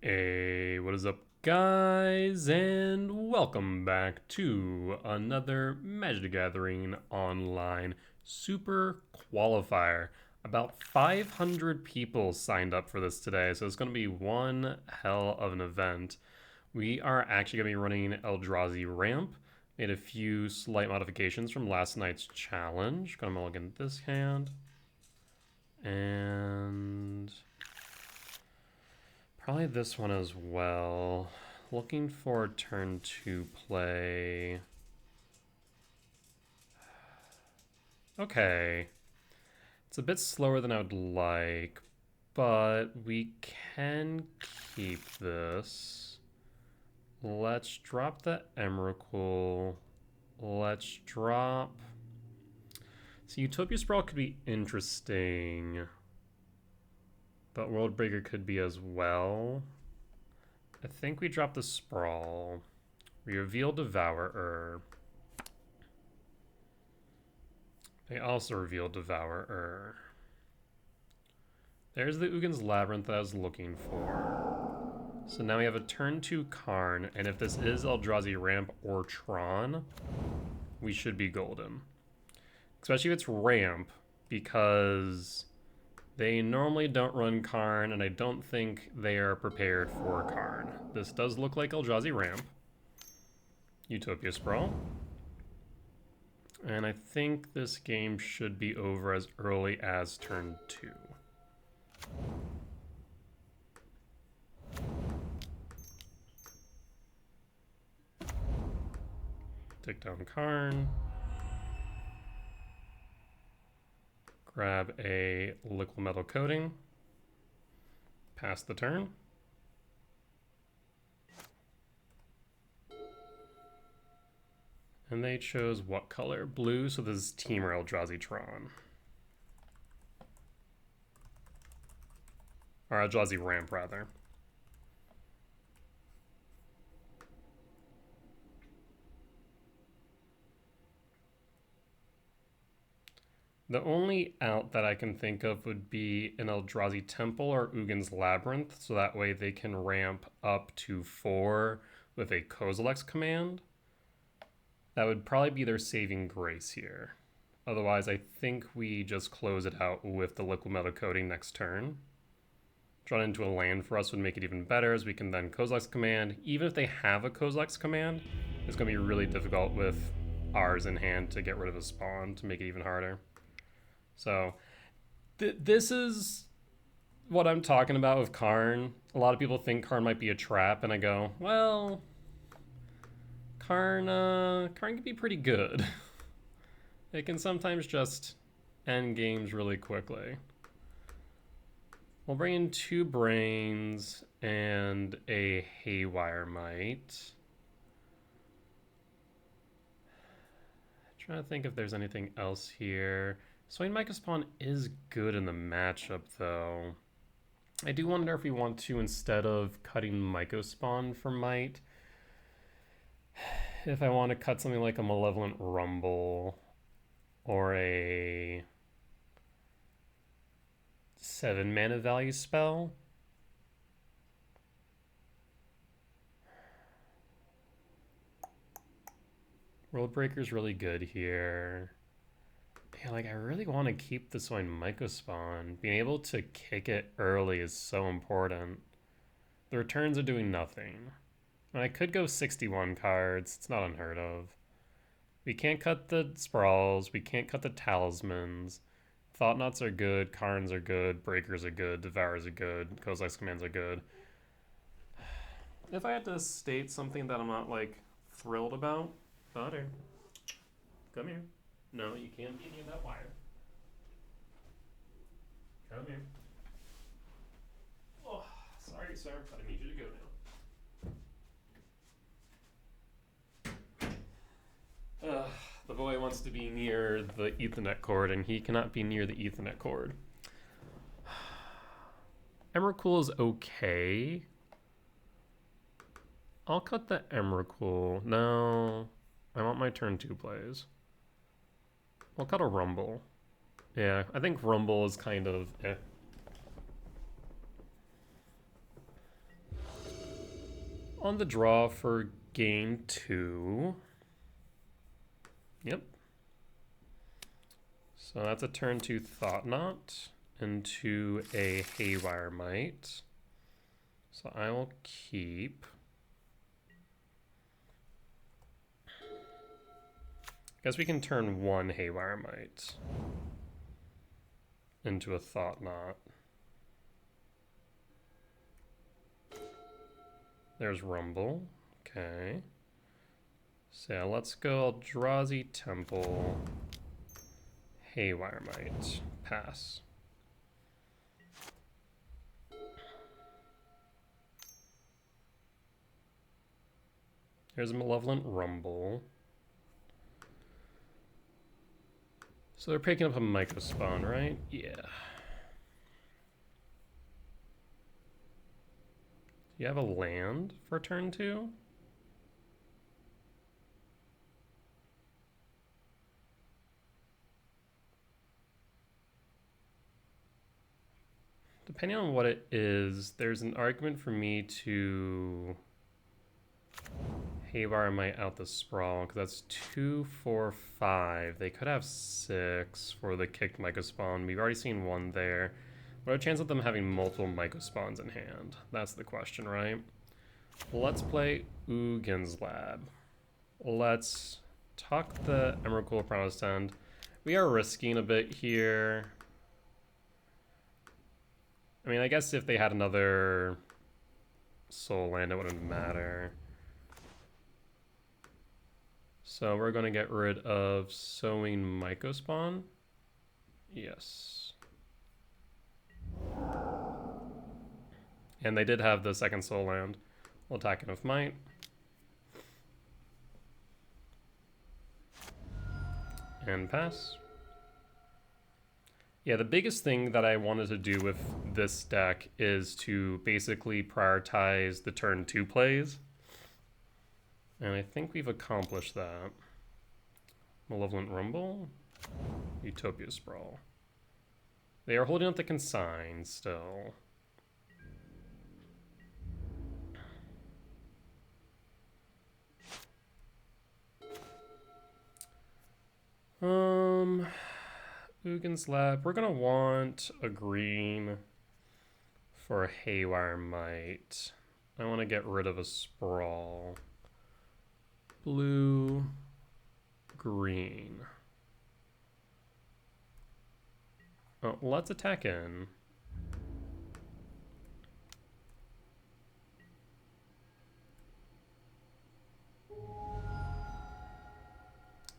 Hey, what is up, guys, and welcome back to another Magic the Gathering Online Super Qualifier. About 500 people signed up for this today, so it's going to be one hell of an event. We are actually going to be running Eldrazi Ramp. Made a few slight modifications from last night's challenge. Gonna mulligan this hand. And probably this one as well. Looking for turn 2 play. Okay. It's a bit slower than I would like, but we can keep this. Let's drop the Emrakul. Let's drop... So Utopia Sprawl could be interesting, but Worldbreaker could be as well. I think we drop the Sprawl. We reveal Devourer. They also reveal Devourer. There's the Uggin's Labyrinth that I was looking for. So now we have a turn 2 Karn, and if this is Eldrazi Ramp or Tron, we should be golden. Especially if it's Ramp, because they normally don't run Karn, and I don't think they are prepared for Karn. This does look like Eldrazi Ramp. Utopia Sprawl. And I think this game should be over as early as turn 2. Take down Karn. Grab a liquid metal coating. Pass the turn. And they chose what color? Blue, so this is Temur Eldrazi Tron. Or Eldrazi Ramp, rather. The only out that I can think of would be an Eldrazi Temple or Uggin's Labyrinth, so that way they can ramp up to 4 with a Kozilek's command. That would probably be their saving grace here. Otherwise, I think we just close it out with the liquid metal coating next turn. Draw it into a land for us would make it even better, as we can then Kozilek's command. Even if they have a Kozilek's command, it's going to be really difficult with ours in hand to get rid of a spawn to make it even harder. So this is what I'm talking about with Karn. A lot of people think Karn might be a trap, and I go, well, Karn can be pretty good. It can sometimes just end games really quickly. We'll bring in 2 Brains and a Haywire Might. Trying to think if there's anything else here. Swain Mycospawn is good in the matchup, though. I do wonder if we want to, instead of cutting Mycospawn for Might, if I want to cut something like a Malevolent Rumble or a 7 mana value spell. Worldbreaker's really good here. Yeah, like I really want to keep the Swain Mycospawn. Being able to kick it early is so important. The returns are doing nothing. And I could go 61 cards. It's not unheard of. We can't cut the Sprawls. We can't cut the Talismans. Thought Knots are good. Karns are good. Breakers are good. Devourers are good. Kozilek's commands are good. If I had to state something that I'm not, like, thrilled about... Butter. Come here. No, you can't be near that wire. Come here. Oh, sorry, sir, but I need you to go now. The boy wants to be near the Ethernet cord, and he cannot be near the Ethernet cord. Emrakul is okay. I'll cut the Emrakul. No, I want my turn 2 plays. We'll cut a Rumble. Yeah, I think Rumble is kind of eh. On the draw for game 2. Yep. So that's a turn 2 Thought Knot into a Haywire Might. So I will keep. Guess we can turn 1 Haywire Might into a Thought Knot. There's Rumble. Okay. So yeah, let's go Eldrazi Temple. Haywire Might. Pass. Here's a Malevolent Rumble. So they're picking up a Myco Spawn, right? Yeah. Do you have a land for turn 2? Depending on what it is, there's an argument for me to Haywire Might out the Sprawl, because that's 2, 4, 5. They could have 6 for the kicked Myco Spawn. We've already seen 1 there. What are the chances of them having multiple Myco Spawns in hand? That's the question, right? Let's play Uggin's Lab. Let's tuck the Emerald Cool Promised End. We are risking a bit here. I mean, I guess if they had another soul land, it wouldn't matter. So we're going to get rid of Sowing Myco Spawn. Yes. And they did have the second soul land. We'll attack it with Might. And pass. Yeah, the biggest thing that I wanted to do with this deck is to basically prioritize the turn 2 plays. And I think we've accomplished that. Malevolent Rumble, Utopia Sprawl. They are holding up the consign still. Uggin's Lab. We're gonna want a green for a Haywire Might. I want to get rid of a Sprawl. Blue, green. Oh, let's attack in.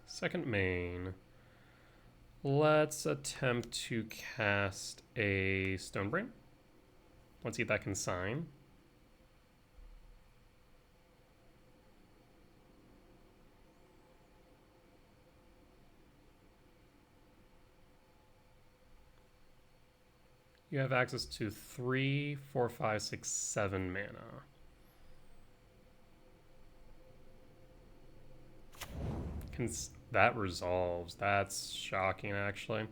Second main. Let's attempt to cast a Stonebrain. Let's see if that can sign. You have access to 3, 4, 5, 6, 7 mana. That resolves. That's shocking, actually.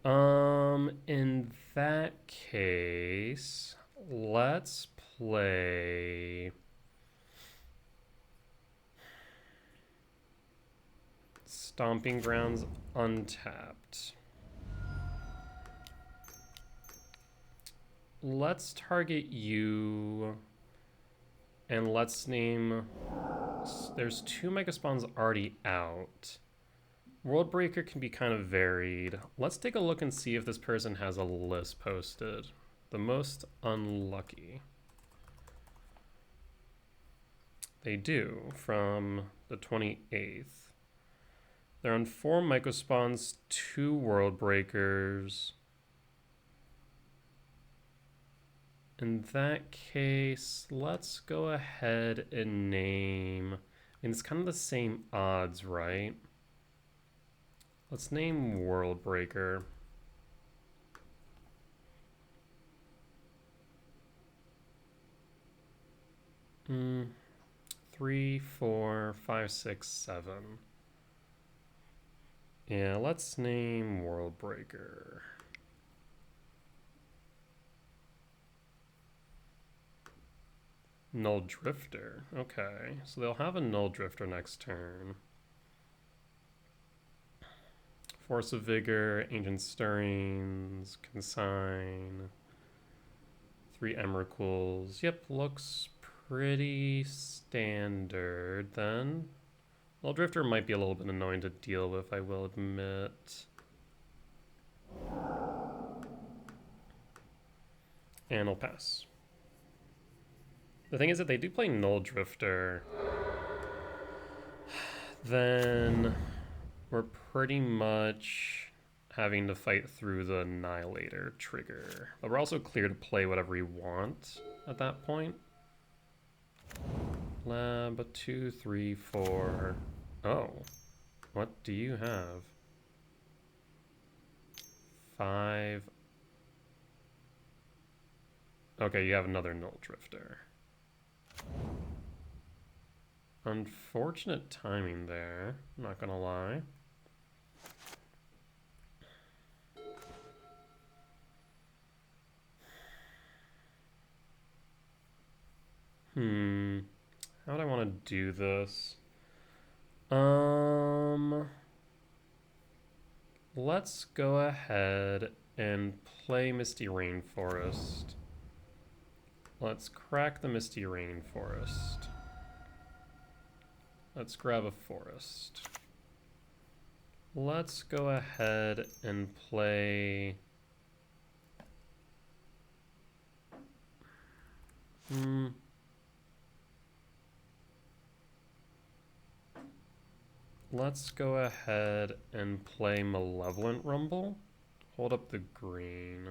In that case, let's play Stomping Grounds untapped. Let's target you, and let's name... There's 2 Mega Spawns already out. Worldbreaker can be kind of varied. Let's take a look and see if this person has a list posted. The most unlucky. They do, from the 28th. They're on 4 Myco Spawns, 2 Worldbreakers. In that case, let's go ahead and name... I mean, it's kind of the same odds, right? Let's name Worldbreaker. Hmm. 3, 4, 5, 6, 7. Yeah, let's name Worldbreaker. Null Drifter. Okay, so they'll have a Null Drifter next turn. Force of Vigor, Ancient Stirrings, Consign, 3 Emrakuls. Yep, looks pretty standard then. Null Drifter might be a little bit annoying to deal with, I will admit. And I'll pass. The thing is, if they do play Null Drifter, then we're pretty much having to fight through the Annihilator trigger. But we're also clear to play whatever we want at that point. Lab 2, 3, 4. Oh, what do you have? 5. Okay, you have another Null Drifter. Unfortunate timing there, not gonna lie. How do I want to do this? Let's go ahead and play Misty Rainforest. Let's crack the Misty Rainforest. Let's grab a forest. Let's go ahead and play... Let's go ahead and play Malevolent Rumble. Hold up the green.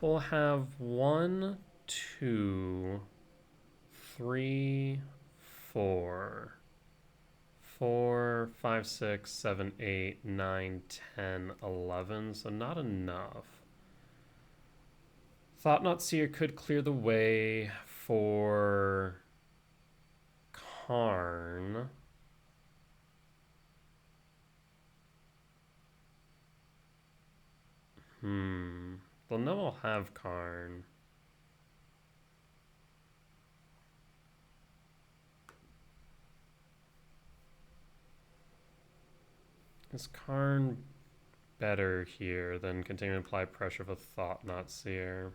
We'll have 1, 2, 3, 4, 4, 5, 6, 7, 8, 9, 10, 11. So not enough. Thought-Knot Seer could clear the way for Karn. They'll know I'll have Karn. Is Karn better here than continuing to apply pressure of a Thought-Knot Seer?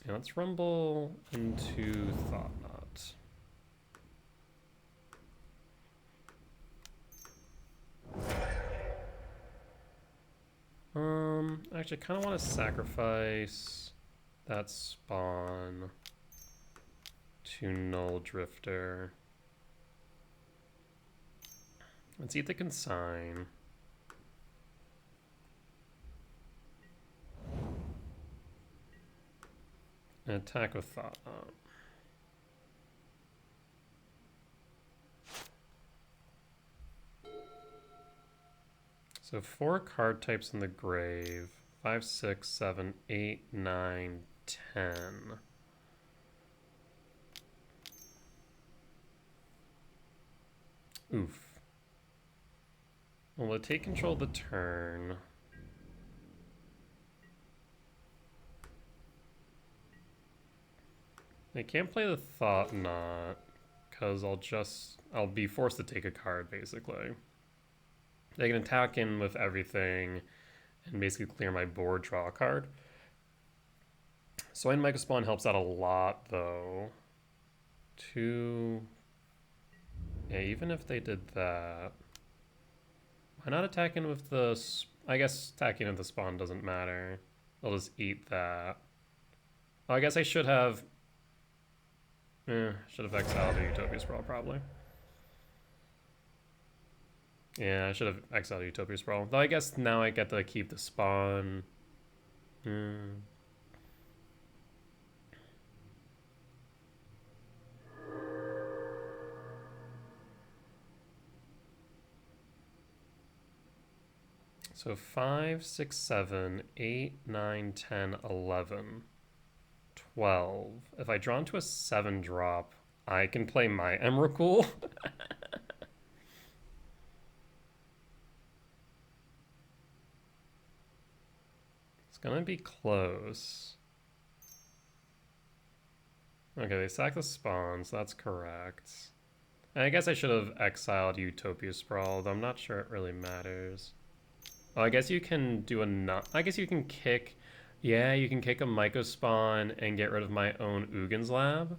Yeah, let's rumble into Thought-Knot. Actually, I kind of want to sacrifice that spawn to Null Drifter. Let's eat the Consign. And attack with Thought-Knot. So 4 card types in the grave. 5, 6, 7, 8, 9, 10. Oof. Well, we'll take control of the turn. I can't play the Thought-Knot because I'll be forced to take a card basically. They can attack in with everything and basically clear my board, draw a card. Soin Microspawn helps out a lot though. 2. Yeah, even if they did that. Why not attacking with the... I guess attacking with the spawn doesn't matter. I'll just eat that. Oh, I guess I should have... should have exiled a Utopia Sprawl, probably. Yeah, I should have exiled a Utopia Sprawl. Though I guess now I get to keep the spawn. So 5, 6, 7, 8, 9, 10, 11, 12. If I draw into a 7-drop, I can play my Emrakul. It's gonna be close. Okay, they sack the spawns, that's correct. And I guess I should have exiled Utopia Sprawl, though I'm not sure it really matters. Oh, I guess you can do I guess you can kick... Yeah, you can kick a Myco spawn and get rid of my own Ugins Lab.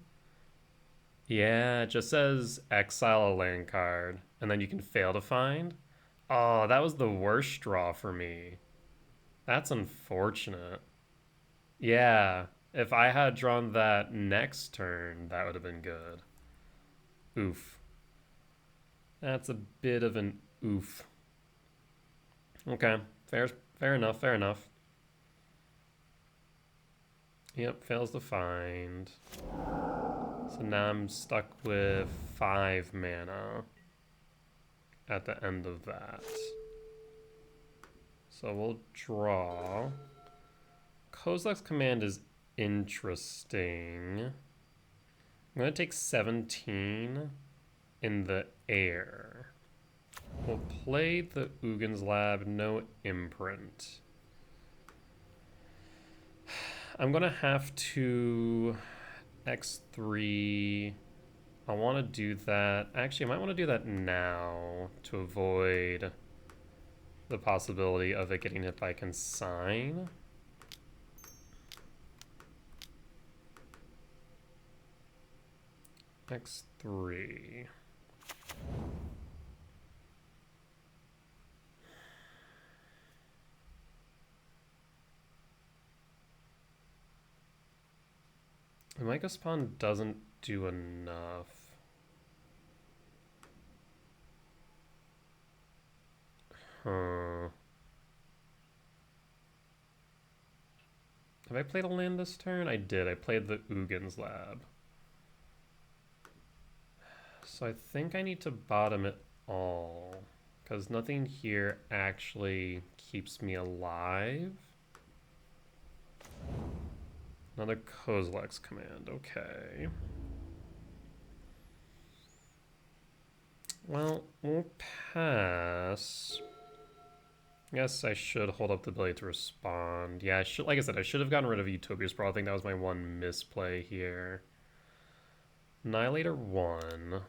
Yeah, it just says exile a land card, and then you can fail to find. Oh, that was the worst draw for me. That's unfortunate. Yeah, if I had drawn that next turn, that would have been good. Oof. That's a bit of an oof. Okay, fair enough, fair enough. Yep, fails to find. So now I'm stuck with 5 mana at the end of that. So we'll draw. Kozilek's Command is interesting. I'm going to take 17 in the air. We'll play the Ugins Lab, no imprint. I'm going to have to X3. I want to do that. Actually, I might want to do that now to avoid the possibility of it getting hit by Consign. X3. The Myco spawn doesn't do enough. Huh. Have I played a land this turn? I did. I played the Ugins Lab. So I think I need to bottom it all, because nothing here actually keeps me alive. Another Kozilek's Command, okay. Well, we'll pass. I guess I should hold up the ability to respond. Yeah, I should, like I said, I should have gotten rid of Utopia Sprawl. I think that was my one misplay here. Annihilator 1.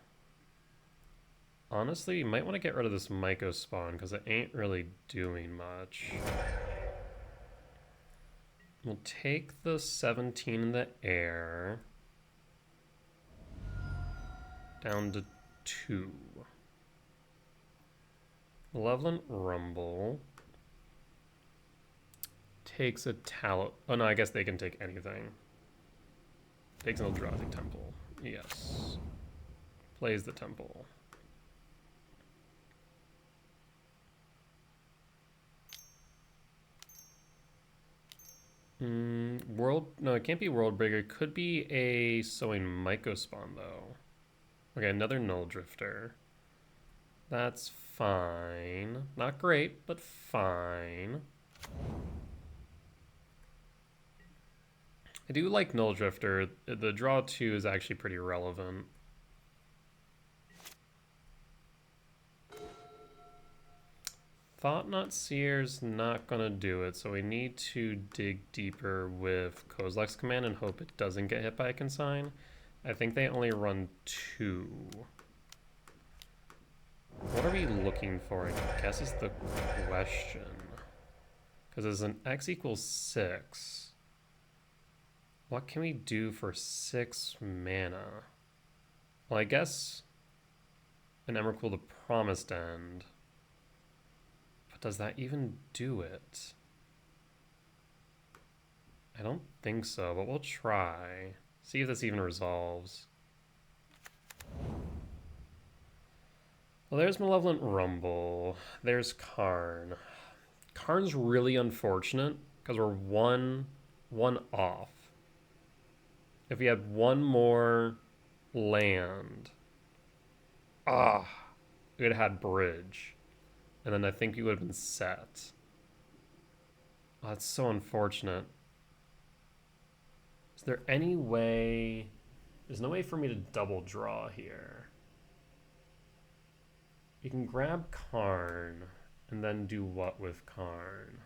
Honestly, you might want to get rid of this Myco spawn, because it ain't really doing much. We'll take the 17 in the air. Down to 2. Malevolent Rumble. Takes a Tallow... Oh no, I guess they can take anything. Takes an Eldrazi Temple. Yes. Plays the Temple. No, it can't be Worldbreaker. It could be a Sowing Myco spawn, though. Okay, another Null Drifter. That's fine. Not great, but fine. I do like Null Drifter. The draw 2 is actually pretty relevant. Thought-Knot Seer's not gonna do it, so we need to dig deeper with Kozilek's Command and hope it doesn't get hit by a Consign. I think they only run 2. What are we looking for, I guess is the question. Because there's an X equals 6. What can we do for 6 mana? Well, I guess an Emrakul the Promised End. Does that even do it? I don't think so, but we'll try. See if this even resolves. Well, there's Malevolent Rumble. There's Karn. Karn's really unfortunate because we're one off. If we had one more land, we would have had Bridge. And then I think you would have been set. Oh, that's so unfortunate. Is there any way... There's no way for me to double draw here. You can grab Karn, and then do what with Karn?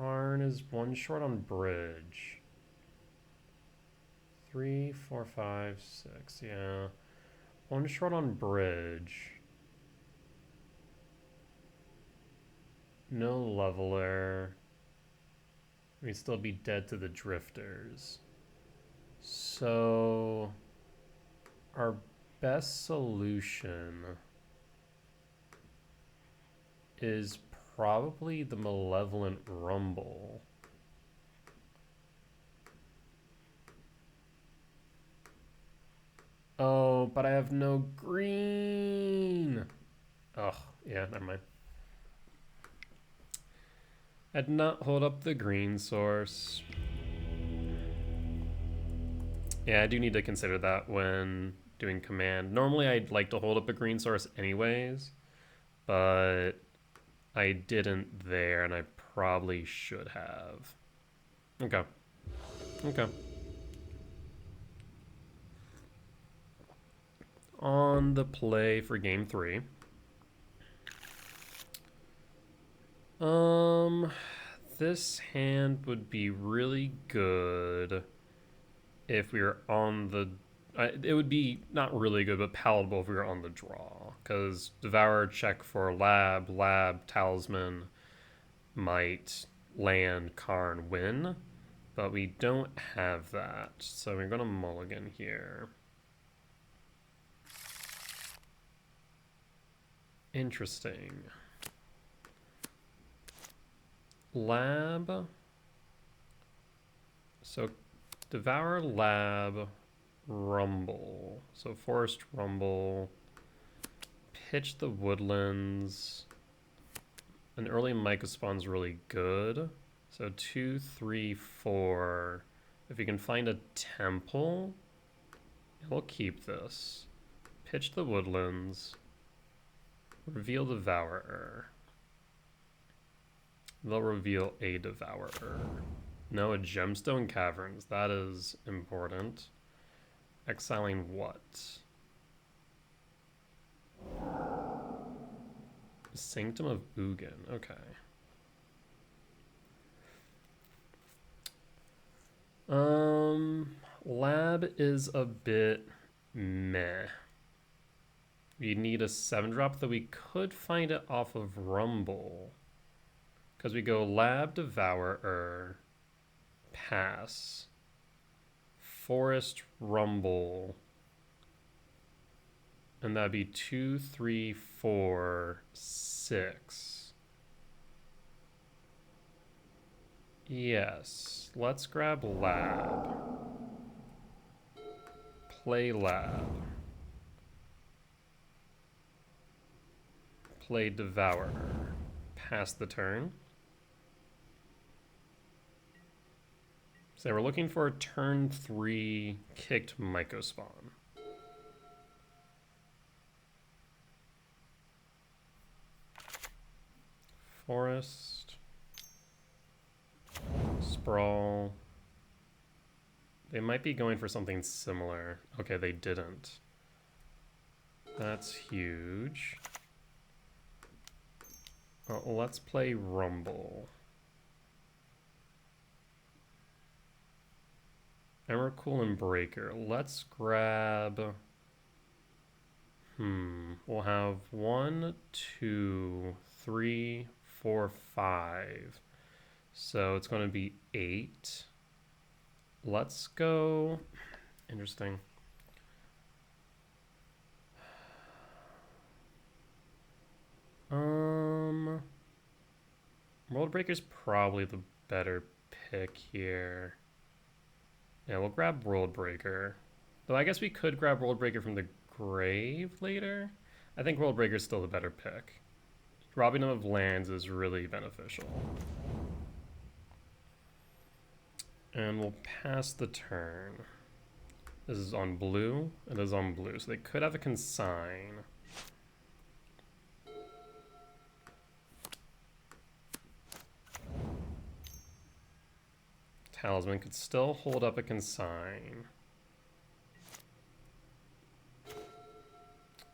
Karn is one short on bridge. 3, 4, 5, 6. Yeah. One short on bridge. No leveler. We'd still be dead to the drifters. So our best solution is probably the Malevolent Rumble. Oh, but I have no green. Oh, yeah, never mind. I'd not hold up the green source. Yeah, I do need to consider that when doing command. Normally I'd like to hold up a green source anyways, but I didn't there, and I probably should have. Okay. Okay. On the play for game 3. This hand would be really good if we were on the... it would be not really good, but palatable if we were on the draw. Because Devourer, check for lab, talisman, might, land, Karn, win. But we don't have that. So we're going to mulligan here. Interesting. Lab. So Devour, lab, rumble. So forest, rumble. Pitch the woodlands. An early Myco spawn's really good. So 2, 3, 4. If you can find a temple, we'll keep this. Pitch the woodlands. Reveal Devourer. They'll reveal a Devourer. No, a Gemstone Caverns. That is important. Exiling what? Sanctum of Ugin. Okay. Lab is a bit meh. We need a 7-drop, though we could find it off of Rumble. Because we go Lab, Devourer, pass, Forest, Rumble, and that'd be 2, 3, 4, 6. Yes, let's grab Lab. Play Lab. Play Devourer. Pass the turn. So we're looking for a turn 3 kicked Myco spawn. Forest. Sprawl. They might be going for something similar. Okay, they didn't. That's huge. Well, let's play Rumble. Emrakul and Breaker. Let's grab... We'll have 1, 2, 3, 4, 5. So it's going to be 8. Let's go... Interesting. World Breaker's probably the better pick here. Yeah, we'll grab World Breaker. Though I guess we could grab World Breaker from the grave later. I think World Breaker's still the better pick. Robbing them of lands is really beneficial. And we'll pass the turn. This is on blue. It is on blue, so they could have a consign. Talisman could still hold up a consign.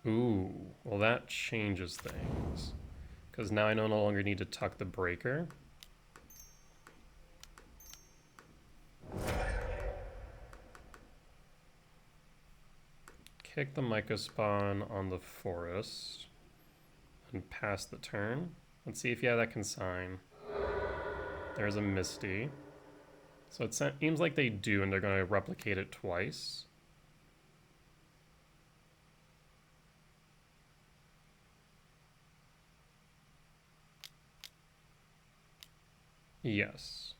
Ooh, well that changes things. Because now I no longer need to tuck the Breaker. kick the Mycospawn on the forest and pass the turn. Let's see if yeah, that can sign. There's a Misty. So it seems like they do, and they're going to replicate it twice. Yes.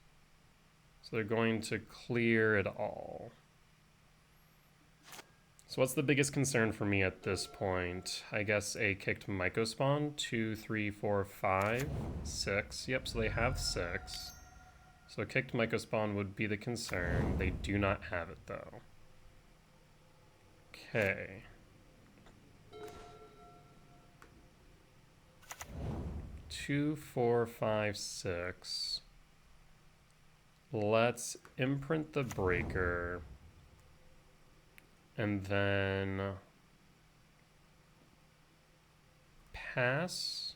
So they're going to clear it all. So what's the biggest concern for me at this point? I guess a kicked Mycospawn. 2, 3, 4, 5, 6. Yep, so they have 6. So kicked Mycospawn would be the concern. They do not have it though. Okay. Two, 4, 5, 6. Let's imprint the breaker. And then pass.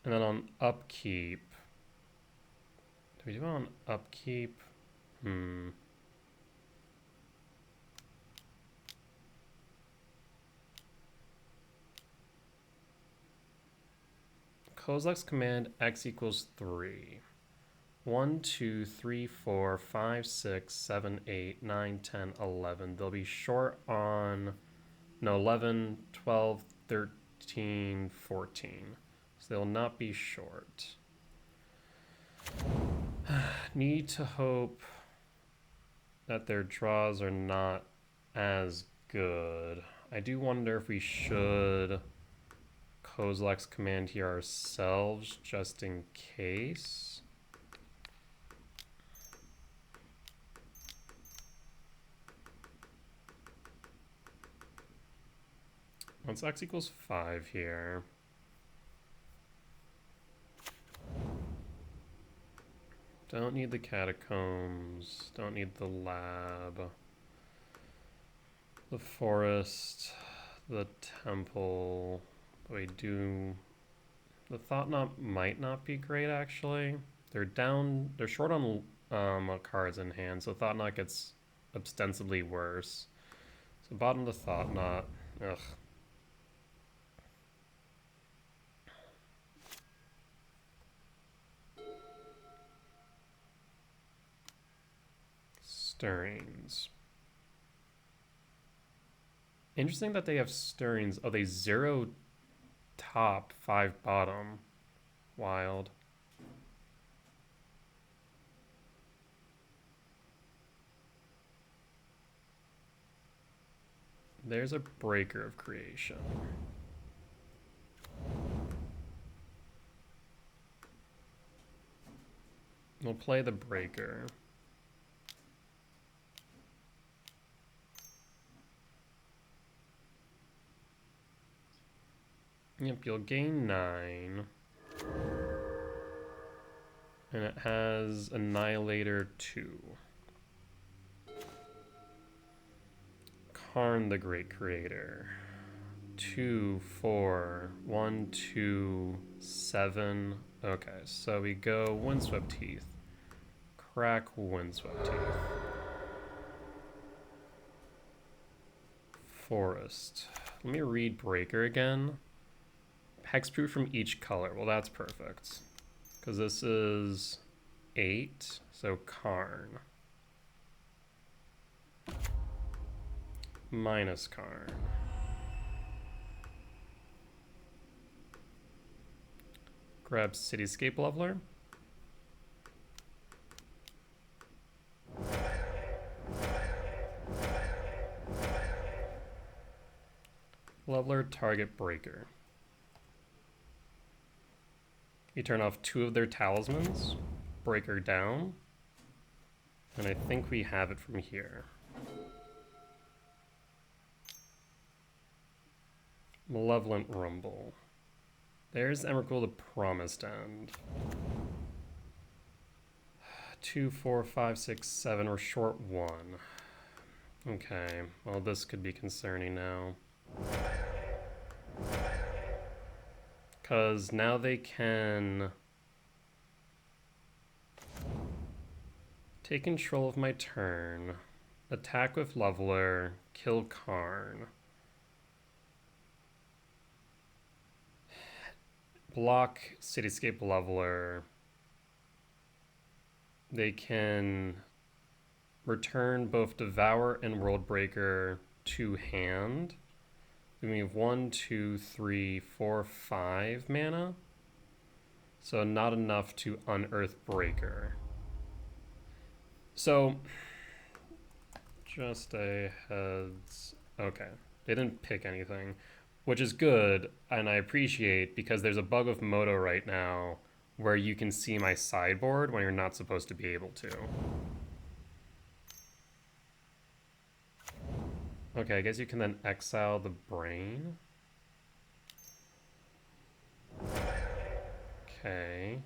And then on upkeep. Do we do it on upkeep? Kozilek's command X equals 3. 1, 2, 3, 4, 5, 6, 7, 8, 9, 10, 11. They'll be short on, no, 11, 12, 13, 14. So they'll not be short. Need to hope that their draws are not as good. I do wonder if we should Kozilek's command here ourselves, just in case. Once X equals 5 here. Don't need the catacombs. Don't need the lab. The forest. The temple. But we do... The Thought Knot might not be great, actually. They're short on cards in hand, so Thought Knot gets ostensibly worse. So bottom of the Thought Knot. Ugh. Stirrings. Interesting that they have stirrings. Oh, they 0 top, 5 bottom. Wild. There's a Breaker of Creation. We'll play the Breaker. Yep, you'll gain 9. And it has Annihilator 2. Karn the Great Creator. 2, 4, 1, 2, 7. Okay, so we go Windswept Teeth. Crack Windswept Teeth. Forest. Let me read Breaker again. Hexproof from each color. Well, that's perfect. Because this is 8, so Karn. Minus Karn. Grab Cityscape Leveler. Leveler, target Breaker. You turn off 2 of their talismans, Breaker down, and I think we have it from here. Malevolent Rumble. There's Emrakul, the Promised End. 2, 4, 5, 6, 7, we're short 1. Okay, well this could be concerning now. Because now they can take control of my turn attack with Leveler, kill Karn. Block Cityscape Leveler. They can return both Devourer and Worldbreaker to hand. We have 1, 2, 3, 4, 5 mana. So not enough to unearth Breaker. So, just a heads... Okay, they didn't pick anything, which is good, and I appreciate, because there's a bug with Moto right now where you can see my sideboard when you're not supposed to be able to. Okay, I guess you can then exile the Brain. Okay.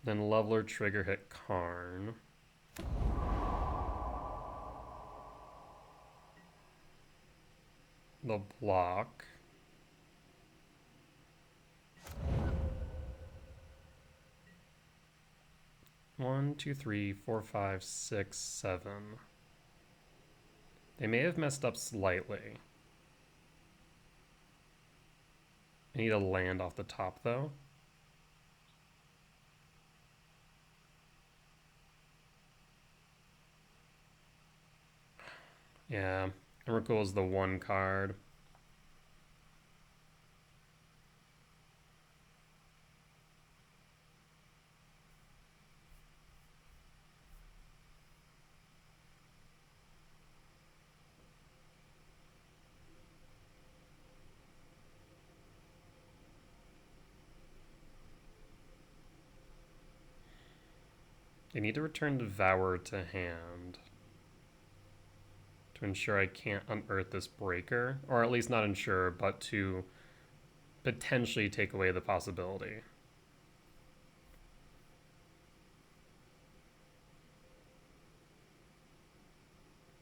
Then Leveler trigger hit Karn. They'll block. One, two, three, four, five, six, 7. They may have messed up slightly. I need a land off the top, though. Yeah, Emrakul is the one card. They need to return Devourer to hand to ensure I can't unearth this Breaker, or at least not ensure, but to potentially take away the possibility.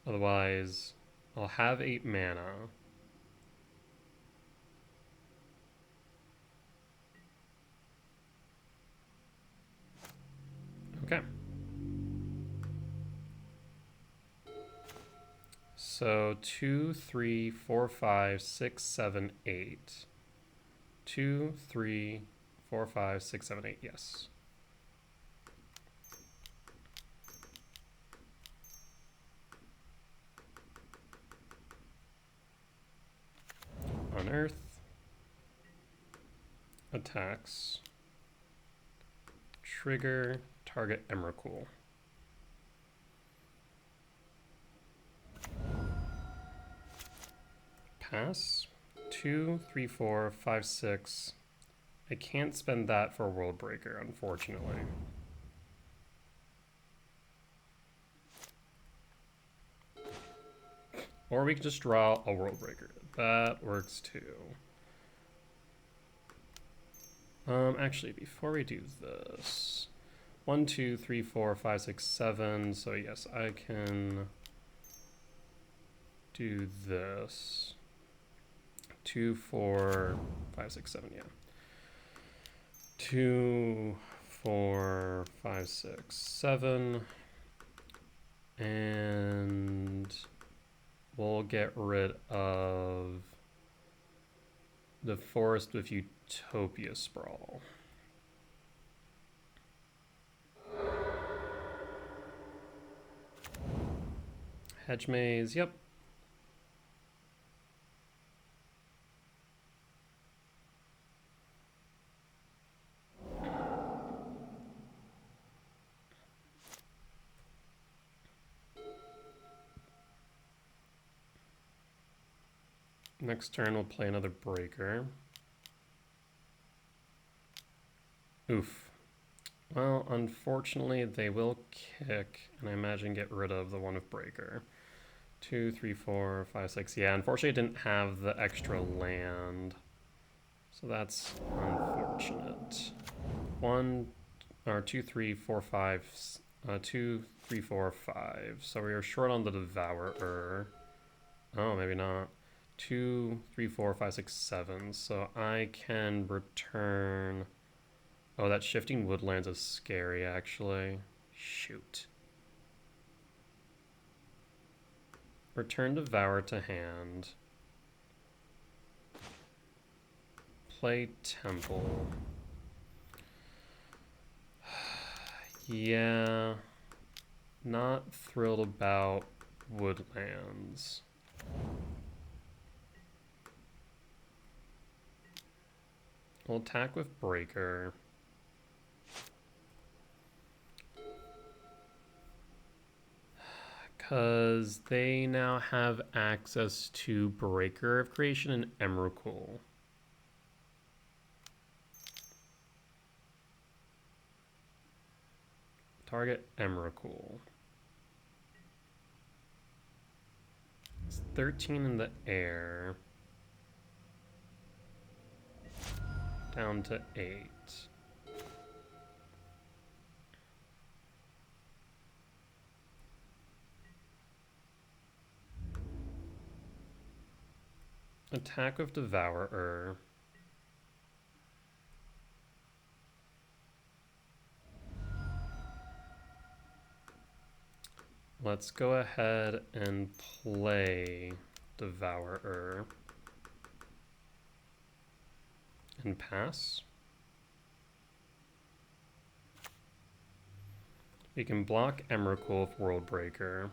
Otherwise, I'll have 8 mana. Okay. So 2, 3, 4, 5, 6, 7, 8. 2, 3, 4, 5, 6, 7, 8. Yes. Unearth. Attacks. Trigger. Target Emrakul. Pass. 2, 3, 4, 5, 6. I can't spend that for Worldbreaker, unfortunately. Or we can just draw a Worldbreaker. That works too. Actually, before we do this, 1, 2, 3, 4, 5, 6, 7. So yes, I can do this. 2, 4, 5, 6, 7. Yeah. 2, 4, 5, 6, 7. And we'll get rid of the Forest with Utopia Sprawl. Hedge Maze, yep. Next turn we'll play another Breaker. Oof. Well, unfortunately they will kick, and I imagine get rid of the one with Breaker. 2, 3, 4, 5, 6. Yeah, unfortunately I didn't have the extra land. So that's unfortunate. 2, 3, 4, 5. 2, 3, 4, 5. So we are short on the Devourer. Oh, maybe not. 2, 3, 4, 5, 6, 7. So I can return. Oh, that Shifting Woodlands is scary, actually. Shoot. Return Devourer to hand. Play Temple. Yeah. Not thrilled about Woodlands. We'll attack with Breaker. Because they now have access to Breaker of Creation and Emrakul. Target Emrakul. It's 13 in the air. Down to 8. Attack with Devourer. Let's go ahead and play Devourer. And pass. We can block Emrakul with Worldbreaker.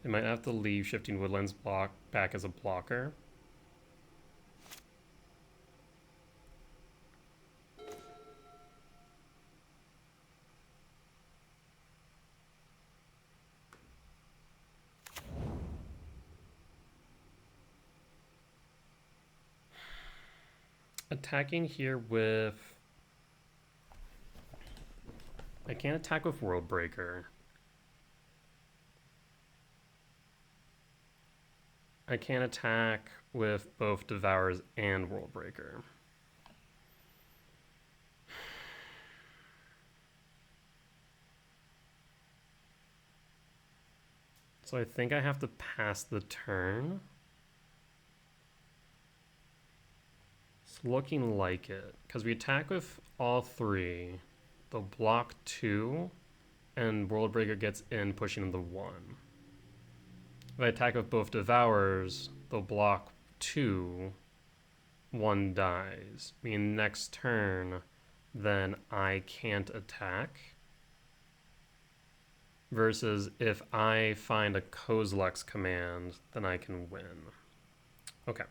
They might have to leave Shifting Woodlands block back as a blocker. Attacking here with... I can't attack with Worldbreaker. I can't attack with both Devourers and Worldbreaker. So I think I have to pass the turn. It's looking like it. Because we attack with all three. They'll block 2, and Worldbreaker gets in, pushing them to 1. If I attack with both Devourers, they'll block 2, 1 dies. Meaning next turn, then I can't attack. Versus if I find a Kozilek's command, then I can win. Okay.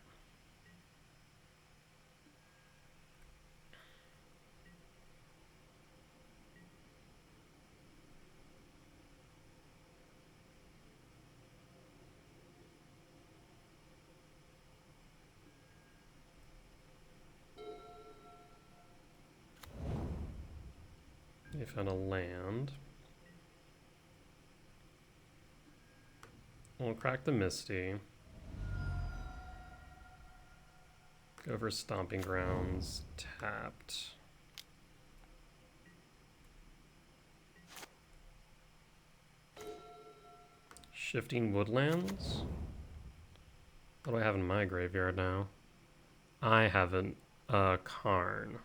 They found a land. We'll crack the Misty. Go for Stomping Grounds, tapped. Shifting Woodlands? What do I have in my graveyard now? I have a Karn.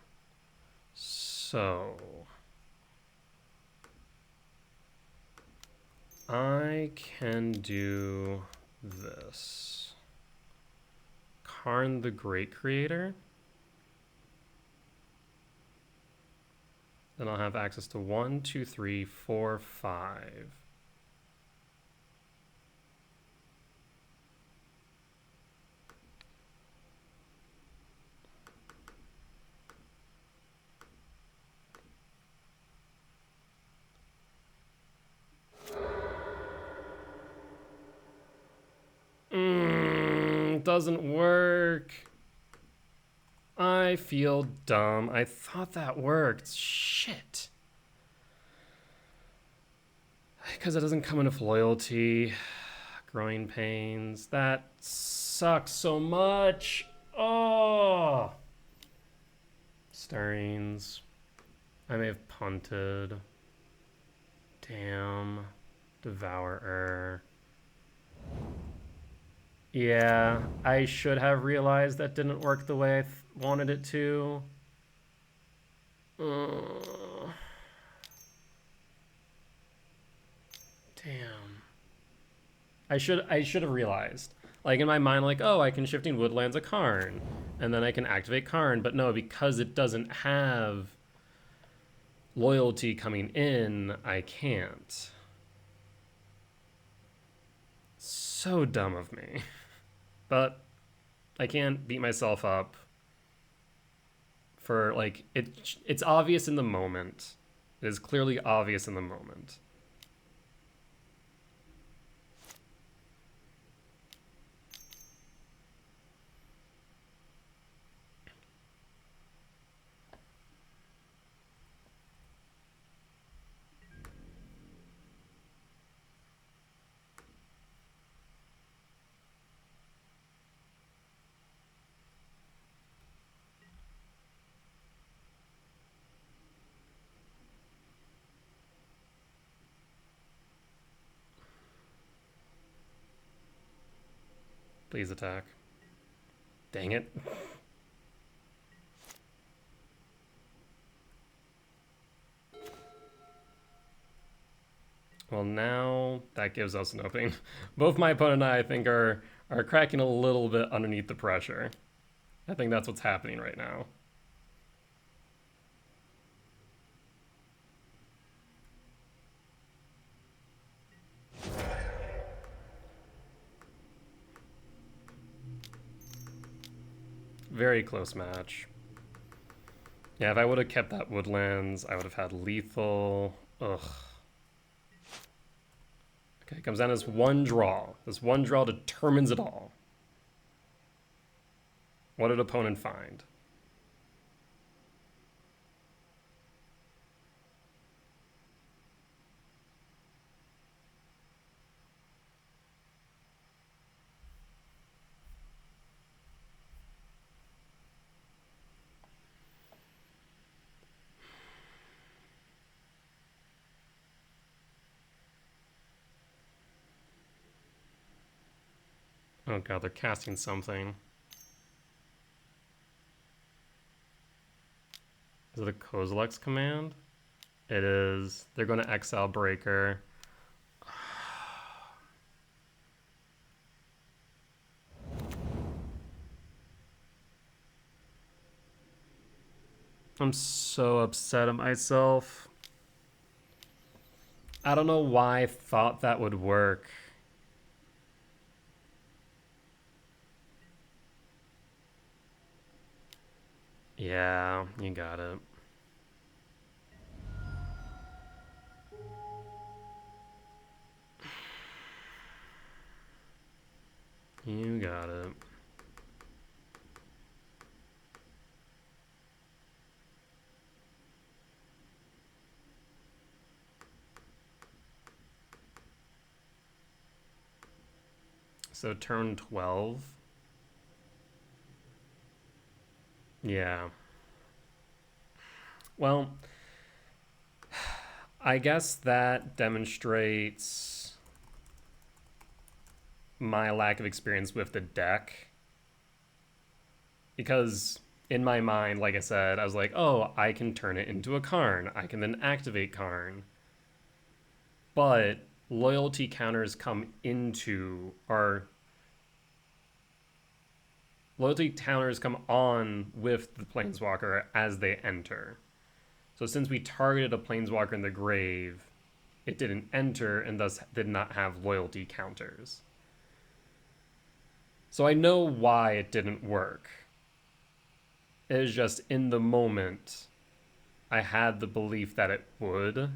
So... I can do this. Karn the Great Creator. Then I'll have access to 1, 2, 3, 4, 5. Doesn't work. I feel dumb. I thought that worked. Shit. Because it doesn't come enough loyalty. Growing Pains. That sucks so much. Oh. Stirrings. I may have punted. Damn. Devourer. Yeah, I should have realized that didn't work the way I wanted it to. Damn. I should have realized. Like in my mind, like, oh, I can Shifting Woodlands a Karn, and then I can activate Karn. But no, because it doesn't have loyalty coming in, I can't. So dumb of me. But I can't beat myself up for, like, it's obvious in the moment. It is clearly obvious in the moment. Please attack. Dang it. Well, now that gives us an opening. Both my opponent and I think, are cracking a little bit underneath the pressure. I think that's what's happening right now. Very close match. Yeah, if I would have kept that Woodlands, I would have had lethal. Ugh. Okay, it comes down as one draw. This one draw determines it all. What did opponent find? Oh god, they're casting something. Is it a Kozilek's command? It is. They're going to exile Breaker. I'm so upset at myself. I don't know why I thought that would work. Yeah, you got it. You got it. So turn 12. Yeah. Well, I guess that demonstrates my lack of experience with the deck. Because in my mind, like I said, I was like, oh, I can turn it into a Karn. I can then activate Karn. But loyalty counters come into our... Loyalty counters come on with the Planeswalker as they enter. So since we targeted a Planeswalker in the grave, it didn't enter and thus did not have loyalty counters. So I know why it didn't work. It is just in the moment, I had the belief that it would.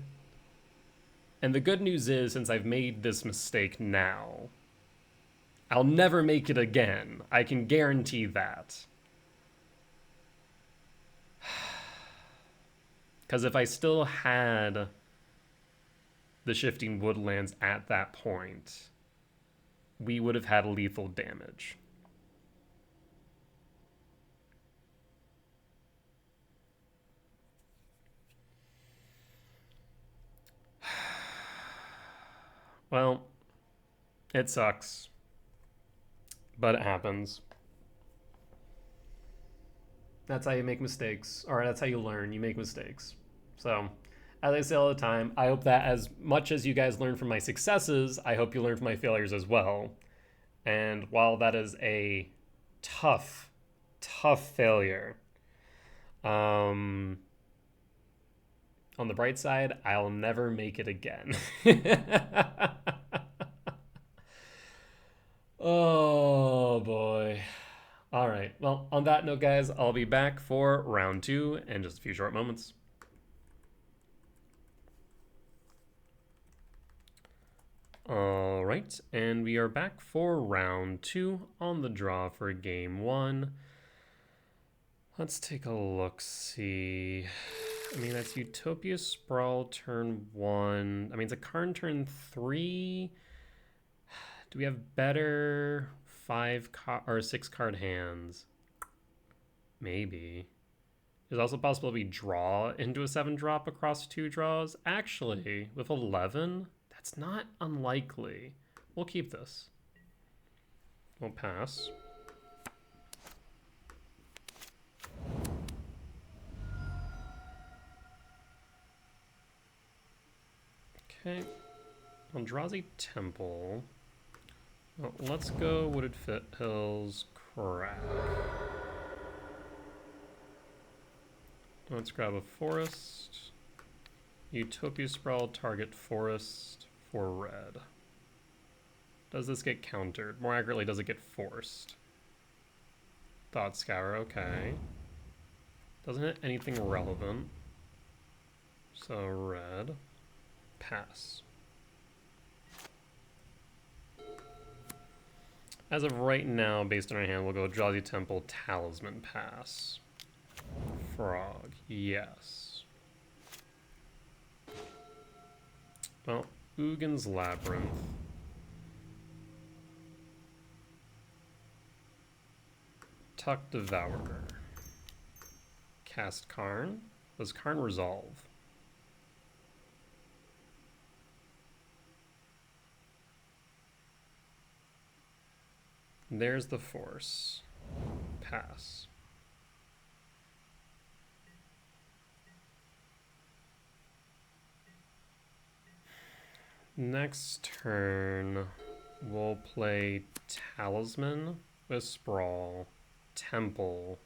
And the good news is, since I've made this mistake now, I'll never make it again. I can guarantee that. Because if I still had the Shifting Woodlands at that point, we would have had lethal damage. Well, it sucks, but it happens. That's how you make mistakes, or that's how you learn. You make mistakes. So, as I say all the time, I hope that as much as you guys learn from my successes, I hope you learn from my failures as well. And while that is a tough, tough failure, on the bright side, I'll never make it again. Oh boy. All right. Well, on that note, guys, I'll be back for round 2 in just a few short moments. All right, and we are back for round 2 on the draw for game 1. Let's take a look-see. I mean, that's Utopia Sprawl turn 1. I mean, it's a Karn turn 3. Do we have better 6 card hands? Maybe. There's also a possibility we draw into a 7-drop across 2 draws. Actually, with 11, that's not unlikely. We'll keep this. We'll pass. Okay. Eldrazi Temple. Well, let's go Wooded Hills Crack. Let's grab a forest. Utopia Sprawl, target forest for red. Does this get countered? More accurately, does it get forced? Thought Scour, okay. Doesn't hit anything relevant. So red. Pass. As of right now, based on our hand, we'll go Eldrazi Temple, Talisman, pass. Frog, yes. Well, Ugin's Labyrinth. Tuck Devourer. Cast Karn. Does Karn resolve? There's the force. Pass. Next turn, we'll play Talisman with Sprawl, Temple,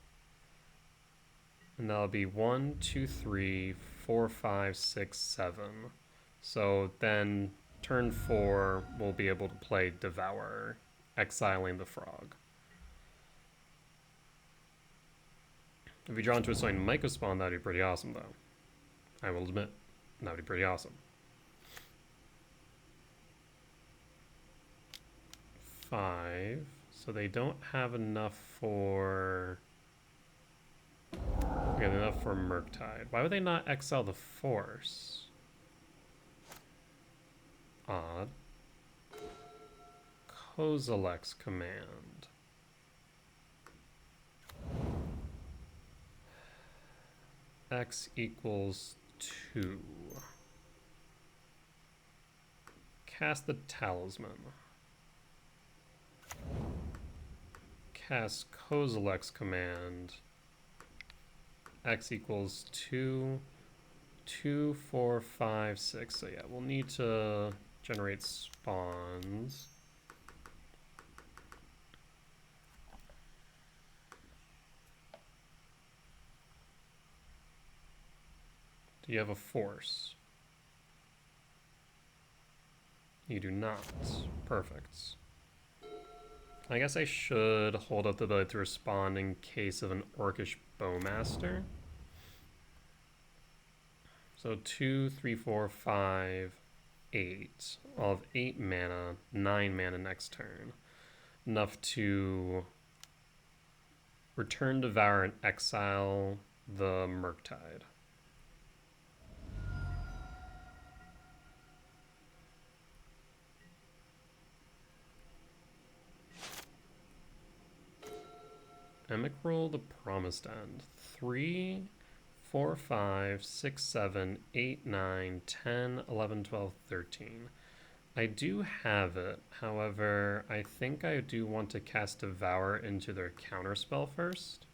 and that'll be 1, 2, 3, 4, 5, 6, 7. So then turn 4, we'll be able to play Devourer, exiling the frog. If we draw into a Soin Mycospawn, that'd be pretty awesome, though. I will admit, that'd be pretty awesome. 5, so they don't have enough for... Okay, enough for Murktide. Why would they not exile the Force? Odd. Kozilek's Command. X equals 2. Cast the Talisman. Cast Kozilek's Command. X equals 2. 2, 4, 5, 6. So yeah, we'll need to generate spawns. Do you have a force? You do not. Perfect. I guess I should hold up the ability to respond in case of an Orcish Bowmaster. So 2, 3, 4, 5, 8. I'll have 8 mana, 9 mana next turn. Enough to return Devourer and exile the Murktide. Emicrol the Promised End. 3, 4, 5, 6, 7, 8, 9, 10, 11, 12, 13. I do have it. However, I think I do want to cast Devour into their counterspell first.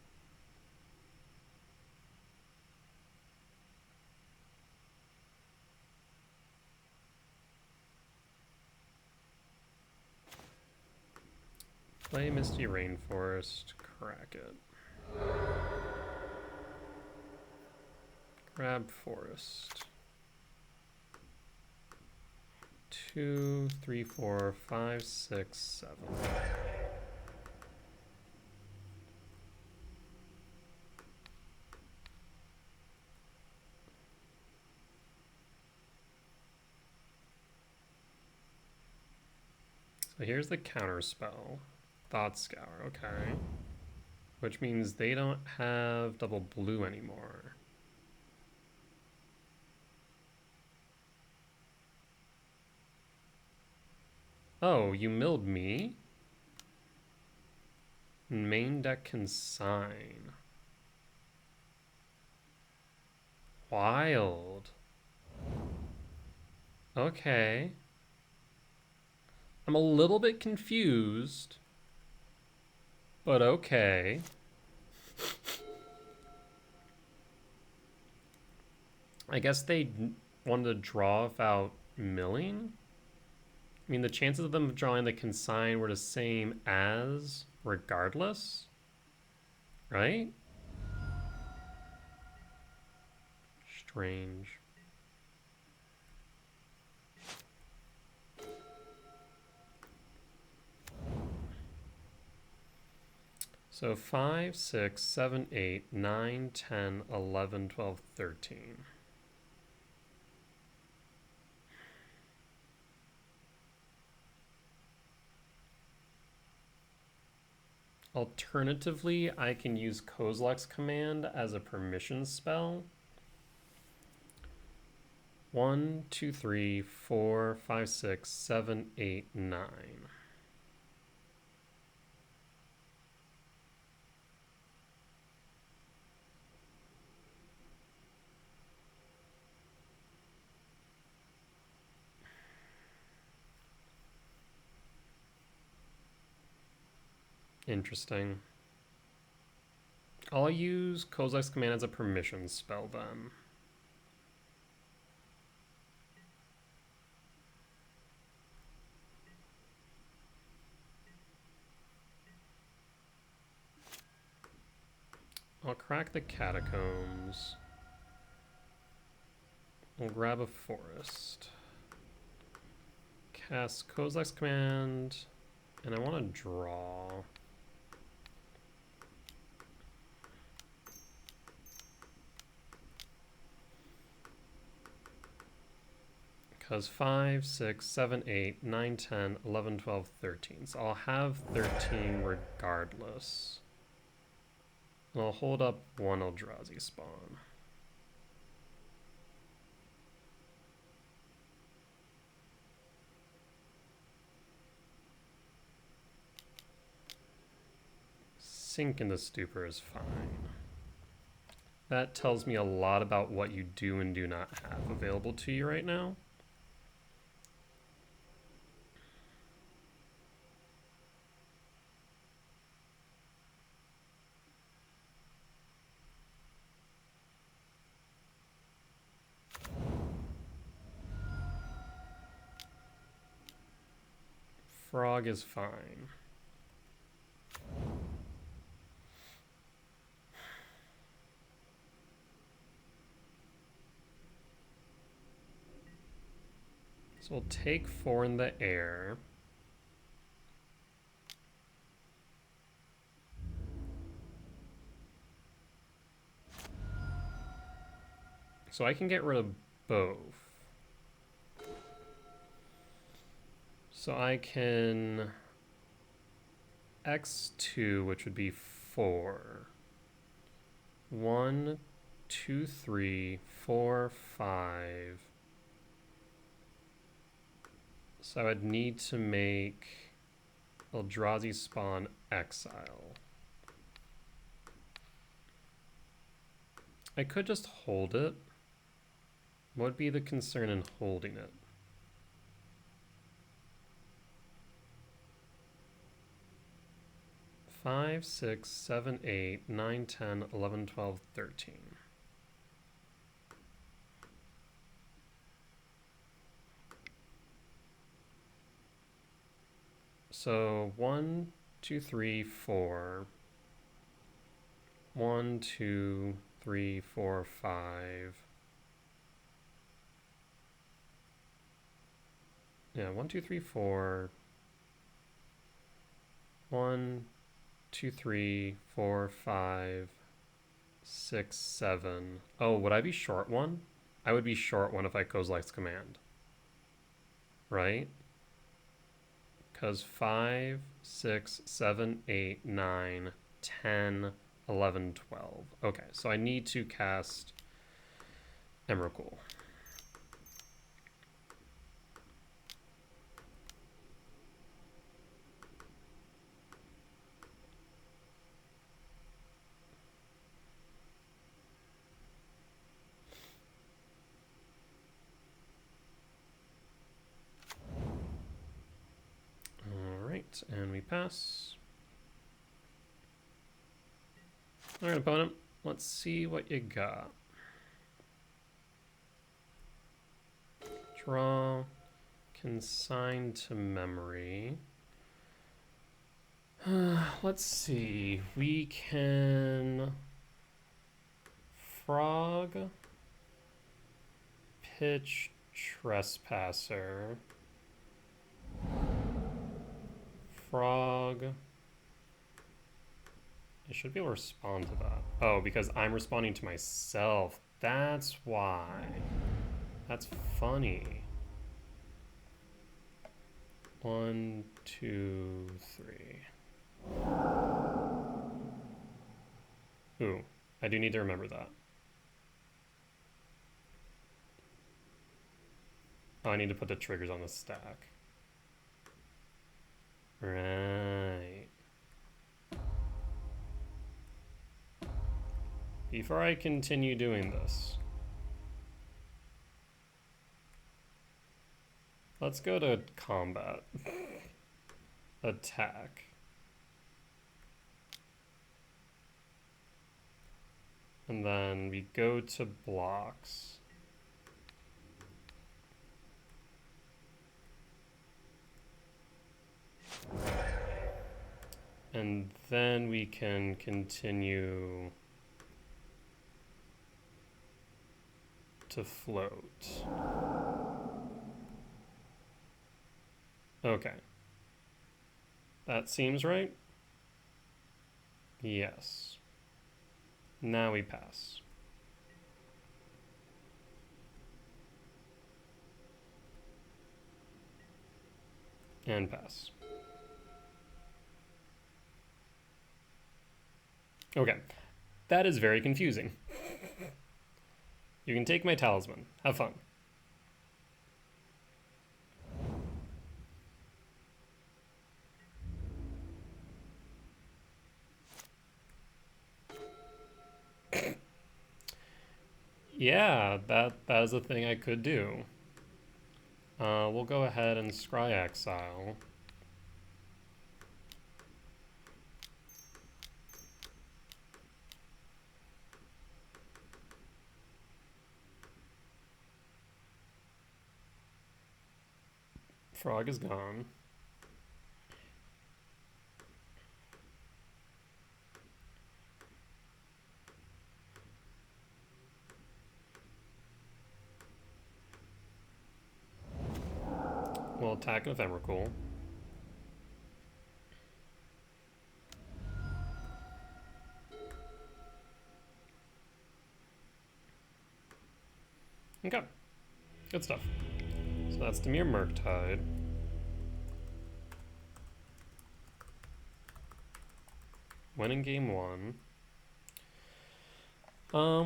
Play Misty Rainforest, crack it. Grab Forest. 2, 3, 4, 5, 6, 7. So here's the counter spell. Thought Scour, okay. Which means they don't have double blue anymore. Oh, you milled me? Main deck Consign. Wild. Okay. I'm a little bit confused, but okay. I guess they wanted to draw without milling? I mean, the chances of them drawing the Consign were the same as regardless, right? Strange. So 5, 6, 7, 8, 9, 10, 11, 12, 13. Alternatively, I can use Kozilek's Command as a permission spell. 1, 2, 3, 4, 5, 6, 7, 8, 9. Interesting. I'll use Kozilek's Command as a permission spell then. I'll crack the Catacombs. We'll grab a Forest. Cast Kozilek's Command, and I want to draw. Because 5, 6, 7, 8, 9, 10, 11, 12, 13. So I'll have 13 regardless. And I'll hold up one Eldrazi spawn. Sink in the Stupor is fine. That tells me a lot about what you do and do not have available to you right now. Frog is fine. So we'll take 4 in the air. So I can get rid of both. So I can X2, which would be 4. 1, 2, 3, 4, 5. So I'd need to make Eldrazi spawn exile. I could just hold it. What would be the concern in holding it? Five, 6, 7, 8, 9, 10, 11, 12, 13. So 1, 2, 3, 4. 1, 2, 3, 4, 5. Yeah, 1, 2, 3, 4. 1, 2, 3, 4, 5, 6, 7. Oh, would I be short one? I would be short one if I Kozilek's Command. Right? Because 5, 6, 7, 8, 9, 10, 11, 12. Okay, so I need to cast Emrakul. Alright, and we pass. Alright, opponent, let's see what you got. Draw, consign to memory. Let's see, we can frog, pitch, trespasser, frog. I should be able to respond to that. Oh, because I'm responding to myself. That's why. That's funny. 1, 2, 3. Ooh, I do need to remember that. Oh, I need to put the triggers on the stack. Right. Before I continue doing this, let's go to combat. Attack. And then we go to blocks. And then we can continue to float. Okay. That seems right? Yes. Now we pass. And pass. Okay. That is very confusing. You can take my talisman. Have fun. Yeah, that is a thing I could do. We'll go ahead and scry exile. Frog is gone. We'll attack with Emrakul. Okay. Good stuff. So that's Dimir Murktide. Winning game 1.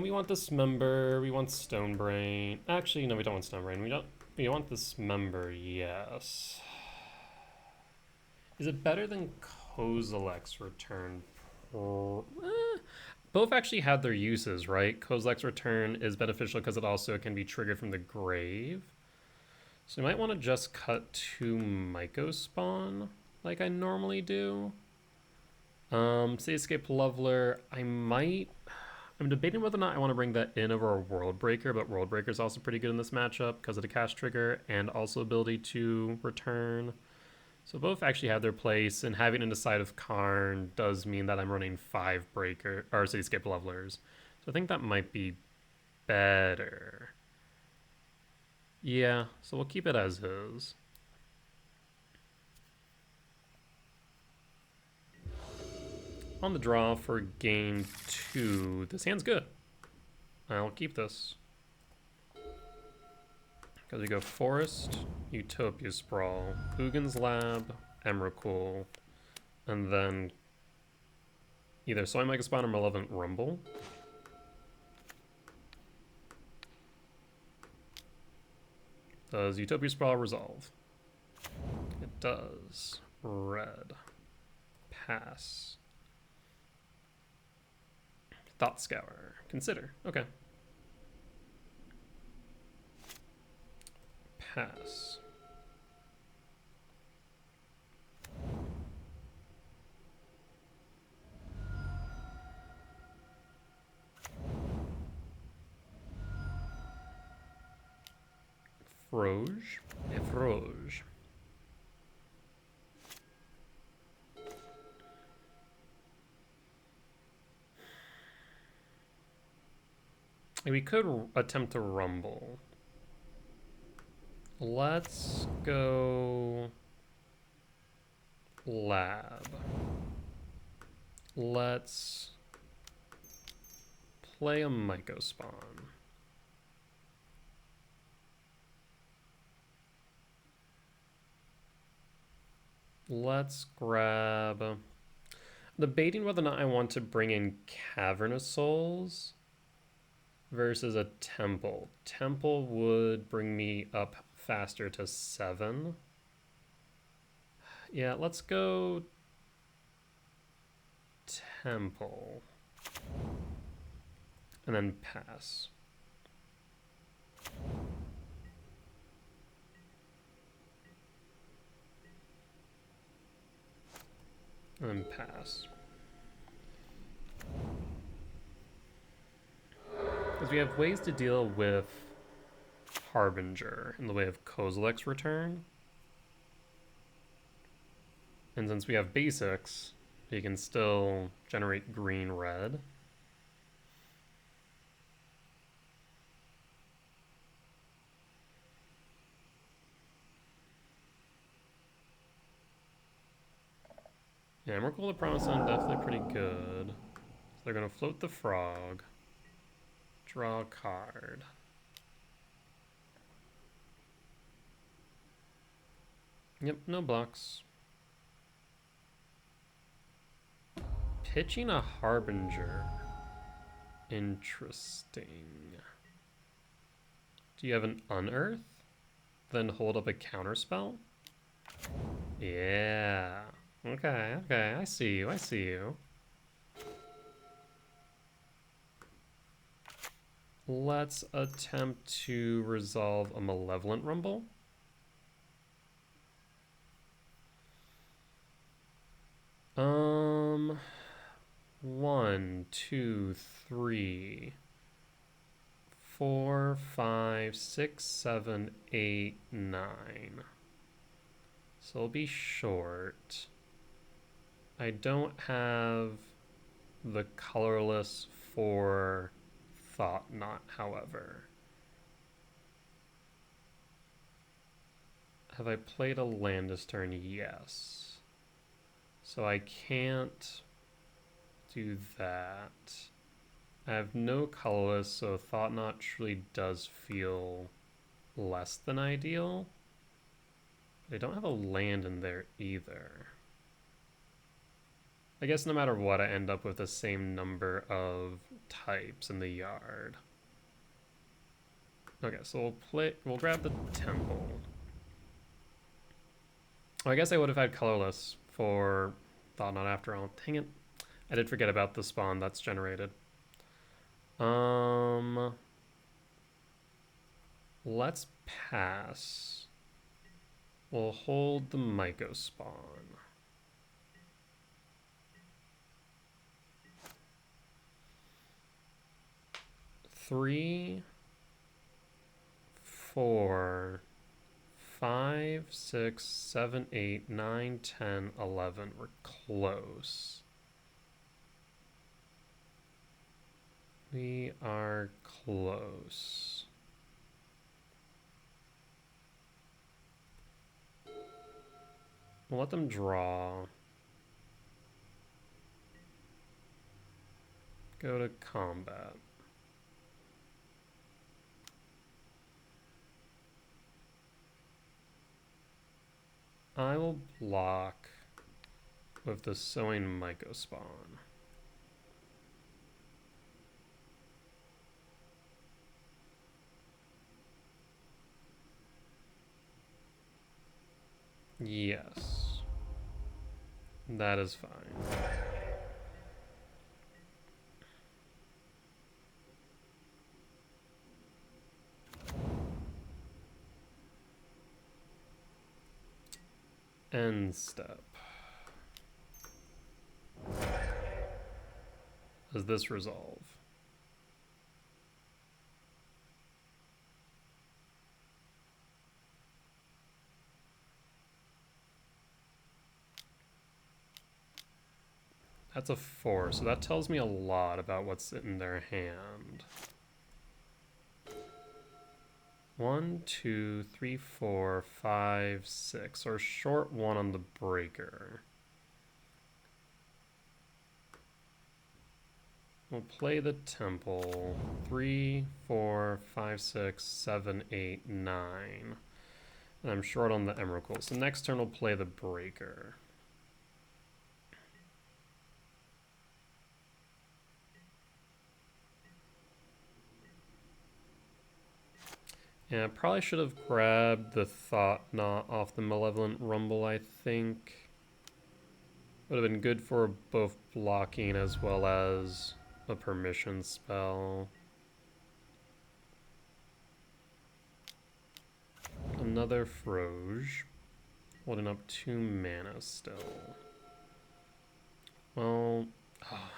We want this member. We want Stonebrain. Actually, no, we don't want Stonebrain. We want this member, yes. Is it better than Kozilek's return? both actually had their uses, right? Kozilek's Return is beneficial because it also can be triggered from the grave. So you might want to just cut 2 Myco spawn like I normally do. Seascape Leveler, I'm debating whether or not I want to bring that in over a World Breaker, but World Breaker is also pretty good in this matchup because of the cast trigger and also ability to return. So both actually have their place, and having it in the side of Karn does mean that I'm running 5 Cityscape Levelers. So I think that might be better. Yeah, so we'll keep it as is. On the draw for game 2, this hand's good. I'll keep this. Because we go Forest, Utopia Sprawl, Ugin's Lab, Emrakul, and then either Soy Mega Spawn or Malevolent Rumble. Does Utopia Sprawl resolve? It does. Red. Pass. Thought Scour. Consider. Okay. Pass. Froge. Froge. We could attempt to rumble. Let's go lab. Let's play a Myco spawn. Let's grab... Debating whether or not I want to bring in Cavernous Souls versus a Temple. Temple would bring me up faster to 7. Yeah, let's go Temple. And then pass. And then pass. Because we have ways to deal with Harbinger in the way of Kozilek's Return. And since we have basics, he can still generate green-red. Yeah, Emrakul the Promised Land definitely pretty good. So they're going to float the frog. Draw a card. Yep, no blocks. Pitching a Harbinger. Interesting. Do you have an Unearth? Then hold up a counterspell? Yeah. Okay, okay, I see you, I see you. Let's attempt to resolve a Malevolent Rumble. One, two, 3, 4, 5, 6, 7, 8, 9. So it'll be short. I don't have the colorless for Thought Knot, however. Have I played a land this turn? Yes. So I can't do that. I have no colorless, so Thought Knot truly does feel less than ideal. But I don't have a land in there either. I guess no matter what, I end up with the same number of types in the yard. Okay, so we'll grab the Temple. Oh, I guess I would have had colorless for Thought Knot after all. Dang it. I did forget about the spawn that's generated. Let's pass. We'll hold the Myco spawn. Three, 4, 5, 6, 7, 8, 9, 10, 11. We're close. We are close. We'll let them draw. Go to combat. I will block with the Sowing Myco spawn. Yes. That is fine. End step. Does this resolve? That's a 4, so that tells me a lot about what's in their hand. 1, 2, 3, 4, 5, 6, or short 1 on the breaker. We'll play the temple. 3, 4, 5, 6, 7, 8, 9. And I'm short on the emerald. So next turn we'll play the breaker. Yeah, I probably should have grabbed the Thought Knot off the Malevolent Rumble, I think. Would have been good for both blocking as well as a permission spell. Another Froge. Holding up 2 mana still. Well,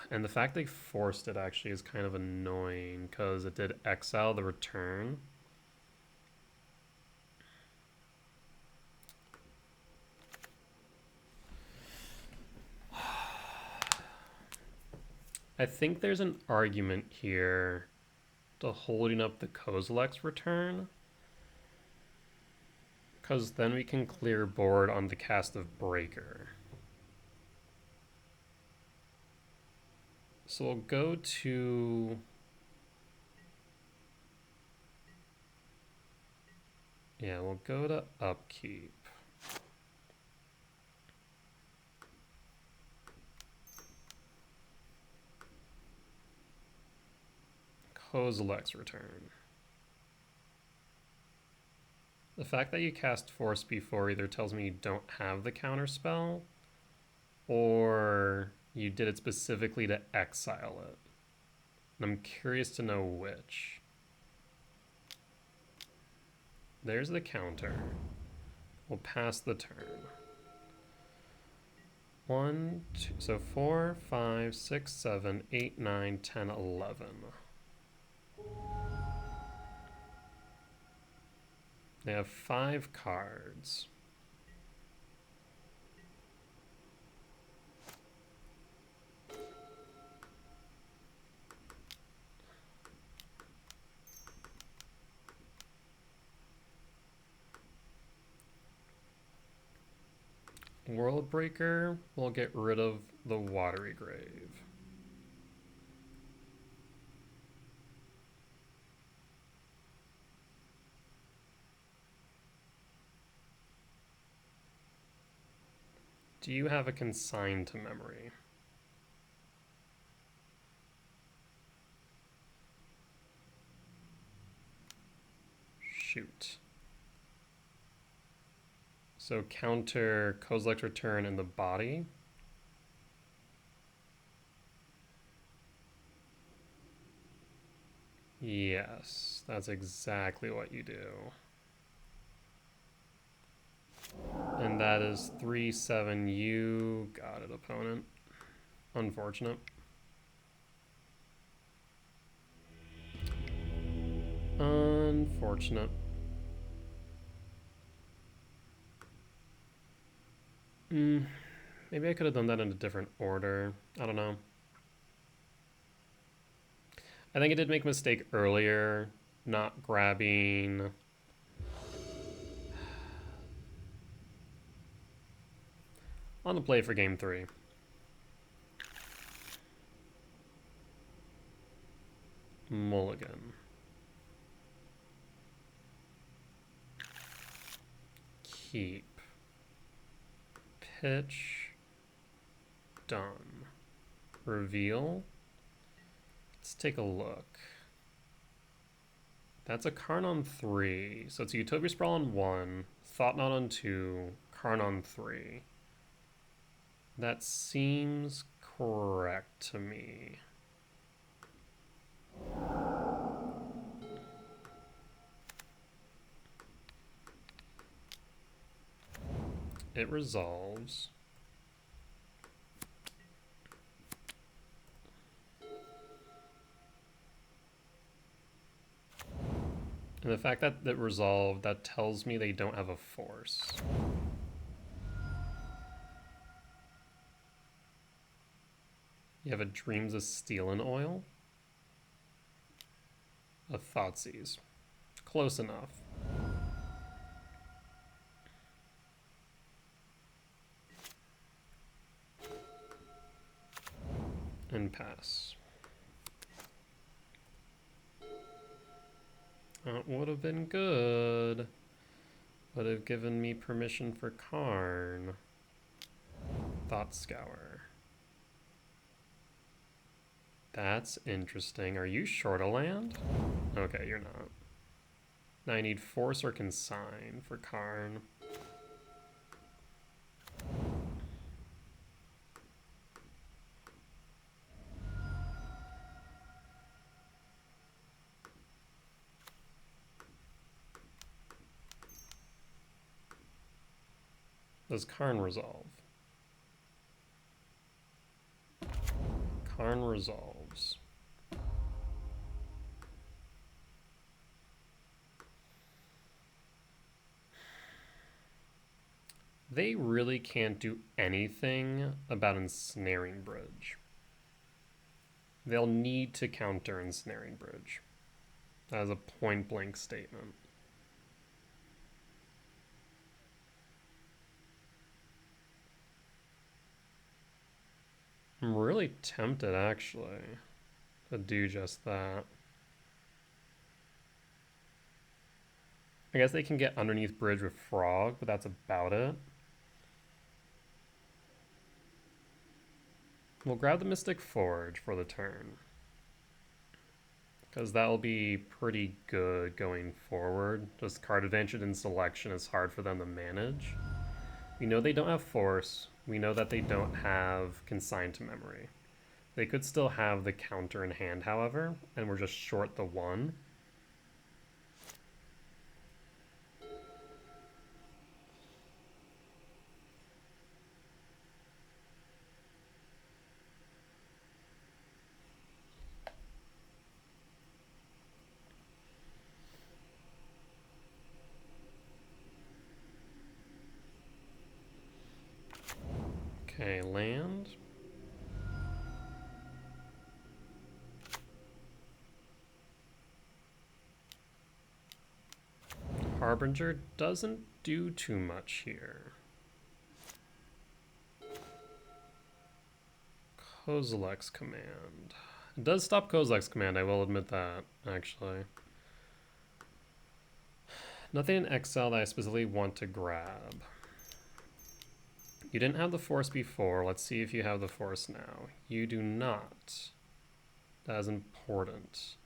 and the fact they forced it actually is kind of annoying because it did exile the return. I think there's an argument here to holding up the Kozilek's return, because then we can clear board on the cast of Breaker. So we'll go to... Yeah, we'll go to Upkeep. Kozilek's return. The fact that you cast Force before either tells me you don't have the counter spell, or you did it specifically to exile it. And I'm curious to know which. There's the counter. We'll pass the turn. 1, 2, so 4, 5, 6, 7, 8, 9, 10, 11. They have 5 cards. Worldbreaker will get rid of the Watery Grave. Do you have a consign to memory? Shoot. So counter Kozilek's return in the body. Yes, that's exactly what you do. And that is 3/7. You got it, opponent. Unfortunate. Unfortunate. Maybe I could have done that in a different order. I don't know. I think I did make a mistake earlier, not grabbing... On the play for game 3. Mulligan. Keep. Pitch. Done. Reveal. Let's take a look. That's a Karn on 3. So it's a Utopia Sprawl on 1, Thought Knot on 2, Karn on 3. That seems correct to me. It resolves. And the fact that it resolved, that tells me they don't have a force. You have a Dreams of Steel and Oil? A Thoughtseize. Close enough. And pass. That would have been good. Would have given me permission for Karn. Thought Scour. That's interesting. Are you short a land? Okay, you're not. Now I need Force or Consign for Karn. Does Karn resolve? Karn resolves. They really can't do anything about Ensnaring Bridge. They'll need to counter Ensnaring Bridge. That is a point-blank statement. I'm really tempted, actually, to do just that. I guess they can get underneath Bridge with Frog, but that's about it. We'll grab the Mystic Forge for the turn, because that will be pretty good going forward. Just card advantage in selection is hard for them to manage. We know they don't have Force. We know that they don't have Consign to Memory. They could still have the counter in hand, however, and we're just short the 1. Okay, land. Harbinger doesn't do too much here. Kozilek's Command. It does stop Kozilek's Command, I will admit that, actually. Nothing in exile that I specifically want to grab. You didn't have the Force before. Let's see if you have the Force now. You do not. That is important.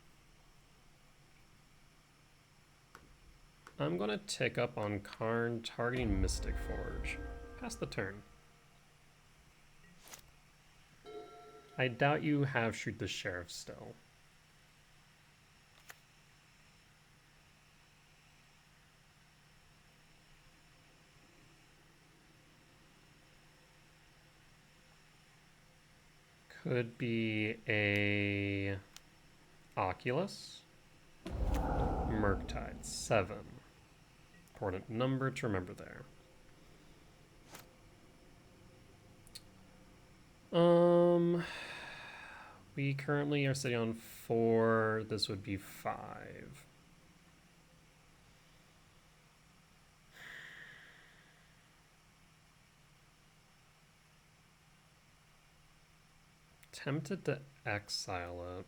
I'm going to tick up on Karn targeting Mystic Forge. Pass the turn. I doubt you have Shoot the Sheriff still. Could be a Oculus. Murktide, 7. Important number to remember there. We currently are sitting on 4. This would be 5. Tempted to exile it.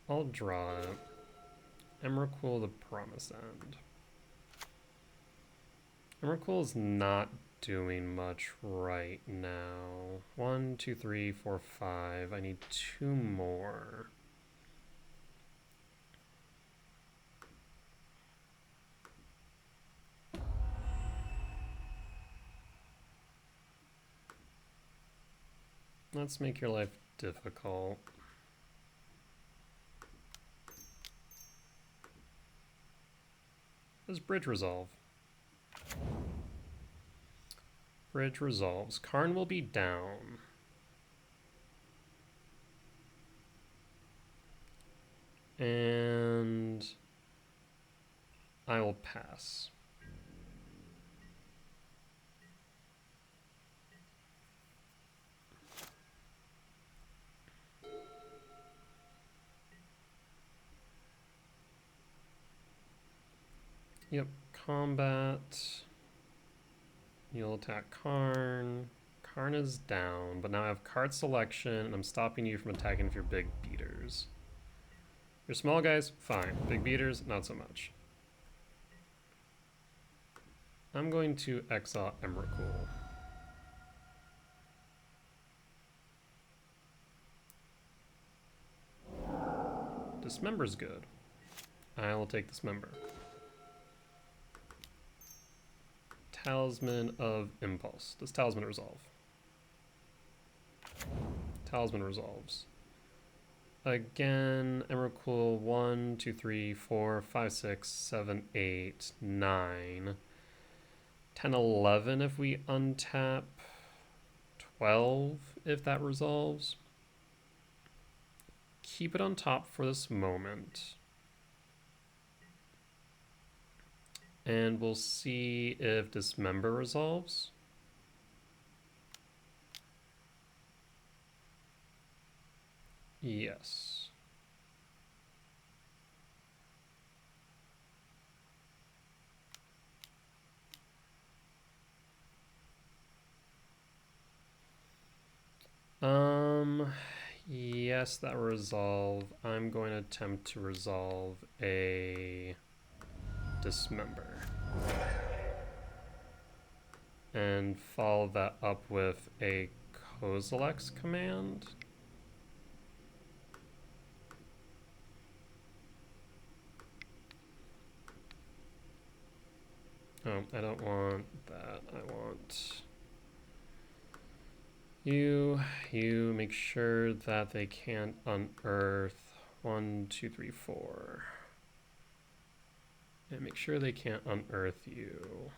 I'll draw it. Emrakul the Promised End. Emrakul is not doing much right now. 1, 2, 3, 4, 5. I need 2 more. Let's make your life difficult. Does Bridge resolve? Bridge resolves. Karn will be down. And I will pass. Yep, combat. You'll attack Karn. Karn is down, but now I have card selection, and I'm stopping you from attacking with your big beaters. Your small guys, fine. Big beaters, not so much. I'm going to exile Emrakul. Dismember's good. I will take Dismember. Talisman of Impulse. Does Talisman resolve? Talisman resolves. Again, Emrakul 1, 2, 3, 4, 5, 6, 7, 8, 9. 10, 11 if we untap. 12 if that resolves. Keep it on top for this moment. And we'll see if Dismember resolves. Yes. Yes, that will resolve. I'm going to attempt to resolve a Dismember. And follow that up with a Kozilek's command. Oh, I don't want that. I want you make sure that they can't unearth 1, 2, 3, 4. And make sure they can't unearth you.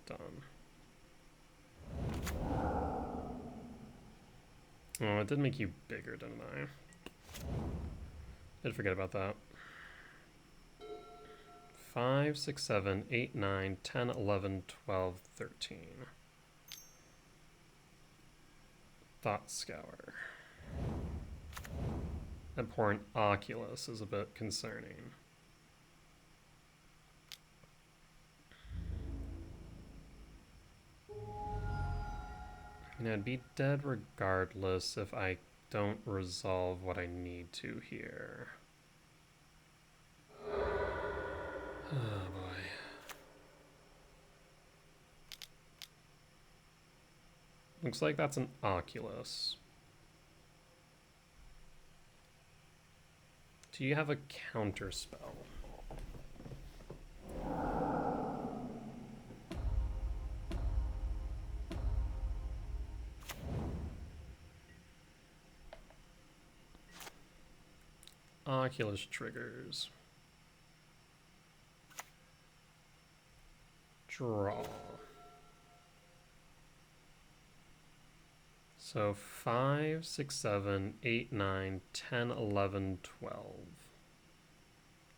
Done. Oh, it did make you bigger, didn't I? Did forget about that. 5, 6, 7, 8, 9, 10, 11, 12, 13. Thought Scour. Abhorrent Oculus is a bit concerning. And I'd be dead regardless if I don't resolve what I need to here. Oh boy. Looks like that's an Oculus. Do you have a counter spell? Oculus triggers. draw. So 5, 6, 7, 8, 9, 10, 11, 12.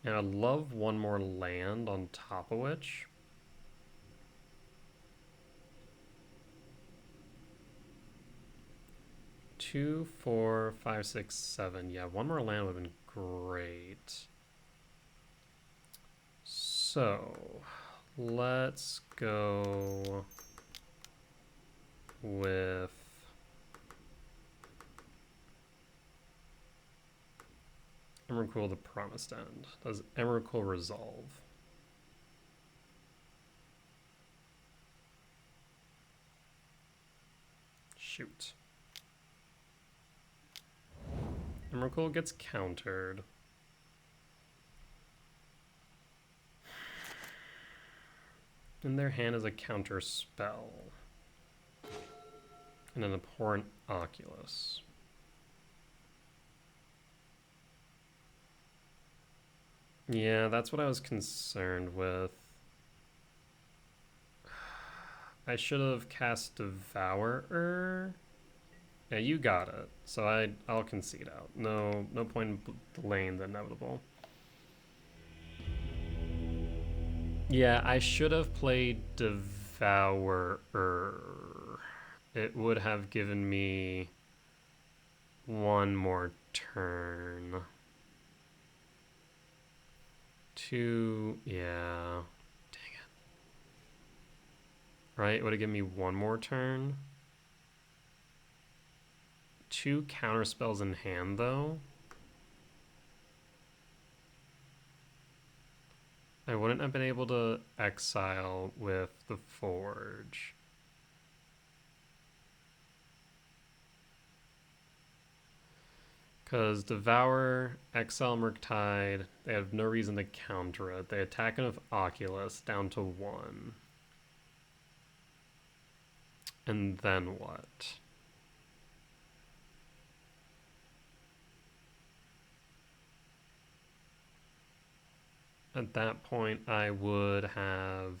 And I'd love one more land on top of which. Two, 4, 5, 6, 7. Yeah, one more land would have been great. So let's go with Emrakul the Promised End. Does Emrakul resolve? Shoot. Emrakul gets countered. In their hand is a counter spell. And an Abhorrent Oculus. Yeah, that's what I was concerned with. I should have cast Devourer. Yeah, you got it. So I'll concede out. No point in delaying the inevitable. Yeah, I should have played Devourer. It would have given me one more turn. Two, yeah. Dang it. Right, it would have given me one more turn. Two counter spells in hand, though. I wouldn't have been able to exile with the Forge. Because Devourer, Exile Murktide, they have no reason to counter it. They attack enough Oculus down to 1. And then what? At that point, I would have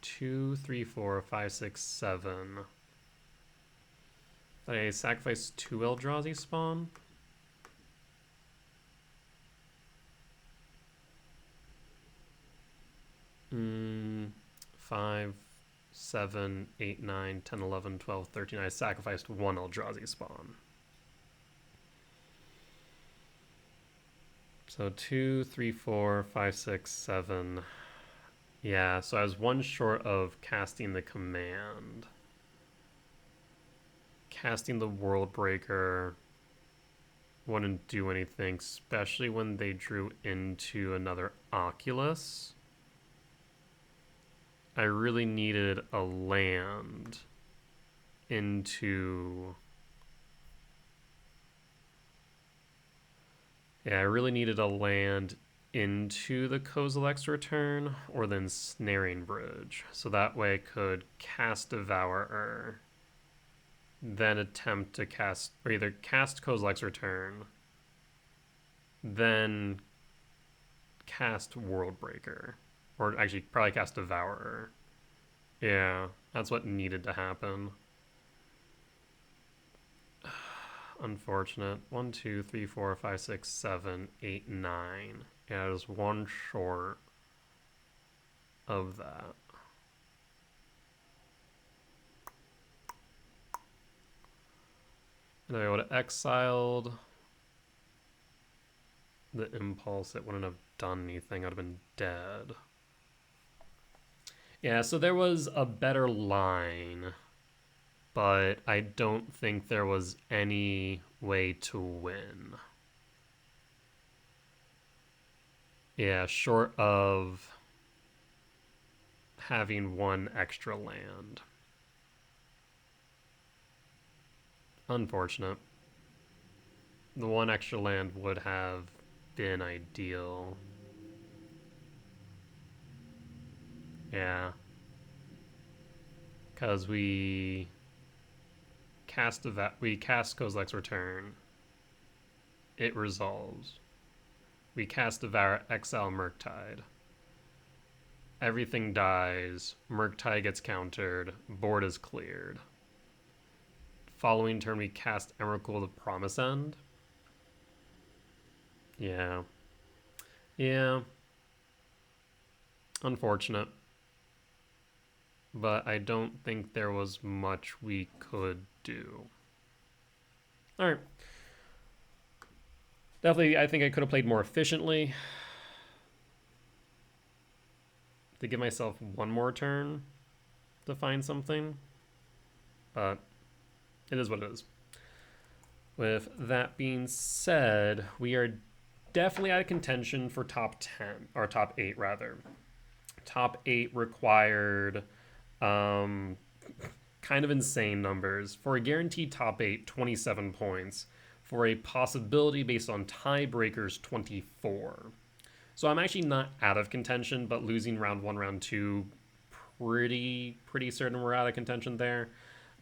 2, 3, 4, 5, 6, 7. I sacrifice 2 Eldrazi spawn. Mm, 5, 7, 8, 9, 10, 11, 12, 13. I sacrificed 1 Eldrazi spawn. So 2, 3, 4, 5, 6, 7. Yeah, so I was 1 short of casting the command. Casting the World Breaker wouldn't do anything, especially when they drew into another Oculus. I really needed a land into... Yeah, I really needed a land into the Kozilek's Return or then Snaring Bridge. So that way I could cast Devourer, then attempt to cast, or either cast Kozilek's Return, then cast Worldbreaker. Or actually, probably cast Devourer. Yeah, that's what needed to happen. Unfortunate. 1, 2, 3, 4, 5, 6, 7, 8, 9. Yeah, it was 1 short of that. And I would have exiled the Impulse. It wouldn't have done anything. I'd have been dead. Yeah, so there was a better line, but I don't think there was any way to win. Yeah, short of having 1 extra land. Unfortunate. The 1 extra land would have been ideal. Yeah. Because we cast Kozilek's Return. It resolves. We cast Devourer, exile Murktide. everything dies, Murktide gets countered, board is cleared. Following turn, we cast Emrakul the Promise End. Yeah. Yeah. Unfortunate. But I don't think there was much we could do. Alright. Definitely, I think I could have played more efficiently. To give myself one more turn to find something. But it is what it is. With that being said, we are definitely out of contention for top 10, or top 8 rather. Top 8 required kind of insane numbers. For a guaranteed top 8, 27 points. For a possibility based on tiebreakers, 24. So I'm actually not out of contention, but losing round 1, round 2, pretty certain we're out of contention there.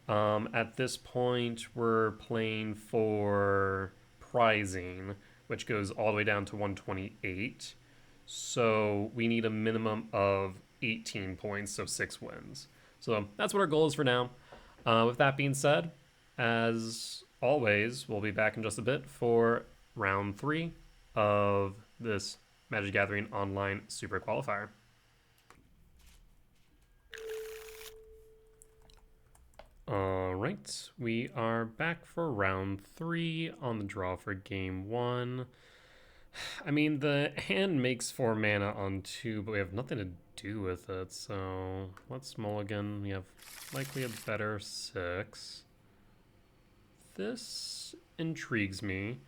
At this point, we're playing for prizing, which goes all the way down to 128. So we need a minimum of 18 points, so 6 wins. So that's what our goal is for now. With that being said, as always, we'll be back in just a bit for round 3 of this Magic Gathering Online Super Qualifier. Alright, we are back for round 3 on the draw for game 1. I mean, the hand makes 4 mana on 2, but we have nothing to do with it, so let's mulligan. We have likely a better 6. This intrigues me.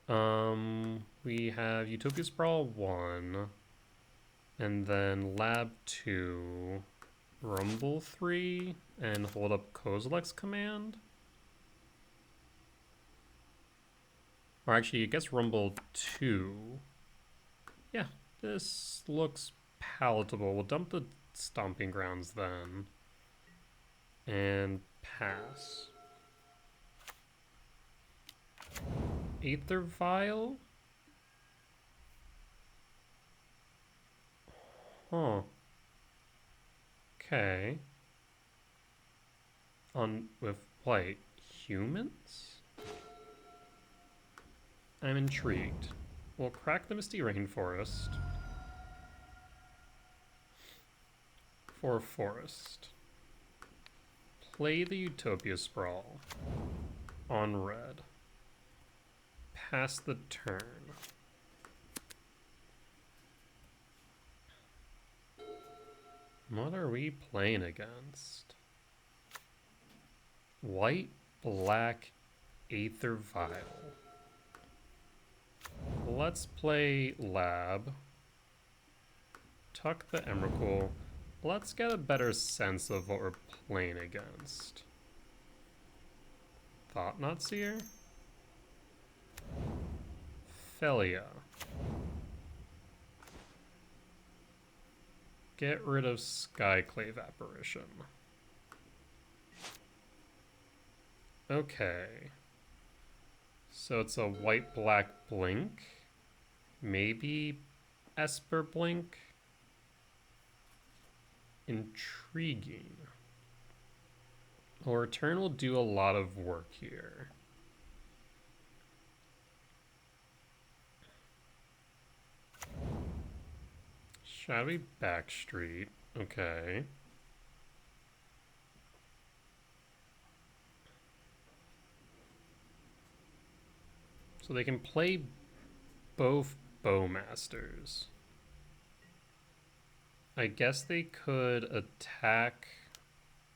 We have Utopia Sprawl 1, and then Lab 2, Rumble 3, and hold up Kozilek's Command. Or actually, I guess Rumble 2. Yeah, this looks palatable. We'll dump the Stomping Grounds then. And pass. Aether Vial? Huh. Okay. With white humans? I'm intrigued. We'll crack the Misty Rainforest for forest. Play the Utopia Sprawl on red. Pass the turn. What are we playing against? White, black, Aether Vial. Let's play Lab. Tuck the Emrakul. Let's get a better sense of what we're playing against. Thought-Knot Seer? Felia. Get rid of Skyclave Apparition. Okay. So it's a white-black blink. Maybe Esper Blink. Intriguing. Well, Return will do a lot of work here. Shadowy Backstreet. Okay. So they can play both Bowmasters. I guess they could attack.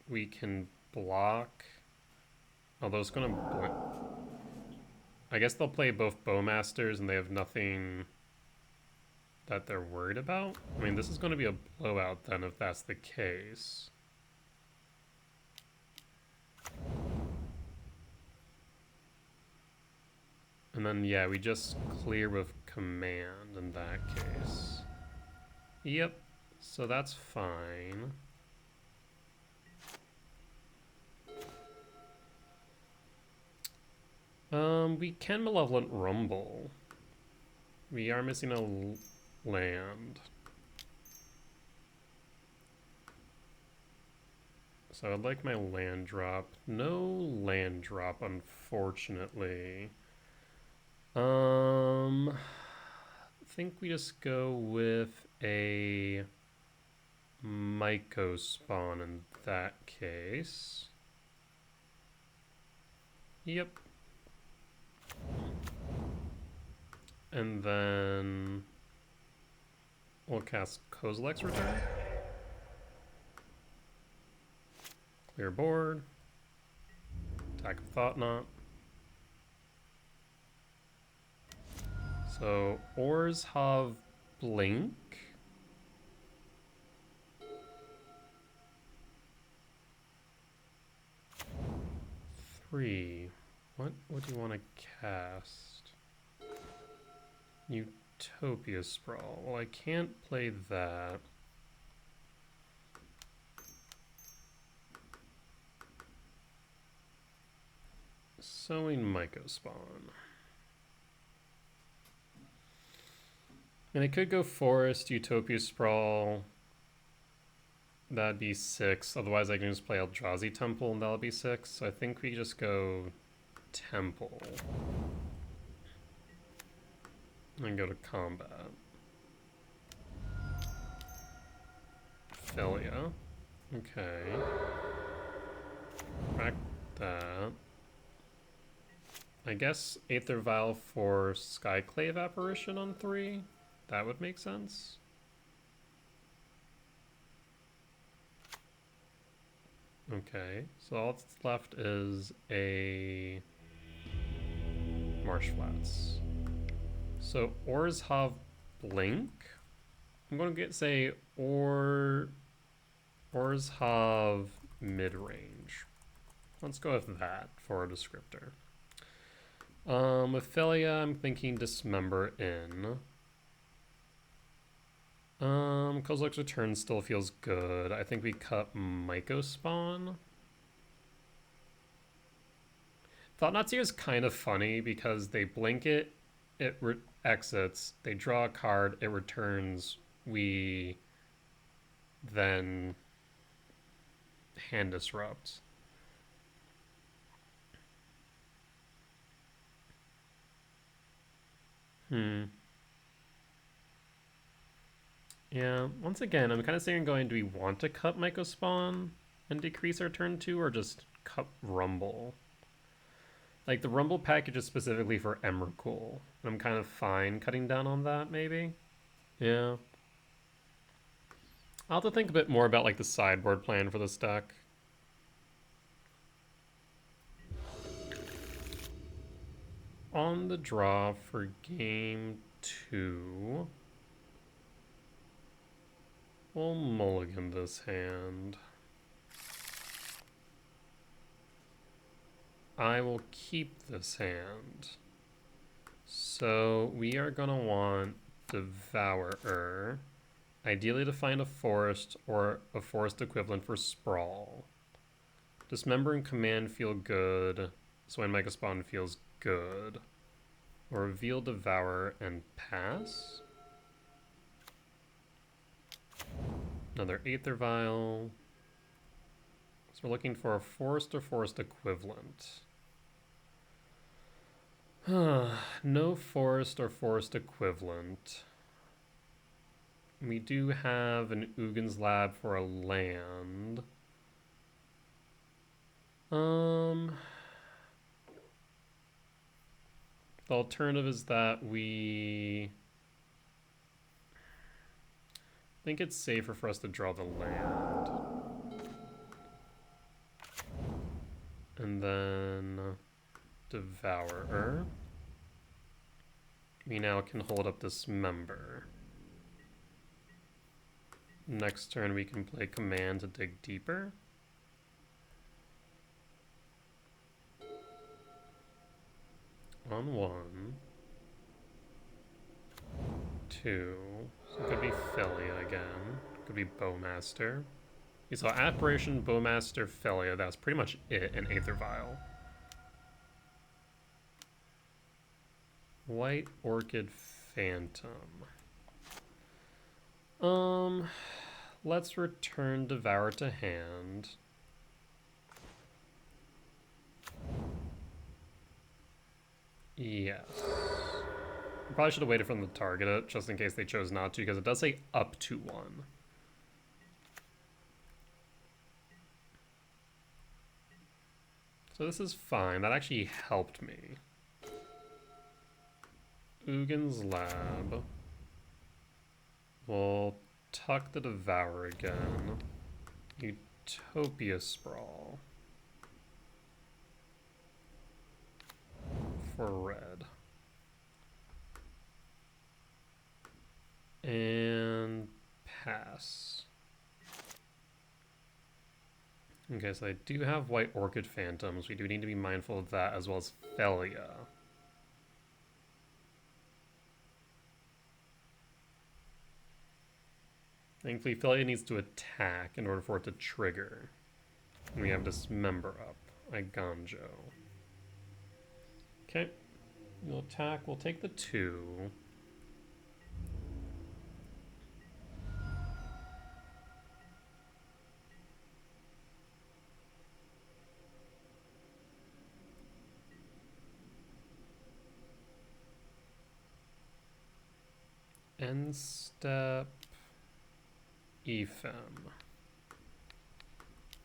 We can block. Although it's going to... I guess they'll play both Bowmasters and they have nothing that they're worried about. I mean, this is going to be a blowout then if that's the case. And then, yeah, we just clear with command in that case. Yep, so that's fine. We can Malevolent Rumble. We are missing a land. So I would like my land drop. No land drop, unfortunately. I think we just go with a Myco spawn in that case. Yep. And then we'll cast Kozilek's Return. Clear board. Attack of Thought-Knot. So Orzhav Blink. What do you want to cast? Utopia Sprawl. Well, I can't play that. Sowing Myco Spawn. And I could go Forest, Utopia Sprawl. That'd be 6. Otherwise, I can just play Eldrazi Temple, and that'll be 6. So I think we just go Temple. And go to combat. Philia. Okay. Crack that. I guess Aether Vial for Skyclave Apparition on 3. That would make sense. Okay, so all that's left is a Marsh Flats. So Orzhav Blink. I'm going to say Orzhav Midrange. Let's go with that for a descriptor. With Philia, I'm thinking Dismember in. Kozilek's Return still feels good. I think we cut Myco Spawn. Thought-Knot is kind of funny because they blink it, it exits, they draw a card, it returns, we then hand disrupt. Yeah, once again, I'm kind of sitting going, do we want to cut Myco Spawn and decrease our turn 2, or just cut Rumble? Like, the Rumble package is specifically for Emrakul. I'm kind of fine cutting down on that, maybe? Yeah. I'll have to think a bit more about, like, the sideboard plan for this deck. On the draw for game 2... we'll mulligan this hand. I will keep this hand. So we are going to want Devourer. Ideally to find a forest or a forest equivalent for Sprawl. Dismember and Command feel good. Swine Myco Spawn feels good. Or Reveal Devourer and pass. Another Aether Vial. So we're looking for a forest or forest equivalent. No forest or forest equivalent. We do have an Ugin's Lab for a land. The alternative is that we... I think it's safer for us to draw the land. And then Devourer. We now can hold up Dismember. Next turn we can play Command to dig deeper. On 1. 2. So it could be Philia again. Could be Bowmaster. We saw Apparition, Bowmaster, Philia. That's pretty much it in Aether Vial. White Orchid Phantom. Let's return Devourer to hand. Yes. Probably should have waited for them to target it, just in case they chose not to, because it does say up to 1. So this is fine. That actually helped me. Ugin's Lab. We'll tuck the Devourer again. Utopia Sprawl. For red. And pass. Okay, so I do have White Orchid Phantoms. We do need to be mindful of that, as well as Felia. Thankfully, Felia needs to attack in order for it to trigger. And we have Dismember up. Iganjo. Okay. We'll attack. We'll take the 2. End step. Ephem.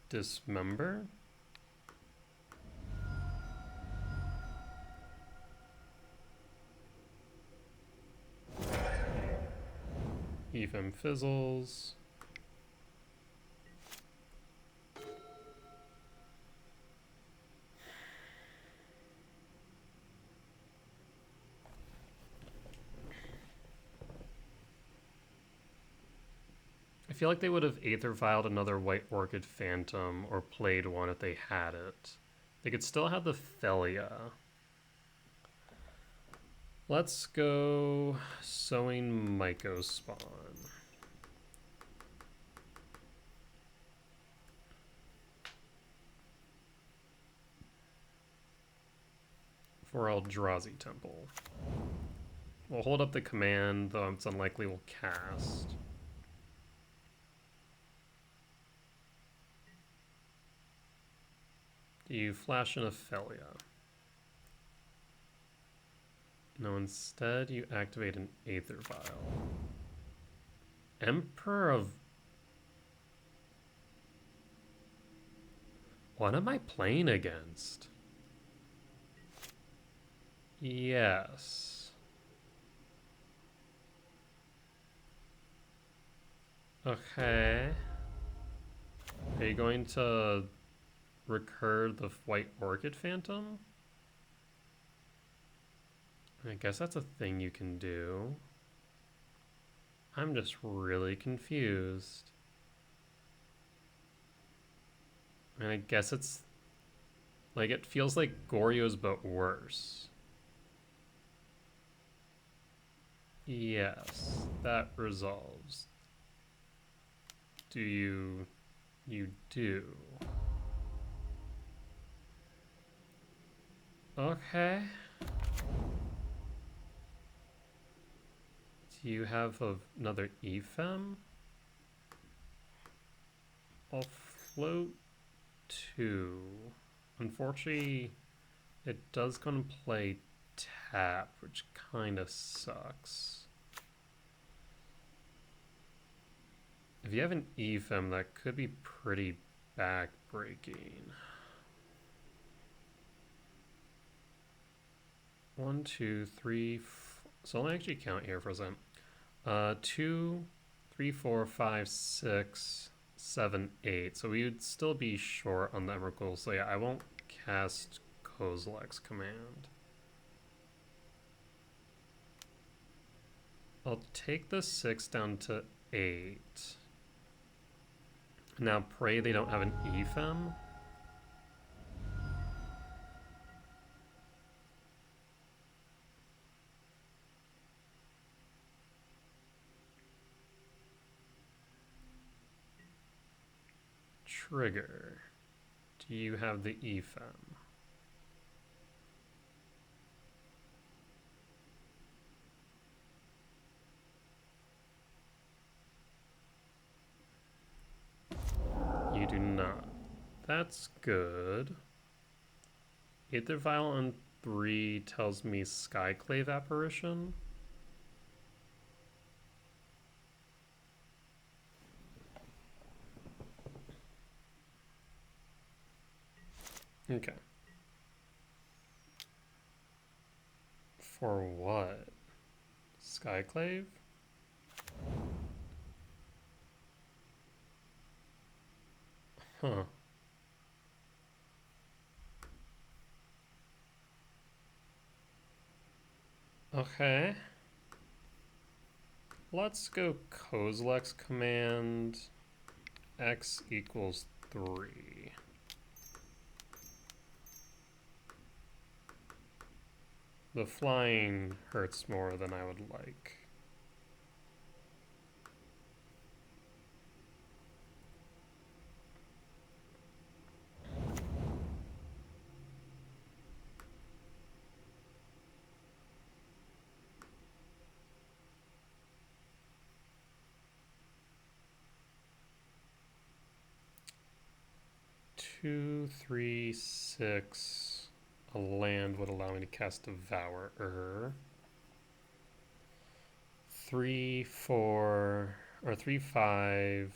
Dismember. Ephem fizzles. I feel like they would have Aether Vialed another White Orchid Phantom or played one if they had it. They could still have the Felia. Let's go Sowing Mycospawn. For Eldrazi Temple. We'll hold up the command, though it's unlikely we'll cast. You flash in a Felia. No, instead you activate an Aether Vial. Emperor of... What am I playing against? Yes. Okay. Are you going to recur the White Orchid Phantom? I guess that's a thing you can do. I'm just really confused. And I guess it's... like, it feels like Goryo's but worse. Yes, that resolves. Do you... You do. Okay. Do you have another Ephem? I'll float 2. Unfortunately, it does go and play tap, which kind of sucks. If you have an Ephem, that could be pretty backbreaking. 1, 2, 3, so let me actually count here for a second. 2, 3, 4, 5, 6, 7, 8. So we would still be short on the Emrakul. So yeah, I won't cast Kozilek's command. I'll take the 6 down to 8. Now pray they don't have an Ephem. Trigger. Do you have the Ephem? You do not. That's good. Aether Vial on 3 tells me Skyclave Apparition. Okay. For what? Skyclave? Huh. Okay. Let's go Kozilek's command x equals 3. The flying hurts more than I would like. Two, 3, 6. A land would allow me to cast Devourer. 3, 4, or 3, 5.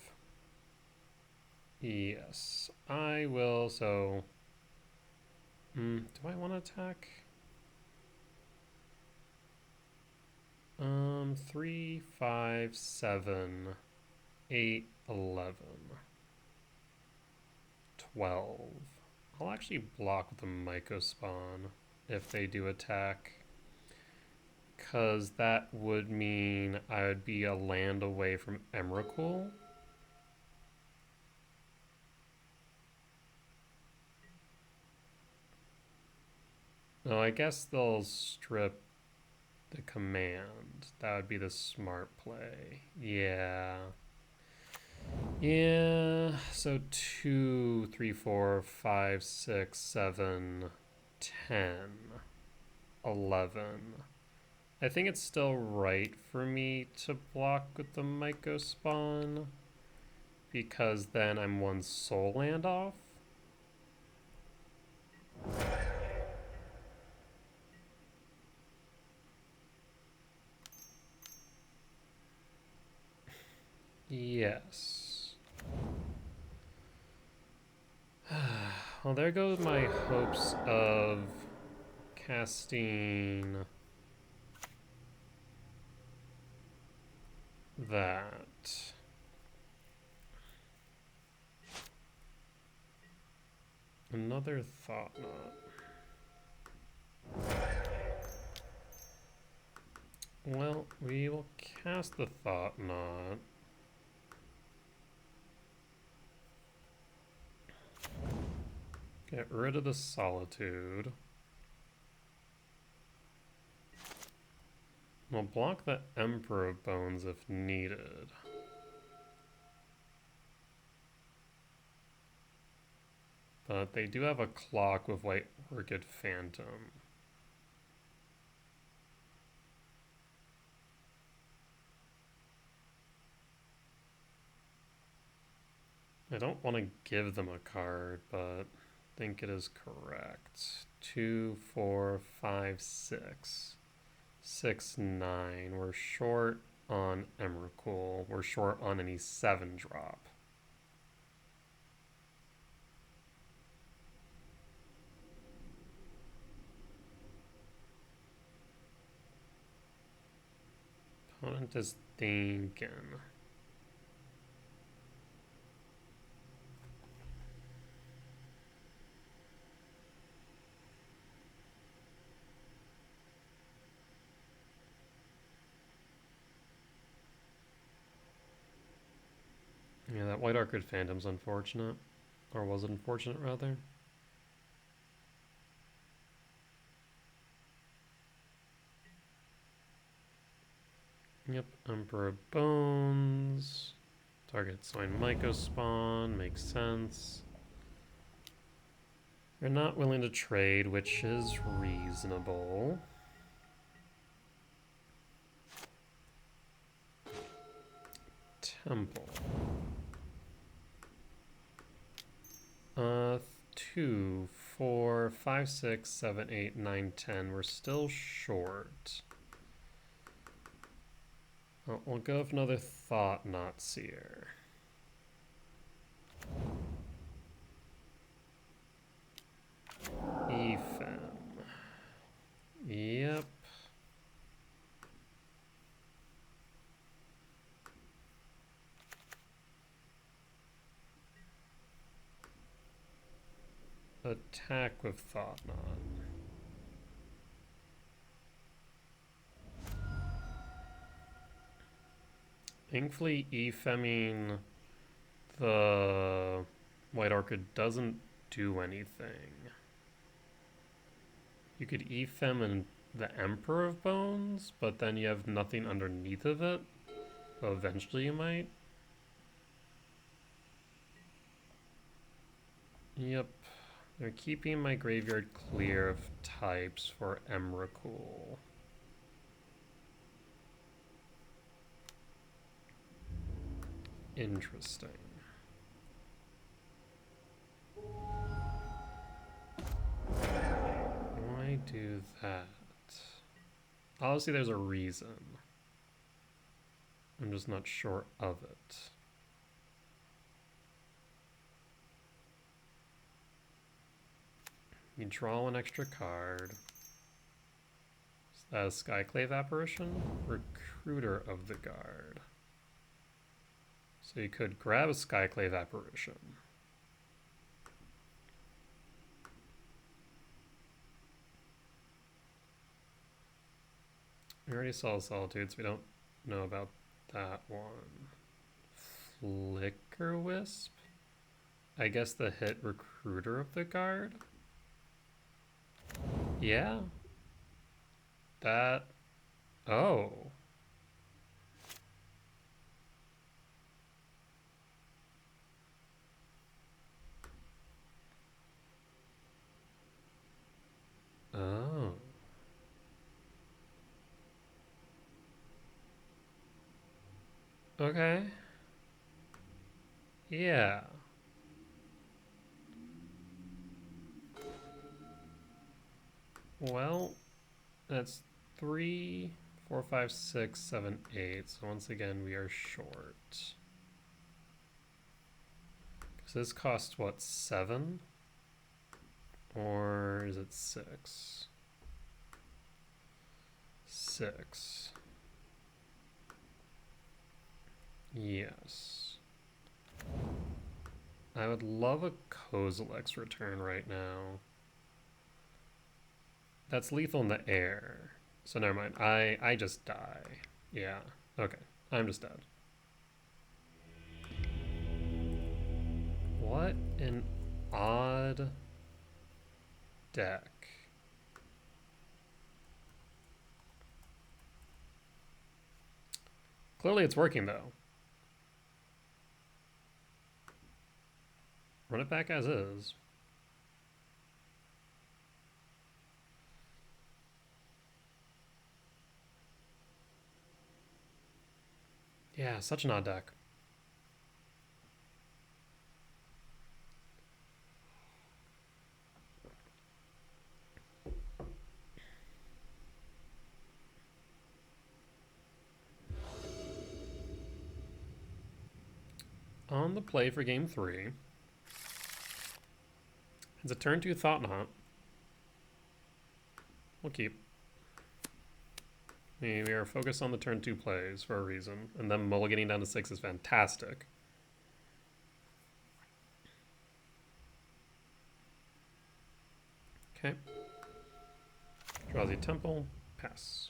Yes, I will. So, do I want to attack? 3, 5, 7, 8, 11, 12. I'll actually block with the Myco Spawn if they do attack, because that would mean I would be a land away from Emrakul. No, I guess they'll strip the command. That would be the smart play. Yeah. Yeah, so 2, 3, 4, 5, 6, 7, 10, 11. I think it's still right for me to block with the Myco Spawn, because then I'm one soul land off. Yes. Well, there goes my hopes of casting that. Another Thought Knot. Well, we will cast the Thought Knot. Get rid of the Solitude. We'll block the Emperor of Bones if needed. But they do have a clock with White Orchid Phantom. I don't want to give them a card, but I think it is correct. 2, 4, 5, 6. 6, 9. We're short on Emrakul. We're short on any 7-drop. Opponent is thinking. Yeah, that White Orchid Phantom's unfortunate. Or was it unfortunate, rather? Yep, Emperor Bones. Target Swine Myco Spawn, makes sense. They're not willing to trade, which is reasonable. Temple. 2, 4, 4, 5, 6, 7, 8, 9, 10. We're still short. Well, we'll go with another Thought Knot Seer. Ephem. Yep. Attack with Thought Knot. Thankfully, Epheming the White Orchid doesn't do anything. You could Ephem and the Emperor of Bones, but then you have nothing underneath of it. So eventually you might. Yep. They're keeping my graveyard clear of types for Emrakul. Interesting. Why do that? Obviously there's a reason. I'm just not sure of it. You draw an extra card. Is that a Skyclave Apparition? Recruiter of the Guard. So you could grab a Skyclave Apparition. We already saw Solitude, so we don't know about that one. Flicker Wisp? I guess the hit Recruiter of the Guard? Yeah. That... Oh. Oh. Okay. Yeah. Well, that's 3, 4, 5, 6, 7, 8. So once again, we are short. Because this costs, what, 7? Or is it 6? 6. Yes. I would love a Kozilek's return right now. That's lethal in the air. So never mind. I just die. Yeah. Okay. I'm just dead. What an odd deck. Clearly it's working though. Run it back as is. Yeah, such an odd deck. On the play for game 3. It's a turn 2 Thought Knot. We'll keep. We are focused on the turn 2 plays for a reason, and then mulliganing down to 6 is fantastic. Okay. Eldrazi Temple, pass.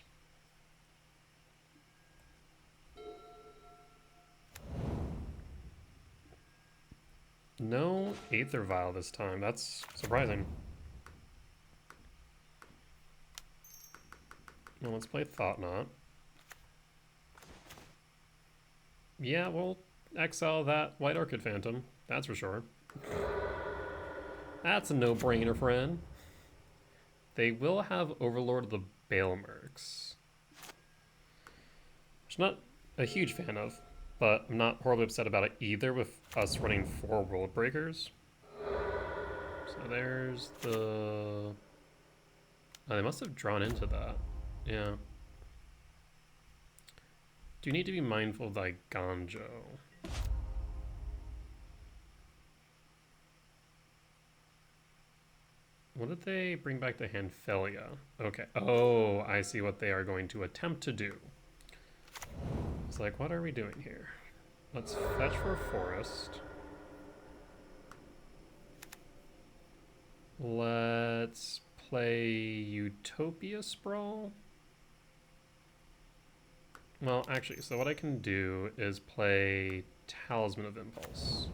No Aether Vial this time. That's surprising. Well, let's play Thought Knot. Yeah, we'll exile that White Orchid Phantom. That's for sure. That's a no-brainer, friend. They will have Overlord of the Baelmerks, which I'm not a huge fan of, but I'm not horribly upset about it either with us running 4 World Breakers. So there's the... Oh, they must have drawn into that. Yeah. Do you need to be mindful of like Ganjo? What did they bring back to hand? Philia. Okay. Oh, I see what they are going to attempt to do. It's like, what are we doing here? Let's fetch for forest. Let's play Utopia Sprawl. Well, actually, so what I can do is play Talisman of Impulse.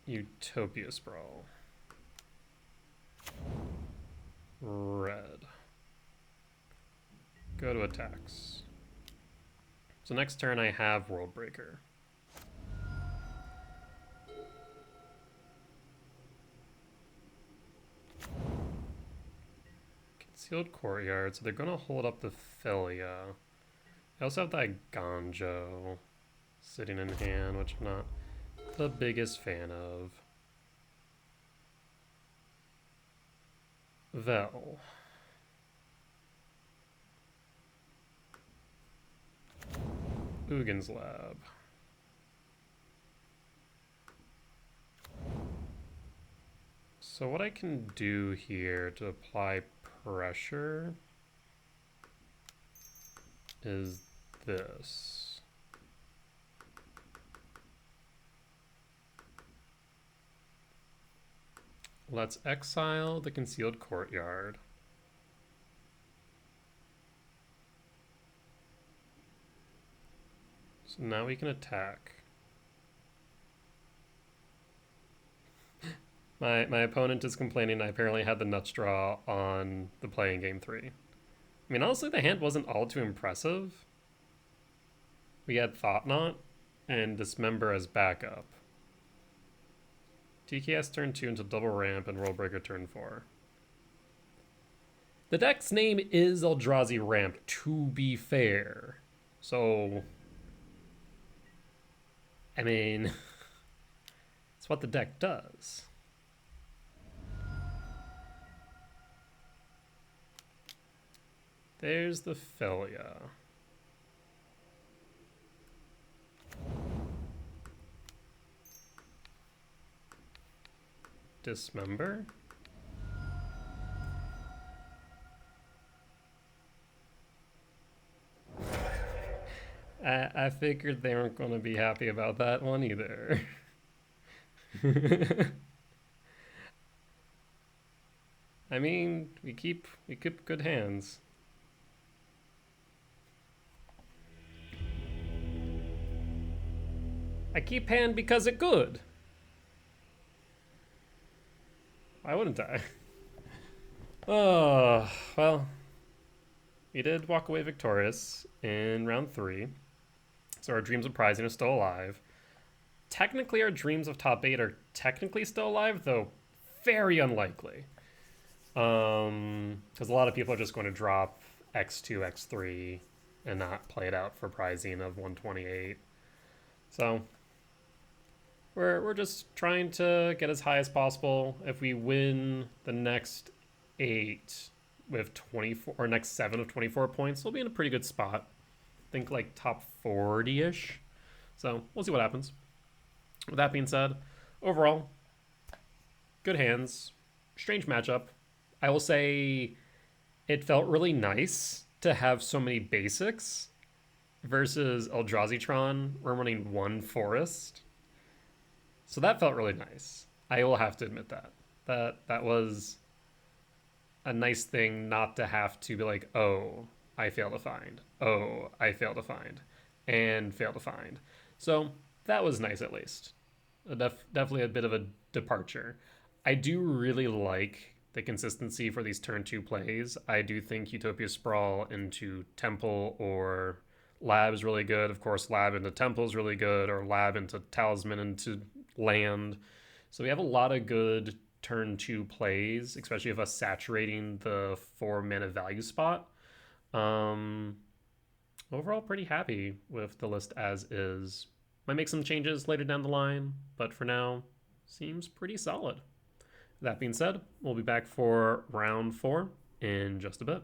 Utopia Sprawl. Red. Go to attacks. So next turn I have Worldbreaker. Concealed Courtyard, so they're gonna hold up the Philia. I also have that Ganjo sitting in hand, which I'm not the biggest fan of. Vel. Uggin's Lab. So what I can do here to apply pressure is this. Let's exile the Concealed Courtyard. So now we can attack. My opponent is complaining I apparently had the nuts draw on the play in game 3. I mean, honestly, the hand wasn't all too impressive. We had Thought Knot and Dismember as backup. TKS turn 2 into double ramp and Worldbreaker turn 4. The deck's name is Eldrazi Ramp, to be fair. So, I mean, it's what the deck does. There's the Philia. Dismember? I figured they weren't going to be happy about that one either. I mean, we keep good hands. I keep hand because it good. Why wouldn't I? Oh, well, we did walk away victorious in round 3. So our dreams of prizing are still alive. Technically, our dreams of top 8 are technically still alive, though very unlikely. Because a lot of people are just going to drop X2, X3, and not play it out for prizing of 128. So we're just trying to get as high as possible. If we win the next 8 with 24, or next 7 of 24 points, we'll be in a pretty good spot. I think like top 40-ish. So we'll see what happens. With that being said, overall, good hands. Strange matchup. I will say it felt really nice to have so many basics versus Eldrazi-tron. We're running 1 forest. So that felt really nice. I will have to admit that. That was a nice thing not to have to be like, oh, I fail to find. Oh, I fail to find. And fail to find. So that was nice at least. Definitely a bit of a departure. I do really like the consistency for these turn 2 plays. I do think Utopia Sprawl into Temple or Lab is really good. Of course, Lab into Temple is really good, or Lab into Talisman into Land. So we have a lot of good turn 2 plays, especially of us saturating the 4 mana value spot. Overall, pretty happy with the list as is. Might make some changes later down the line, but for now, Seems pretty solid. That being said, we'll be back for round 4 in just a bit.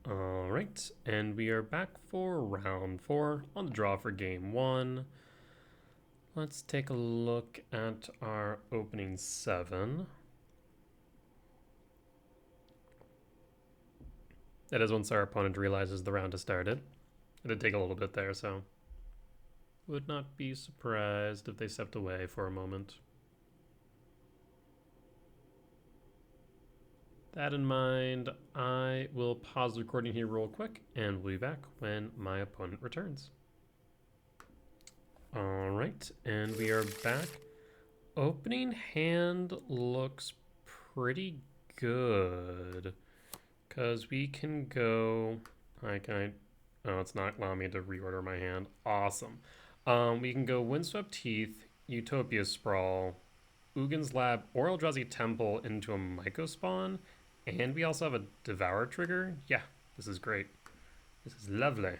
Alright, and we are back for round 4 on the draw for game 1. Let's take a look at our opening 7. That is once our opponent realizes the round has started. It did take a little bit there, so would not be surprised if they stepped away for a moment. That in mind, I will pause the recording here real quick, and we'll be back when my opponent returns. Alright, and we are back. Opening hand looks pretty good, because we can go... Oh, it's not allowing me to reorder my hand. Awesome. We can go Windswept Teeth, Utopia Sprawl, Ugin's Lab, or Eldrazi Temple into a Myco Spawn, and we also have a Devourer trigger. Yeah, this is great. This is lovely.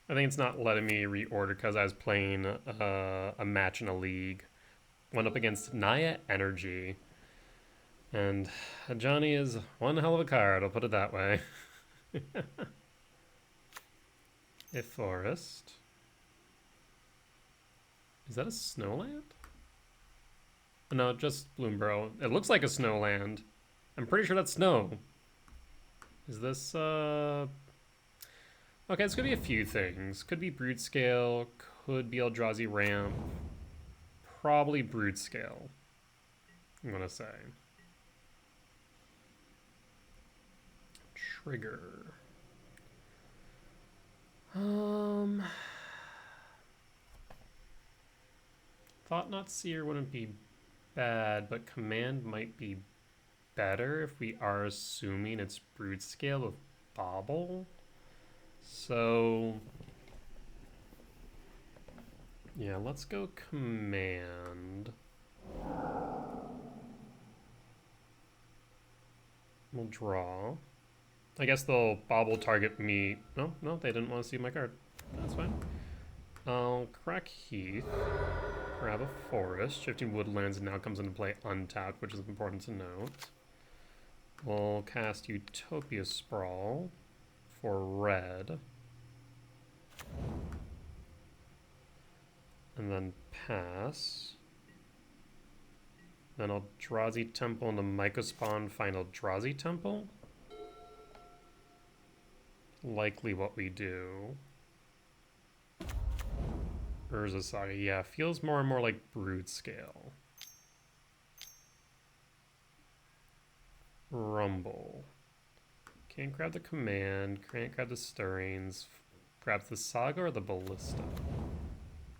I think it's not letting me reorder because I was playing a match in a league. Went up against Naya Energy. And Johnny is one hell of a card, I'll put it that way. A forest. Is that a snowland? No, just Bloomborough. It looks like a snowland. I'm pretty sure that's snow. Is this, Okay, it's gonna be a few things. Could be Broodscale, could be Eldrazi Ramp. Probably Broodscale, I'm gonna say. Trigger. Thought-Knot Seer wouldn't be bad, but Command might be better if we are assuming it's Broodscale with Bobble. So, yeah, let's go Command. We'll draw. I guess they'll Bobble target me. No, they didn't want to see my card. That's fine. I'll crack Heath. Grab a forest. Shifting Woodlands now comes into play untapped, which is important to note. We'll cast Utopia Sprawl for red. And then pass. Then Eldrazi Temple into Myco Spawn, find Eldrazi Temple. Likely what we do. Urza Saga, yeah, feels more and more like Broodscale. Rumble. Can't grab the command, can't grab the stirrings. Grabs the Saga or the Ballista?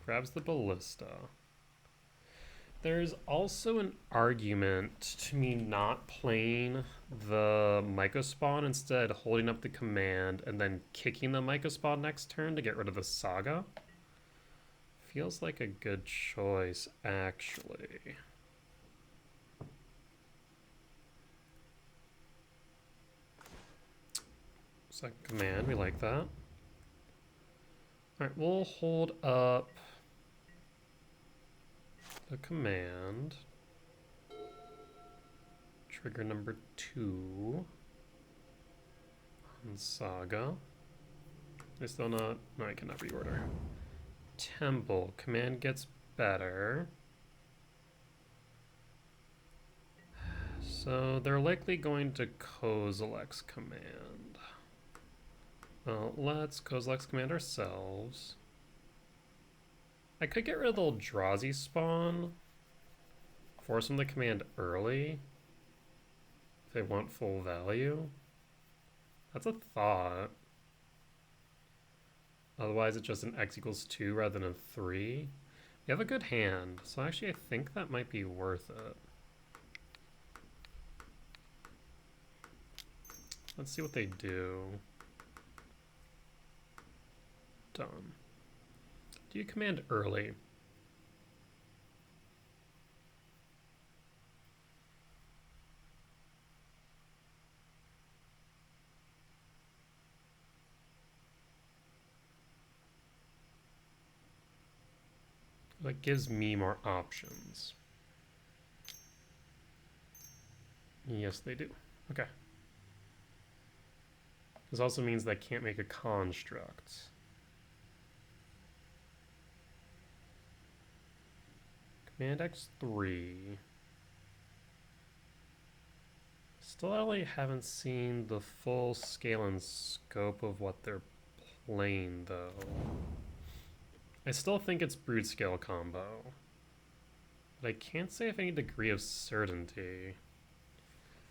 Grabs the Ballista. There's also an argument to me not playing the Myco Spawn, instead holding up the command and then kicking the Myco Spawn next turn to get rid of the Saga. Feels like a good choice, actually. Second command, we like that. Alright, we'll hold up the command. Trigger number 2 on Saga. I still not... No, I cannot reorder. Temple. Command gets better. So they're likely going to Kozilek's command. Well, let's Kozilek's command ourselves. I could get rid of the Eldrazi spawn. Force them to command early. If they want full value. That's a thought. Otherwise it's just an X equals 2 rather than a 3. We have a good hand, so actually I think that might be worth it. Let's see what they do. Done. Do you command early? That gives me more options. Yes, they do. Okay. This also means that I can't make a construct. Command X3. Still really haven't seen the full scale and scope of what they're playing, though. I still think it's Broodscale combo, but I can't say with any degree of certainty.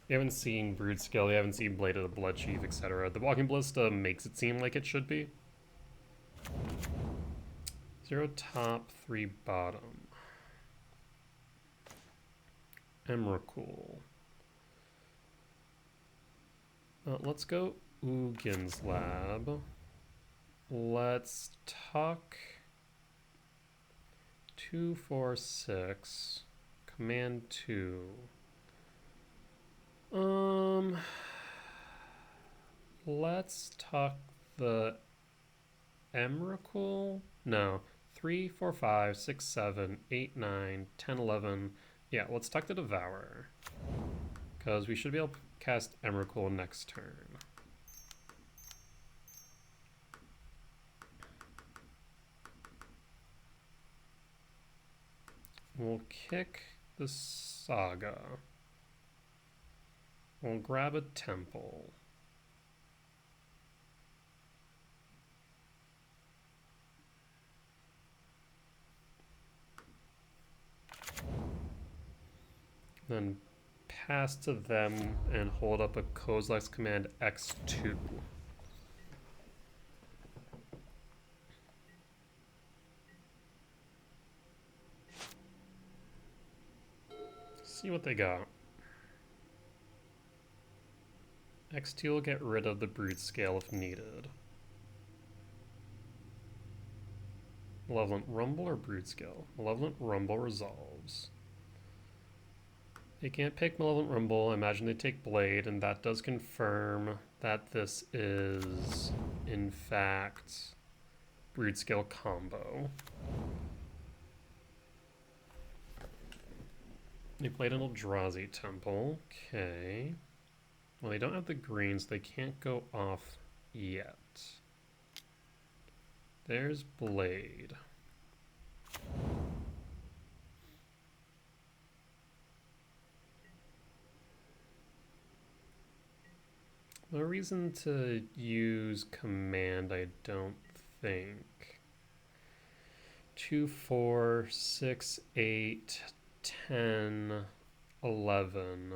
You haven't seen Broodscale, you haven't seen Blade of the Bloodchief, etc. The Walking Ballista makes it seem like it should be. 0 top, 3 bottom. Emrakul. Let's go Ugin's Lab. Let's tuck 2, 4, 6. Command 2. Let's tuck the Emrakul. No. 3, 4, 5, 6, 7, 8, 9, 10, 11. Yeah, let's tuck the Devourer. Because we should be able to cast Emrakul next turn. We'll kick the Saga. We'll grab a Temple. Then pass to them and hold up a Kozilek's Command X2. See what they got. X2 will get rid of the Broodscale if needed. Malevolent Rumble or Broodscale? Malevolent Rumble resolves. They can't pick Malevolent Rumble. I imagine they take Blade, and that does confirm that this is, in fact, Broodscale combo. They played an Eldrazi Temple. Okay. Well, they don't have the greens. They can't go off yet. There's Blade. No reason to use command, I don't think. 2, 4, 6, 8, 10, 11.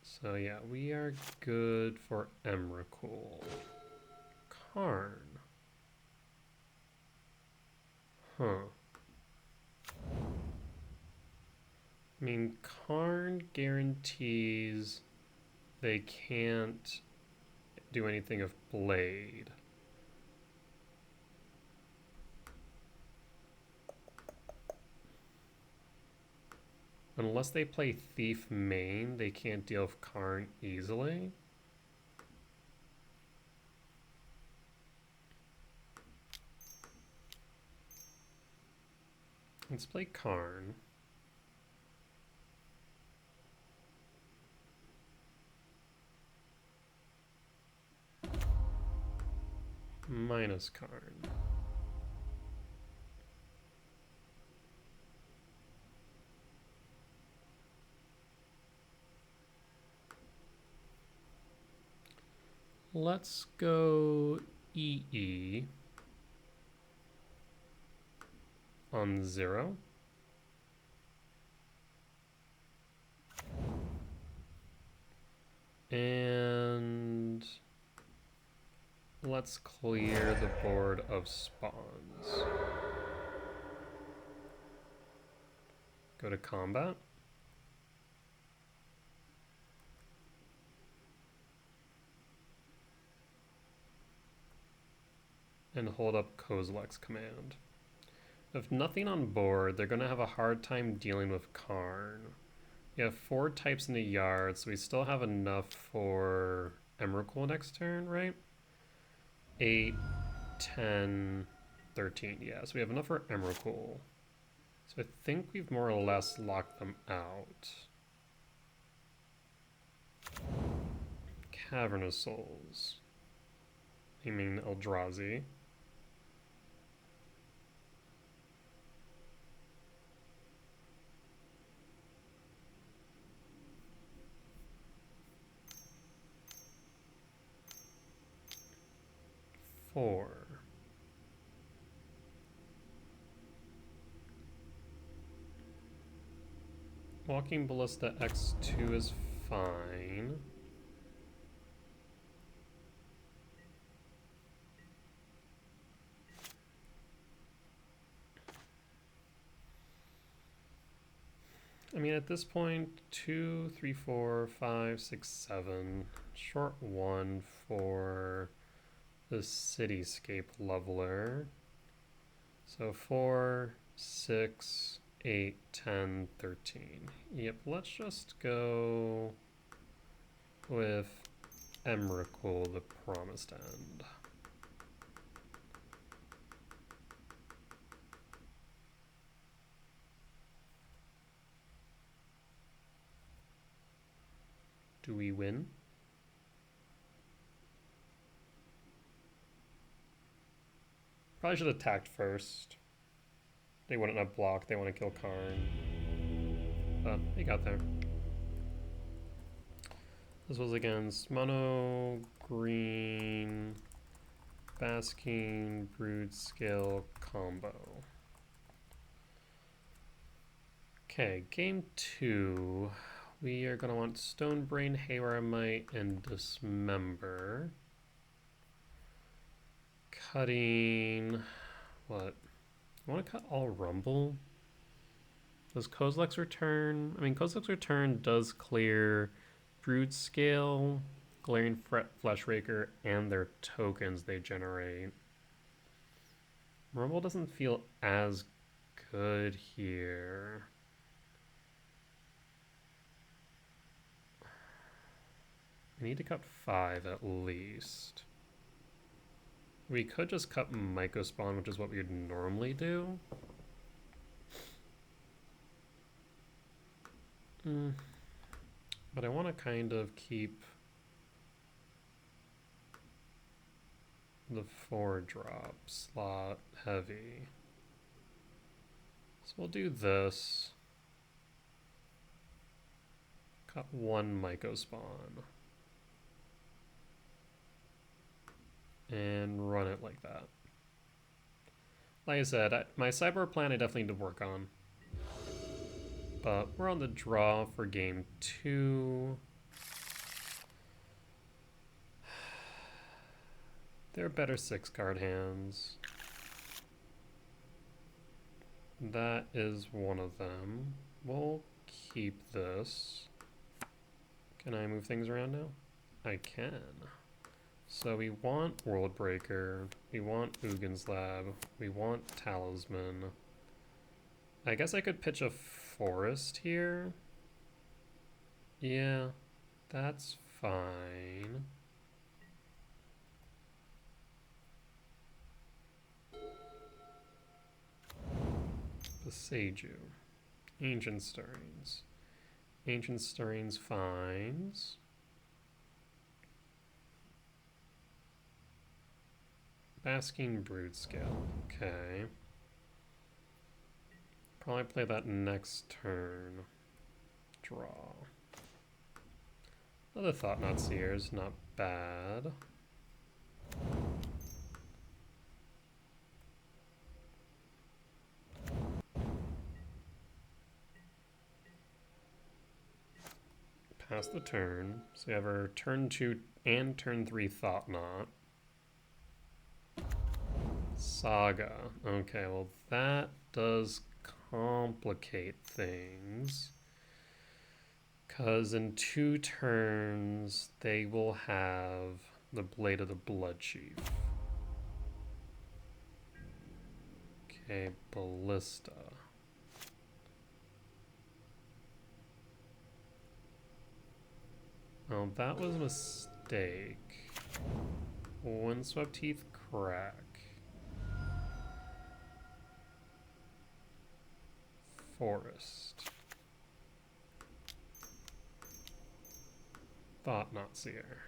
So yeah, we are good for Emrakul. Karn. Huh. I mean, Karn guarantees they can't do anything of Blade. Unless they play Thief main, they can't deal with Karn easily. Let's play Karn. Minus Karn. Let's go EE on 0. And let's clear the board of spawns. Go to combat. And hold up Kozilek's command. If nothing on board, they're going to have a hard time dealing with Karn. You have 4 types in the yard, so we still have enough for Emrakul next turn, right? 8, 10, 13. Yeah, so we have enough for Emrakul. So I think we've more or less locked them out. Cavernous Souls. You mean Eldrazi. Four. Walking Ballista X2 is fine. I mean, at this point, 2, 3, 4, 5, 6, 7. Short 1 for the Cityscape Leveler. So 4, 6, 8, 10, 13. Yep, let's just go with Emrakul, the Promised End. Do we win? Probably should have attacked first. They wouldn't have blocked. They want to kill Karn. But they got there. This was against mono, green, Basking, Broodscale combo. Okay, game 2. We are going to want Stonebrain, Haywire Might, and Dismember. Cutting... what? I want to cut all Rumble. Does Kozilek's Return... I mean, Kozilek's Return does clear Broodscale, Glaring Fleshraker, and their tokens they generate. Rumble doesn't feel as good here. We need to cut 5 at least. We could just cut Mycospawn, which is what we would normally do. But I want to kind of keep the 4-drop slot heavy. So we'll do this. Cut 1 Mycospawn. And run it like that. Like I said, my sideboard plan I definitely need to work on. But we're on the draw for game 2. They're better 6-card hands. That is one of them. We'll keep this. Can I move things around now? I can. So we want Worldbreaker, we want Ugin's Lab, we want Talisman. I guess I could pitch a Forest here. Yeah, that's fine. Beseiju. Ancient Stirrings. Ancient Stirrings finds. Basking Broodscale. Okay. Probably play that next turn. Draw. Another Thought-Knot Seers, not bad. Pass the turn. So we have our turn 2 and turn 3 Thought-Knot. Saga. Okay, well that does complicate things. Because in 2 turns, they will have the Blade of the Bloodchief. Okay, Ballista. Oh, that was a mistake. Windswept Heath, crack. Forest. Thought Not Seer.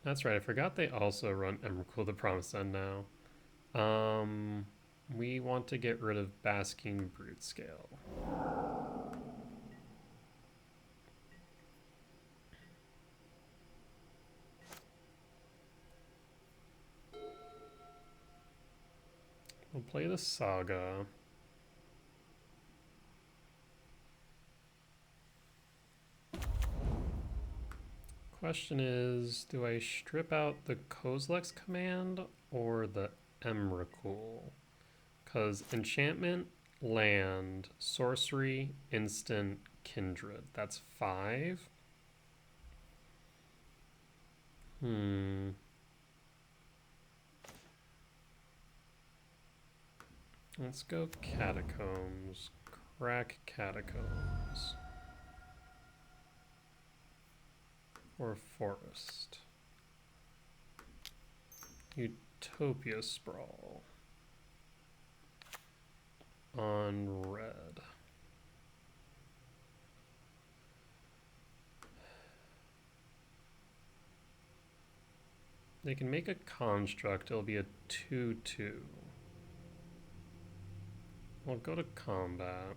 That's right, I forgot they also run Emrakul the Promised End now. We want to get rid of Basking Broodscale. We'll play the Saga. Question is, do I strip out the Kozilek's command or the Emrakul? Because enchantment, land, sorcery, instant, kindred. That's 5. Let's go Catacombs. Crack Catacombs. Or Forest. Utopia Sprawl. On red. They can make a construct. It'll be a 2/2. We'll go to combat.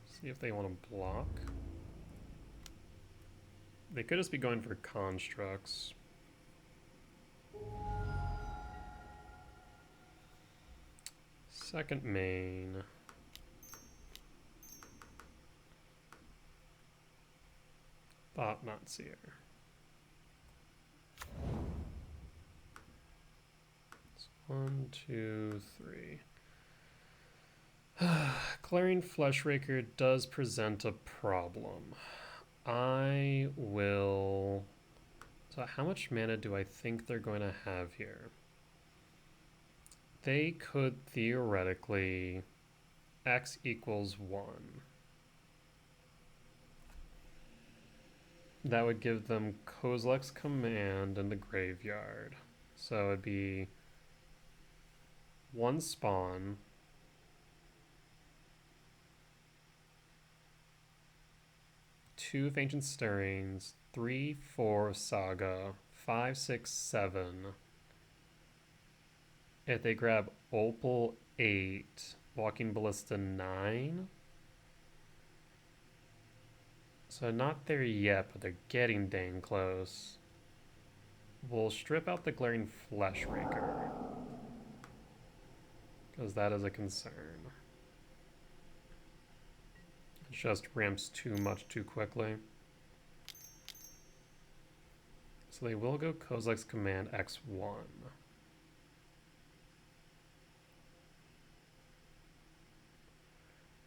See if they want to block. They could just be going for constructs. Second main. Thought Not Seer. It's 1, 2, 3. Clarion Fleshraker does present a problem. I will... So how much mana do I think they're going to have here? They could theoretically X equals 1. That would give them Kozilek's command in the graveyard. So it'd be 1 spawn. Two of Ancient Stirrings, 3, 4 Saga, 5, 6, 7. If they grab Opal 8, Walking Ballista 9. So not there yet, but they're getting dang close. We'll strip out the Glaring Fleshraker, because that is a concern. It just ramps too much too quickly. So they will go Kozilek's command X1.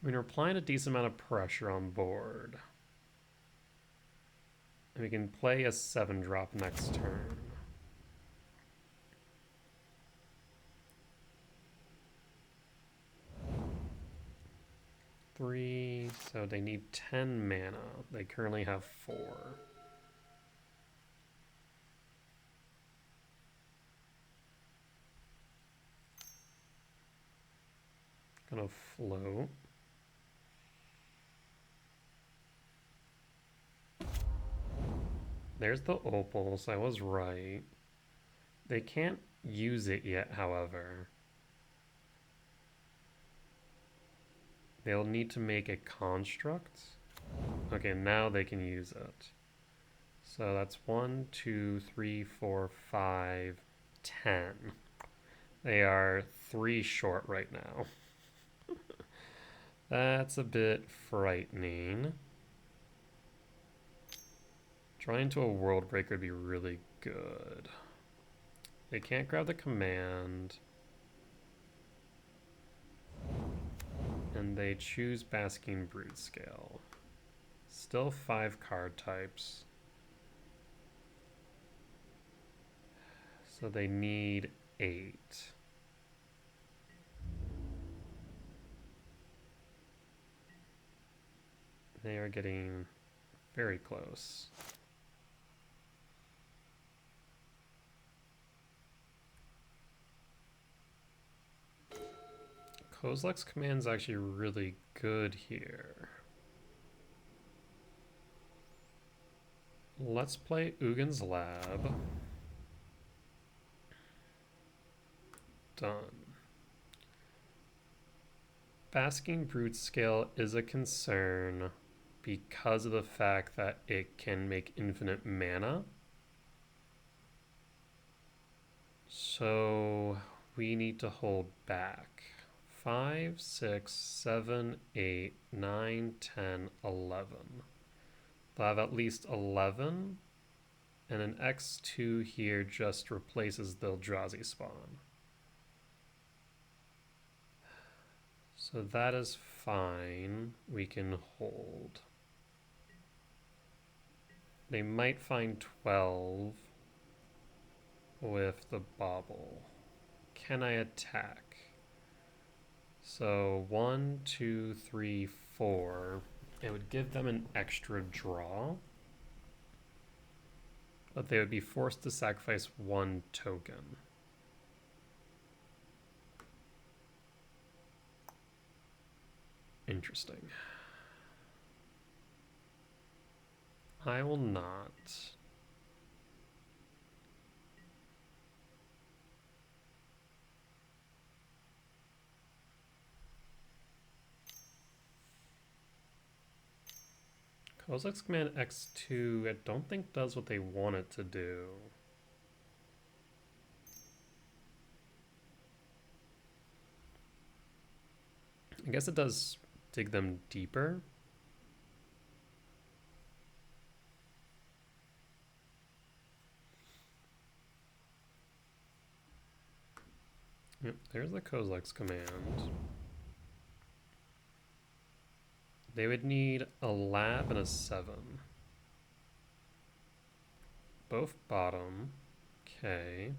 I mean, we're applying a decent amount of pressure on board. And we can play a 7-drop next turn. Three, so they need 10 mana. They currently have 4. Gonna float. There's the opals, I was right. They can't use it yet, however. They'll need to make a construct. Okay, now they can use it. So that's 1, 2, 3, 4, 5, 10. They are 3 short right now. That's a bit frightening. Drawing into a World Breaker would be really good. They can't grab the command. And they choose Basking Broodscale. Still 5 card types. So they need 8. They are getting very close. Kozilek's command's actually really good here. Let's play Ugin's Lab. Done. Basking Broodscale is a concern because of the fact that it can make infinite mana. So we need to hold back. 5, 6, 7, 8, 9, 10, 11. They'll have at least 11, and an X2 here just replaces the Eldrazi spawn. So that is fine. We can hold. They might find 12 with the bauble. Can I attack? So 1, 2, 3, 4. It would give them an extra draw, but they would be forced to sacrifice 1 token. Interesting. I will not. Kozilek's command X2, I don't think does what they want it to do. I guess it does dig them deeper. Yep, there's the Kozilek's command. They would need a lab and a 7. Both bottom. Okay.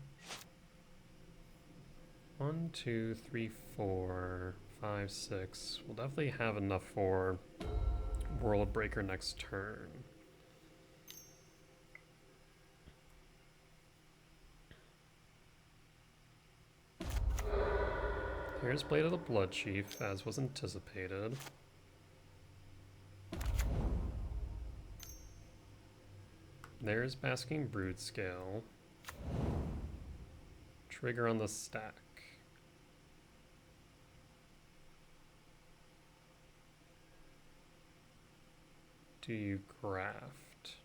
1, 2, 3, 4, 5, 6. We'll definitely have enough for World Breaker next turn. Here's Blade of the Blood Chief, as was anticipated. There's Basking Broodscale. Trigger on the stack. Do you graft?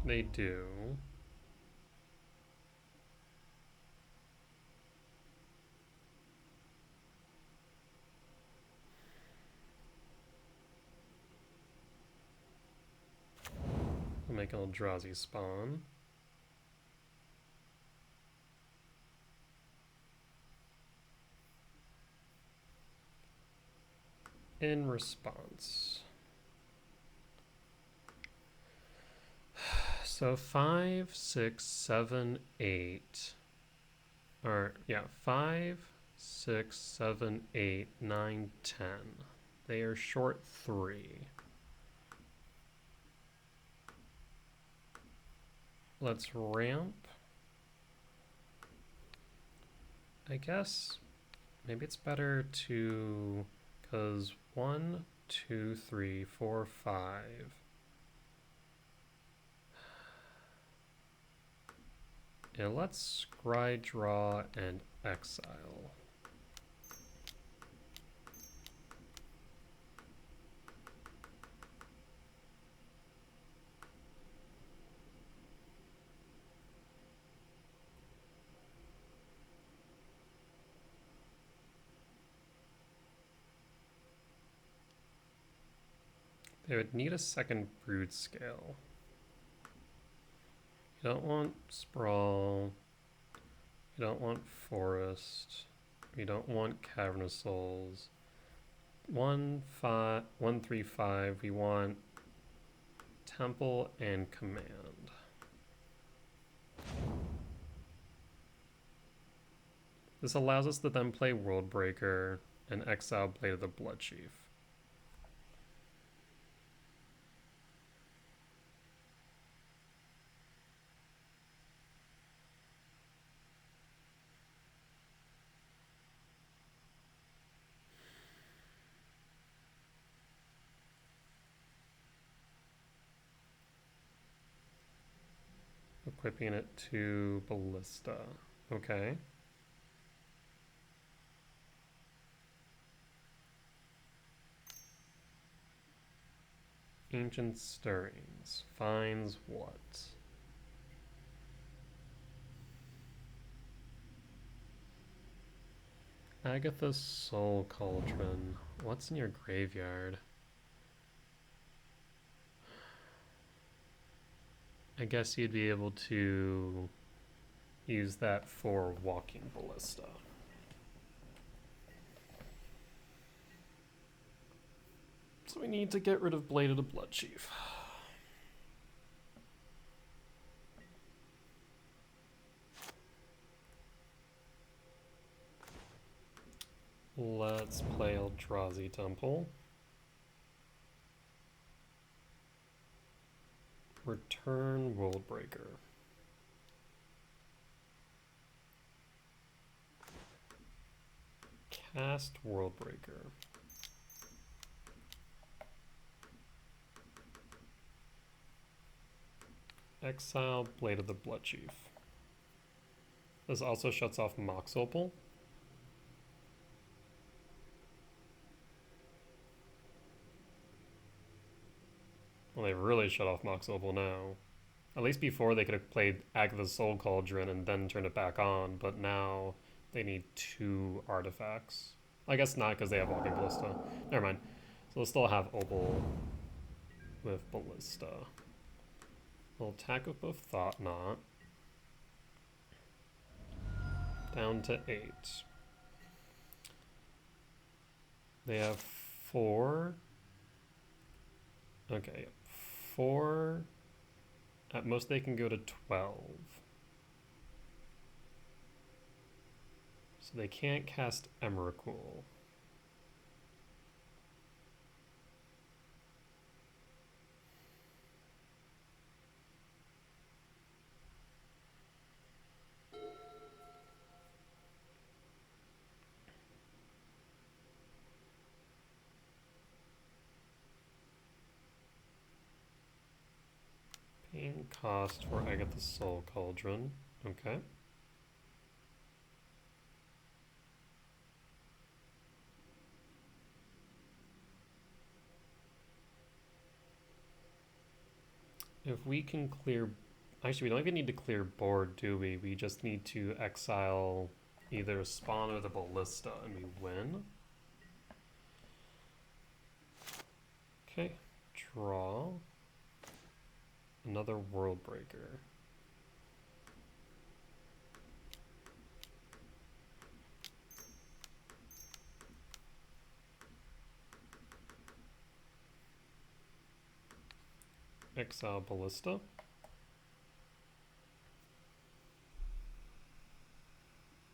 They do. We'll make an Eldrazi spawn. In response. So 5, 6, 7, 8. Or, yeah, 5, 6, 7, 8, 9, 10. They are short 3. Let's ramp. I guess maybe it's better to, because 1, 2, 3, 4, 5. Yeah, let's scry draw and exile. They would need a second Broodscale. You don't want Sprawl. You don't want Forest. You don't want Cavernous Souls. 1, 5, 1, 3, 5. We want Temple and Command. This allows us to then play World Breaker and exile Blade of the Blood Chief. Equipping it to Ballista. Okay. Ancient Stirrings. Finds what? Agatha's Soul Cauldron. What's in your graveyard? I guess you'd be able to use that for Walking Ballista. So we need to get rid of Blade of the Bloodchief. Let's play Eldrazi Temple. Return Worldbreaker. Cast Worldbreaker. Exile Blade of the Bloodchief. This also shuts off Mox Opal. Well, they've really shut off Mox Opal now. At least before they could have played Agatha's Soul Cauldron and then turned it back on, but now they need 2 artifacts. I guess not because they have Walking Ballista. Never mind. So they'll still have Opal with Ballista. We'll attack with both Thought Knot. Down to 8. They have 4. Okay, 4. At most they can go to 12. So they can't cast Emrakul. Paying cost for Agatha's Soul Cauldron. Okay. If we can clear... Actually, we don't even need to clear board, do we? We just need to exile either Spawn or the Ballista, and we win. Okay. Draw. Another Worldbreaker. Exile Ballista.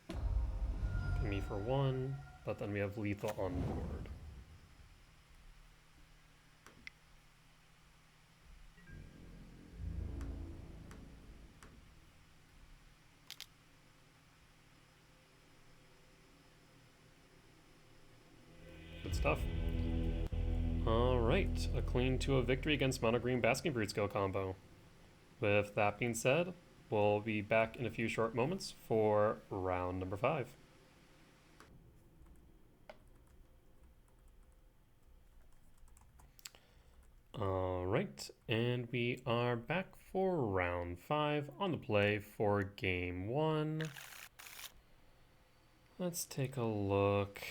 Pay me for 1, but then we have lethal on board. Good stuff. Alright, a clean to a victory against Mono Green Basking Broodscale combo. With that being said, we'll be back in a few short moments for round number 5. Alright, and we are back for round 5 on the play for game 1. Let's take a look.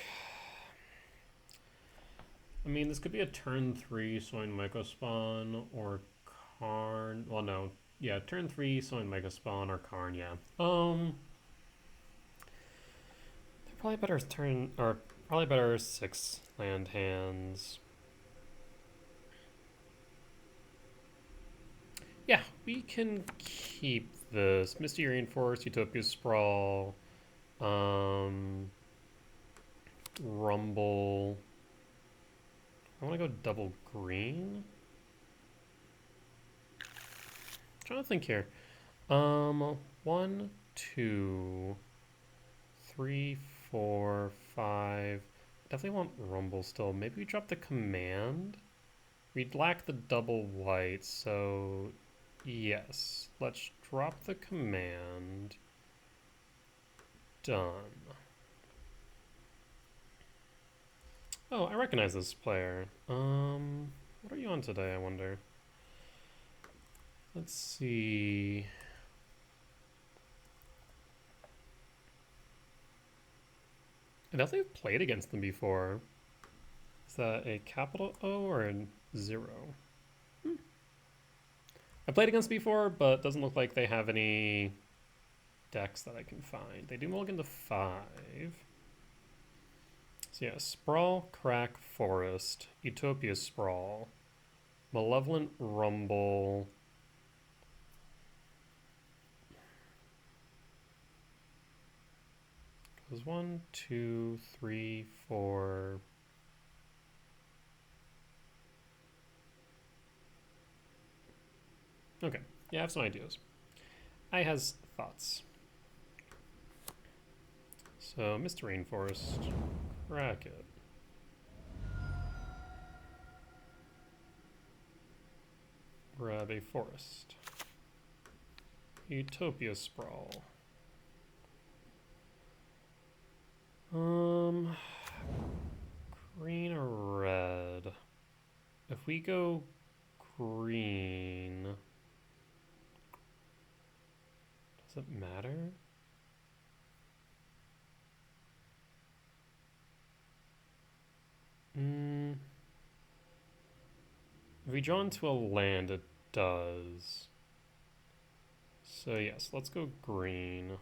I mean, this could be a turn 3 Sowing Mycospawn or Karn. Well, no. Yeah, turn 3 Sowing Mycospawn or Karn, yeah. They're probably better turn, or probably better 6 land hands. Yeah, we can keep this. Misty Reinforce, Utopia Sprawl, Rumble. I want to go double green. I'm trying to think here. 1, 2, 3, 4, 5. Definitely want Rumble still. Maybe we drop the command. We'd lack the double white, so Yes. Let's drop the command. Done. Oh, I recognize this player. What are you on today, I wonder? Let's see. I definitely have played against them before. Is that a capital O or a 0? I played against them before, but doesn't look like they have any decks that I can find. They do log into 5. So yeah, Sprawl, Crack, Forest, Utopia Sprawl, Malevolent Rumble. Goes 1, 2, 3, 4. Okay, yeah, I have some ideas. I has thoughts. So, Mr. Rainforest, crack it. Grab a forest. Utopia Sprawl. Green or red? If we go green, does it matter? If we draw into a land, it does. So yes, let's go green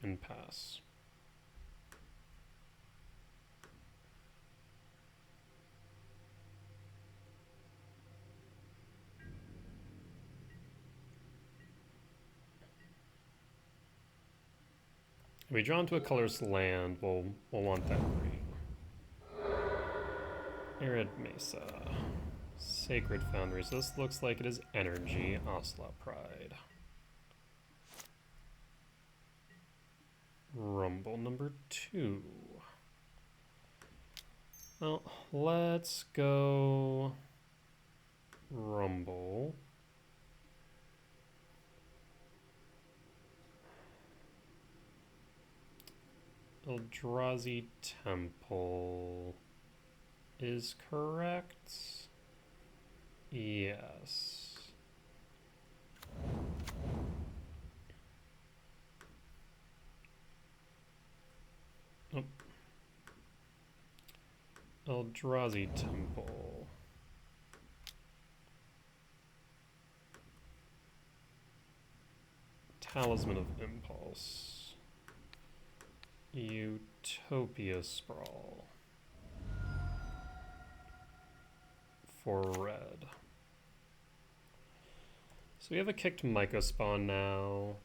and pass. If we draw into a colorless land, we'll want that green. Arid Mesa. Sacred Foundry. So this looks like it is energy. Ocelot Pride. Rumble number 2. Well, let's go Rumble. Eldrazi Temple is correct. Yes. Oh. Eldrazi Temple. Talisman of Impulse. Utopia Sprawl. For red. So we have a kicked Myco spawn now.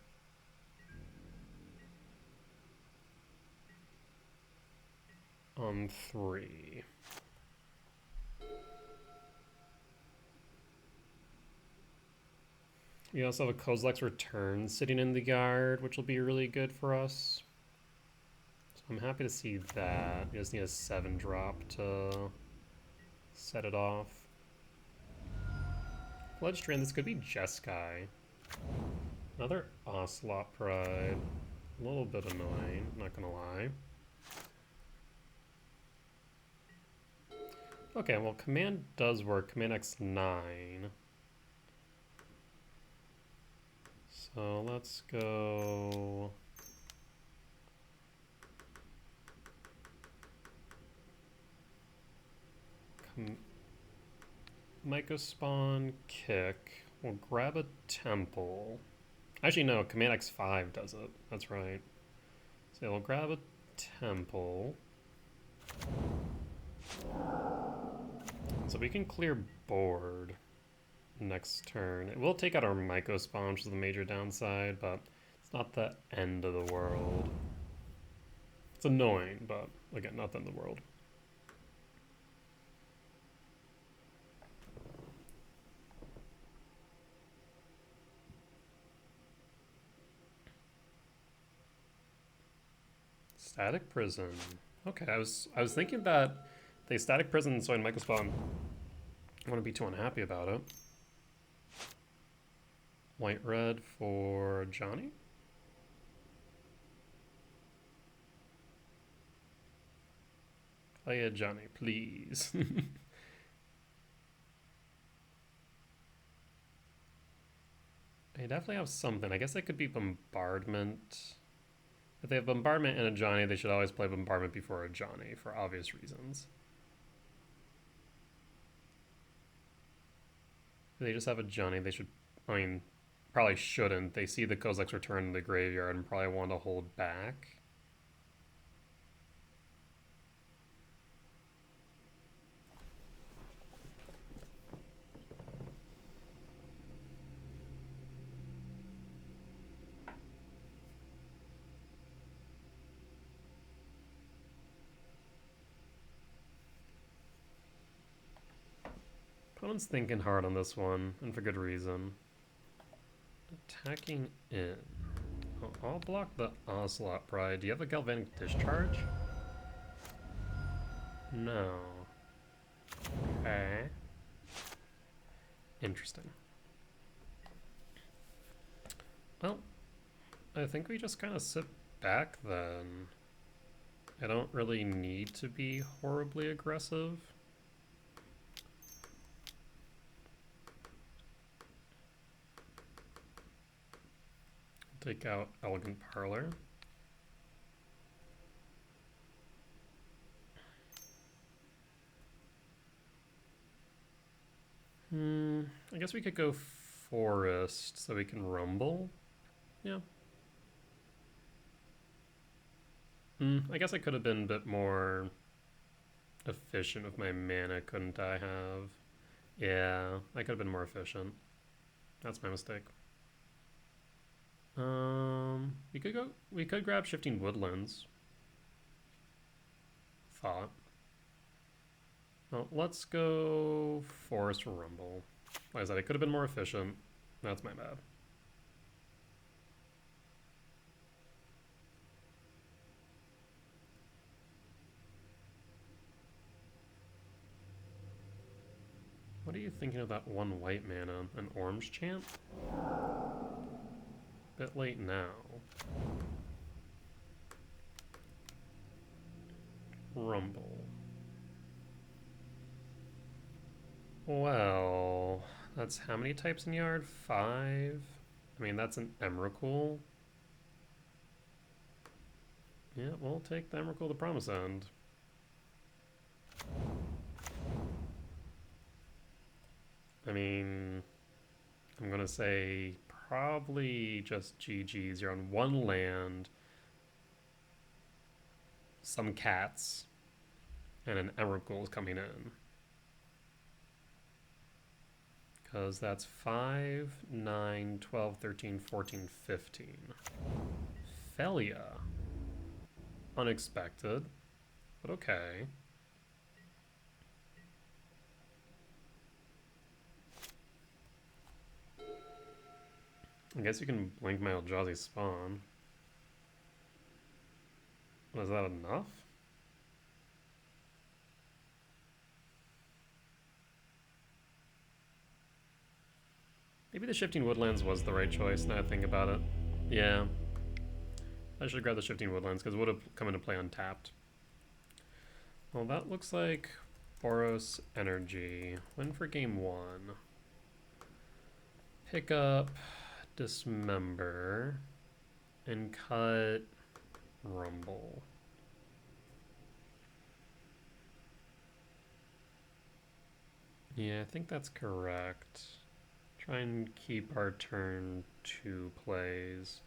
On 3. We also have a Kozilek's Return sitting in the yard, which will be really good for us. So I'm happy to see that. We just need a 7-drop to set it off. Pledge Drain, this could be Jeskai. Another Ocelot Pride. A little bit annoying, not gonna lie. Okay, well, command does work. Command X9. So let's go... Myco spawn, kick. We'll grab a temple. Actually, no, command X5 does it. That's right. So we'll grab a temple. So we can clear board next turn. It will take out our Myco spawn, which is the major downside, but it's not the end of the world. It's annoying, but again, not the end of the world. Static Prison. Okay, I was thinking that they Static Prison so in Myco spawn. I wouldn't be too unhappy about it. White red for Johnny. Play a Johnny, please. They definitely have something. I guess they could be Bombardment. If they have Bombardment and a Johnny, they should always play Bombardment before a Johnny for obvious reasons. If they just have a Johnny, they should, I mean, probably shouldn't. They see the Kozilek's return in the graveyard and probably want to hold back. Opponent's thinking hard on this one, and for good reason. Attacking in. Oh, I'll block the Ocelot Pride. Do you have a Galvanic Discharge? No. Okay. Interesting. Well, I think we just kind of sit back then. I don't really need to be horribly aggressive. Take out Elegant Parlor. I guess we could go Forest so we can Rumble. Yeah. I guess I could have been a bit more efficient with my mana, couldn't I have? Yeah, I could have been more efficient. That's my mistake. We could grab Shifting Woodlands. Thought. Well, let's go Forest for Rumble. Like I said, I could have been more efficient. That's my bad. What are you thinking of that one white mana? An orange champ? Bit late now. Rumble. Well, that's how many types in yard? 5? I mean, that's an Emrakul. Yeah, we'll take the Emrakul to Promise End. I mean, I'm gonna say probably just GG's. You're on one land, some cats, and an Emrakul is coming in. Because that's 5, 9, 12, 13, 14, 15. Felia. Unexpected, but okay. I guess you can blink my Eldrazi spawn. Was that enough? Maybe the Shifting Woodlands was the right choice, now I think about it. Yeah. I should grab the Shifting Woodlands, because it would have come into play untapped. Well, that looks like Boros Energy. Win for game 1. Pick up, Dismember, and cut Rumble. Yeah, I think that's correct. Try and keep our turn 2 plays.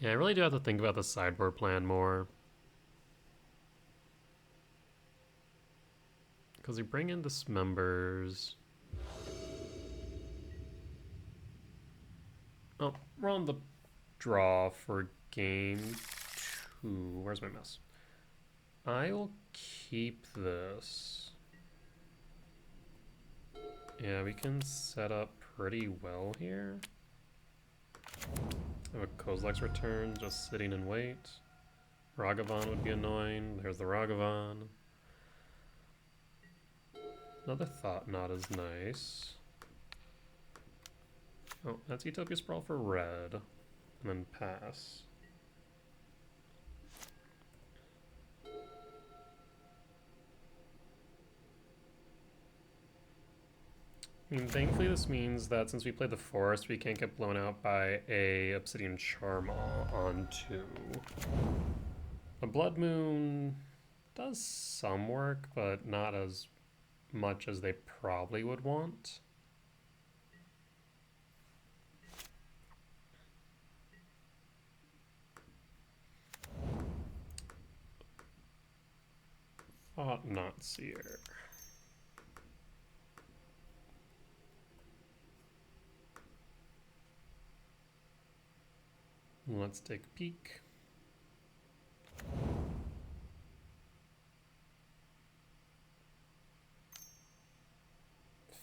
Yeah, I really do have to think about the sideboard plan more. Because we bring in Dismembers. Oh, we're on the draw for game 2. Where's my mouse? I will keep this. Yeah, we can set up pretty well here. I have a Kozilek's Return just sitting in wait. Ragavan would be annoying. There's the Ragavan. Another Thought Knot is nice. Oh, that's Utopia Sprawl for red. And then pass. I mean, thankfully this means that since we played the forest, we can't get blown out by a Obsidian Charmaw on 2. A Blood Moon does some work, but not as much as they probably would want. Thought Not Seer. Let's take a peek.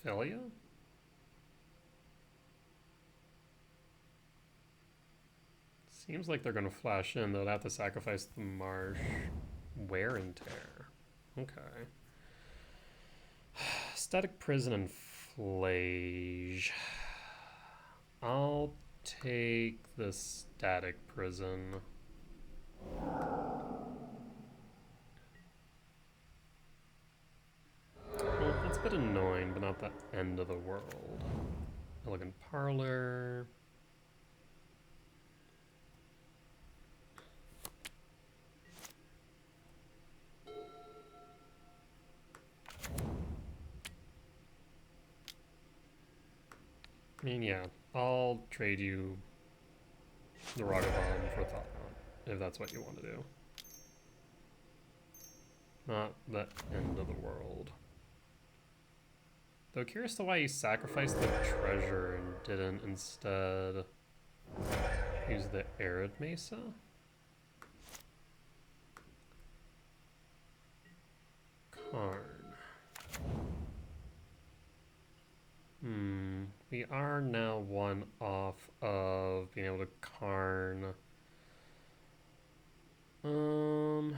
Philia? Seems like they're going to flash in. They'll have to sacrifice the marsh. Wear and Tear. Okay. Static Prison and Flage. I'll take the Static Prison. Well, that's a bit annoying, but not the end of the world. Elegant Parlor. I mean, yeah, I'll trade you the Ragavan for Thought Knot, if that's what you want to do. Not the end of the world. Though curious to why you sacrificed the treasure and didn't instead use the Arid Mesa? Karn. We are now one off of being able to Karn. Annoying.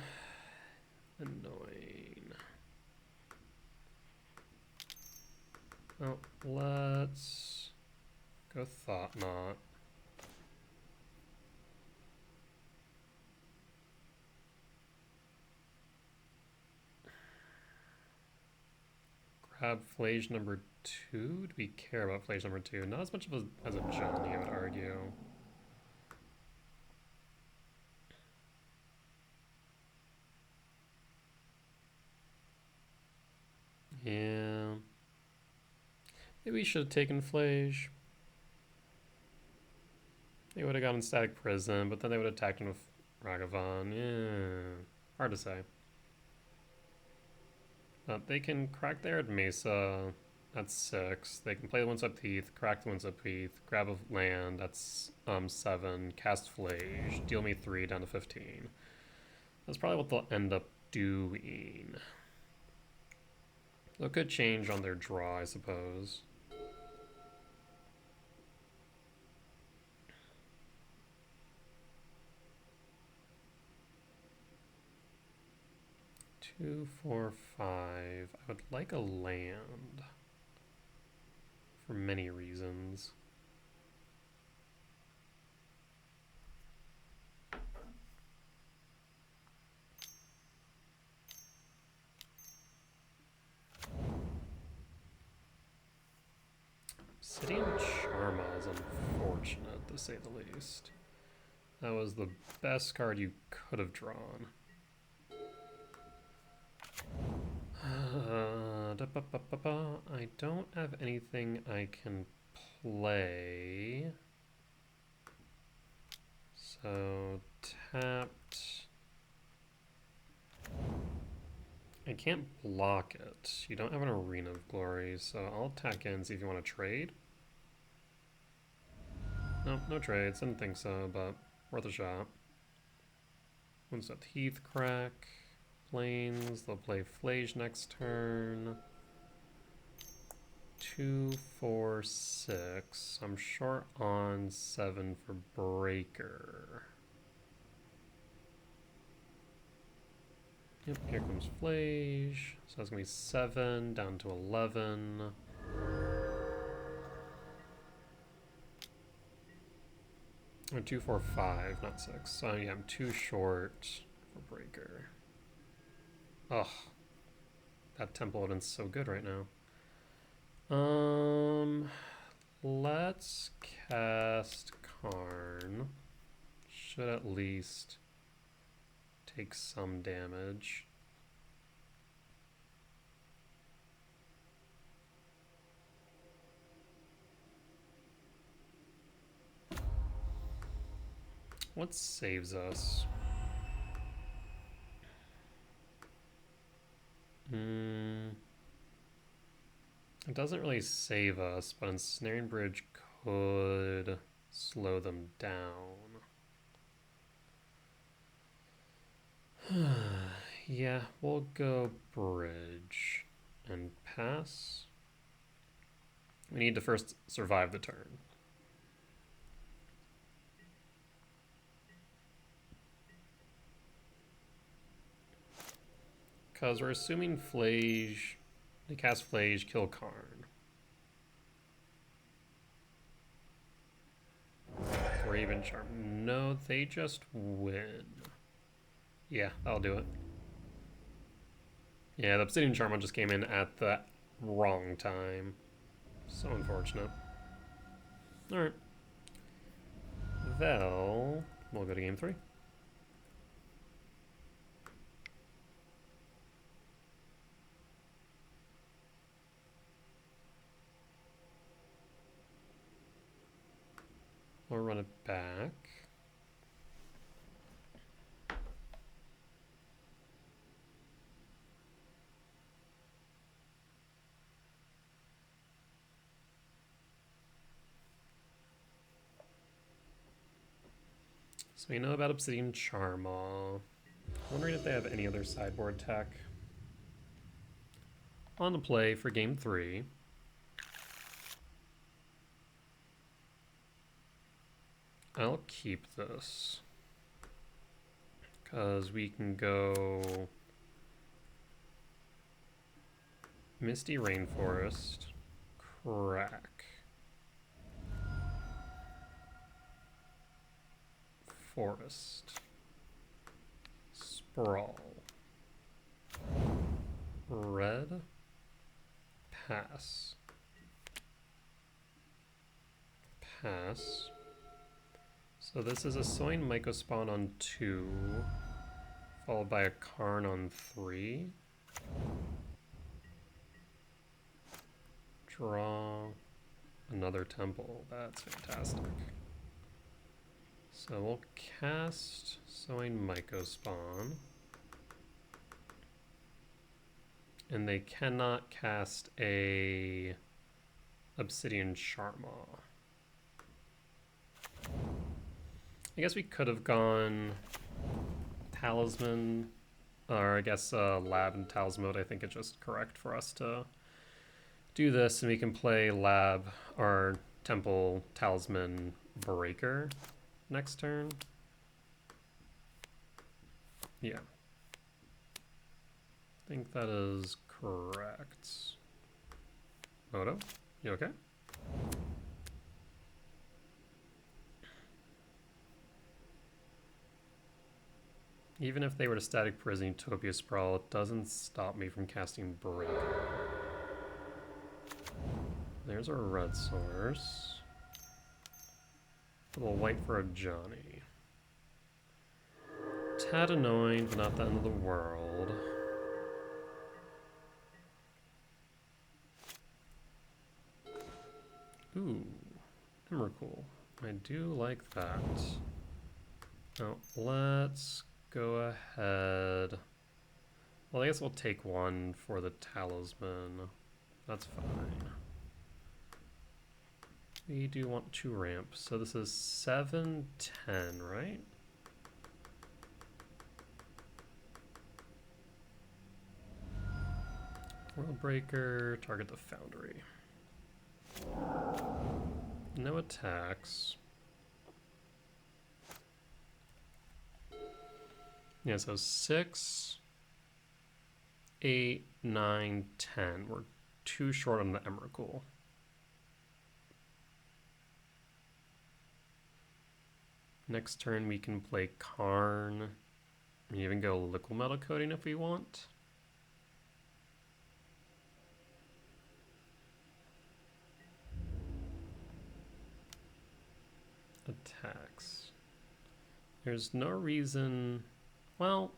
Oh, let's go Thought Knot. Grab Flage number 2? Do we care about Flage number 2? Not as much of as a Johnny, I would argue. Yeah. Maybe we should have taken Flage. They would have gotten Static Prison, but then they would have attacked him with Ragavan. Yeah. Hard to say. They can crack the Arid Mesa. That's 6. They can play the Windswept Heath, crack the Windswept Heath, grab a land. That's 7. Cast Flage. Deal me 3 down to 15. That's probably what they'll end up doing. It could change on their draw, I suppose. Two, 4, 5. I would like a land for many reasons. Obsidian Charma is unfortunate, to say the least. That was the best card you could have drawn. I don't have anything I can play. So, tapped. I can't block it. You don't have an Arena of Glory, so I'll attack in and see if you want to trade. Nope, no trades. Didn't think so, but worth a shot. One's at Heathcrack. Plains. They'll play Flage next turn. 2, 4, 6. I'm short on 7 for Breaker. Yep, here comes Flage. So that's going to be 7 down to 11. Oh, 2, 4, 5, not 6. So yeah, I'm too short for Breaker. Ugh. That Temple Odin's so good right now. Let's cast Karn. Should at least take some damage. What saves us? It doesn't really save us, but Ensnaring Bridge could slow them down. Yeah, we'll go Bridge and pass. We need to first survive the turn. Because we're assuming Flage, they cast Flage, kill Karn. Or even Charm. No, they just win. Yeah, that'll do it. Yeah, the Obsidian Charm just came in at the wrong time. So unfortunate. Alright. Well, we'll go to game 3. We'll run it back. So we know about Obsidian Charmaw. Wondering if they have any other sideboard tech. On the play for game 3. I'll keep this. Because we can go Misty Rainforest, Crack, Forest, Sprawl, Red, Pass, Pass. So this is a Soin Mycospawn on 2, followed by a Karn on 3. Draw another Temple. That's fantastic. So we'll cast Soin Mycospawn. And they cannot cast a Obsidian Charmaw. I guess we could have gone Talisman, or I guess Lab and Talisman mode. I think it's just correct for us to do this, and we can play Lab or Temple Talisman Breaker next turn. Yeah. I think that is correct. Moto, you okay? Even if they were to static prison Utopia Sprawl, it doesn't stop me from casting Breaker. There's our red source. A little white for a Johnny. Tad annoying, but not the end of the world. Ooh, Emrakul. I do like that. Now, let's go ahead. Well, I guess we'll take one for the Talisman. That's fine. We do want to ramp. So this is 7/10, right? World Breaker, target the Foundry. No attacks. Yeah, so 6, 8, 9, 10. We're too short on the Emrakul. Next turn we can play Karn. And even go Liquid Metal Coating if we want. Attacks. There's no reason... Well...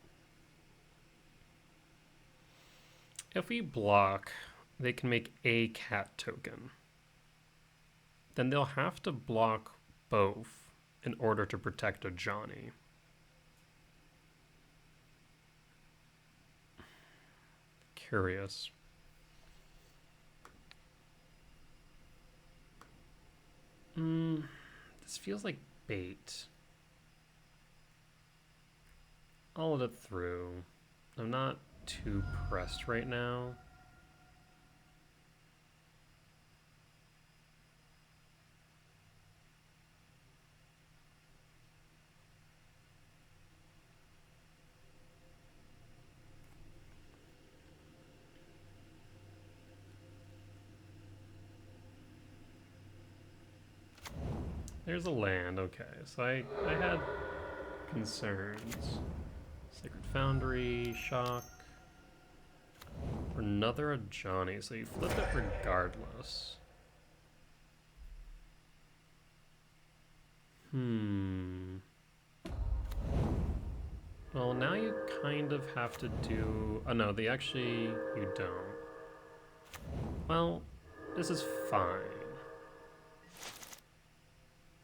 If we block, they can make a cat token. Then they'll have to block both in order to protect a Johnny. Curious. This feels like bait. I'll let it through. I'm not too pressed right now. There's a land, okay. So I had concerns. Sacred Foundry, Shock. For another Ajani, so you flip it regardless. Well, now you kind of have to do... Oh no, you don't. Well, this is fine.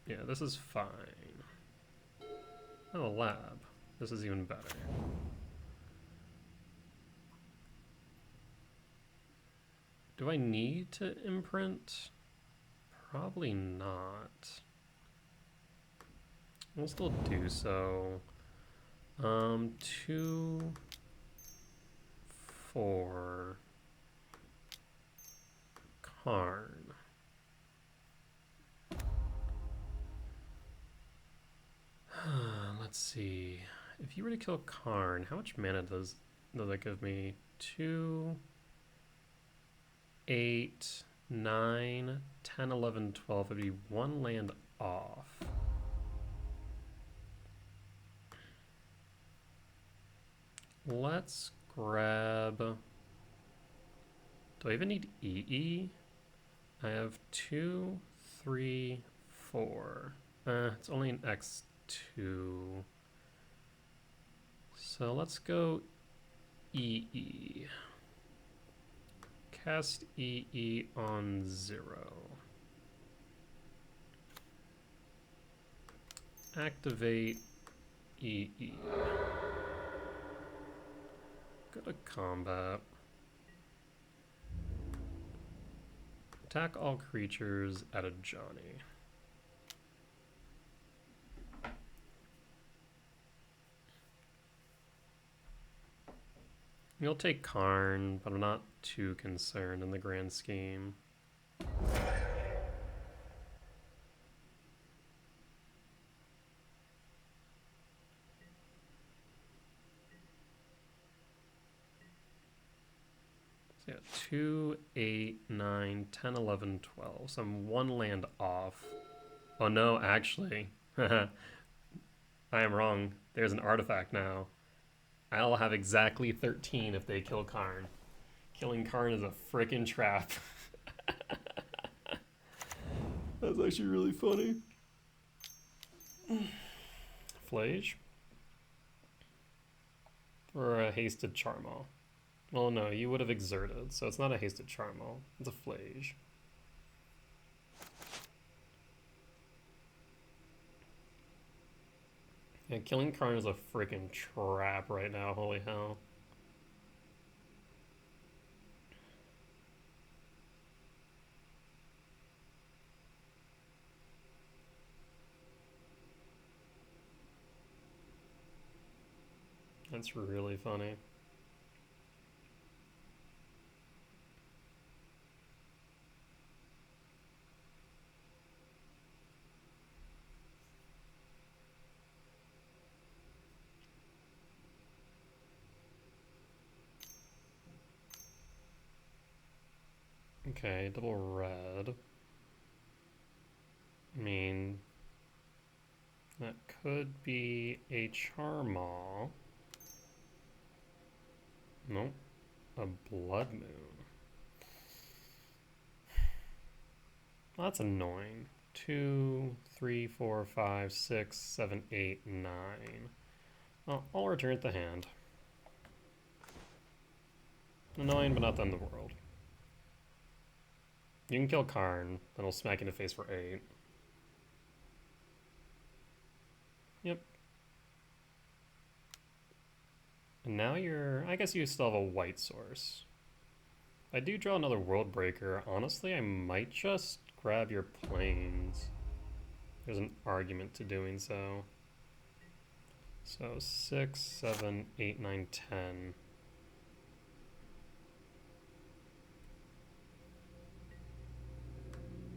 Yeah, this is fine. Oh, a lab. This is even better. Do I need to imprint? Probably not. We'll still do so. 2, 4. Karn. Let's see. If you were to kill Karn, how much mana does that give me? 2, 8, 9, 10, 11, 12. It'd be 1 land off. Let's grab... Do I even need EE? I have 2, 3, 4. It's only an X2. So let's go EE. Cast EE on 0. Activate EE. Go to combat. Attack all creatures at a Johnny. You'll take Karn, but I'm not too concerned in the grand scheme. So yeah, 2, 8, 9, 10, 11, 12. So I'm 1 land off. Oh no, actually. I am wrong. There's an artifact now. I'll have exactly 13 if they kill Karn. Killing Karn is a frickin' trap. That's actually really funny. Flage? Or a hasted Charmal? Well, no, you would have exerted, so it's not a hasted Charmal. It's a Flage. Yeah, killing Karn is a freaking trap right now, holy hell. That's really funny. Okay, double red. I mean, that could be a Charmaw. Nope, a Blood Moon. Well, that's annoying. 2, 3, 4, 5, 6, 7, 8, 9. Well, I'll return it to hand. Annoying, but not the end of the world. You can kill Karn, then I'll smack you in the face for 8. Yep. And now you're... I guess you still have a white source. If I do draw another World Breaker, honestly, I might just grab your planes. There's an argument to doing so. So 6, 7, 8, 9, 10.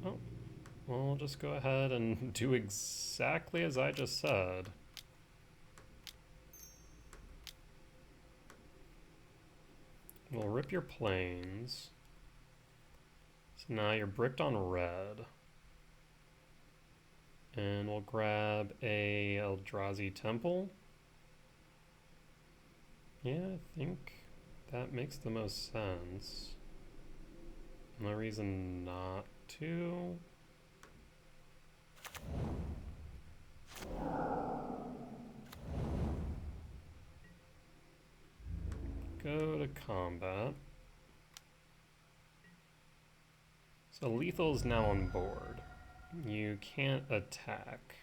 Oh, well, I'll just go ahead and do exactly as I just said. We'll rip your planes. So now you're bricked on red. And we'll grab a Eldrazi Temple. Yeah, I think that makes the most sense. No reason not to. Go to combat. So lethal is now on board. You can't attack.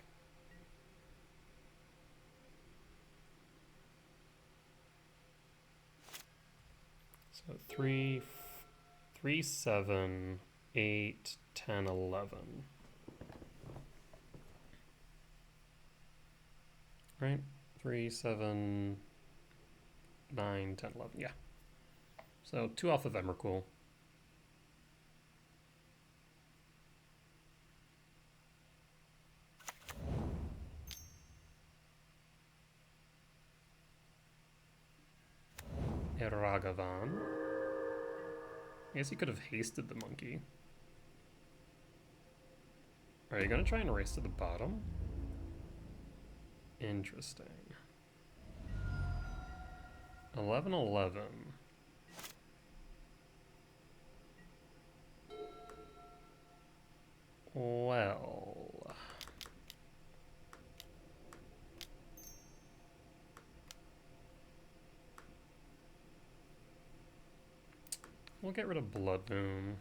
So 3, 7, 8, 10, 11. Right? 3, 7, 9, 10, 11. Yeah. So 2 off of Emrakul. Eragavan. I guess he could have hasted the monkey. Are you gonna try and race to the bottom? Interesting. 11, 11. Well... we'll get rid of Blood Moon.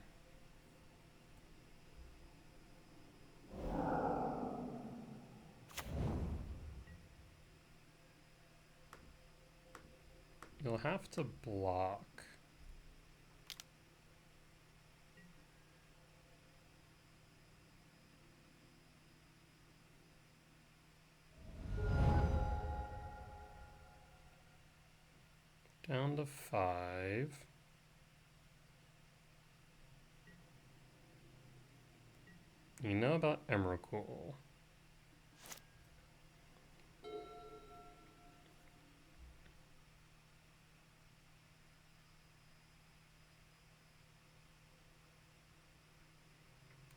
You'll have to block. Down to 5. You know about Emrakul.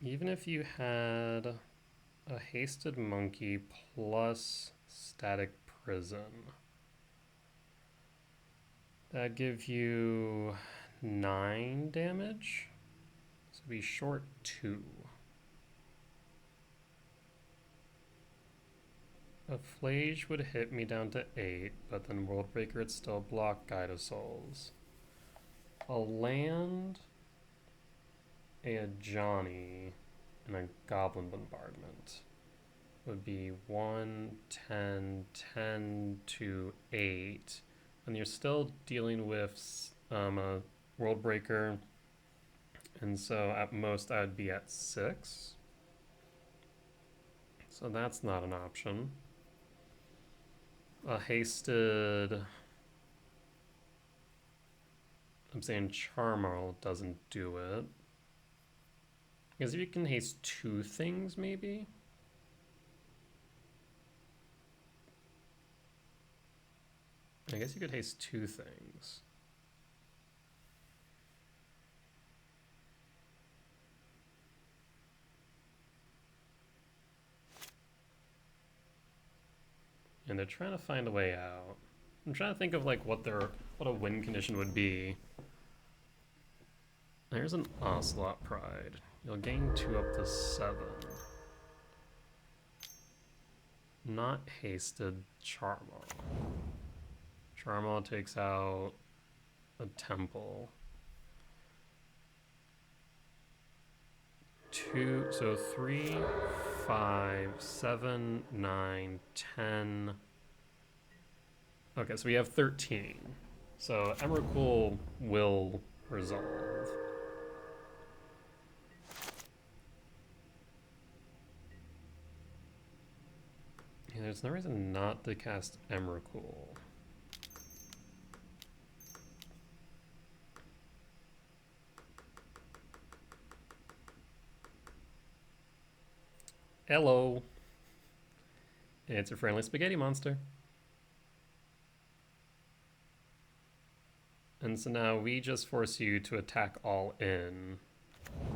Even if you had a hasted monkey plus static prison, that'd give you 9 damage. So be short 2. A Flage would hit me down to 8, but then Worldbreaker would still block Guide of Souls. I'll land a Johnny and a Goblin Bombardment. Would be 1, 10, 10 to 8. And you're still dealing with a Worldbreaker, and so at most I'd be at 6. So that's not an option. A hasted I'm saying Charmarl doesn't do it. Because if you can haste 2 things, maybe? I guess you could haste 2 things. And they're trying to find a way out. I'm trying to think of like what a win condition would be. There's an Ocelot Pride. You'll gain 2 up to 7. Not hasted Charmal. Charmal takes out a temple. 2, so 3, 5, 7, 9, 10. Okay, so we have 13. So Emrakul will resolve. Yeah, there's no reason not to cast Emrakul. Hello. It's a friendly spaghetti monster. And so now we just force you to attack all in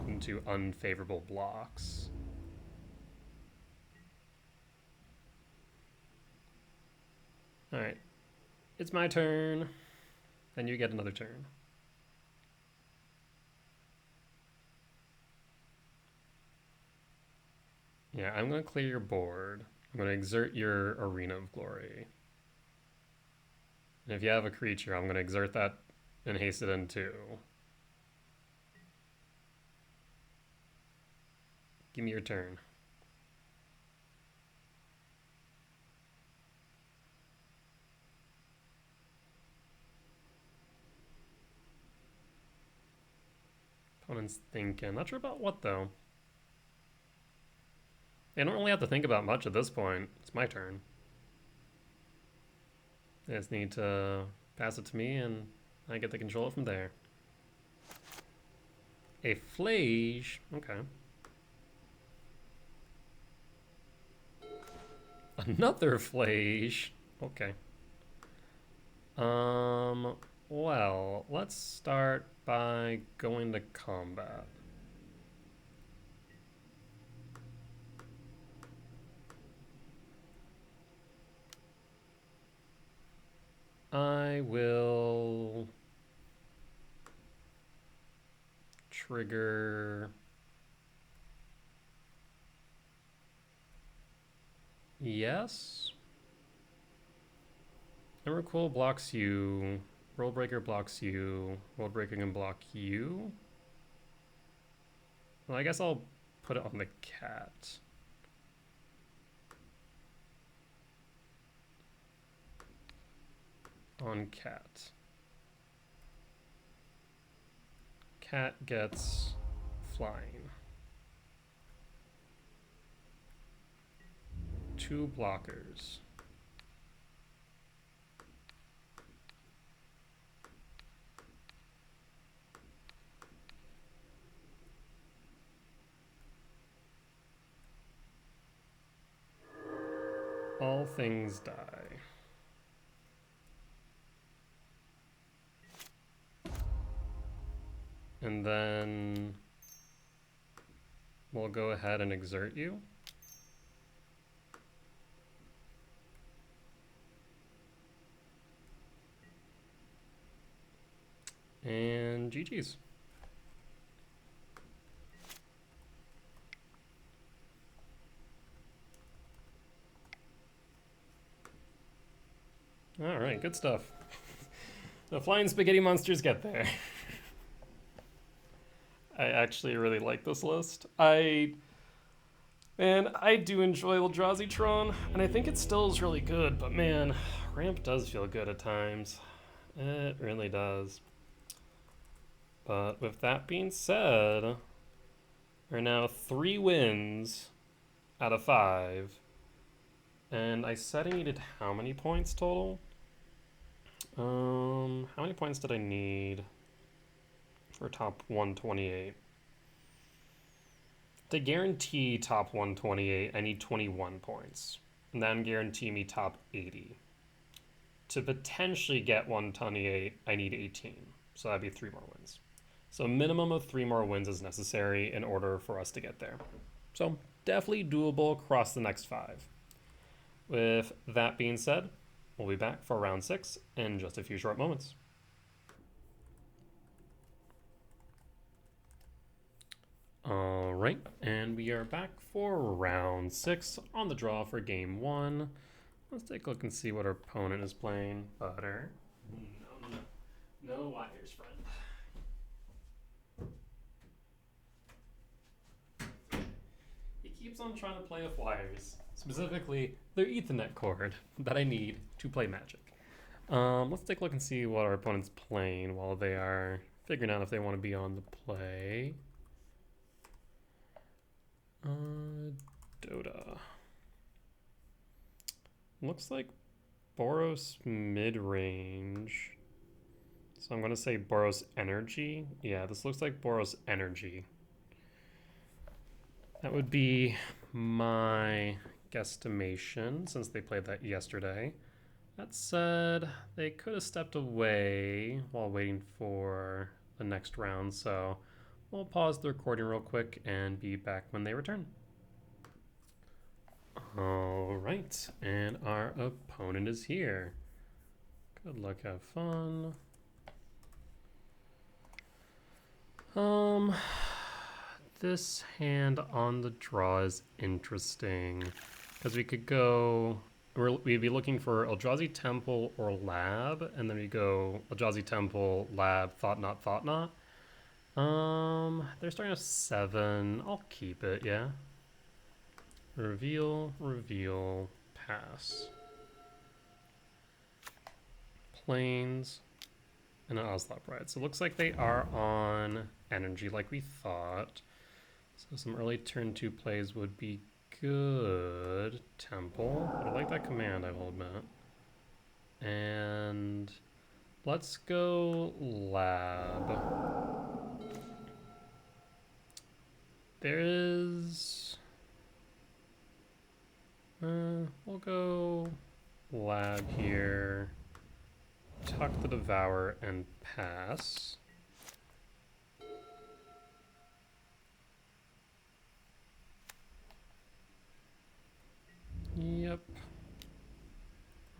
into unfavorable blocks. Alright. It's my turn. Then you get another turn. Yeah, I'm going to clear your board. I'm going to exert your Arena of Glory. And if you have a creature, I'm going to exert that and haste it in too. Give me your turn. Opponent's thinking. Not sure about what, though. They don't really have to think about much at this point. It's my turn. They just need to pass it to me, and I get to control it from there. A Flage. Okay. Another Flage. Okay. Well, let's start by going to combat. I will trigger. Yes. Emrakul blocks you. Worldbreaker blocks you. Worldbreaker can block you. Well, I guess I'll put it on the cat. On cat. Cat gets flying. 2 blockers. All things die. And then we'll go ahead and exert you. And GG's. All right, good stuff. The flying spaghetti monsters get there. I actually really like this list. I do enjoy Eldrazi Tron, and I think it still is really good, but man, ramp does feel good at times. It really does. But with that being said, we're now 3 wins out of 5. And I said I needed how many points total? How many points did I need? or top 128. To guarantee top 128, I need 21 points. And then guarantee me top 80. To potentially get 128, I need 18. So that'd be 3 more wins. So a minimum of 3 more wins is necessary in order for us to get there. So definitely doable across the next 5. With that being said, we'll be back for round 6 in just a few short moments. All right, and we are back for round 6 on the draw for game 1. Let's take a look and see what our opponent is playing. Butter. No wires, friend. He keeps on trying to play with wires. Specifically, their Ethernet cord that I need to play Magic. Let's take a look and see what our opponent's playing while they are figuring out if they want to be on the play. Dota. Looks like Boros Midrange. So I'm going to say Boros Energy. Yeah, this looks like Boros Energy. That would be my guesstimation since they played that yesterday. That said, they could have stepped away while waiting for the next round, so we'll pause the recording real quick and be back when they return. All right, and our opponent is here. Good luck, have fun. This hand on the draw is interesting because we could go. We'd be looking for Eldrazi Temple or Lab, and then we go Eldrazi Temple, Lab, Thought Not, Thought Not. They're starting at 7. I'll keep it, yeah. Reveal, reveal, pass. Plains, and an Orzhav Midrange. So it looks like they are on energy like we thought. So some early turn 2 plays would be good. Temple. I like that command, I will admit. And let's go Lab. There is... we'll go Lab here. Tuck the Devourer and pass. Yep.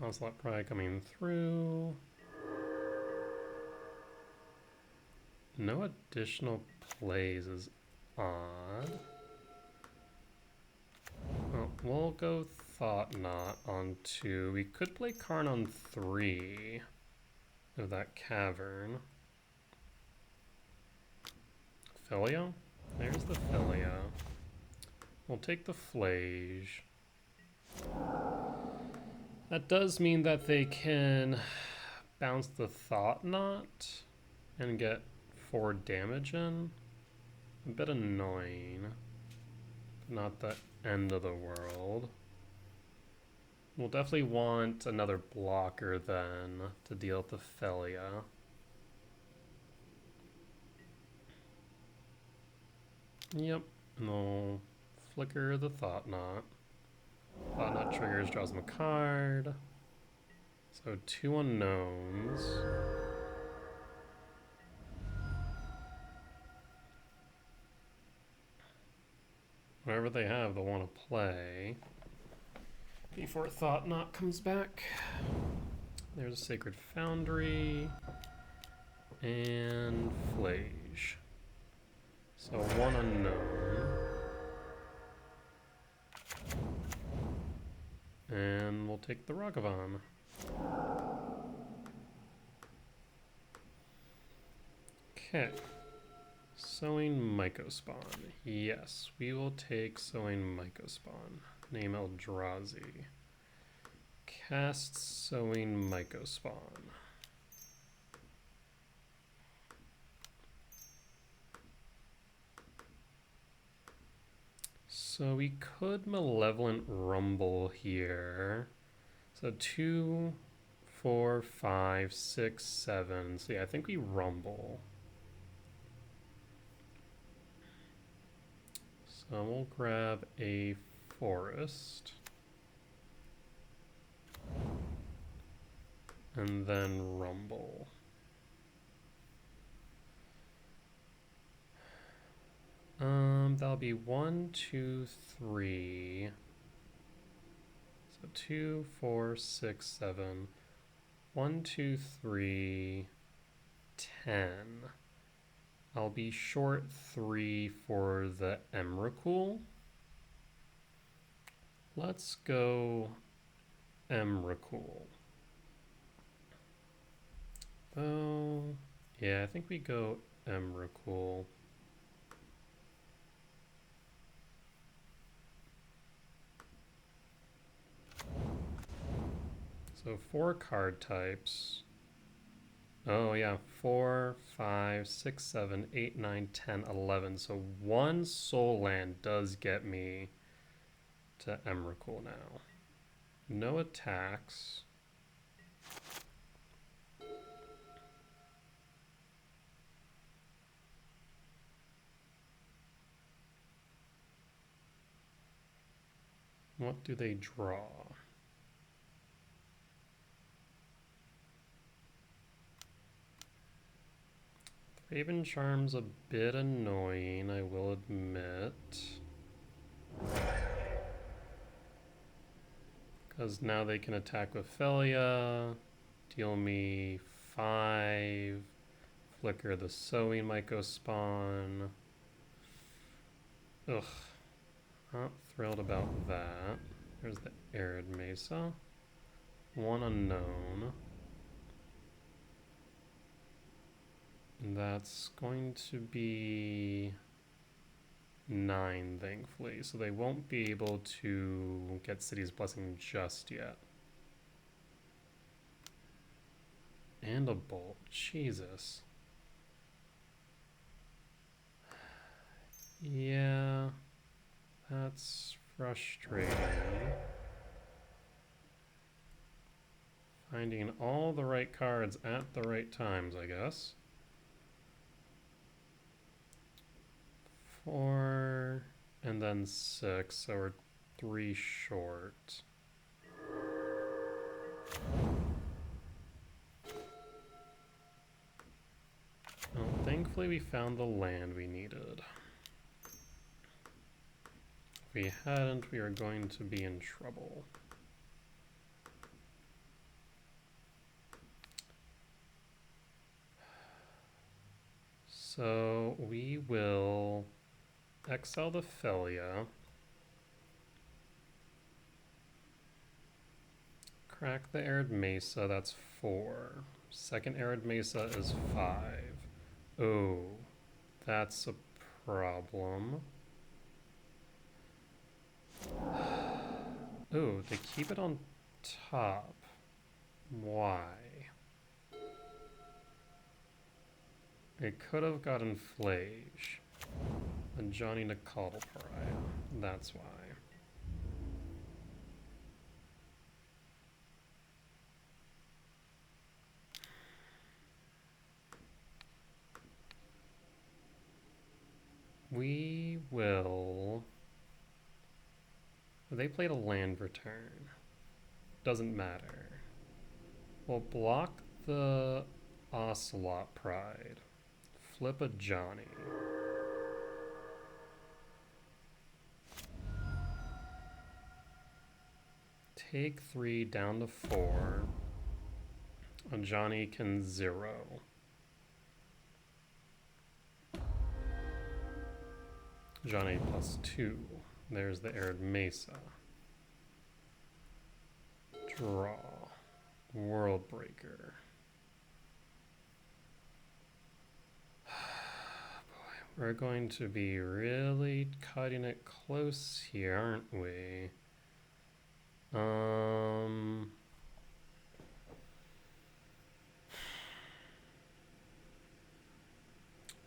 Onslaught probably coming through. No additional plays is odd. Oh, we'll go Thought Knot on 2. We could play Karn on 3 of that cavern. Filio? There's the Filio. We'll take the Flage. That does mean that they can bounce the Thought Knot and get 4 damage in. A bit annoying, but not the end of the world. We'll definitely want another blocker then to deal with the Felia. Yep, and we'll flicker the Thought Knot. Thought Knot triggers, draws them a card. So 2 unknowns. Whatever they have, they'll want to play. Before Thought Knot comes back. There's a Sacred Foundry. And Flage. So 1 unknown. And we'll take the Ragavan. Okay. Sowing Mycospawn. Yes, we will take Sowing Mycospawn. Name Eldrazi. Cast Sowing Mycospawn. So we could Malevolent Rumble here. So 2, 4, 5, 6, 7. So yeah, I think we Rumble. So we'll grab a forest. And then rumble. That'll be 1, 2, 3. So 2, 4, 6, 7. 1, 2, 3, 10. I'll be short 3 for the Emrakul. Let's go Emrakul. Oh, yeah, I think we go Emrakul. So 4 card types. Oh yeah, 4, 5, 6, 7, 8, 9, 10, 11. So 1 soul land does get me to Emrakul now. No attacks. What do they draw? Raven Charm's a bit annoying, I will admit. Because now they can attack with Felia, deal me 5, flicker the sowing might go spawn. Ugh, not thrilled about that. There's the Arid Mesa. 1 unknown. And that's going to be 9, thankfully. So they won't be able to get City's Blessing just yet. And a bolt. Jesus. Yeah, that's frustrating. Finding all the right cards at the right times, I guess. 4 and then 6, so we're 3 short. Well, thankfully we found the land we needed. If we hadn't, we are going to be in trouble. So we will exile the Felia. Crack the Arid Mesa, that's 4. Second Arid Mesa is 5. Oh, that's a problem. Oh, they keep it on top. Why? It could have gotten Flage. And Johnny Nicole Pariah. That's why. We will... They played a land return. Doesn't matter. We'll block the Ocelot Pride. Flip a Johnny. Take 3 down to 4. A Johnny can 0. Johnny plus 2. There's the Arid Mesa. Draw. World Breaker. Boy, we're going to be really cutting it close here, aren't we?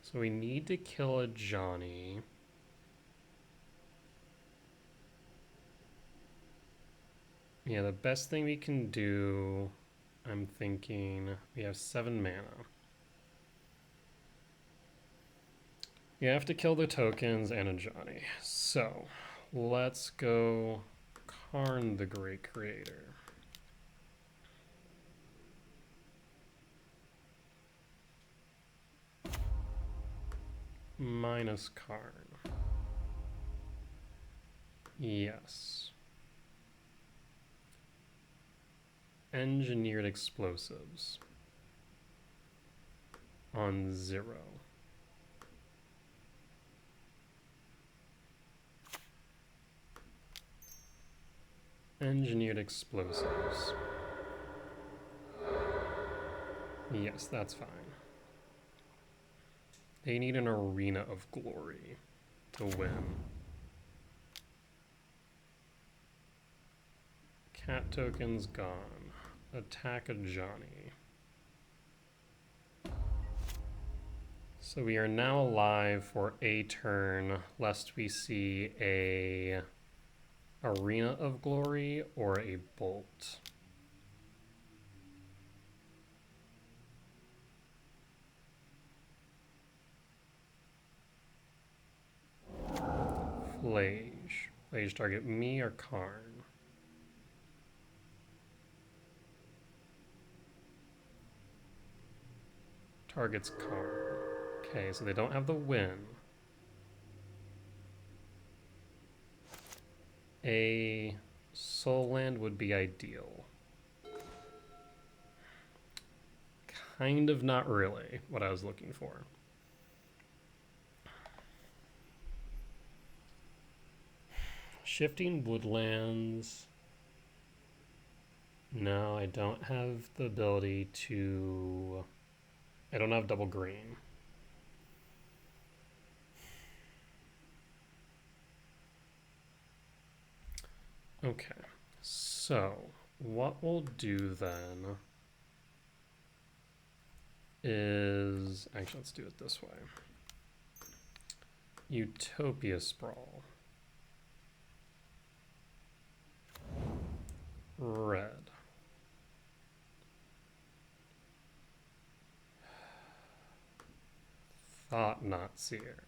So we need to kill a Johnny. Yeah, the best thing we can do, I'm thinking, we have 7 mana. You have to kill the tokens and a Johnny. So, let's go Karn the Great Creator. Minus Karn. Yes. Engineered Explosives. On 0. Engineered Explosives. Yes, that's fine. They need an Arena of Glory to win. Cat tokens gone. Attack a Johnny. So we are now alive for a turn, lest we see a Arena of Glory or a Bolt. Flage. Flage target me or Karn? Targets Karn. Okay, so they don't have the win. A soul land would be ideal. Kind of not really what I was looking for. Shifting Woodlands. No, I don't have the ability to... I don't have double green. Okay, so what we'll do then is... Actually, let's do it this way. Utopia Sprawl. Red. Thought Not Seer.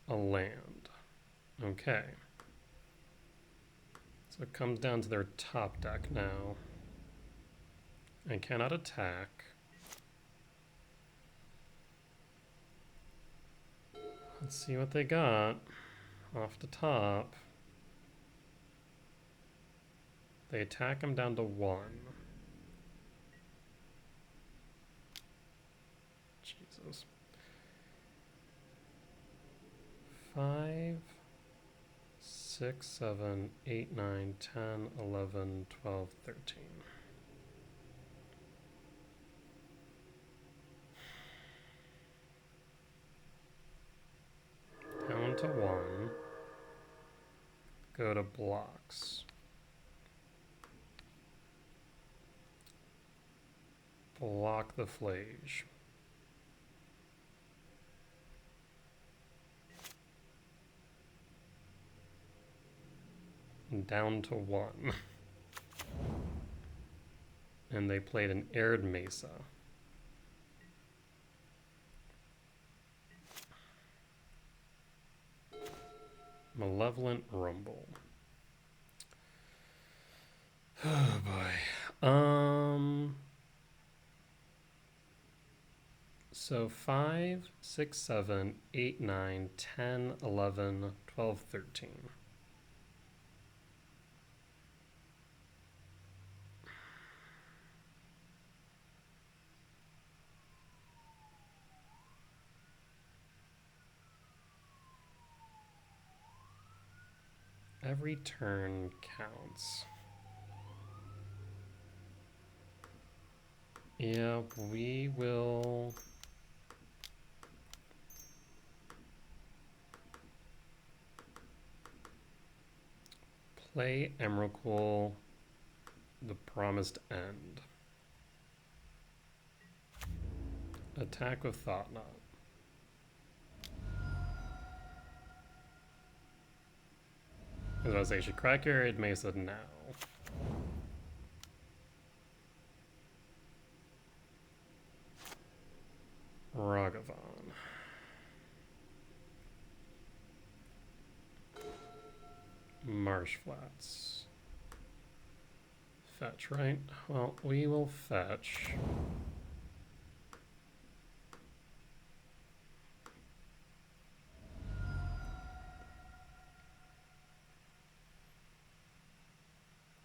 A land. Okay. So it comes down to their top deck now. I cannot attack. Let's see what they got off the top. They attack him down to 1. Jesus. 5, 6, 7, 8, 9, 10, 11, 12, 13. Down to 1. Go to blocks. Block the Flage. Down to 1. And they played an Arid Mesa. Malevolent Rumble. Oh boy. So 5, 6, 7, 8, 9, 10, 11, 12, 13. Every turn counts. Yeah, we will... play Emrakul, the Promised End. Attack with Thought-Knot. I was about to say, you should crack your Arid Mesa now. Ragavan. Marsh Flats. Fetch, right? Well, we will fetch.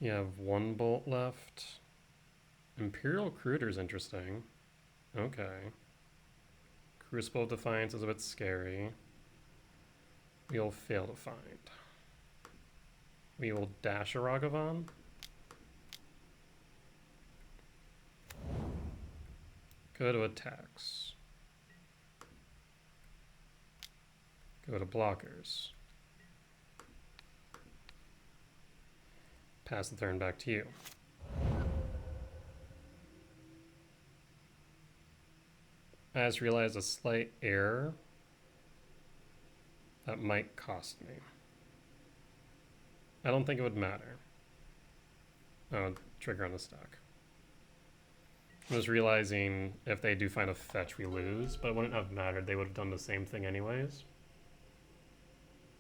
You have one bolt left. Imperial Recruiter's interesting. Okay. Crucible of Defiance is a bit scary. We'll fail to find. We will dash a Ragavan. Go to attacks. Go to blockers. Pass the turn back to you. I just realized a slight error that might cost me. I don't think it would matter. Oh, trigger on the stack. I was realizing if they do find a fetch, we lose, but it wouldn't have mattered. They would have done the same thing anyways.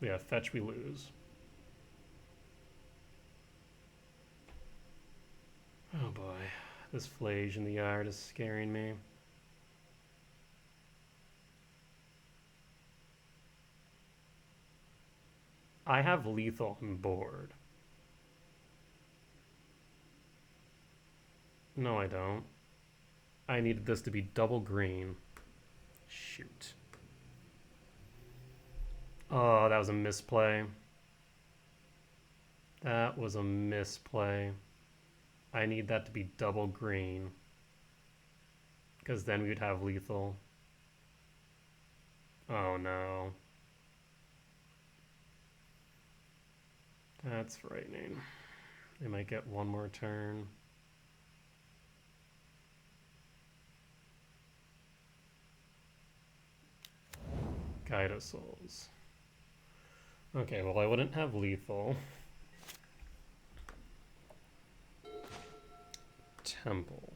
Yeah, fetch, we lose. Oh boy, this Flage in the yard is scaring me. I have lethal on board. No, I don't. I needed this to be double green. Shoot. Oh, that was a misplay. That was a misplay. I need that to be double green. Because then we'd have lethal. Oh no. That's frightening. They might get one more turn. Guide of Souls. Okay, well I wouldn't have lethal. Temple.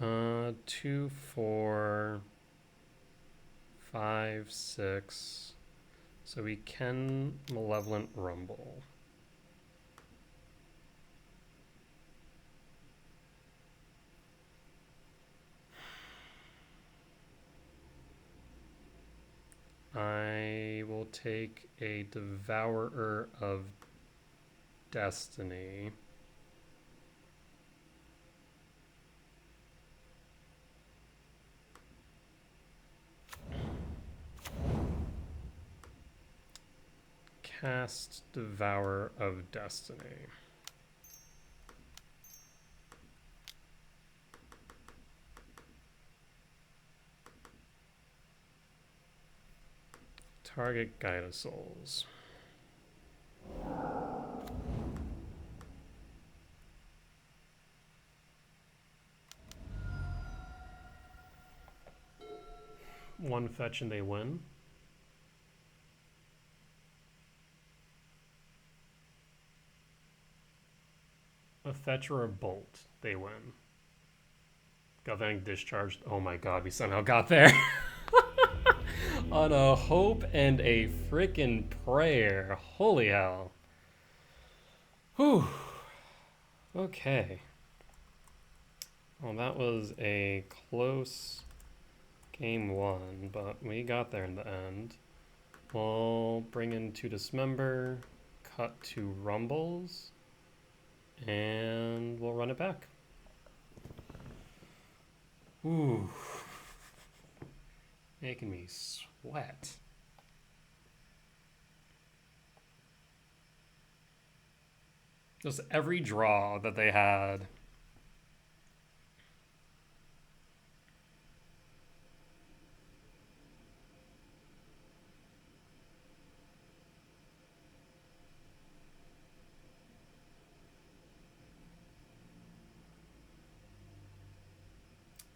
2, 4, 5, 6. So we can Malevolent Rumble. I will take a Devourer of Destiny. Cast Devourer of Destiny. Target Guide of Souls. One fetch and they win. A fetch or a bolt, they win. Galvanic Discharged. Oh my god, we somehow got there. On a hope and a frickin' prayer. Holy hell. Whew. Okay. Well, that was a close game one, but we got there in the end. We'll bring in 2 Dismember, cut 2 Rumbles, and we'll run it back. Ooh. Making me sweat. Just every draw that they had.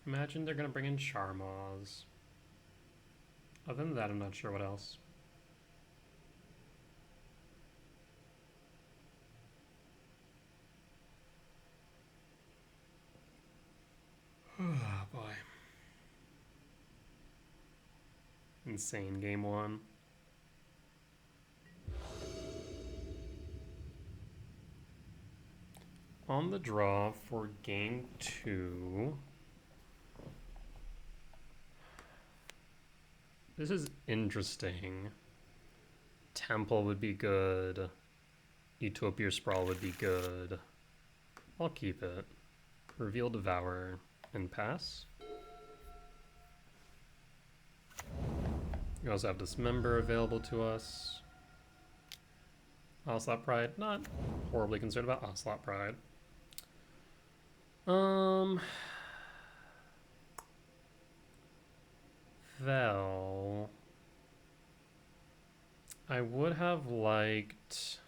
Imagine they're gonna bring in Charmaz. Other than that, I'm not sure what else. Oh boy. insane game one. On the draw for game two. This is interesting. Temple would be good. Utopia Sprawl would be good. I'll keep it. Reveal Devourer and pass. We also have Dismember available to us. Ocelot Pride. Not horribly concerned about Ocelot Pride. Vel. I would have liked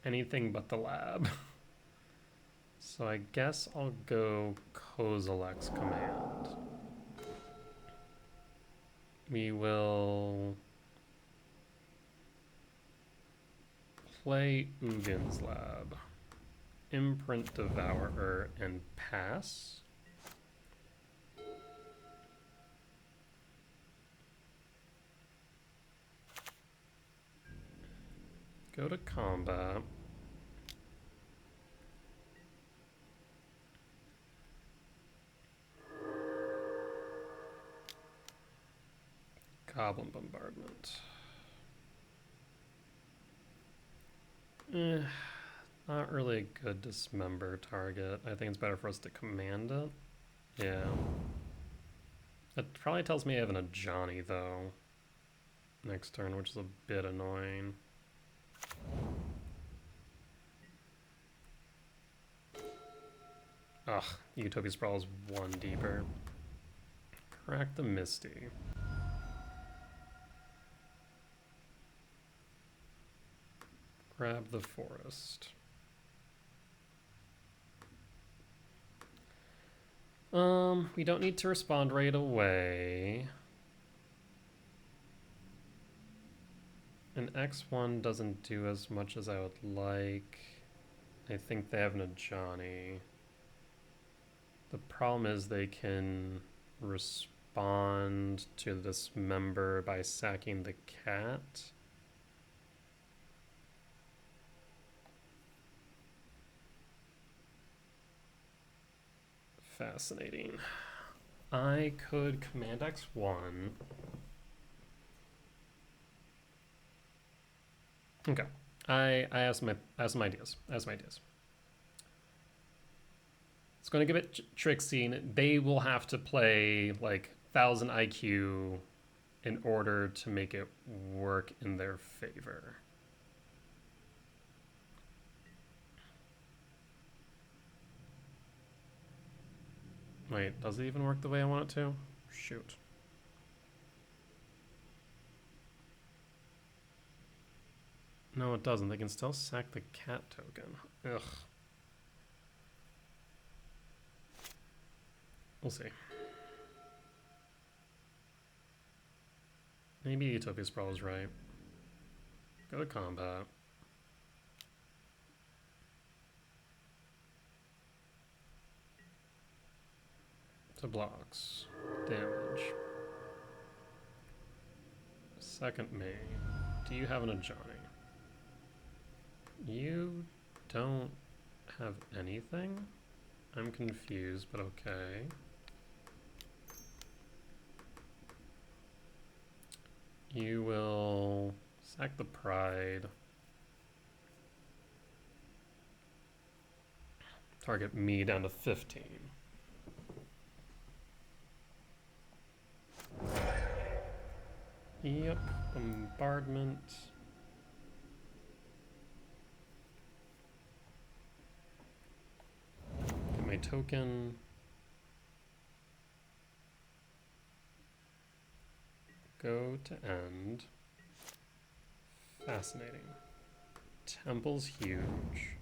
anything but the lab. So I guess I'll go Kozilek's Command. We will play Ugin's Lab, imprint Devourer, and pass. Go to combat. Goblin Bombardment. Not really a good dismember target. I think it's better for us to command it. Yeah. That probably tells me I have an Ajani though. Next turn, which is a bit annoying. Ugh, Utopia Sprawl is one deeper. Crack the Misty. Grab the Forest. We don't need to respond right away. An X1 doesn't do as much as I would like. I think they have an Ajani. The problem is they can respond to this member by sacking the cat. Fascinating. I could command X1. Okay. I have some ideas. It's going to give it tricksy. They will have to play like 1000 IQ in order to make it work in their favor. Wait, does it even work the way I want it to? Shoot. No, it doesn't. They can still sack the cat token. Ugh. We'll see. Maybe Utopia Sprawl is right. Go to combat. To blocks. Damage. Second main. Do you have an Ajani? You don't have anything? I'm confused, but okay. You will sack the Pride. Target me down to 15. Yep, bombardment. Get my token. Go to end. Fascinating. Temple's huge.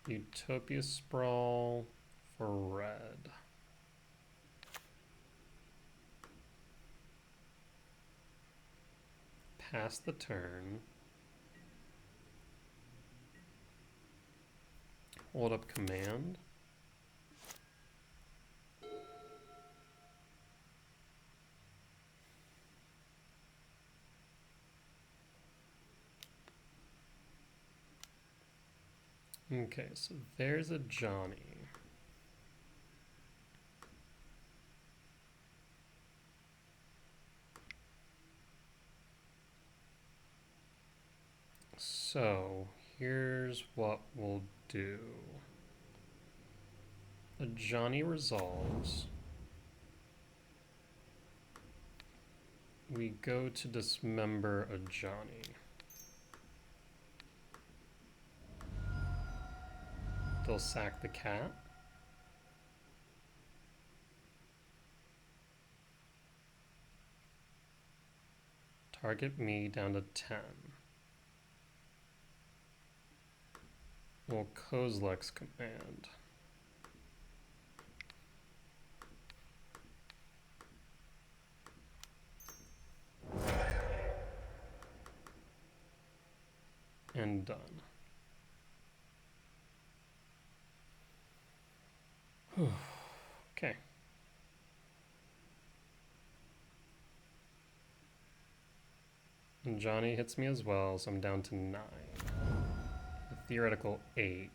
Utopia Sprawl for red. Pass the turn. Hold up command. Okay, so there's a Johnny. So here's what we'll do. A Johnny resolves. We go to dismember a Johnny. They'll sack the cat. Target me down to 10. We'll Kozilek's command. And done. Okay. And Johnny hits me as well, so I'm down to 9. A theoretical 8.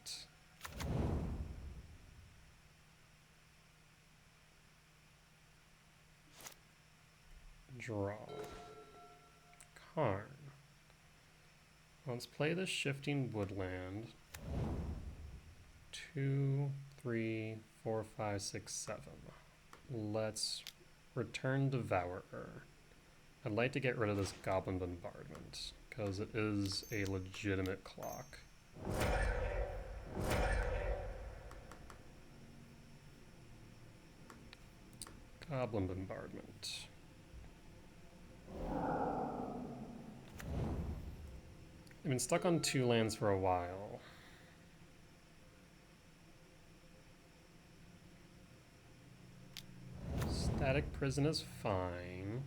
Draw. Karn. Let's play the Shifting Woodland. 2, 3, 4, 5, 6, 7. Let's return Devourer. I'd like to get rid of this Goblin Bombardment, because it is a legitimate clock. Goblin Bombardment. I've been stuck on 2 lands for a while. Static Prison is fine.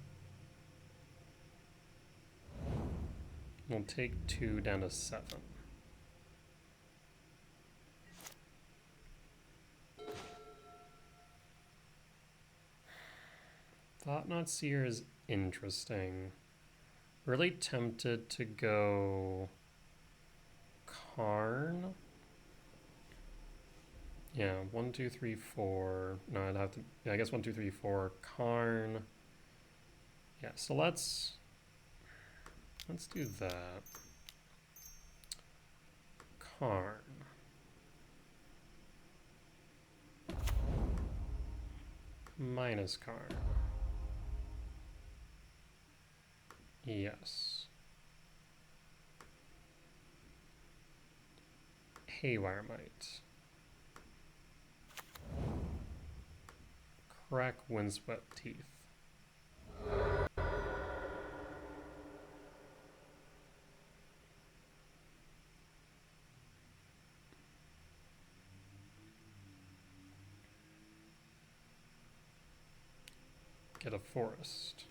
We'll take 2 down to 7. Thought-Knot Seer is interesting. Really tempted to go Karn. Yeah, 1, 2, 3, 4. No, I'd have to. Yeah, I guess 1, 2, 3, 4. Karn. Yeah, so let's do that. Karn. Minus Karn. Yes. Haywire Might. Crack Windswept Teeth. Get a forest.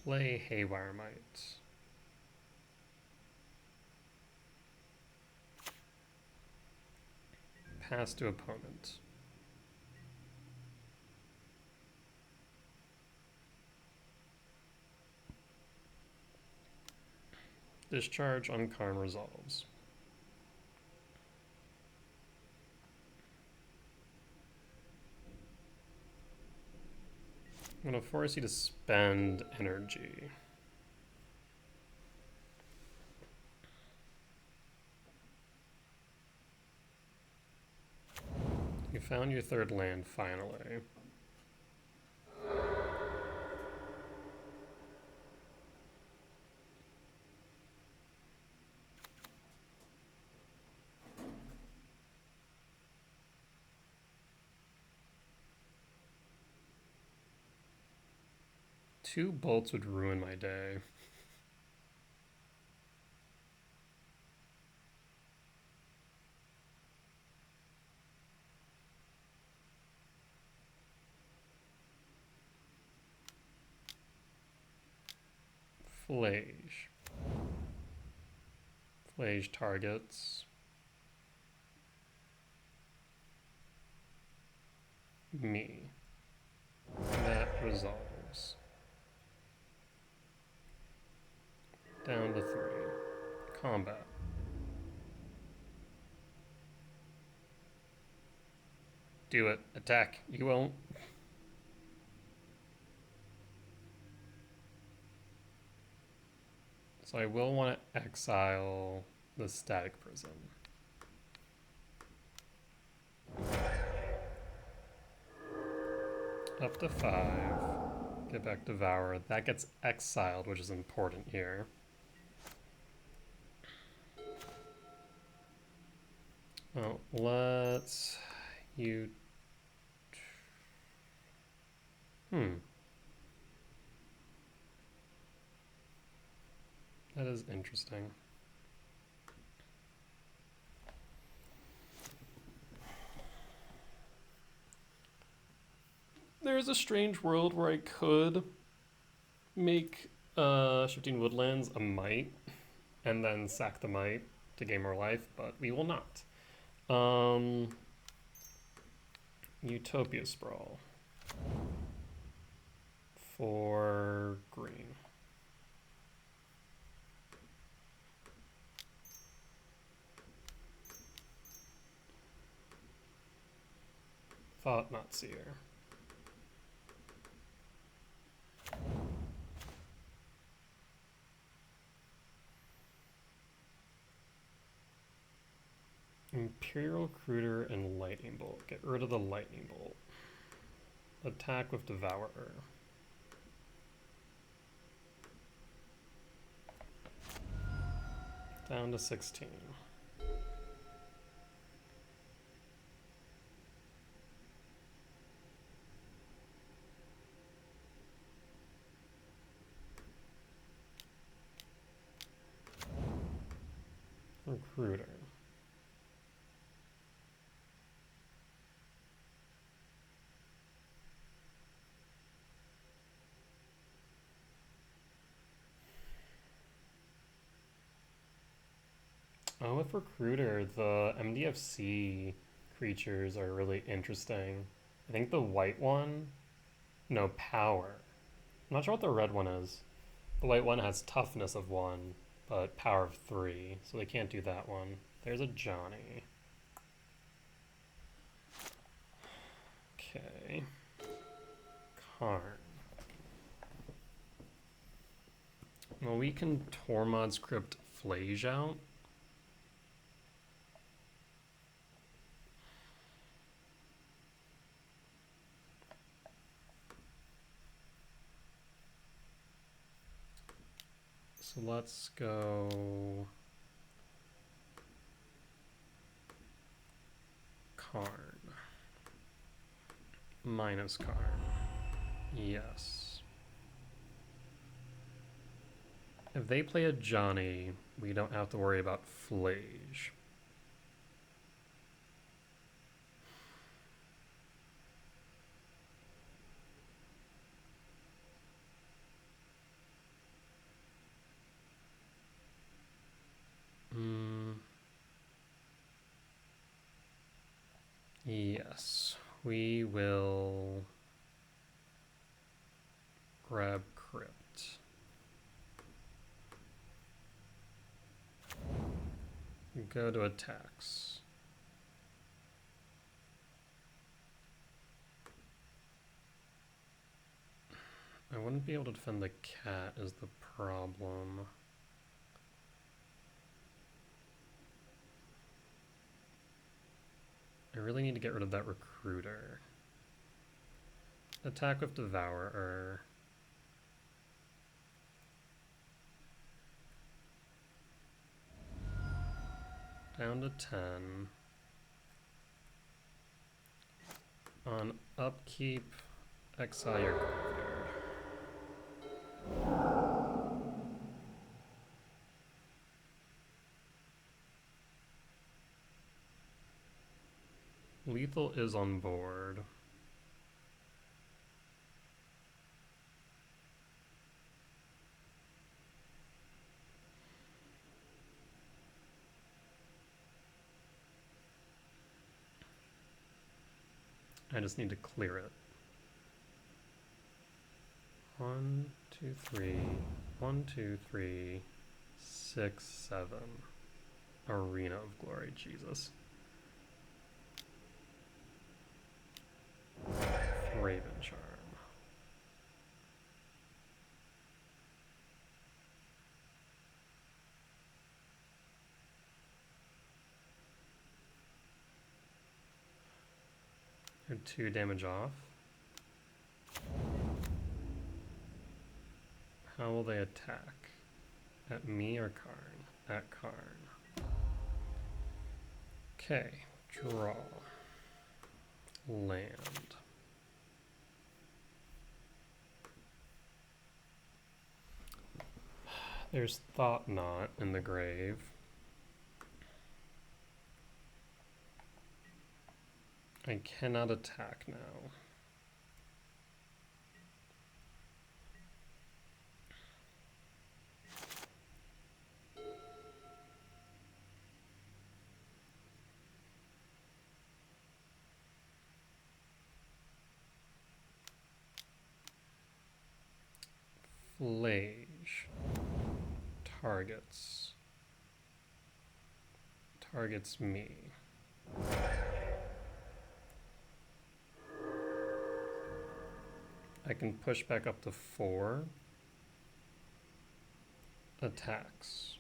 Play Haywire Might. Pass to opponent. Discharge on Karn resolves. I'm going to force you to spend energy. You found your 3rd land, finally. Two bolts would ruin my day. Flage. Flage targets me. That resolves. Down to 3. Combat. Do it. Attack. You won't. So I will want to exile the Static Prison. Up to 5. Get back Devourer. That gets exiled, which is important here. Oh, let's... You... That is interesting. There's a strange world where I could make Shifting Woodlands a might and then sack the might to gain more life, but we will not. Utopia Sprawl for green. Thought not seer. Imperial Recruiter and Lightning Bolt. Get rid of the Lightning Bolt. Attack with Devourer. Down to 16. Recruiter. Oh, with Recruiter, the MDFC creatures are really interesting. I think the white one, no, power. I'm not sure what the red one is. The white one has toughness of 1, but power of 3, so they can't do that one. There's a Johnny. Okay. Karn. Well, we can Tormod script Flage out. So let's go Karn. Minus Karn. Yes. If they play a Johnny, we don't have to worry about Flage. Yes, we will grab Crypt. Go to attacks. I wouldn't be able to defend the cat is the problem. I really need to get rid of that Recruiter. Attack with Devourer. Down to 10. On upkeep, exile your graveyard. Lethal is on board. I just need to clear it. 1, 2, 3. 1, 2, 3. 6, 7. Arena of Glory, Jesus. Raven Charm. They're 2 damage off. How will they attack? At me or Karn? At Karn. Okay, draw. Land. There's Thought Knot in the grave. I cannot attack now. Flage. Targets me. I can push back up to 4. Attacks.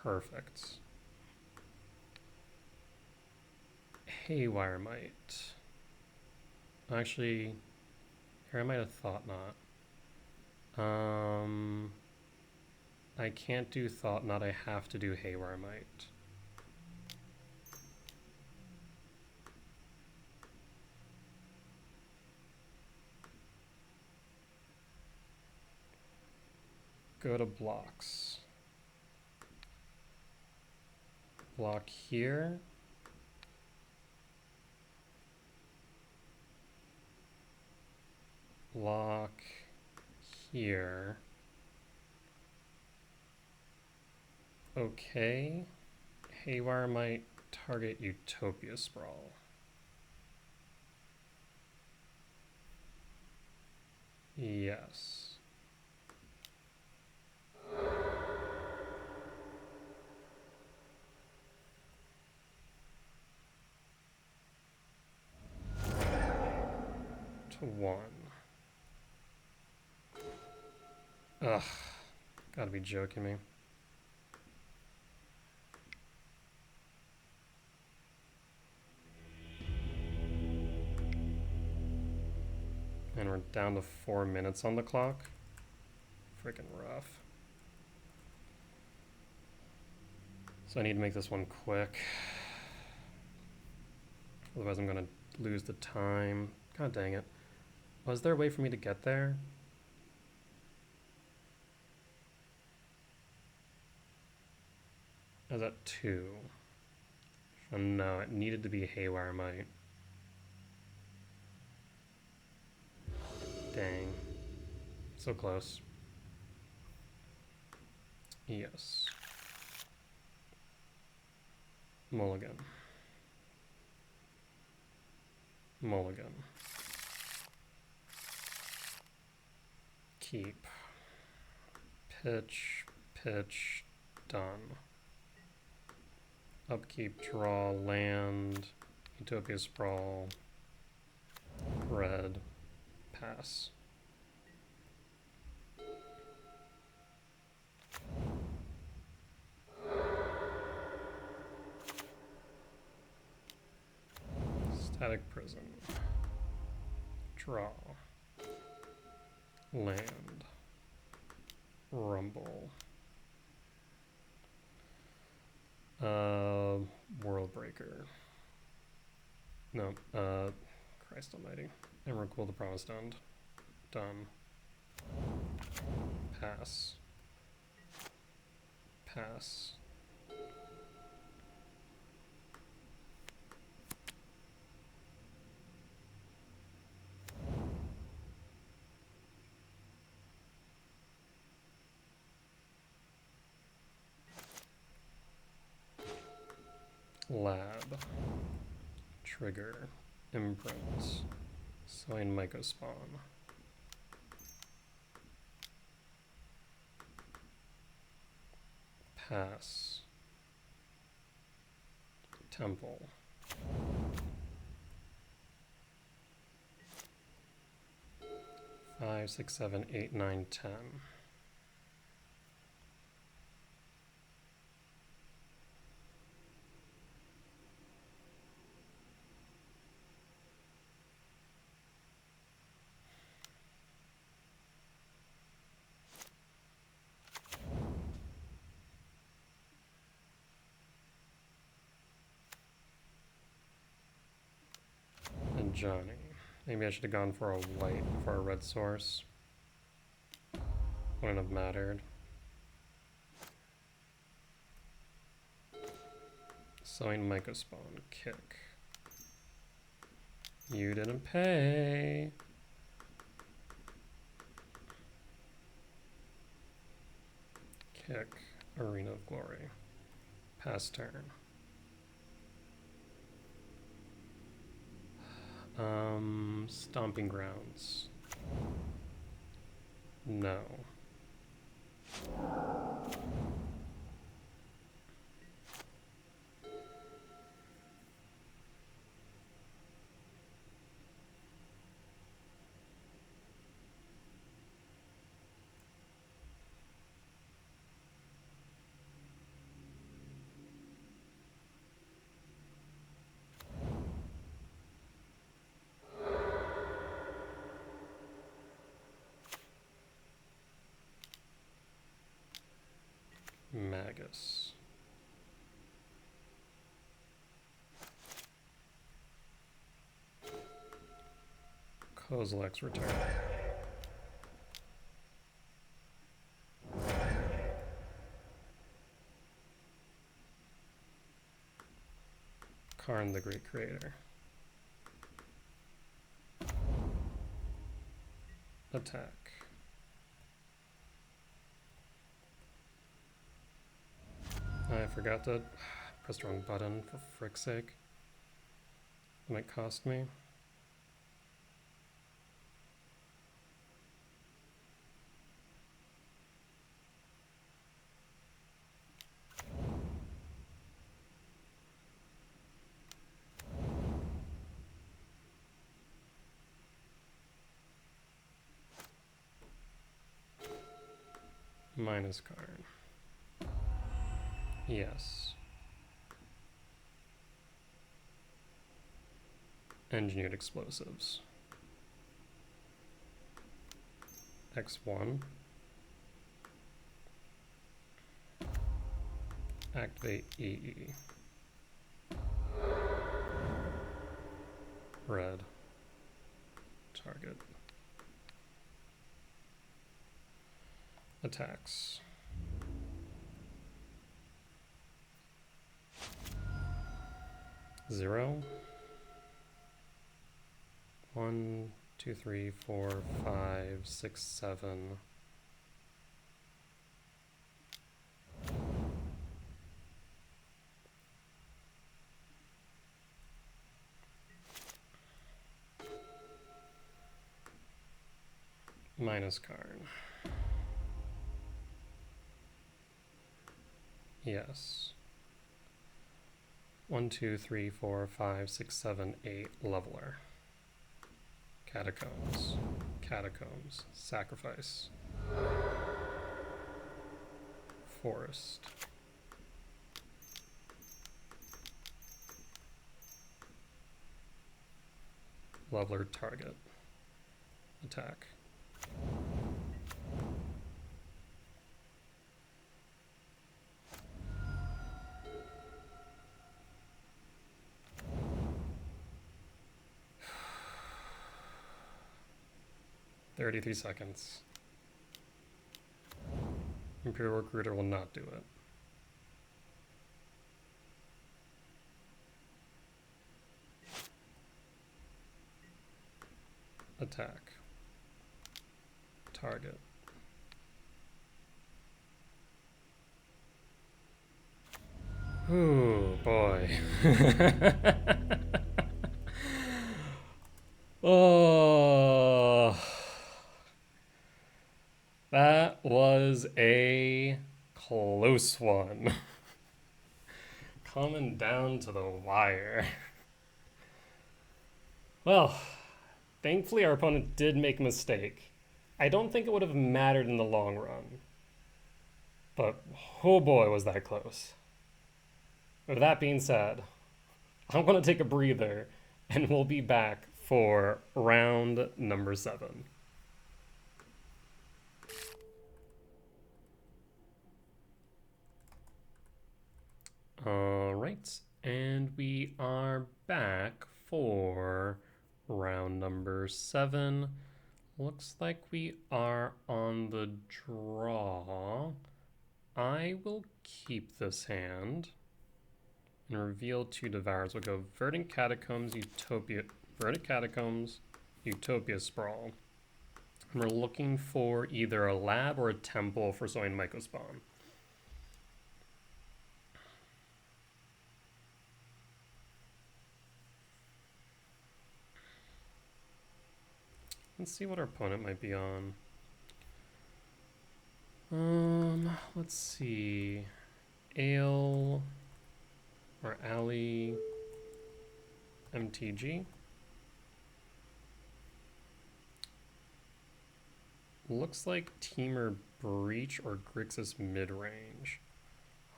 Perfect. Haywire Might. Actually, here I might have Thought Knot. I can't do Thought Knot, I have to do Haywire Might. Go to blocks. Block here. Block here. Okay. Haywire might target Utopia Sprawl. Yes. To 1. Ugh. Gotta be joking me. And we're down to 4 minutes on the clock. Freaking rough. So I need to make this one quick. Otherwise I'm gonna lose the time. God dang it. Was there a way for me to get there? I was at 2. Oh no, it needed to be Haywire Might. Dang. So close. Yes. Mulligan. Mulligan. Keep. Pitch. Pitch. Done. Upkeep, draw, land, Utopia Sprawl, red, pass. Static Prison, draw, land, rumble. World Breaker. No, Christ Almighty. Emerald Cool the Promised End. Done. Pass. Pass. Lab. Trigger. Imprint. Sign Mycospawn. Pass. Temple. 5, 6, 7, 8, 9, 10. And Johnny. Maybe I should have gone for a white for a red source. Wouldn't have mattered. Sowing Mycospawn. Kick. You didn't pay. Kick. Arena of Glory. Pass turn. Stomping Grounds. No. Magus. Kozilek's Return. Karn the Great Creator. Attack. I forgot to press the wrong button, for frick's sake. It might cost me. Minus Karn. Yes. Engineered Explosives. X1. Activate EE. Red. Target. Attacks. Zero. 1, 2, 3, 4, 5, 6, 7. Minus Karn. Yes. 1, 2, 3, 4, 5, 6, 7, 8. Leveler. Catacombs. Catacombs. Sacrifice. Forest. Leveler target. Attack. "33 seconds. Imperial Recruiter will not do it. Attack. Target. Ooh, boy. Oh, that was a close one. Coming down to the wire. Well, thankfully our opponent did make a mistake. I don't think it would have mattered in the long run. But oh boy, was that close. With that being said, I'm going to take a breather and we'll be back for round number 7. All right, and we are back for round number 7. Looks like we are on the draw. I will keep this hand and reveal 2 Devourers. We'll go Verdant Catacombs, Utopia Sprawl. And we're looking for either a lab or a temple for sowing Mycospawn. Let's see what our opponent might be on. Let's see. Ale or Ali MTG. Looks like Temur Breach or Grixis Midrange.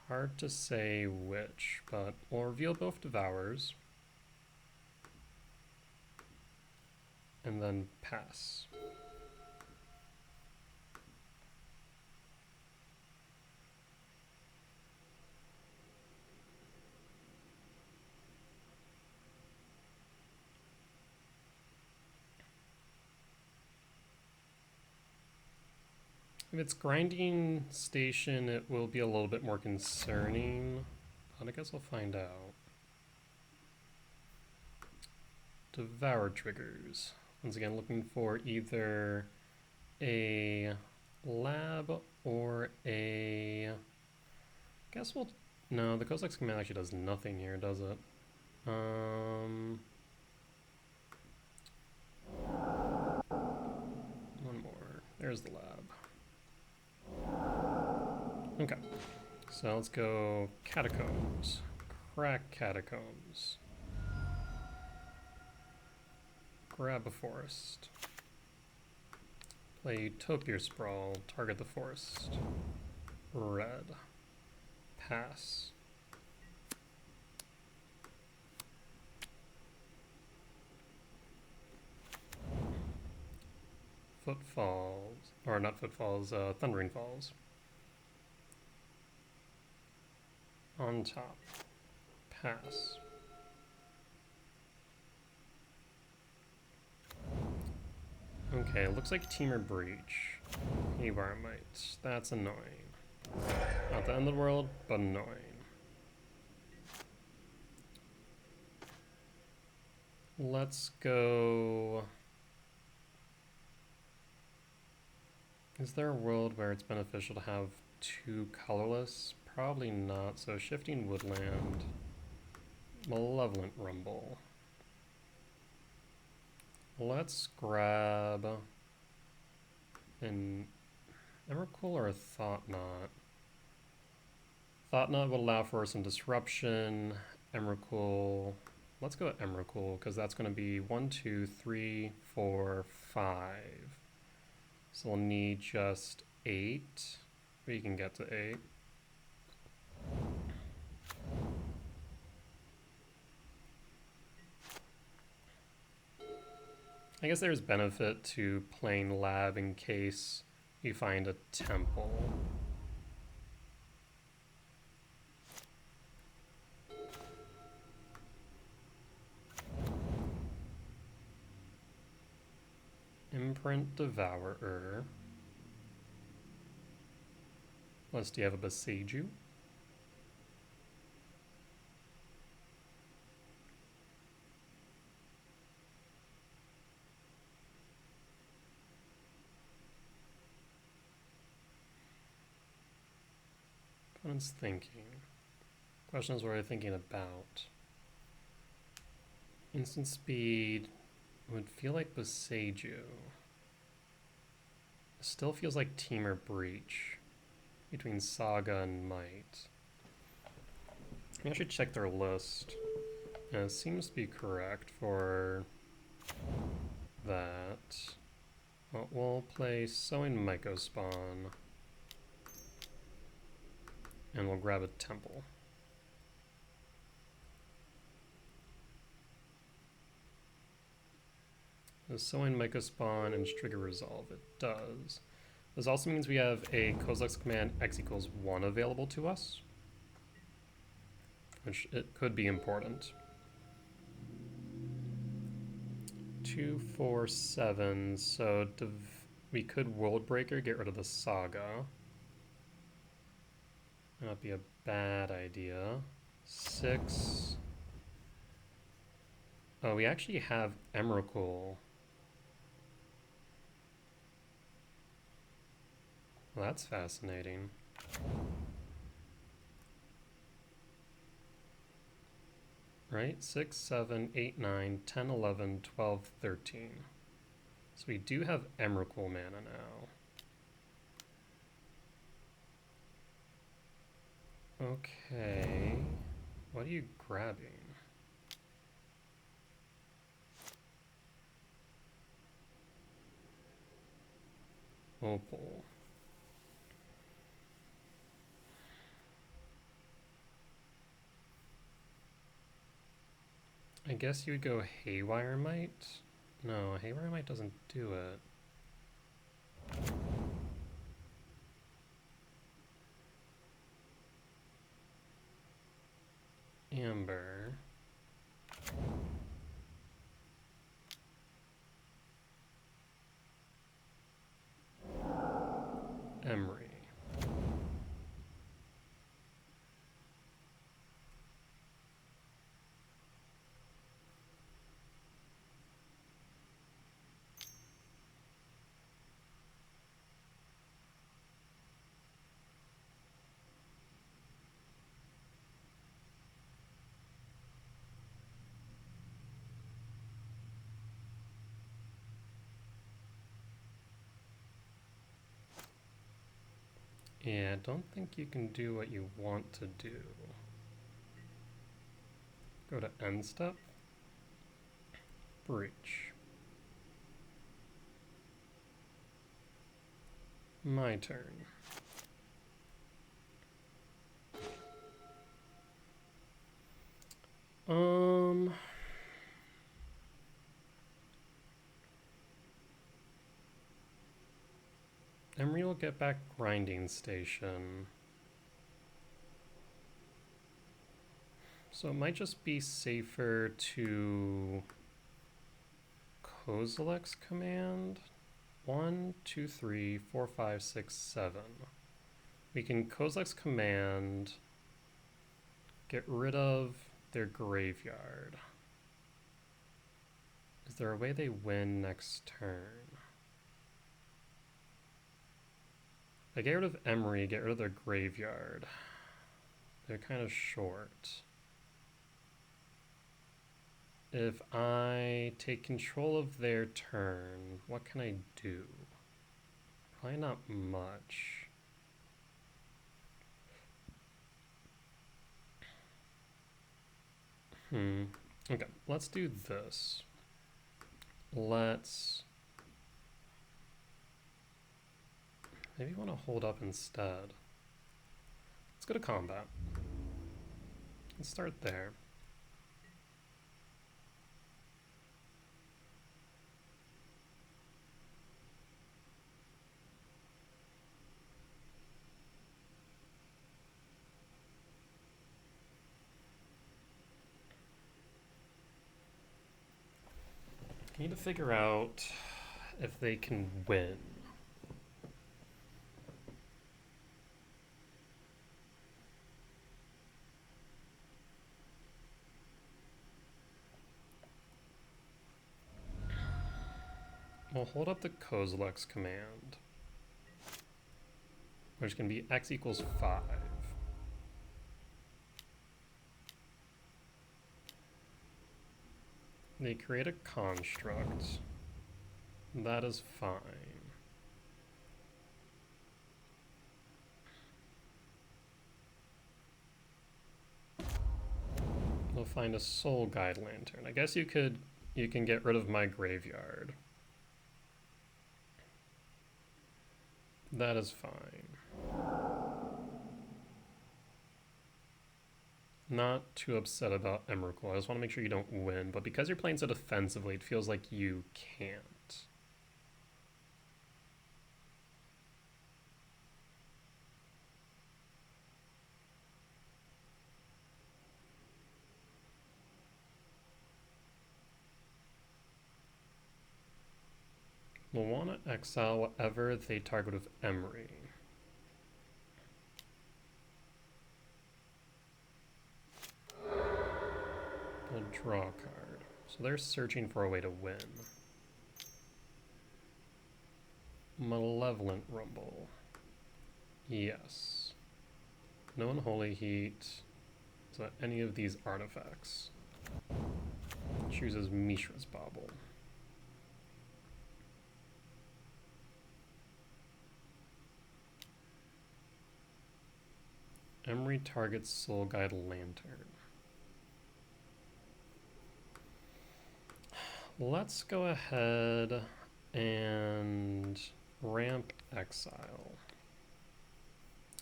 Hard to say which, but we'll reveal both Devours. And then pass. If it's grinding station, it will be a little bit more concerning, but I guess we'll find out. Devour triggers. Once again, looking for either a lab or a... No, the Kozilek's command actually does nothing here, does it? One more. There's the lab. Okay, so let's go Catacombs. Crack Catacombs. Grab a forest. Play Utopia Sprawl. Target the forest. Red. Pass. Footfalls. Or not Footfalls, Thundering Falls. On top. Pass. Okay, looks like Temur Breach. Varmite. That's annoying. Not the end of the world, but annoying. Let's go... Is there a world where it's beneficial to have 2 colorless? Probably not, so Shifting Woodland. Malevolent Rumble. Let's grab an Emrakul or a Thought-Knot. Thought-Knot would allow for some disruption. Emrakul, let's go with Emrakul, because that's going to be 1, 2, 3, 4, 5. So we'll need just 8. We can get to 8. I guess there's benefit to playing lab in case you find a temple. Imprint Devourer. Unless do you have a Boseiju? Opponent's thinking. Question is what are they thinking about? Instant speed would feel like Boseiju. Still feels like Temur Breach between Saga and Might. I should check their list. And it seems to be correct for that. Well, we'll play Sowing Mycospawn. And we'll grab a temple. Does Sowing Mycospawn and Trigger Resolve? It does. This also means we have a Kozilek's command X=1 available to us, which it could be important. 2, 4, 7. So we could World Breaker, get rid of the Saga. That'd be a bad idea. 6. Oh, we actually have Emrakul. Well, that's fascinating. Right? 6, 7, 8, 9, 10, 11, 12, 13. So we do have Emrakul mana now. Okay. What are you grabbing? Opal. I guess you would go Haywire Might? No, Haywire Might doesn't do it. Amber. Emery. Yeah, I don't think you can do what you want to do. Go to end step. Breach. My turn. Emery will get back Grinding Station. So it might just be safer to Kozilek's command. 1, 2, 3, 4, 5, 6, 7. We can Kozilek's command, get rid of their graveyard. Is there a way they win next turn? I get rid of Emery, get rid of their graveyard. They're kind of short. If I take control of their turn, what can I do? Probably not much. Okay, let's do this. Maybe I want to hold up instead. Let's go to combat. Let's start there. I need to figure out if they can win. We'll hold up the Kozilek's command, which can be X=5. They create a construct. That is fine. They'll find a Soul Guide Lantern. I guess you can get rid of my graveyard. That is fine. Not too upset about Emrakul. I just want to make sure you don't win, but because you're playing so defensively, it feels like you can't. We'll want to exile whatever they target with Emery. We'll draw a card. So they're searching for a way to win. Malevolent Rumble. Yes. No Unholy Heat. So any of these artifacts. Chooses Mishra's Bauble. Emery targets Soul Guide Lantern. Let's go ahead and ramp Exile.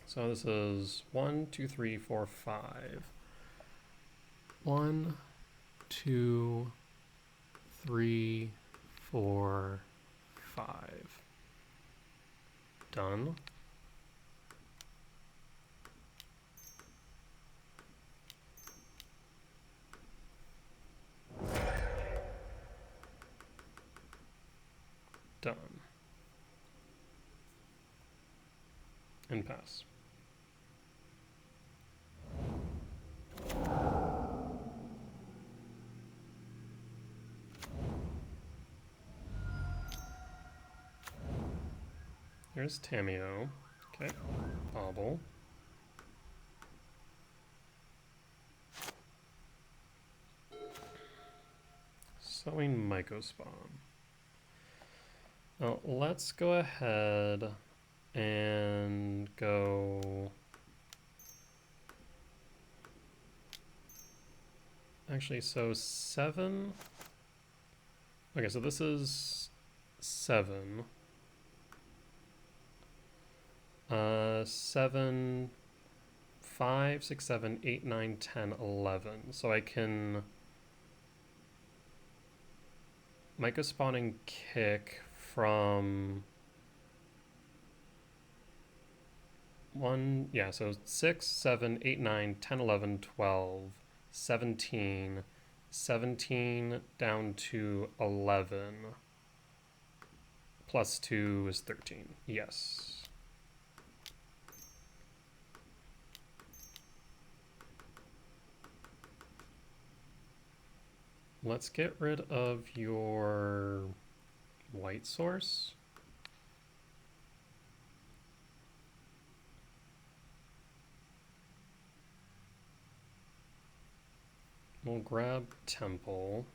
So this is 1, 2, 3, 4, 5. 1, 2, 3, 4, 5. Done. Done. And pass. There's Tamiyo. Okay. Bauble. Sowing Mycospawn. Now let's go ahead and go. Actually, so 7. Okay, so this is 7. 7, 5, 6, 7, 8, 9, 10, 11. So I can Mycospawning kick from 1, yeah, so 6, 7, 8, 9, 10, 11, 12, 17, 17 down to 11. Plus 2 is 13. Yes. Let's get rid of your white source. We'll grab Temple.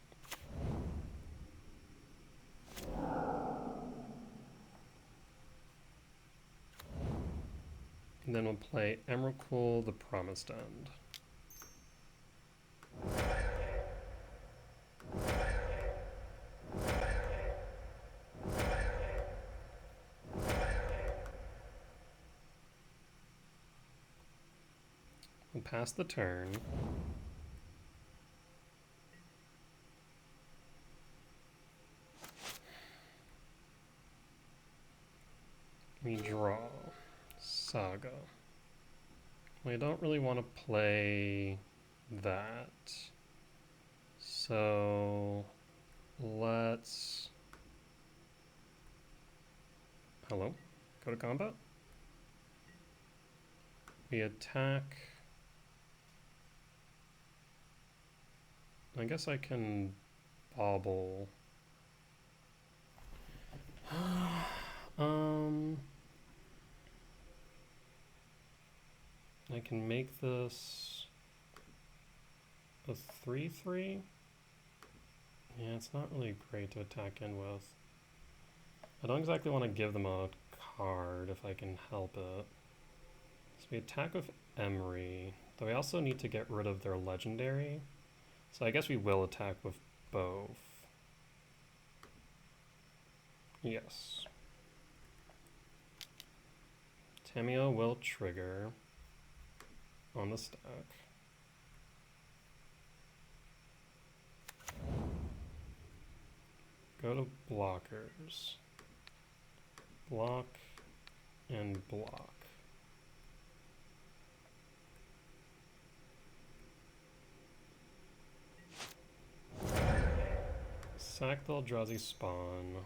And then we'll play Emrakul, the Promised End. We'll pass the turn. We draw Saga. We don't really want to play that. So let's... Hello? Go to combat? We attack... I guess I can bauble. I can make this a 3/3. Yeah, it's not really great to attack in with. I don't exactly want to give them a card if I can help it. So we attack with Emery, though we also need to get rid of their legendary. So I guess we will attack with both. Yes. Tamio will trigger on the stack. Go to blockers. Block and block. Sack the Eldrazi spawn.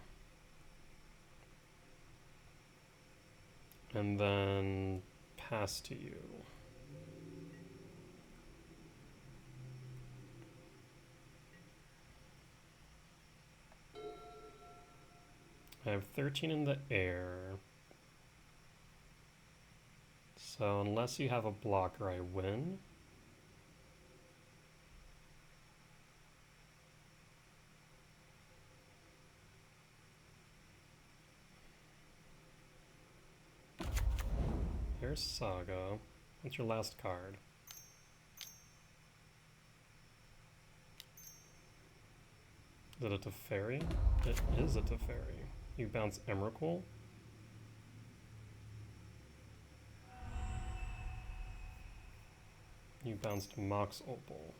And then pass to you. I have 13 in the air. So unless you have a blocker, I win. Here's Saga. What's your last card? Is it a Teferi? It is a Teferi. You bounce Emrakul. You bounced Mox Opal.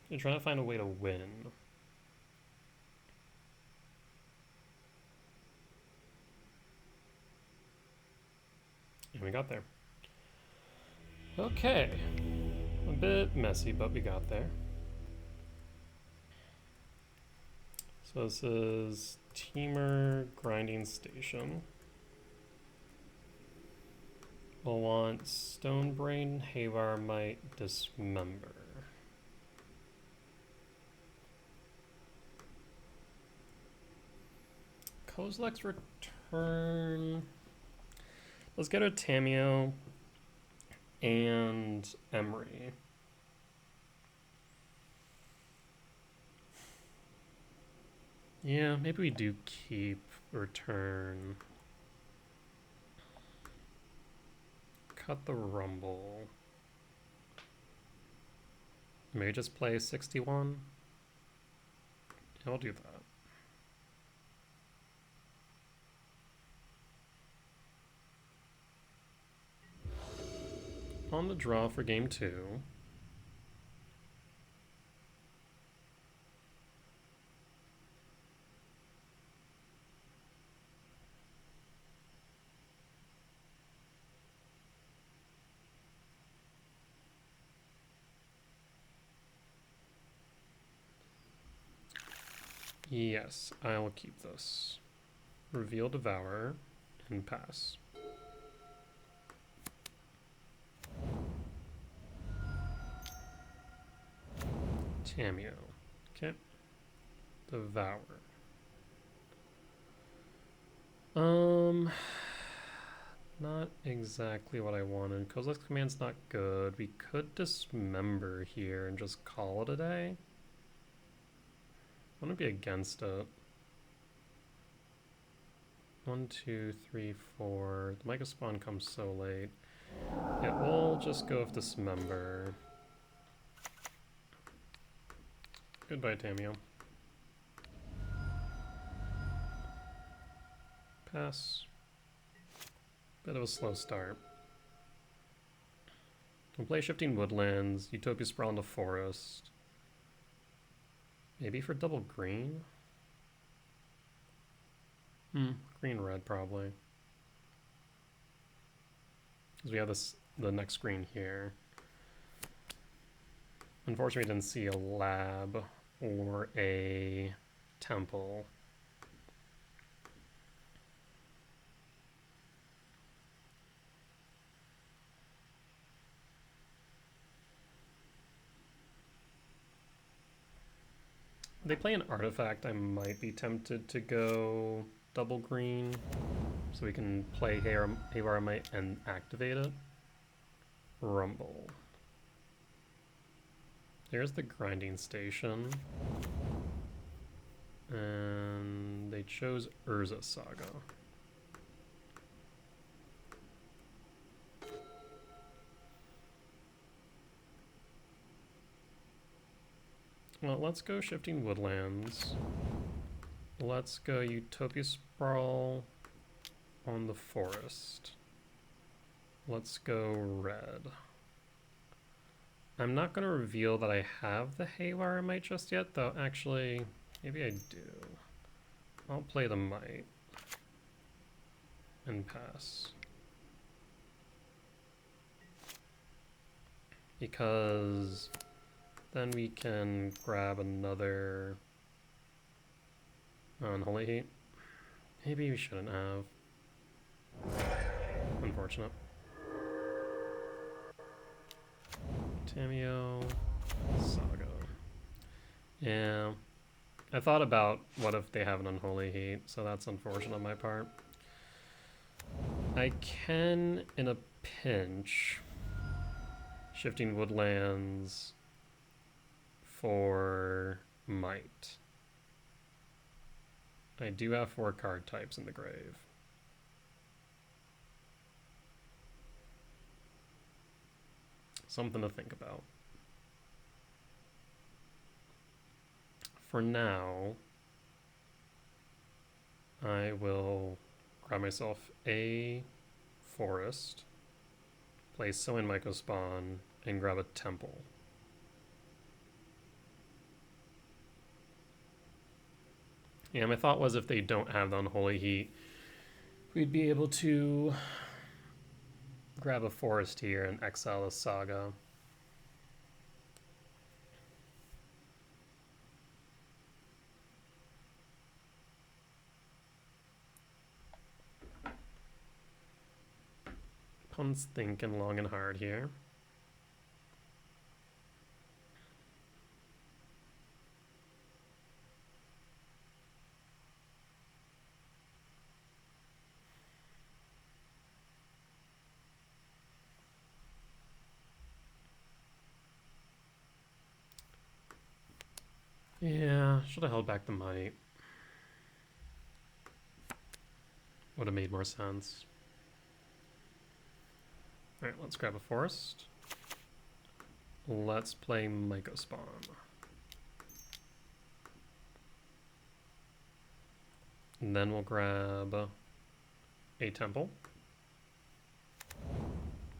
You're trying to find a way to win. And we got there. Okay. A bit messy, but we got there. So this is Temur Grinding Station. We'll want Stonebrain, Havar Might, Dismember. Kozilek's Return. Let's get a Tamio and Emery. Yeah, maybe we do keep Return. Cut the Rumble. Maybe just play 61. Yeah, I'll do that. On the draw for game 2. Yes, I will keep this. Reveal Devourer and pass. Tamio. Okay. Devourer. Not exactly what I wanted. Kozilek's Command's not good. We could Dismember here and just call it a day. I want to be against it. 1, 2, 3, 4. The Micah Spawn comes so late. Yeah, we'll just go with Dismember. Goodbye, Tamio. Pass. Bit of a slow start. We'll play Shifting Woodlands, Utopia Sprawl in the Forest. Maybe for double green? Green-red probably. Because we have the next green here. Unfortunately, we didn't see a lab or a temple. If they play an artifact, I might be tempted to go double green so we can play Havar Might and activate it. Rumble. There's the grinding station. chose Urza Saga. Well, let's go Shifting Woodlands. Let's go Utopia Sprawl on the forest. Let's go red. I'm not going to reveal that I have the Haywire Might just yet, though actually, maybe I do. I'll play the Might and pass. Because then we can grab another Unholy Heat. Maybe we shouldn't have. Unfortunate. Tamiyo Saga. Yeah. I thought about what if they have an Unholy Heat, so that's unfortunate on my part. I can, in a pinch, Shifting Woodlands for Might. I do have 4 card types in the grave. Something to think about. For now, I will grab myself a forest, play Sowing Mycospawn, and grab a temple. Yeah, my thought was if they don't have the Unholy Heat, we'd be able to grab a forest here and exile a Saga. Opponent's thinking long and hard here. Yeah, should have held back the Might. Would have made more sense. Alright, let's grab a forest. Let's play Mycospawn. And then we'll grab a temple.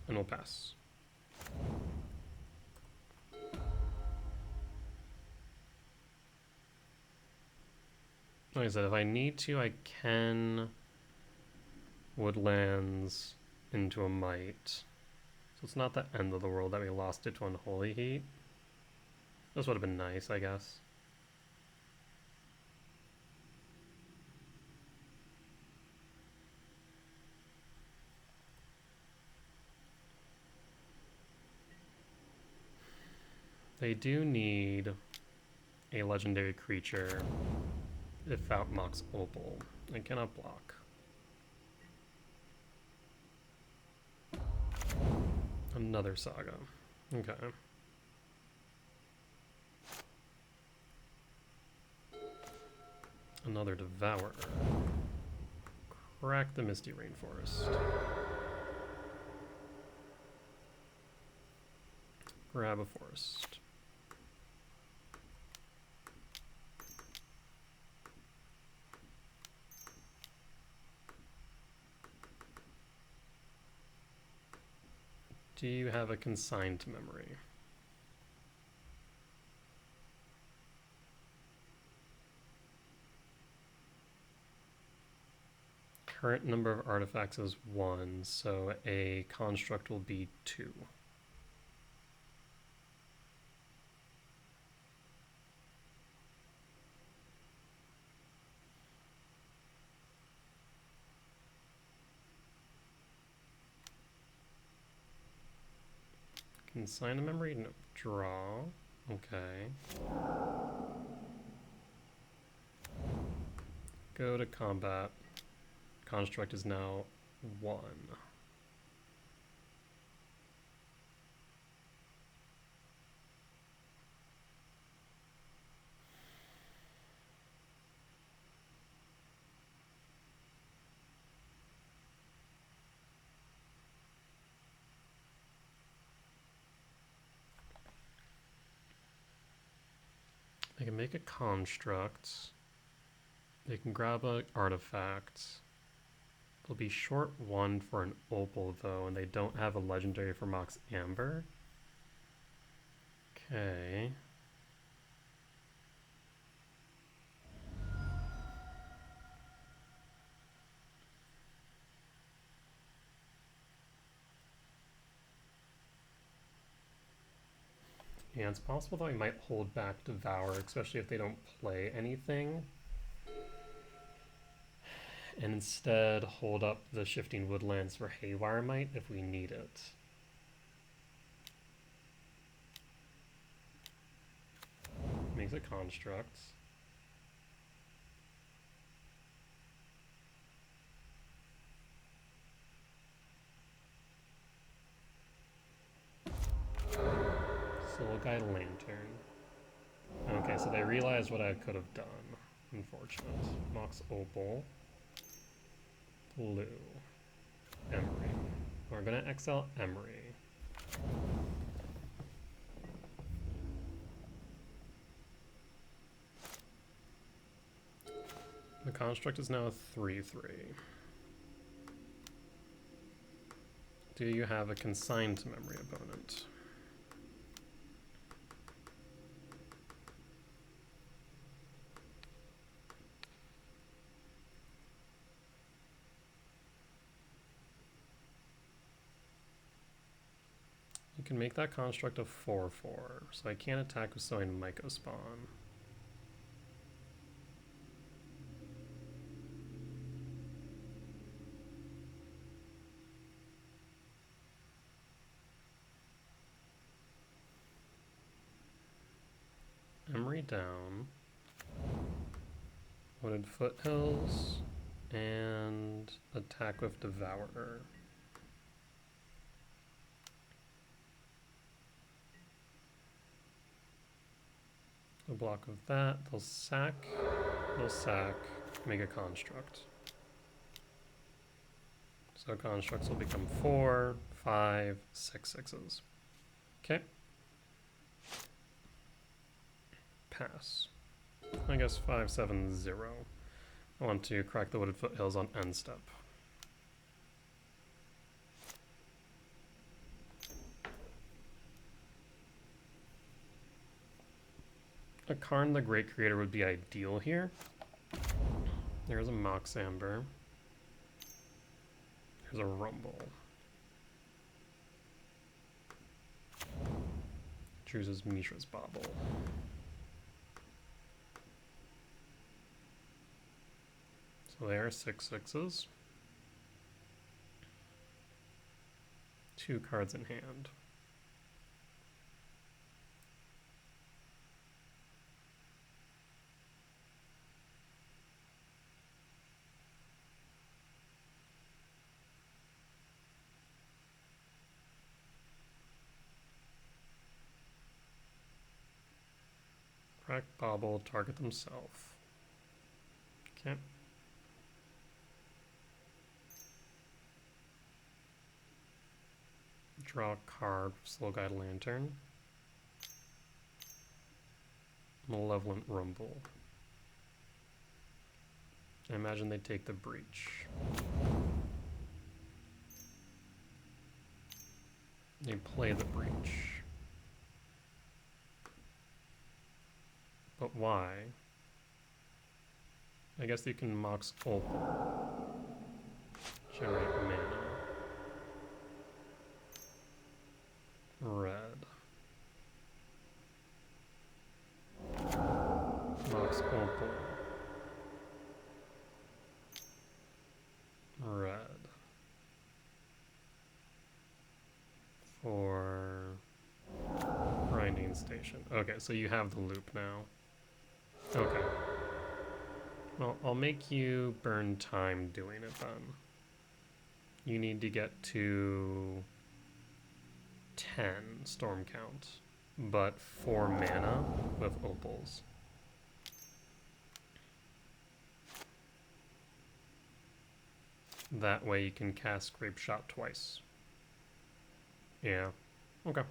And we'll pass. Like I said, if I need to, I can Woodlands into a Might. So it's not the end of the world that we lost it to Unholy Heat. This would have been nice, I guess. They do need a legendary creature if Outmox Opal. I cannot block. Another Saga. Okay. Another Devourer. Crack the Misty Rainforest. Grab a forest. Do you have a consigned memory? Current number of artifacts is 1, so a construct will be 2. Consign a memory? No. Draw. Okay. Go to combat. Construct is now 1. They can make a construct. They can grab an artifact. They'll be short 1 for an opal though, and they don't have a legendary for Mox Amber. Okay. Yeah, it's possible that we might hold back Devourer, especially if they don't play anything. And instead hold up the Shifting Woodlands for Haywire Might if we need it. Makes a construct. Soul Guide Lantern. Okay, so they realized what I could have done. Unfortunate. Mox Opal. Blue. Emery. We're gonna exile Emery. The construct is now a 3/3. Do you have a consigned to memory opponent? You can make that construct a 4/4, so I can't attack with Sowing Mycospawn. Emery down. Wooded Foothills. And attack with Devourer. A block of that, they'll sack, make a construct. So constructs will become 4, 5, 6 6s. Okay. Pass. I guess 5, 7, 0. I want to crack the Wooded Foothills on end step. A Karn the Great Creator would be ideal here. There's a Mox Amber. There's a Rumble. Chooses Mishra's Bauble. So they are 6 6s. 2 cards in hand. Crack Bauble, target themselves. Okay. Draw a card, Soul Guide Lantern. Malevolent Rumble. I imagine they take the Breach. They play the Breach. But why? I guess you can Mox Opal. Generate mana. Red. Mox Opal. Red. For Grinding Station. Okay, so you have the loop now. Okay. Well, I'll make you burn time doing it then. You need to get to 10 storm count, but 4 mana with opals. That way you can cast Scrape Shot twice. Yeah. Okay.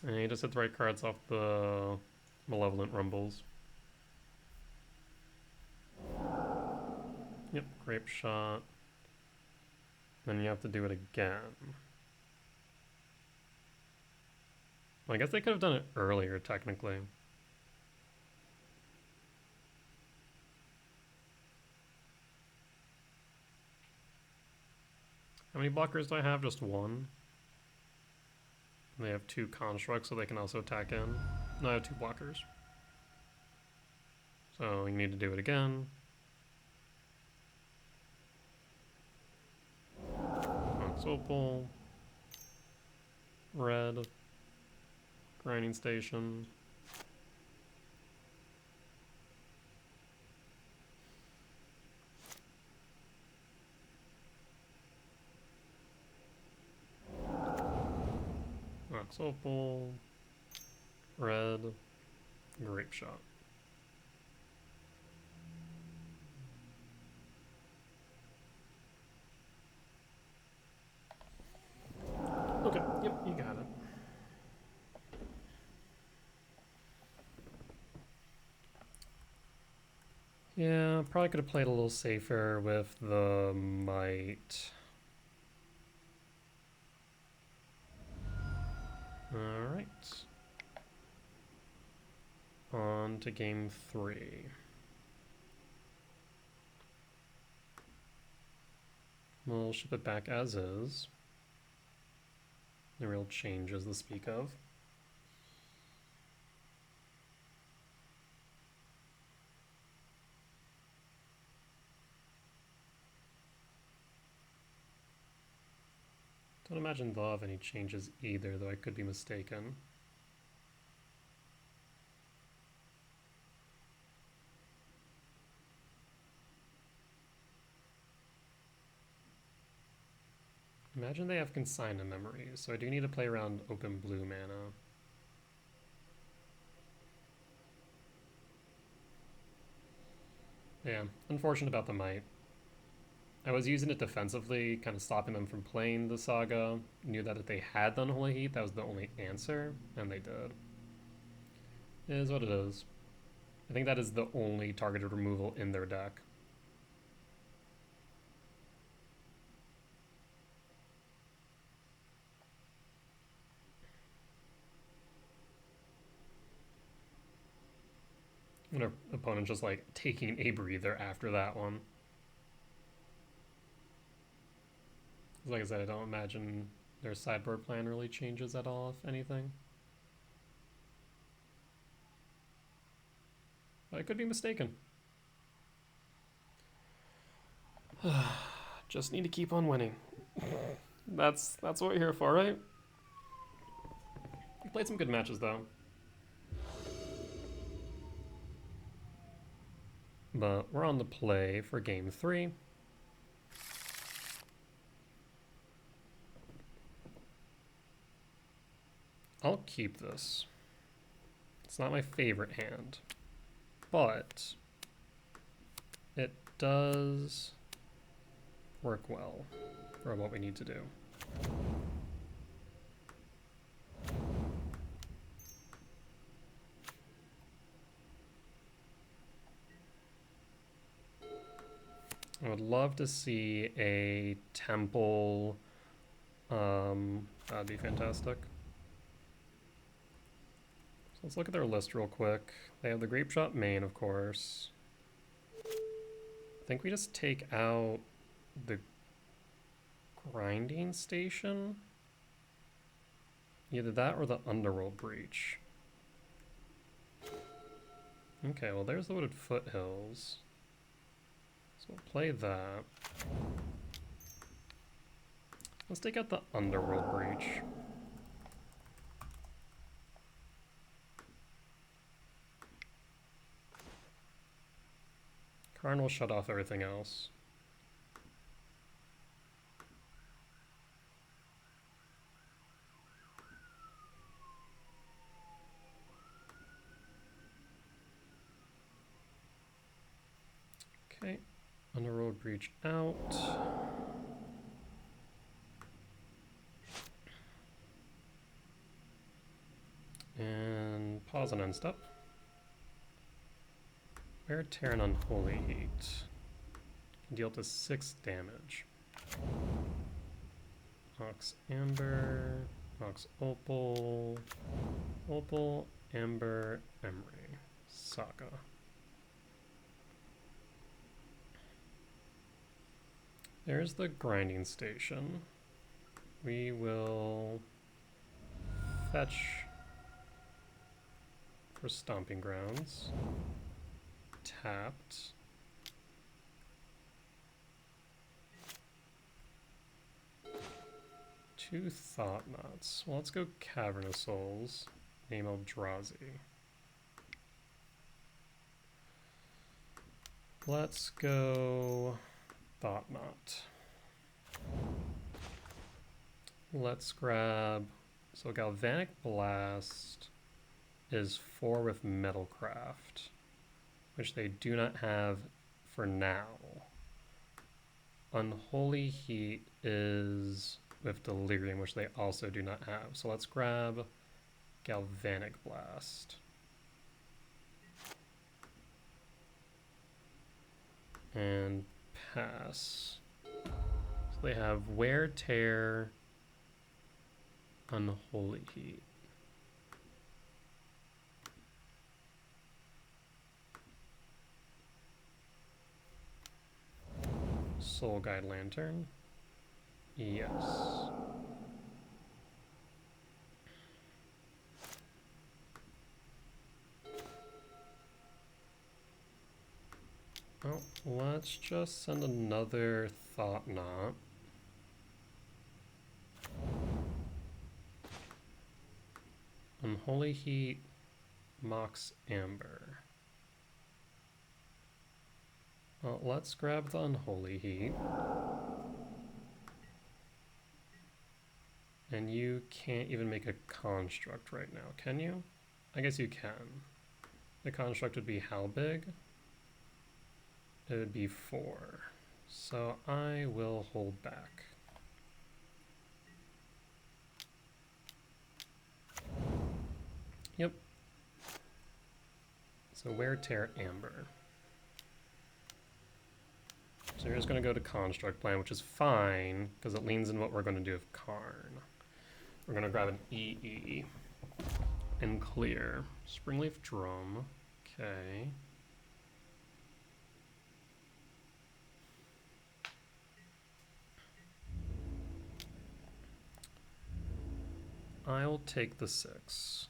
And he just hit the right cards off the Malevolent Rumbles. Yep, Grape Shot. Then you have to do it again. Well, I guess they could have done it earlier, technically. How many blockers do I have? Just one. They have 2 constructs, so they can also attack in. No, I have 2 blockers. So you need to do it again. Box Opal. Red. Grinding Station. Box Opal. Red. Grape Shot. Okay, yep, you got it. Yeah, probably could have played a little safer with the Might. Alright. On to game 3. We'll ship it back as is. No real changes to speak of. Don't imagine they'll have any changes either, though I could be mistaken. Imagine they have Consign Memories, so I do need to play around open blue mana. Yeah, unfortunate about the Might. I was using it defensively, kind of stopping them from playing the Saga. Knew that if they had the Unholy Heat, that was the only answer, and they did. It is what it is. I think that is the only targeted removal in their deck. And our opponent just like taking a breather after that one. Like I said, I don't imagine their sideboard plan really changes at all, if anything. But I could be mistaken. Just need to keep on winning. That's what we're here for, right? We played some good matches, though. But we're on the play for game 3. I'll keep this. It's not my favorite hand, but it does work well for what we need to do. I would love to see a temple. That'd be fantastic. So let's look at their list real quick. They have the Grape Shot main, of course. I think we just take out the Grinding Station. Either that or the Underworld Breach. Okay, well there's the Wooded Foothills. So we'll play that. Let's take out the Underworld Breach. Karn will shut off everything else. Okay, Underworld Breach out. draws an end step. Wear Tear and Unholy Heat. Can deal up to 6 damage. Mox Amber, Mox Opal, Opal, Amber, Emery, Saga. There's the grinding station. We will fetch for Stomping Grounds. Tapped. Two Thought Knots. Well, let's go Cavern of Souls. Name Eldrazi. Let's go Thought Knot. Let's grab, so Galvanic Blast is 4 with Metalcraft, which they do not have for now. Unholy Heat is with Delirium, which they also do not have. So let's grab Galvanic Blast. And pass. So they have Wear, Tear, Unholy Heat. Soul Guide Lantern. Yes. Oh, let's just send another Thought Knot. Unholy Heat, Mox Amber. Well, let's grab the Unholy Heat. And you can't even make a construct right now, can you? I guess you can. The construct would be how big? It would be 4. So I will hold back. Yep. So Wear, Tear, Amber. So you're just going to go to Construct Plan, which is fine, because it leans in what we're going to do with Karn. We're going to grab an EE and clear. Springleaf Drum. Okay. I'll take the 6.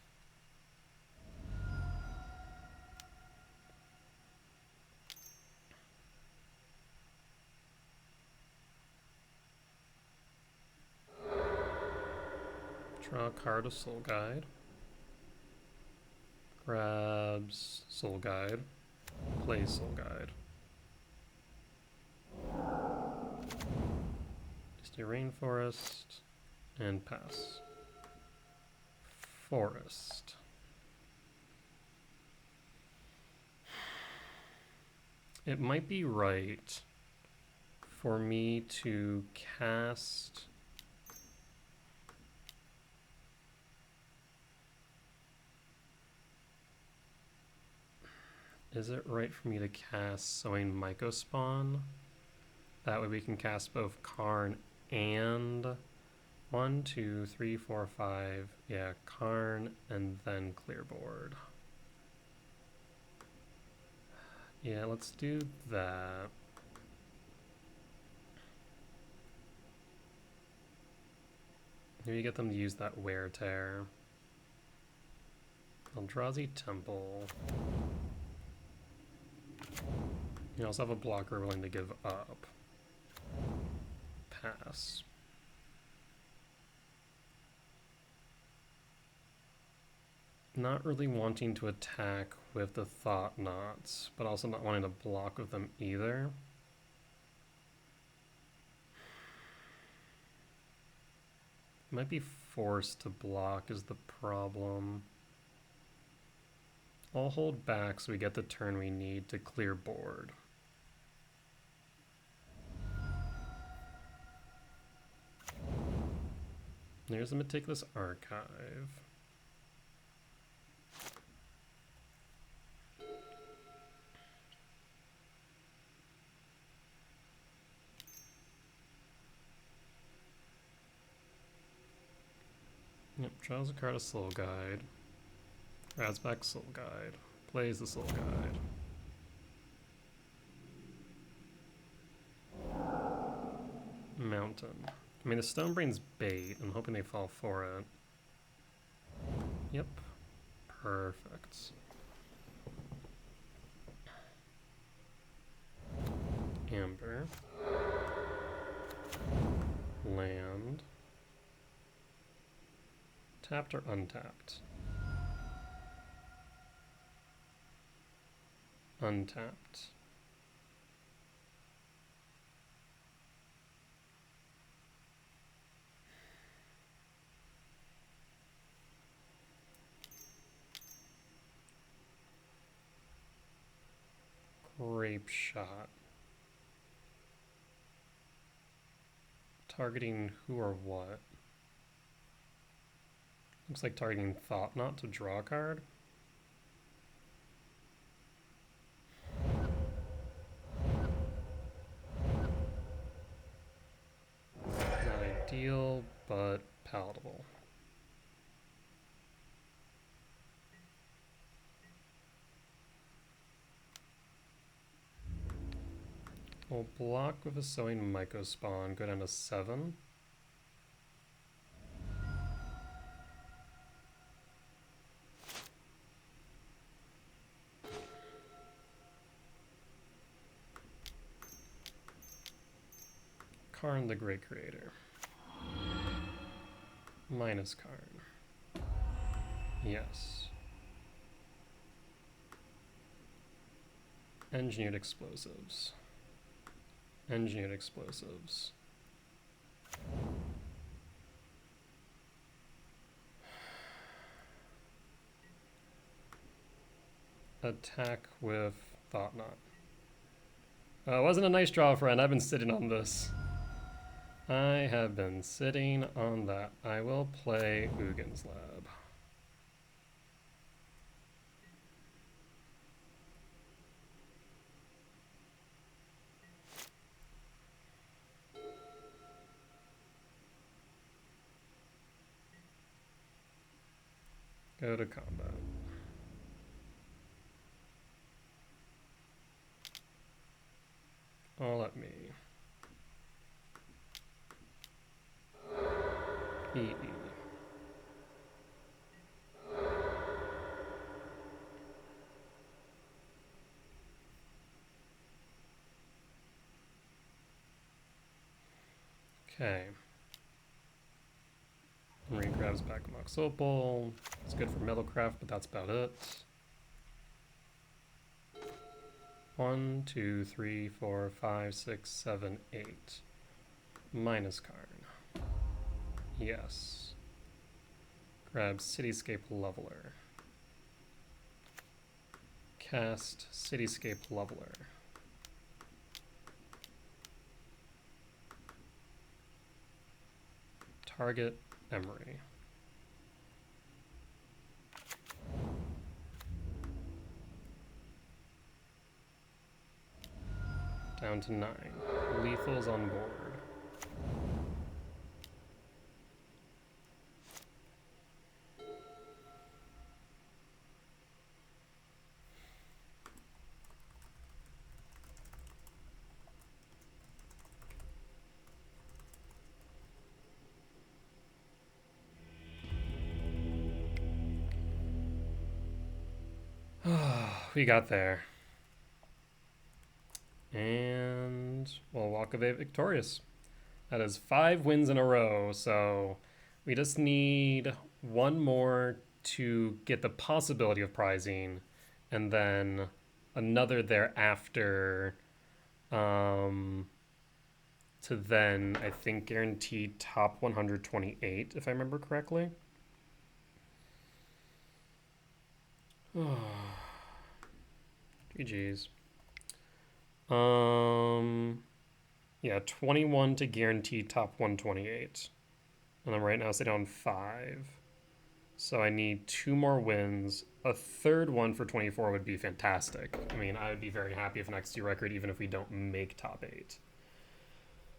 Draw a card of Soul Guide. Grabs Soul Guide. Plays Soul Guide. Misty Rainforest. And pass. Forest. It might be right for me to cast Is it right for me to cast Sowing Mycospawn? That way we can cast both Karn and 1, 2, 3, 4, 5. Yeah, Karn and then clear board. Yeah, let's do that. Maybe get them to use that Wear Tear. Eldrazi Temple. You also have a blocker willing to give up. Pass. Not really wanting to attack with the Thought Knots, but also not wanting to block with them either. Might be forced to block is the problem. I'll hold back so we get the turn we need to clear board. There's a Meticulous Archive. Draws a card of Soul Guide. Adds back Soul Guide. Plays the Soul Guide. Mountain. I mean, the Stonebrain's bait. I'm hoping they fall for it. Yep. Perfect. Amber. Land. Tapped or untapped? Untapped. Grape Shot. Targeting who or what? Looks like targeting Thought Knot to draw a card. Not ideal, but palatable. We'll block with a Sowing Myco Spawn, go down to 7. Karn the Great Creator. Minus Karn. Yes. Engineered Explosives. Engineered Explosives. Attack with Thought Knot. Wasn't a nice draw, friend. I've been sitting on this. I have been sitting on that. I will play Ugin's Lab. Go to combat. All at me. EE. Okay. Marine grabs back Mox Opal. It's good for Metalcraft, but that's about it. 1, 2, 3, 4, 5, 6, 7, 8. Minus Karn. Yes. Grab Cityscape Leveler. Cast Cityscape Leveler. Target Emery. Down to 9. Lethal's on board. We got there. And we'll walk away victorious. That is 5 wins in a row, so we just need one more to get the possibility of prizing, and then another thereafter to then, I think, guarantee top 128, if I remember correctly. GG's. Yeah, 21 to guarantee top 128. And I'm right now sitting on 5. So I need 2 more wins. A third one for 24 would be fantastic. I mean, I would be very happy if an XD record, even if we don't make top 8.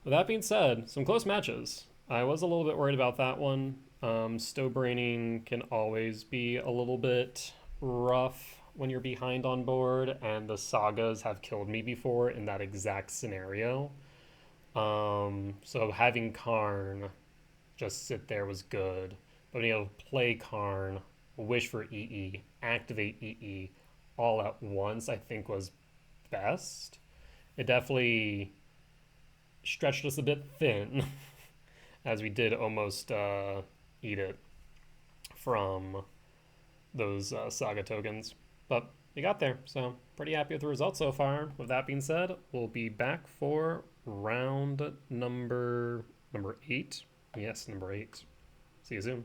With that being said, some close matches. I was a little bit worried about that one. Stow-braining can always be a little bit rough when you're behind on board, and the sagas have killed me before in that exact scenario. So having Karn just sit there was good. But being able to play Karn, wish for EE, activate EE all at once, I think was best. It definitely stretched us a bit thin, as we did almost eat it from those Saga tokens. But we got there, so pretty happy with the results so far. With that being said, we'll be back for round number 8. Yes, number 8. See you soon.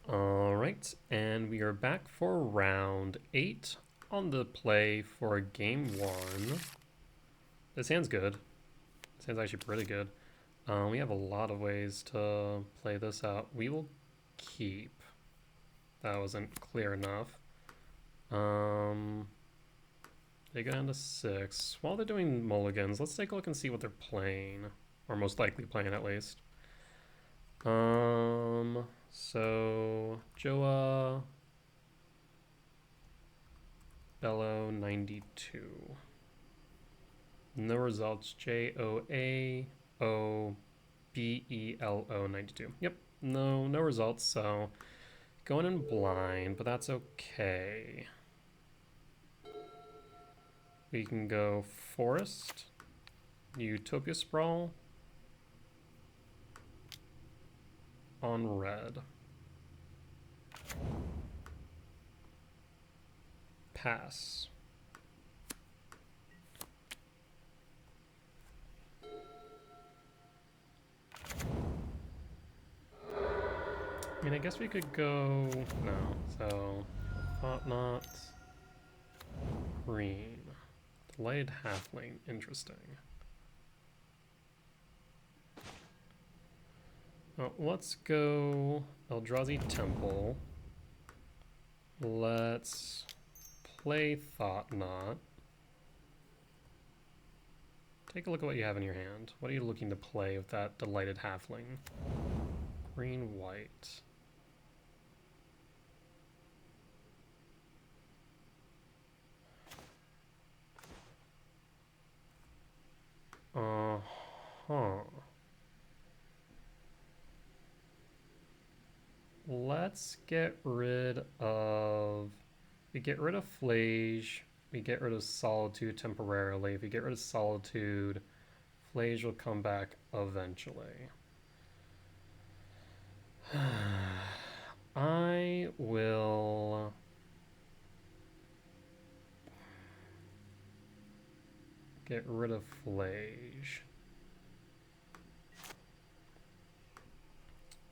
Alright, and we are back for round 8 on the play for game 1. This hand's good. This hand's actually pretty good. We have a lot of ways to play this out. We will keep. That wasn't clear enough. They go down to 6. While they're doing mulligans, let's take a look and see what they're playing. Or most likely playing, at least. So Joa Bello 92. No results. JOAOBELO 92. Yep, no results. So going in blind, but that's okay. We can go Forest, Utopia Sprawl on red. Pass. I mean, I guess we could go... No, so... Thought not... Green. Lighted halfling. Interesting. Well, let's go Eldrazi Temple. Let's play Thought Knot. Take a look at what you have in your hand. What are you looking to play with that Delighted Halfling? Green, white. Let's get rid of... We get rid of Flage. We get rid of Solitude temporarily. If we get rid of Solitude, Flage will come back eventually. I will... get rid of Flage.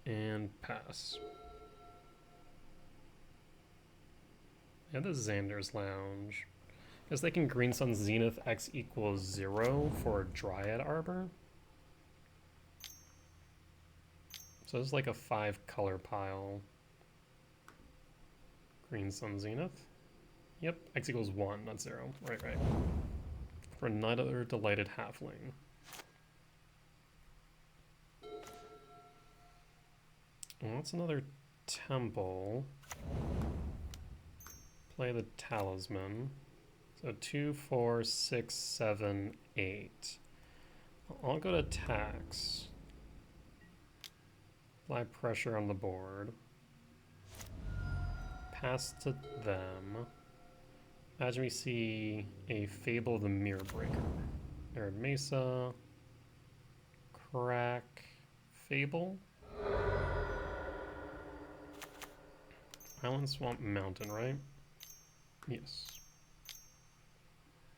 And pass. Yeah, this is Xander's Lounge. Guess they can Green Sun Zenith X equals 0 for Dryad Arbor. So this is like a 5-color pile. Green Sun Zenith. Yep, X equals 1, not 0. Right. For another Delighted Halfling. Well, that's another temple. Play the Talisman. So 2, 4, 6, 7, 8. I'll go to tax. Apply pressure on the board. Pass to them. Imagine we see a Fable of the Mirror Breaker. Arid Mesa. Crack. Fable. Island Swamp Mountain, right? Yes.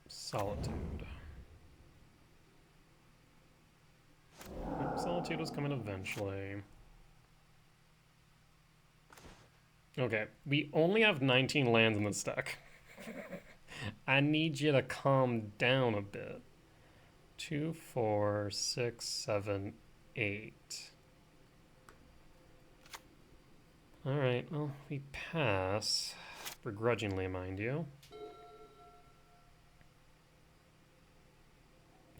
Solitude. Solitude was coming eventually. Okay, we only have 19 lands in this deck. I need you to calm down a bit. 2, 4, 6, 7, 8. Alright, well, we pass. Begrudgingly, mind you.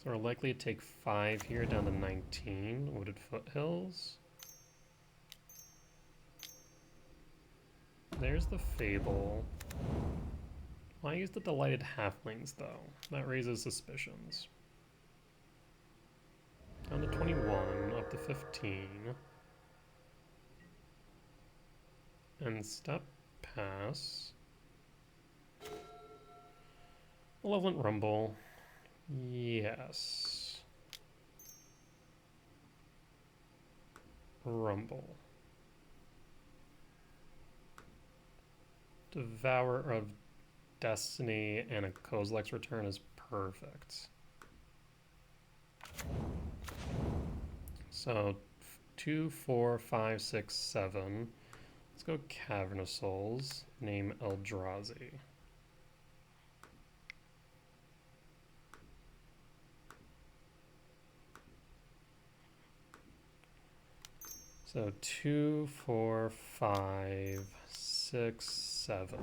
So we're likely to take 5 here down to 19. Wooded Foothills. There's the Fable. Why use the Delighted Halflings, though? That raises suspicions. Down to 21, up to 15. And step pass. Malevolent Rumble. Yes. Rumble. Devourer of Destiny and a Kozilek's Return is perfect. So 2, 4, 5, 6, 7. Let's go Cavern of Souls. Name Eldrazi. So 2, 4, 5, 6, 7.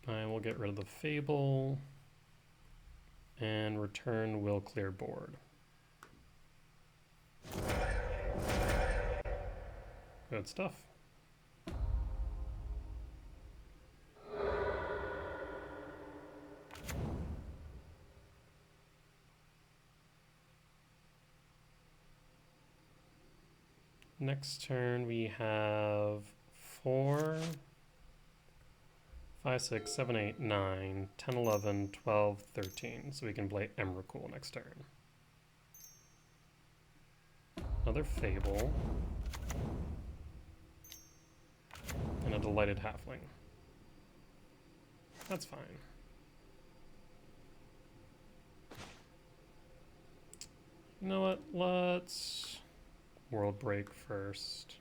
I will get rid of the Fable and return will clear board. Good stuff. Next turn we have 4, 5, 6, 7, 8, 9, 10, 11, 12, 13. So we can play Emrakul next turn. Another Fable. And a Delighted Halfling. That's fine. You know what? Let's World Break first.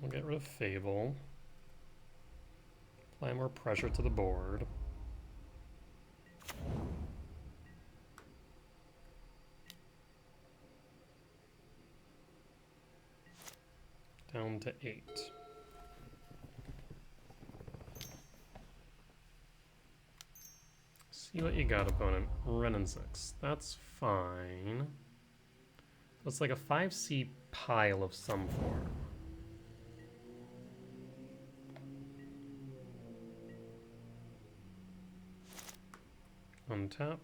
We'll get rid of Fable. Apply more pressure to the board. Down to 8. See what you got, opponent. Renin 6. That's fine. So it's like a 5C pile of some form. Untap.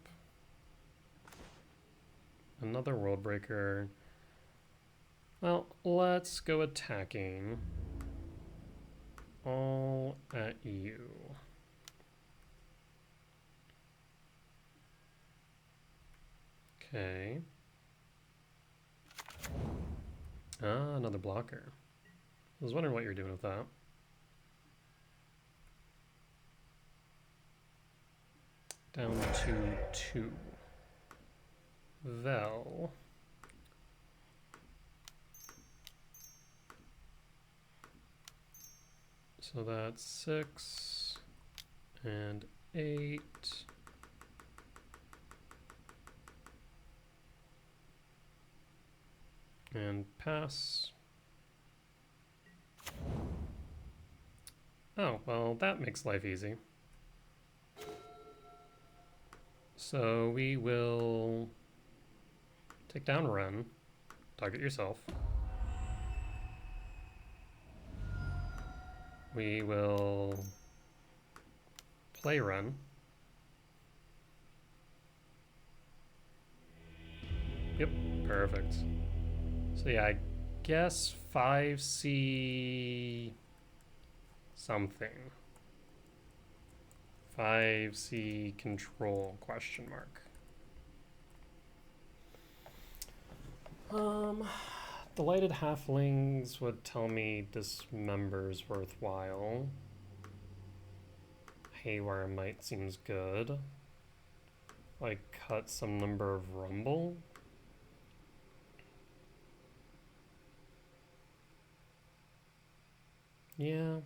Another World Breaker. Well, let's go attacking. All at you. Okay. Ah, another blocker. I was wondering what you're doing with that. Down to 2. Vel. So that's 6 and 8. And pass. Oh, well, that makes life easy. So we will take down Ren, target yourself. We will play Ren. Yep, perfect. So yeah, I guess 5C something. 5C control question mark. Delighted Halflings would tell me Dismember's worthwhile. Haywire Might seems good. Like cut some number of Rumble. Yeah.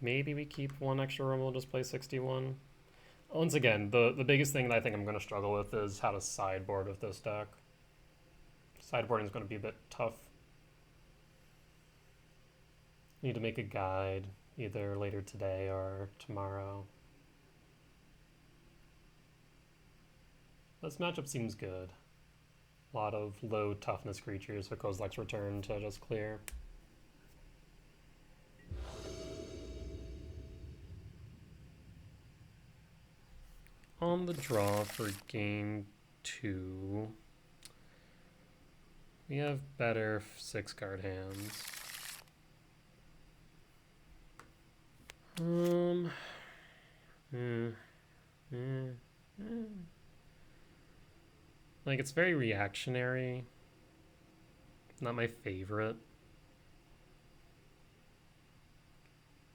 Maybe we keep one extra Rumble and just play 61. Once again, the biggest thing that I think I'm going to struggle with is how to sideboard with this deck. Sideboarding is going to be a bit tough. Need to make a guide either later today or tomorrow. This matchup seems good. A lot of low toughness creatures for Kozilek's Return to just clear. On the draw for game 2, we have better 6-card hands. Like, it's very reactionary. Not my favorite.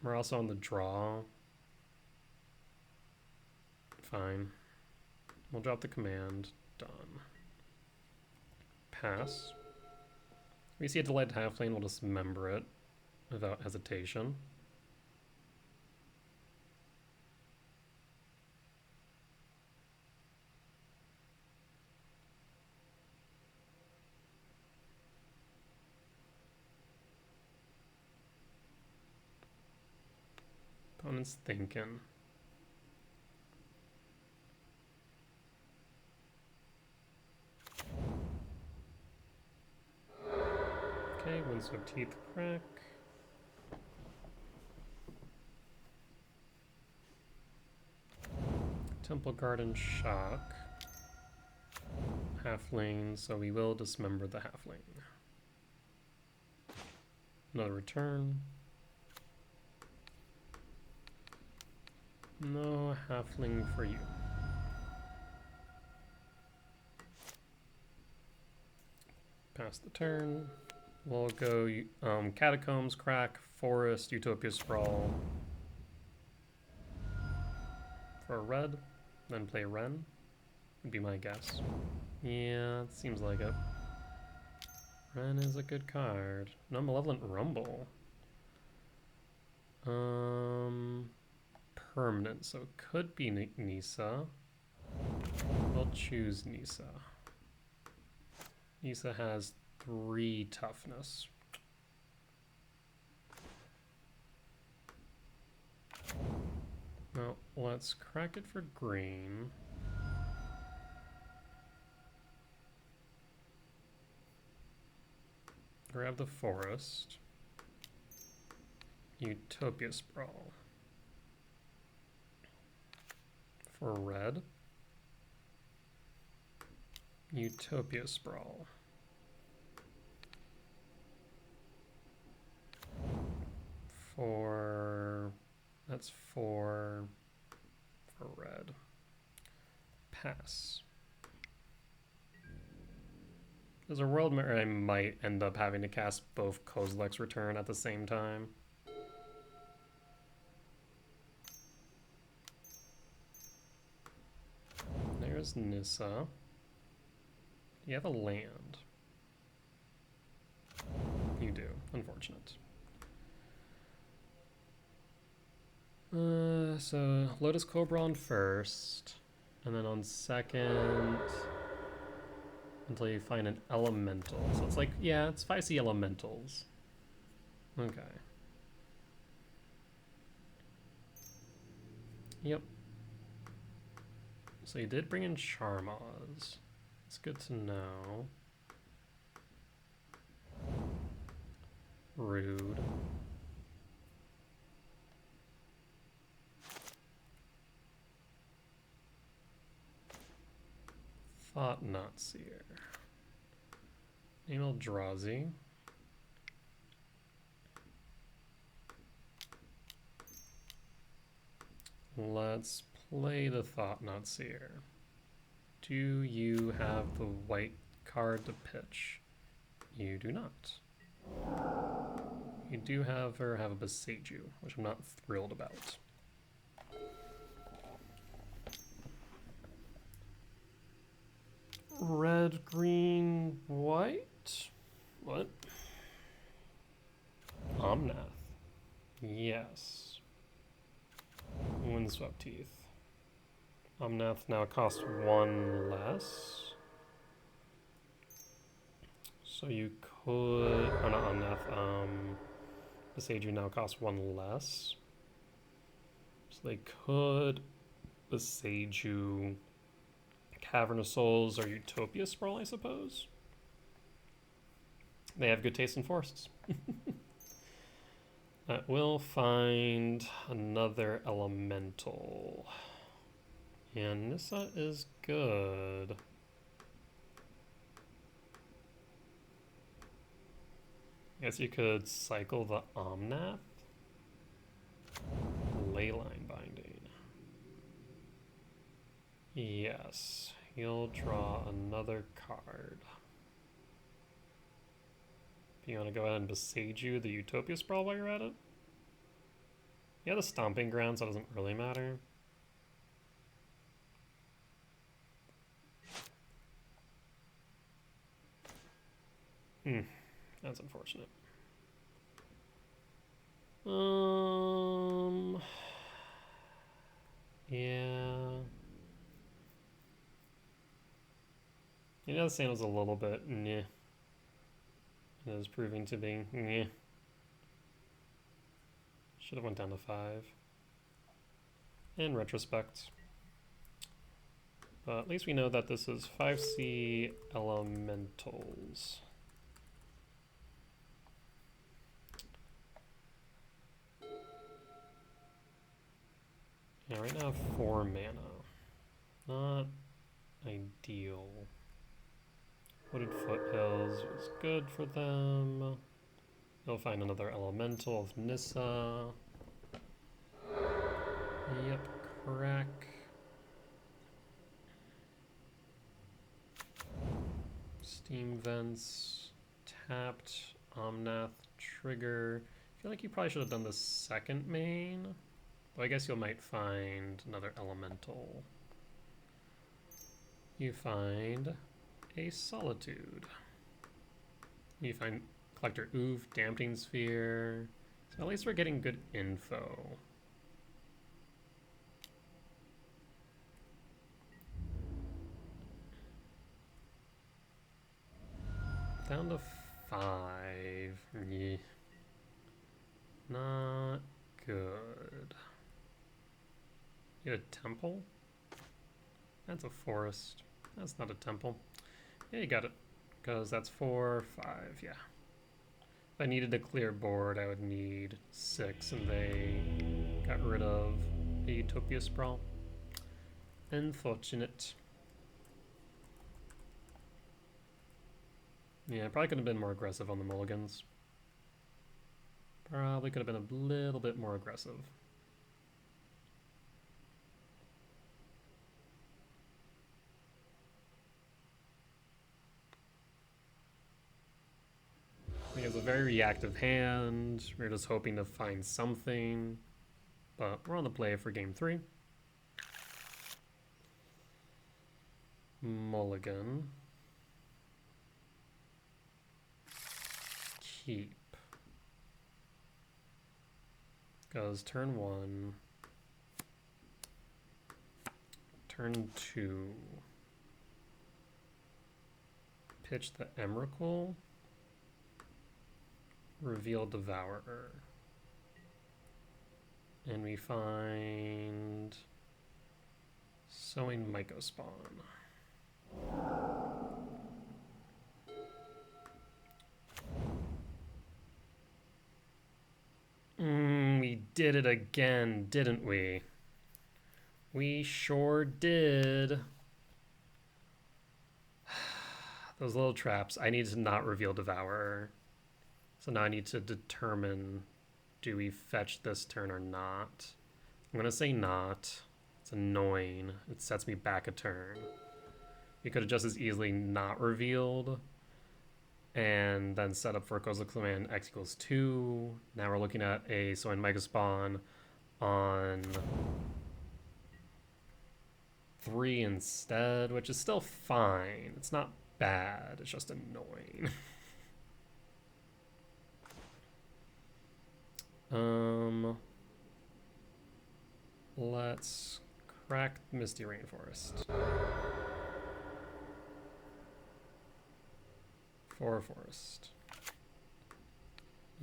We're also on the draw. Fine. We'll drop the command. Done. Pass. We see a delayed halfling, we'll dismember it without hesitation. Opponent's thinking. Okay, Windswept Teeth crack. Temple Garden shock. Halfling, so we will dismember the halfling. Another return. No halfling for you. Pass the turn. We'll go Catacombs, Crack, Forest, Utopia Sprawl for a red, then play Wren, would be my guess. Yeah, it seems like it. Wren is a good card. No Malevolent Rumble. Permanent, so it could be Nisa. We'll choose Nisa. Nisa has 3 toughness. Well, let's crack it for green. Grab the forest. Utopia Sprawl. For red. Utopia Sprawl. That's 4 for red. Pass. There's a world where I might end up having to cast both Kozilek's Return at the same time. There's Nissa. You have a land. You do. Unfortunate. So Lotus Cobra on first, and then on second, until you find an elemental. So it's like, yeah, it's feisty elementals. Okay. Yep. So you did bring in Charmaz. It's good to know. Rude. Thought Not Seer. Eldrazi. Let's play the Thought Not Seer. Do you have the white card to pitch? You do not. You do, however, have a Beseiju, which I'm not thrilled about. Red, green, white? What? Omnath. Yes. Windswept Teeth. Omnath now costs 1 less. So you could... Oh, not Omnath. Beseiju now costs 1 less. So they could Beseiju Cavern of Souls or Utopia Sprawl, I suppose. They have good taste in forests. That will find another elemental. And Nissa is good. I guess you could cycle the Omnath. Leyline Binding. Yes, you'll draw another card. You want to go ahead and Beseiju the Utopia Sprawl while you're at it? Yeah, the Stomping Grounds, that doesn't really matter. That's unfortunate. Yeah. You know, the sand was a little bit nyeh. It is proving to be nyeh. Should have went down to 5. In retrospect. But at least we know that this is 5C elementals. Yeah, right now 4 mana. Not ideal. Wooded Foothills was good for them. They'll find another elemental of Nissa. Yep, crack. Steam Vents, tapped, Omnath, trigger. I feel like you probably should have done the second main. Well, I guess you might find another elemental. You find a Solitude. You find Collector Oof, Damping Sphere. So at least we're getting good info. Down to 5. Yeah. Not good. You had a temple? That's a forest. That's not a temple. Yeah, you got it. Because that's 4, 5, yeah. If I needed a clear board, I would need 6, and they got rid of the Utopia Sprawl. Unfortunate. Yeah, probably could have been more aggressive on the mulligans. Probably could have been a little bit more aggressive. I think it's a very reactive hand. We're just hoping to find something. But we're on the play for game 3. Mulligan. Keep. Goes turn 1. Turn 2. Pitch the Emrakul. Reveal Devourer. And we find Sowing Mycospawn. We did it again, didn't we? We sure did. Those little traps. I need to not reveal Devourer. So now I need to determine, do we fetch this turn or not? I'm going to say not. It's annoying. It sets me back a turn. We could have just as easily not revealed and then set up for a Kozilek command X equals 2. Now we're looking at a Sowing Mycospawn on 3 instead, which is still fine. It's not bad. It's just annoying. Let's Crack Misty Rainforest. 4 Forest.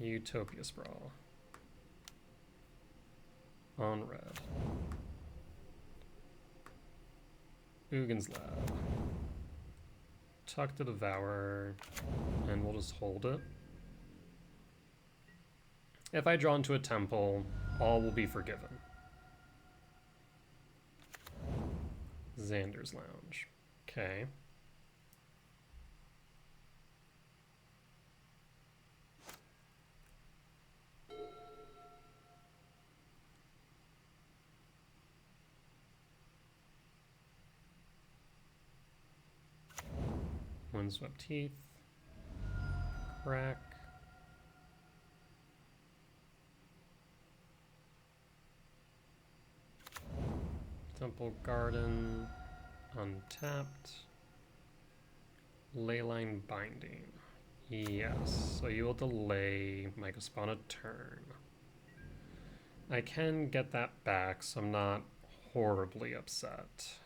Utopia Sprawl. On red. Ugin's Lab. Tuck the Devourer, and we'll just hold it. If I draw into a temple, all will be forgiven. Xander's Lounge. Okay. Windswept Heath. Crack. Temple Garden. Untapped. Leyline Binding. Yes, so you will delay Mycospawn a turn. I can get that back, so I'm not horribly upset.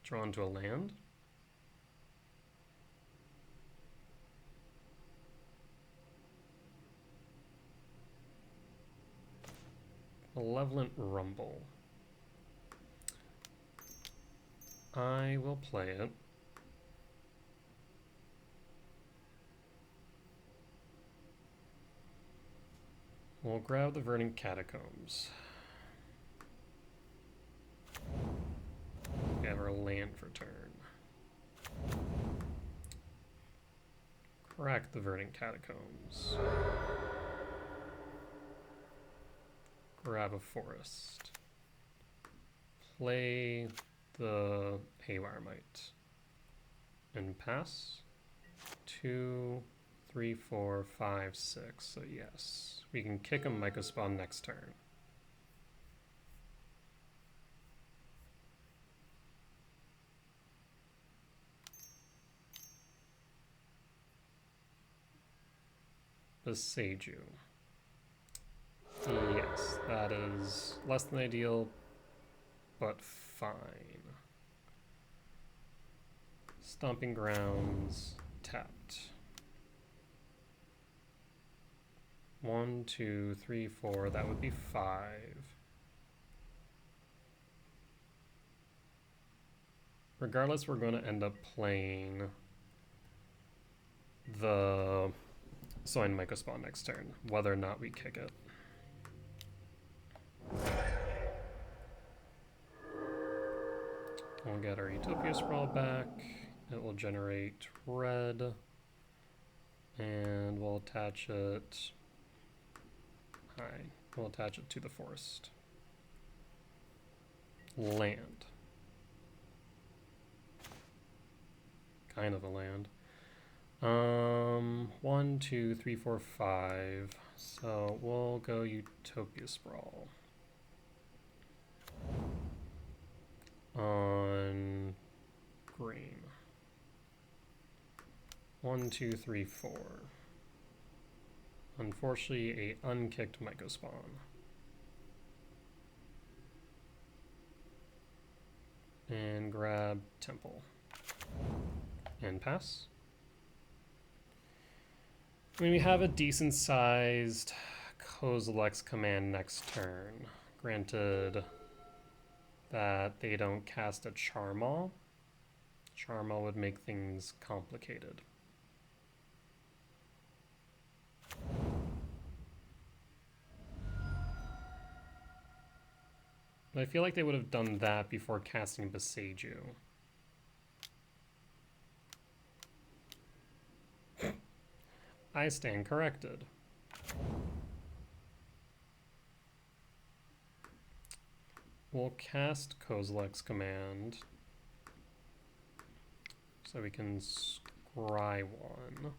Drawn to a land. Malevolent Rumble. I will play it. We'll grab the Verdant Catacombs. We have our land for turn. Crack the Verdant Catacombs. Grab a forest. Play the Haywire Mite. And pass. 2, 3, 4, 5, 6. So yes, we can kick a Mycospawn next turn. Beseiju. Yes, that is less than ideal, but fine. Stomping Grounds, tapped. 1, 2, 3, 4, that would be 5. Regardless, we're going to end up playing the Soin Mycospawn next turn, whether or not we kick it. We'll get our Utopia Sprawl back. It will generate red. And we'll attach it. We'll attach it to the forest. Land. Kind of a land. 1, 2, 3, 4, 5. So we'll go Utopia Sprawl. On green. 1, 2, 3, 4. Unfortunately, a unkicked Mycospawn. And grab Temple. And pass. I mean, we have a decent sized Kozilek's command next turn. Granted that they don't cast a Charmal. Charmal would make things complicated. But I feel like they would have done that before casting Beseiju. I stand corrected. We'll cast Kozilek's command so we can scry one.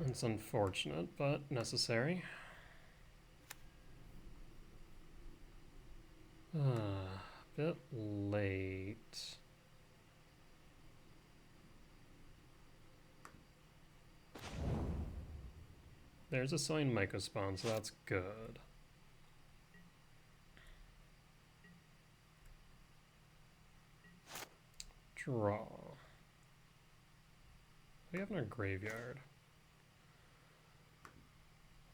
It's unfortunate, but necessary. Bit late. There's a Soin Mycospawn, so that's good. Draw. What do we have in our graveyard?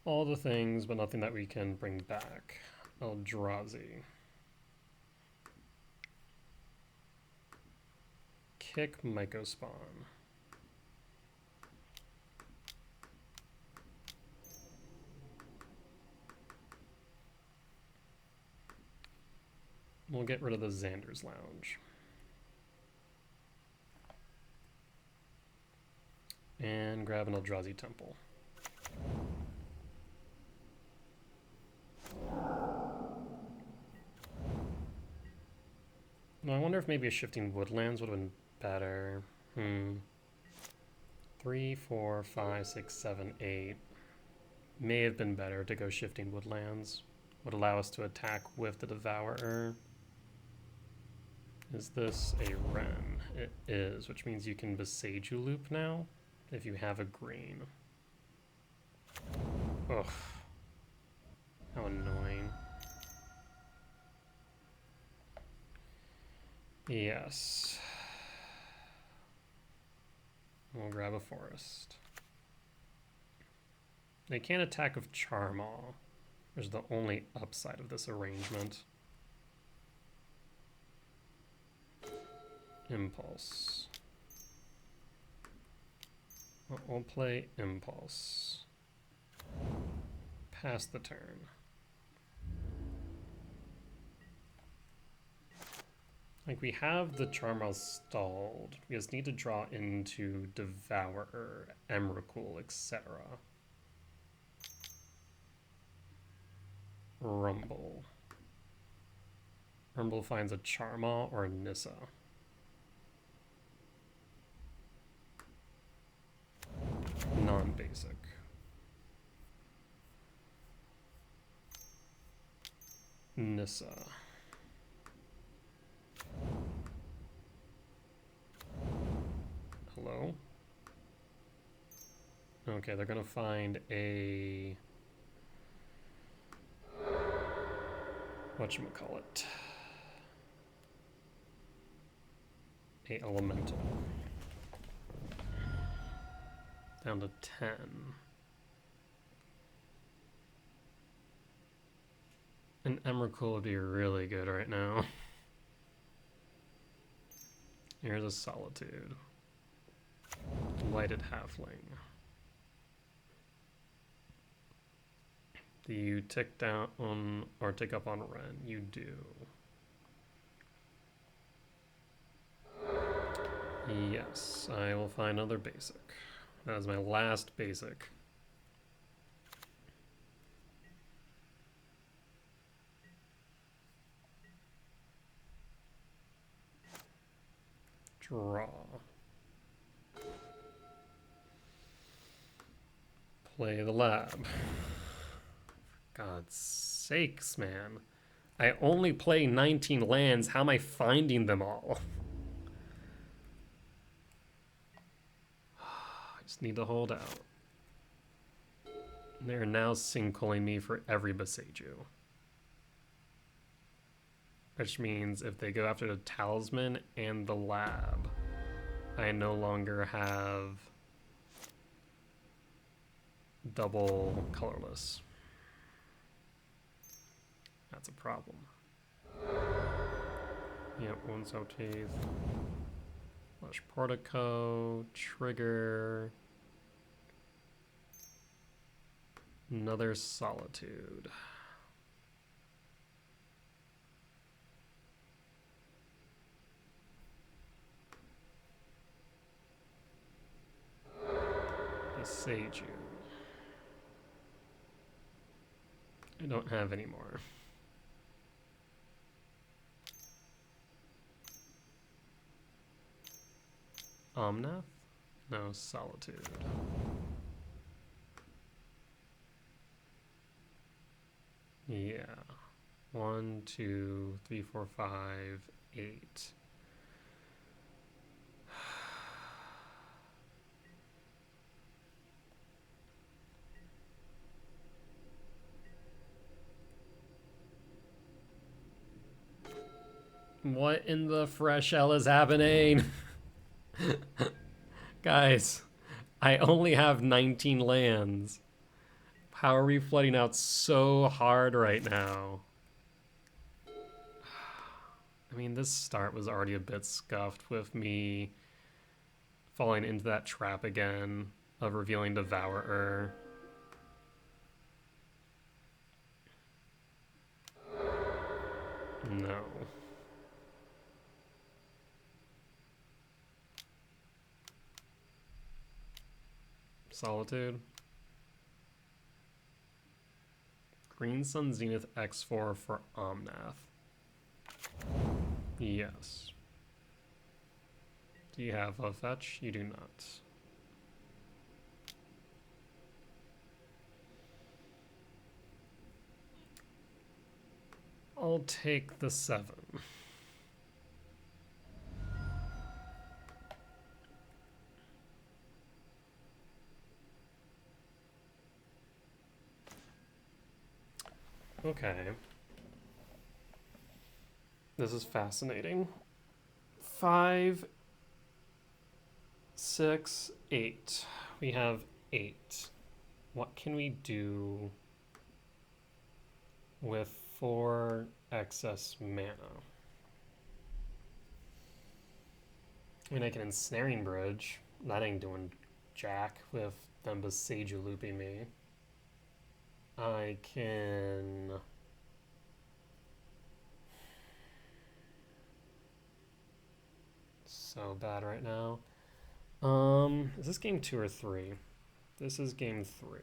All the things, but nothing that we can bring back. Eldrazi. Kick Mycospawn. We'll get rid of the Xander's Lounge. And grab an Eldrazi Temple. No, I wonder if maybe a Shifting Woodlands would have been better. 3, 4, 5, 6, 7, 8. May have been better to go Shifting Woodlands. Would allow us to attack with the Devourer. Is this a Wren? It is, which means you can Boseiju Loop now if you have a green. Ugh. How annoying. Yes. We'll grab a forest. They can't attack with Charmaw, which is the only upside of this arrangement. Impulse. Well, we'll play Impulse. Pass the turn. Like, we have the Charmaw stalled. We just need to draw into Devourer, Emrakul, etc. Rumble. Rumble finds a Charmaw or a Nissa. Non-basic. Nissa. Hello? Okay, they're gonna find a... whatchamacallit? A elemental. Down to 10. An Emrakul would be really good right now. Here's a Solitude. Lighted Halfling. Do you tick down on, or tick up on Wren? You do. Yes, I will find another basic. That is my last basic. Draw. Play the lab. For God's sakes, man. I only play 19 lands. How am I finding them all? I just need to hold out. They're now sinkholing me for every Boseiju. Which means if they go after the Talisman and the lab, I no longer have double colorless. That's a problem. Yep, one Soteeth. Lush Portico, trigger. Another Solitude. Boseiju. I don't have any more. Omnath? No, Solitude. Yeah. 1, 2, 3, 4, 5, 8. What in the fresh hell is happening? Guys, I only have 19 lands. How are we flooding out so hard right now? I mean, this start was already a bit scuffed with me falling into that trap again of revealing Devourer. No. Solitude. Green Sun Zenith X4 for Omnath. Yes. Do you have a fetch? You do not. I'll take the 7. Okay. This is fascinating. 5, 6, 8. We have 8. What can we do with 4 excess mana? I mean, I can Ensnaring Bridge. That ain't doing jack with them Boseiju looping me. I can... So bad right now. Is this game 2 or 3? This is game 3.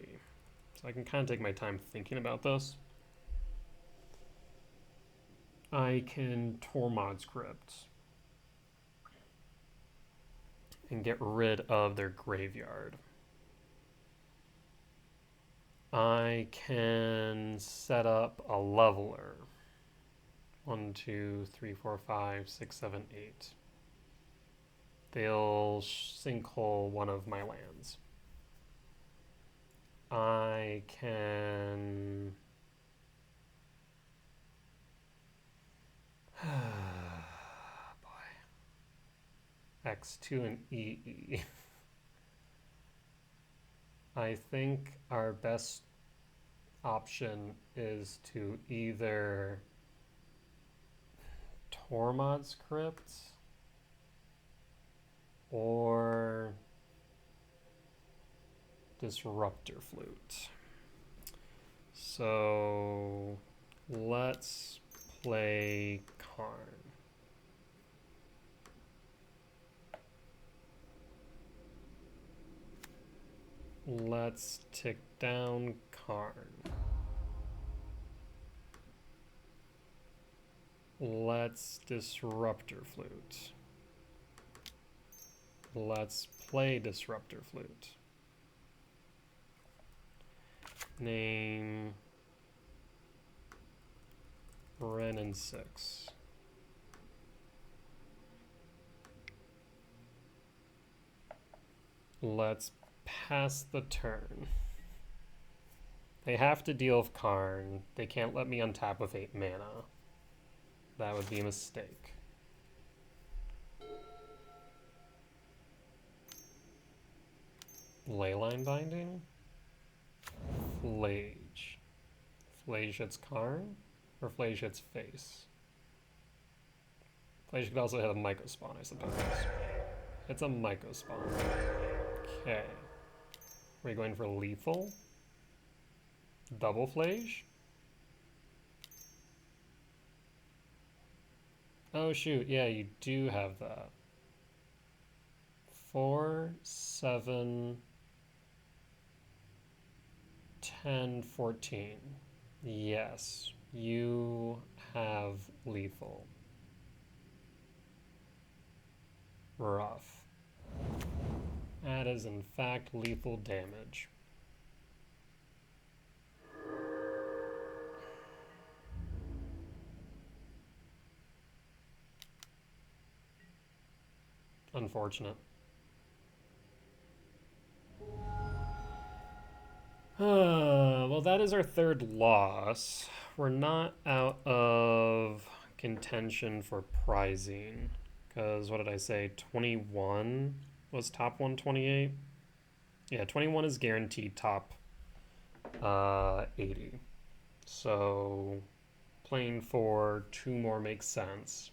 So I can kind of take my time thinking about this. I can Tormod's Crypt and get rid of their graveyard. I can set up a leveler. 1, 2, 3, 4, 5, 6, 7, 8. They'll sinkhole one of my lands. I can... Boy. X2 and EE. I think our best option is to either Tormod's Crypt or Disruptor Flute. So let's play Karn. Let's tick down Karn. Let's Disruptor Flute. Let's play Disruptor Flute. Name Brennan 6. Let's pass the turn. They have to deal with Karn. They can't let me untap with 8 mana. That would be a mistake. Leyline Binding? Flage. Flage hits Karn? Or Flage hits face? Flage could also hit a Myco Spawn, I suppose. It's a Myco Spawn. Okay. Are we going for lethal? Double Flage? Oh shoot, yeah, you do have that. 4, 7, 10, 14. Yes, you have lethal. Rough. That is in fact lethal damage. Unfortunate. Well, that is our third loss. We're not out of contention for prizing. Because what did I say? 21 was top 128. Yeah, 21 is guaranteed top 80. So playing for 2 more makes sense.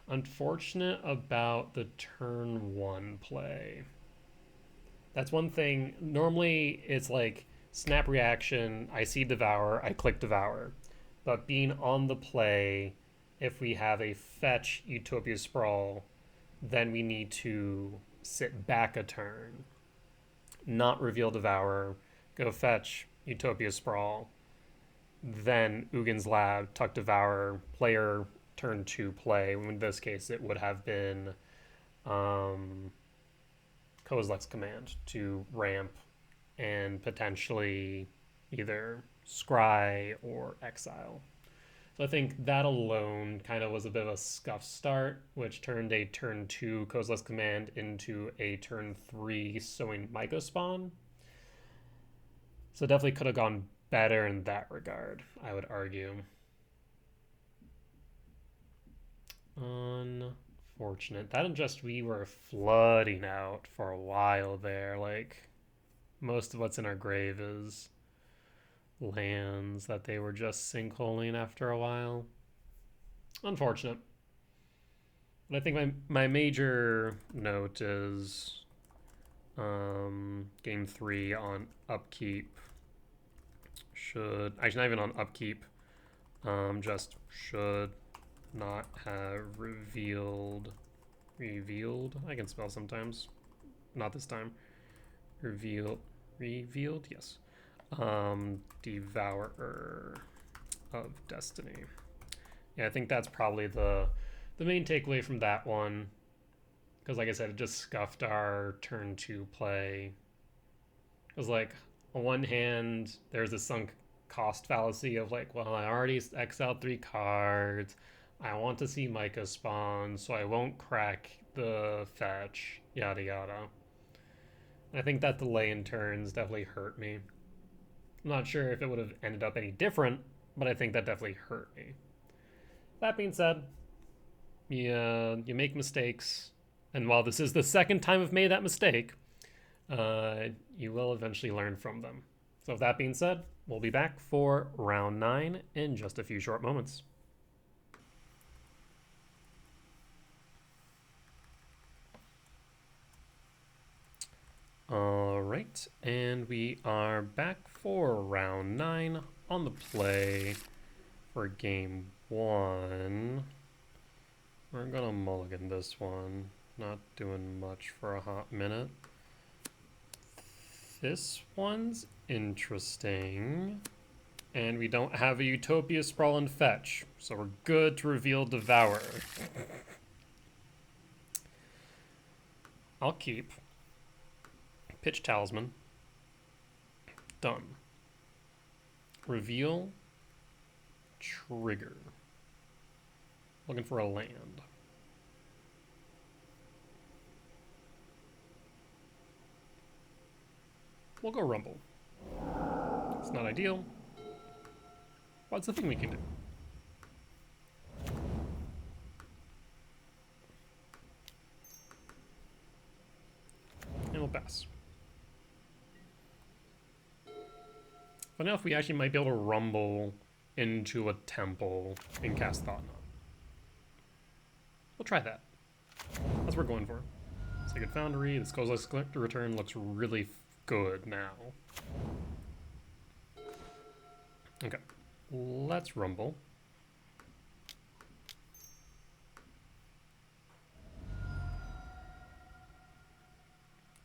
Unfortunate about the turn 1 play. That's one thing. Normally it's like snap reaction, I see Devourer, I click Devour. But being on the play, if we have a fetch Utopia Sprawl, then we need to sit back a turn, not reveal Devourer, go fetch Utopia Sprawl, then Ugin's Lab, tuck Devourer, player turn 2 play. In this case, it would have been Kozilek's command to ramp and potentially either scry or exile. So I think that alone kind of was a bit of a scuff start, which turned a turn 2 Kozilek's command into a turn 3 sowing Myco spawn. So definitely could have gone better in that regard, I would argue. Unfortunate. That and just we were flooding out for a while there. Like, most of what's in our grave is lands that they were just sinkholing after a while. Unfortunate. But I think my major note is game 3 on upkeep should, actually not even on upkeep, just should not have revealed, I can spell sometimes, not this time, revealed, yes, Devourer of Destiny. Yeah, I think that's probably the main takeaway from that one, because like I said, it just scuffed our turn 2 play. It was like, on one hand, there's a sunk cost fallacy of like, well, I already exiled 3 cards, I want to see Myco spawn, so I won't crack the fetch, yada yada. I think that delay in turns definitely hurt me. I'm not sure if it would have ended up any different, but I think that definitely hurt me. That being said, you make mistakes, and while this is the second time I've made that mistake, you will eventually learn from them. So with that being said, we'll be back for round 9 in just a few short moments. Alright, and we are back for round 9 on the play for game 1. We're gonna mulligan this one, not doing much for a hot minute. This one's interesting, and we don't have a Utopia Sprawl and fetch, so we're good to reveal Devourer. I'll keep. Pitch Talisman. Done. Reveal. Trigger. Looking for a land. We'll go Rumble. It's not ideal. What's the thing we can do? And we'll pass. Funny enough, we actually might be able to rumble into a temple and cast Thought Knot. We'll try that. That's what we're going for. Sacred Foundry, this Kozilek's return looks really good now. Okay, let's rumble.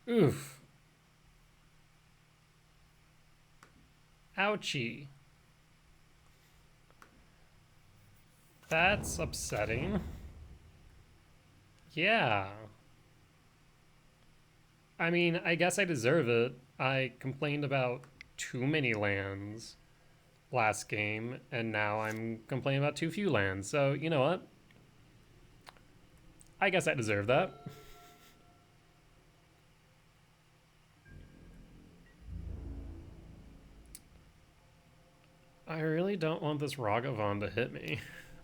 Oof. Ouchie. That's upsetting. Yeah. I mean, I guess I deserve it. I complained about too many lands last game, and now I'm complaining about too few lands. So, you know what? I guess I deserve that. I really don't want this Ragavan to hit me,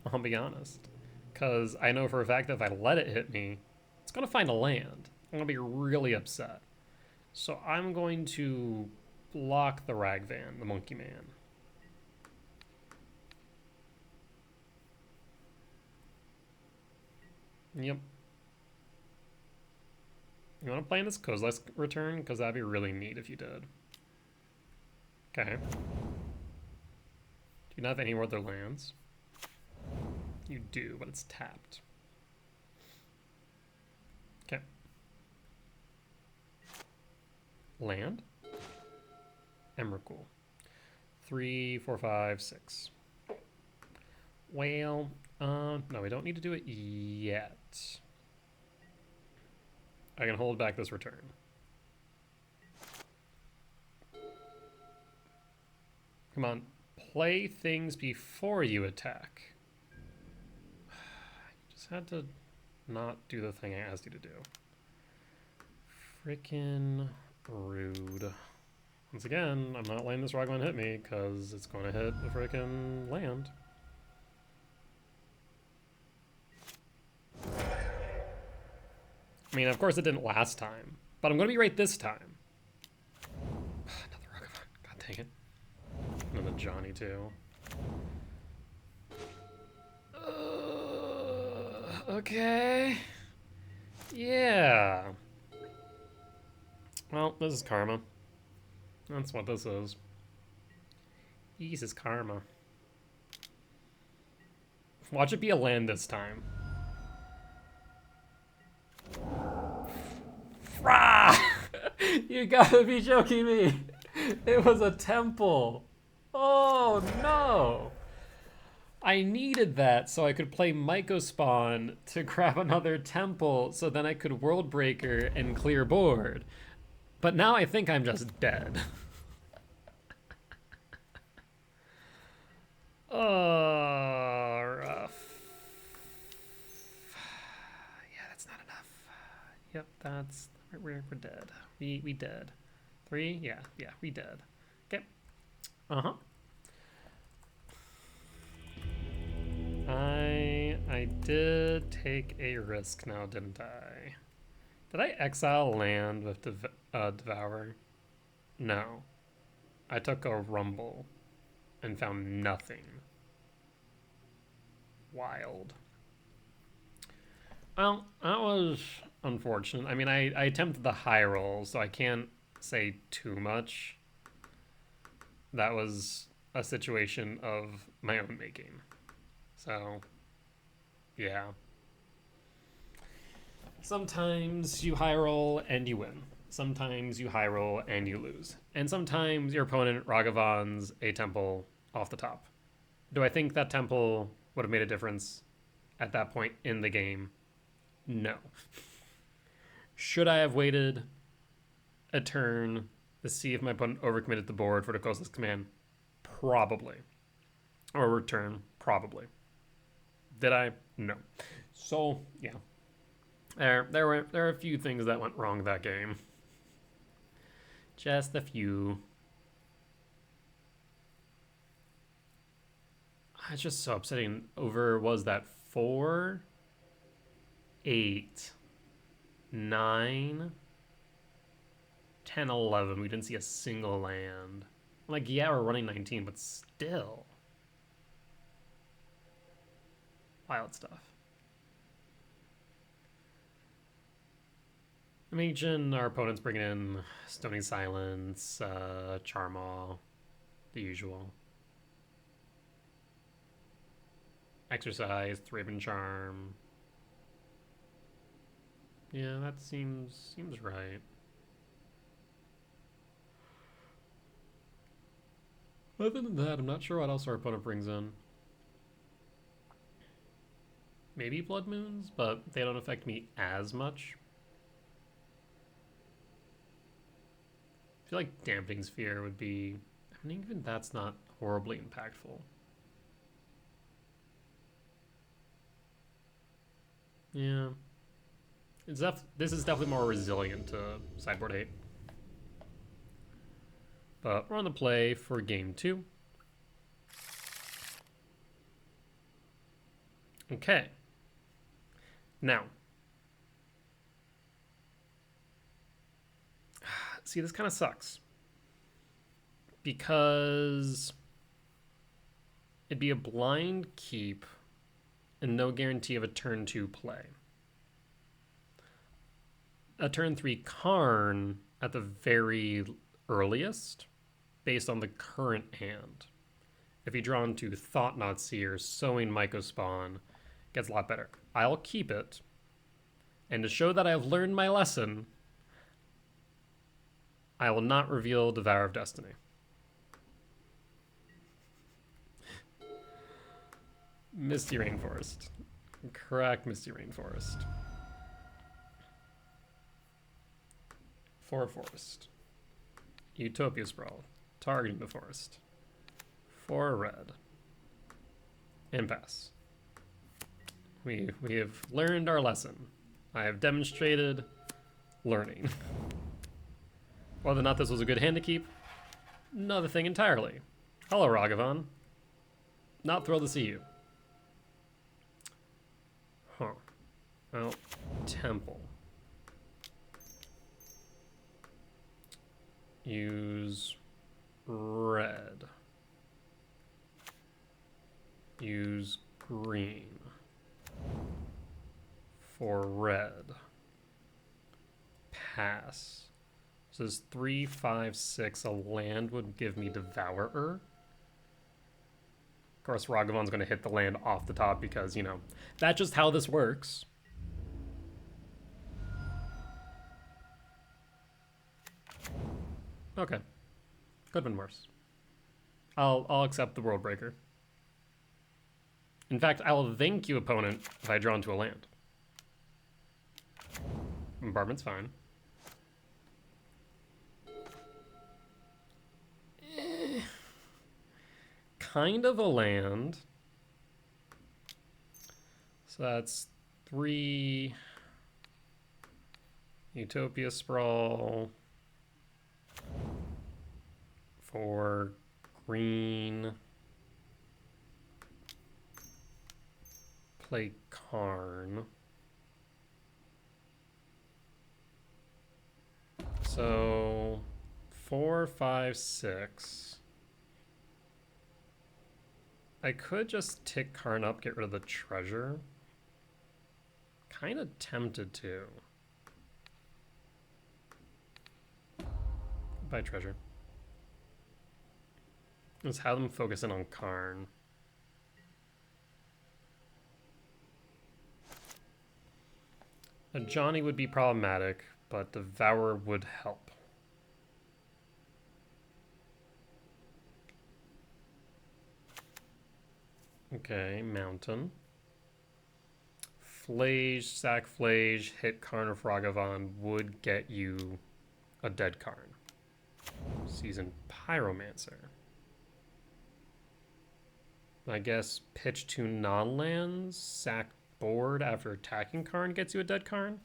I'll be honest. Because I know for a fact that if I let it hit me, it's going to find a land. I'm going to be really upset. So I'm going to block the Ragvan, the Monkey Man. Yep. You want to play in this Kozilek's return? Because that'd be really neat if you did. Okay. Do you not have any more other lands? You do, but it's tapped. Okay. Land? Emrakul. 3, 4, 5, 6. Well, no, we don't need to do it yet. I can hold back this return. Come on, play things before you attack. You just had to not do the thing I asked you to do. Frickin' rude. Once again, I'm not letting this Ragavan hit me because it's going to hit the frickin' land. I mean, of course it didn't last time, but I'm going to be right this time. Another Ragavan. God dang it. Another Johnny, too. Okay. Yeah. Well, this is karma. That's what this is. This is karma. Watch it be a land this time. You gotta be joking me. It was a temple. Oh no. I needed that so I could play Mycospawn to grab another temple so then I could World Breaker and clear board. But now I think I'm just dead. Oh, rough. Yeah, that's not enough. Yep, that's... We're dead. We dead. 3? Yeah, we dead. Okay. Uh-huh. I did take a risk now, didn't I? Did I exile land with Devourer? No. I took a Rumble and found nothing. Wild. Well, that was unfortunate. I mean, I attempted the high roll, so I can't say too much. That was a situation of my own making. So, yeah. Sometimes you high roll and you win. Sometimes you high roll and you lose. And sometimes your opponent Ragavans a temple off the top. Do I think that temple would have made a difference at that point in the game? No. Should I have waited a turn to see if my opponent overcommitted the board for the Kozilek's command? Probably. Or return? Probably. Did I? No. So, yeah. There were a few things that went wrong that game. Just a few. It's just so upsetting. Over, was that 4, 8, 9, 10, 11. We didn't see a single land. Like, yeah, we're running 19, but still. Wild stuff. Imagine our opponents bringing in Stony Silence, Charmaw, the usual. Exercise, Raven Charm. Yeah, that seems right. Other than that, I'm not sure what else our opponent brings in. Maybe Blood Moons, but they don't affect me as much. I feel like Dampening Sphere would be... I mean, even that's not horribly impactful. Yeah. This is definitely more resilient to sideboard hate. But we're on the play for game 2. Okay. Now, see, this kind of sucks. Because it'd be a blind keep and no guarantee of a turn 2 play. A turn 3 Karn at the very earliest, based on the current hand. If you draw into Thought-Knot Seer, Sowing Mycospawn, gets a lot better. I'll keep it. And to show that I've learned my lesson, I will not reveal Devourer of Destiny. Misty Rainforest. Correct, Misty Rainforest. 4 Forest. Utopia Sprawl. Targeting the forest. 4 red. Impasse. We have learned our lesson. I have demonstrated learning. Whether or not this was a good hand to keep, another thing entirely. Hello, Ragavan. Not thrilled to see you. Huh. Well, Temple. Use red. Use green. For red. Pass. So this 3, 5, 6, a land would give me Devourer. Of course, Ragavan's going to hit the land off the top because, you know, that's just how this works. Okay. Could have been worse. I'll accept the World Breaker. In fact, I will thank you, opponent, if I draw into a land. Bombardment's fine. Kind of a land. So that's 3 Utopia Sprawl, 4 green, play Karn. So 4, 5, 6. I could just tick Karn up, get rid of the treasure. Kind of tempted to. Buy treasure. Let's have them focus in on Karn. A Johnny would be problematic, but Devourer would help. Okay, Mountain. Flage, sack Flage, hit Karn of Ragavan would get you a dead Karn. Seasoned Pyromancer. I guess pitch 2 non-lands, sack board after attacking Karn gets you a dead Karn.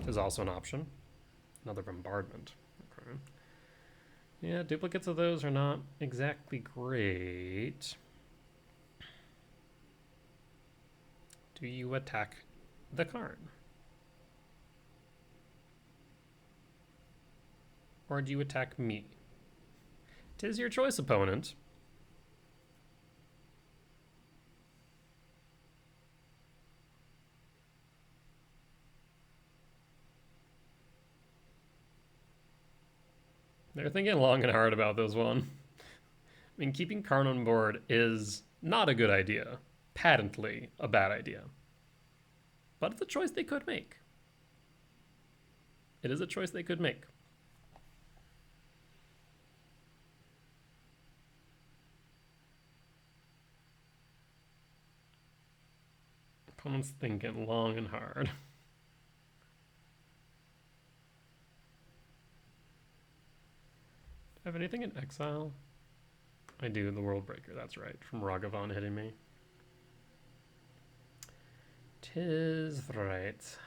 Is also an option. Another bombardment. Okay. Yeah, duplicates of those are not exactly great. Do you attack the Karn? Or do you attack me? 'Tis your choice, opponent. They're thinking long and hard about this one. I mean, keeping Karn on board is not a good idea. Patently a bad idea. But it's a choice they could make. It is a choice they could make. Opponent's thinking long and hard. Have anything in exile? I do, the World Breaker, that's right. From Ragavan hitting me. 'Tis right.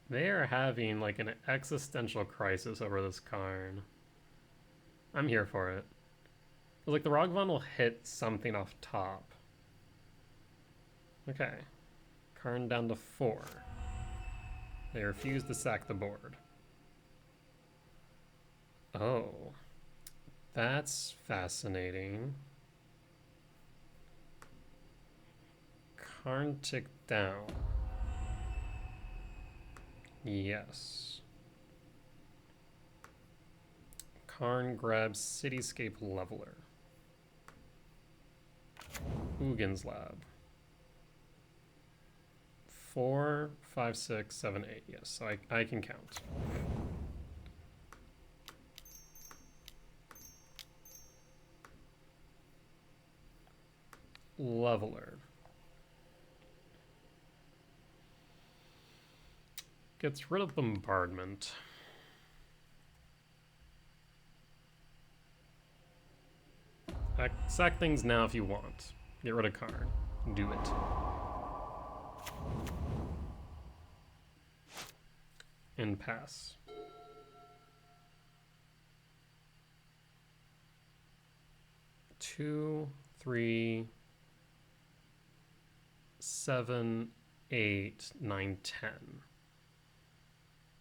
They are having like an existential crisis over this Karn. I'm here for it. Like the Rogvan will hit something off top. Okay. Karn down to 4. They refuse to sack the board. Oh. That's fascinating. Karn ticked down. Yes. Karn grabs Cityscape Leveler. Ugin's Lab. 4, 5, 6, 7, 8. Yes, so I can count. Leveler. Gets rid of Bombardment. Sack things now if you want. Get rid of Karn. Do it. And pass. Two, 3, 7, 8, 9, 10.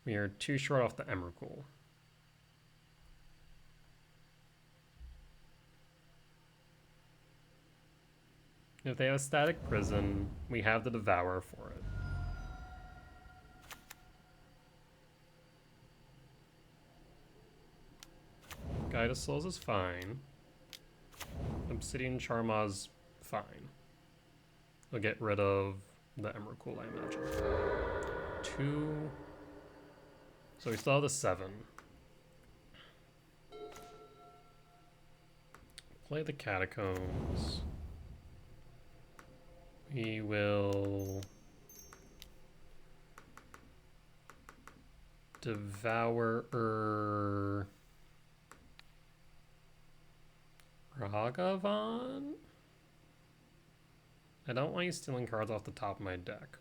We are 2 short off the Emrakul. If they have a Static Prison, we have the Devourer for it. Guide of Souls is fine. Obsidian Charma's fine. We'll get rid of the Emrakul, I imagine. 2. So we still have the 7. Play the Catacombs. We will Devourer Ragavan? I don't want you stealing cards off the top of my deck.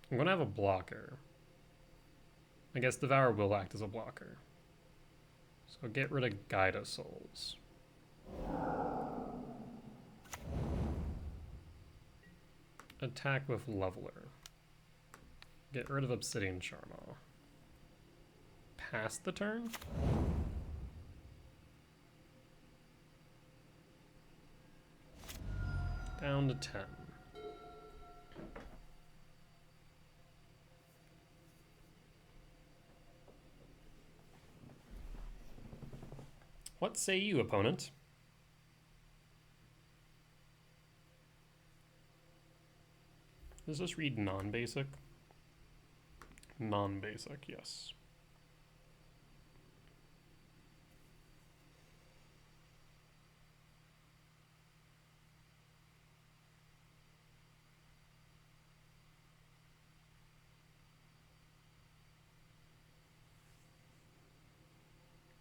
I'm going to have a blocker. I guess Devourer will act as a blocker. So get rid of Guide of Souls. Attack with Leveler. Get rid of Obsidian Charma. Pass the turn? Down to 10. What say you, opponent? Does this read non-basic? Non-basic, yes.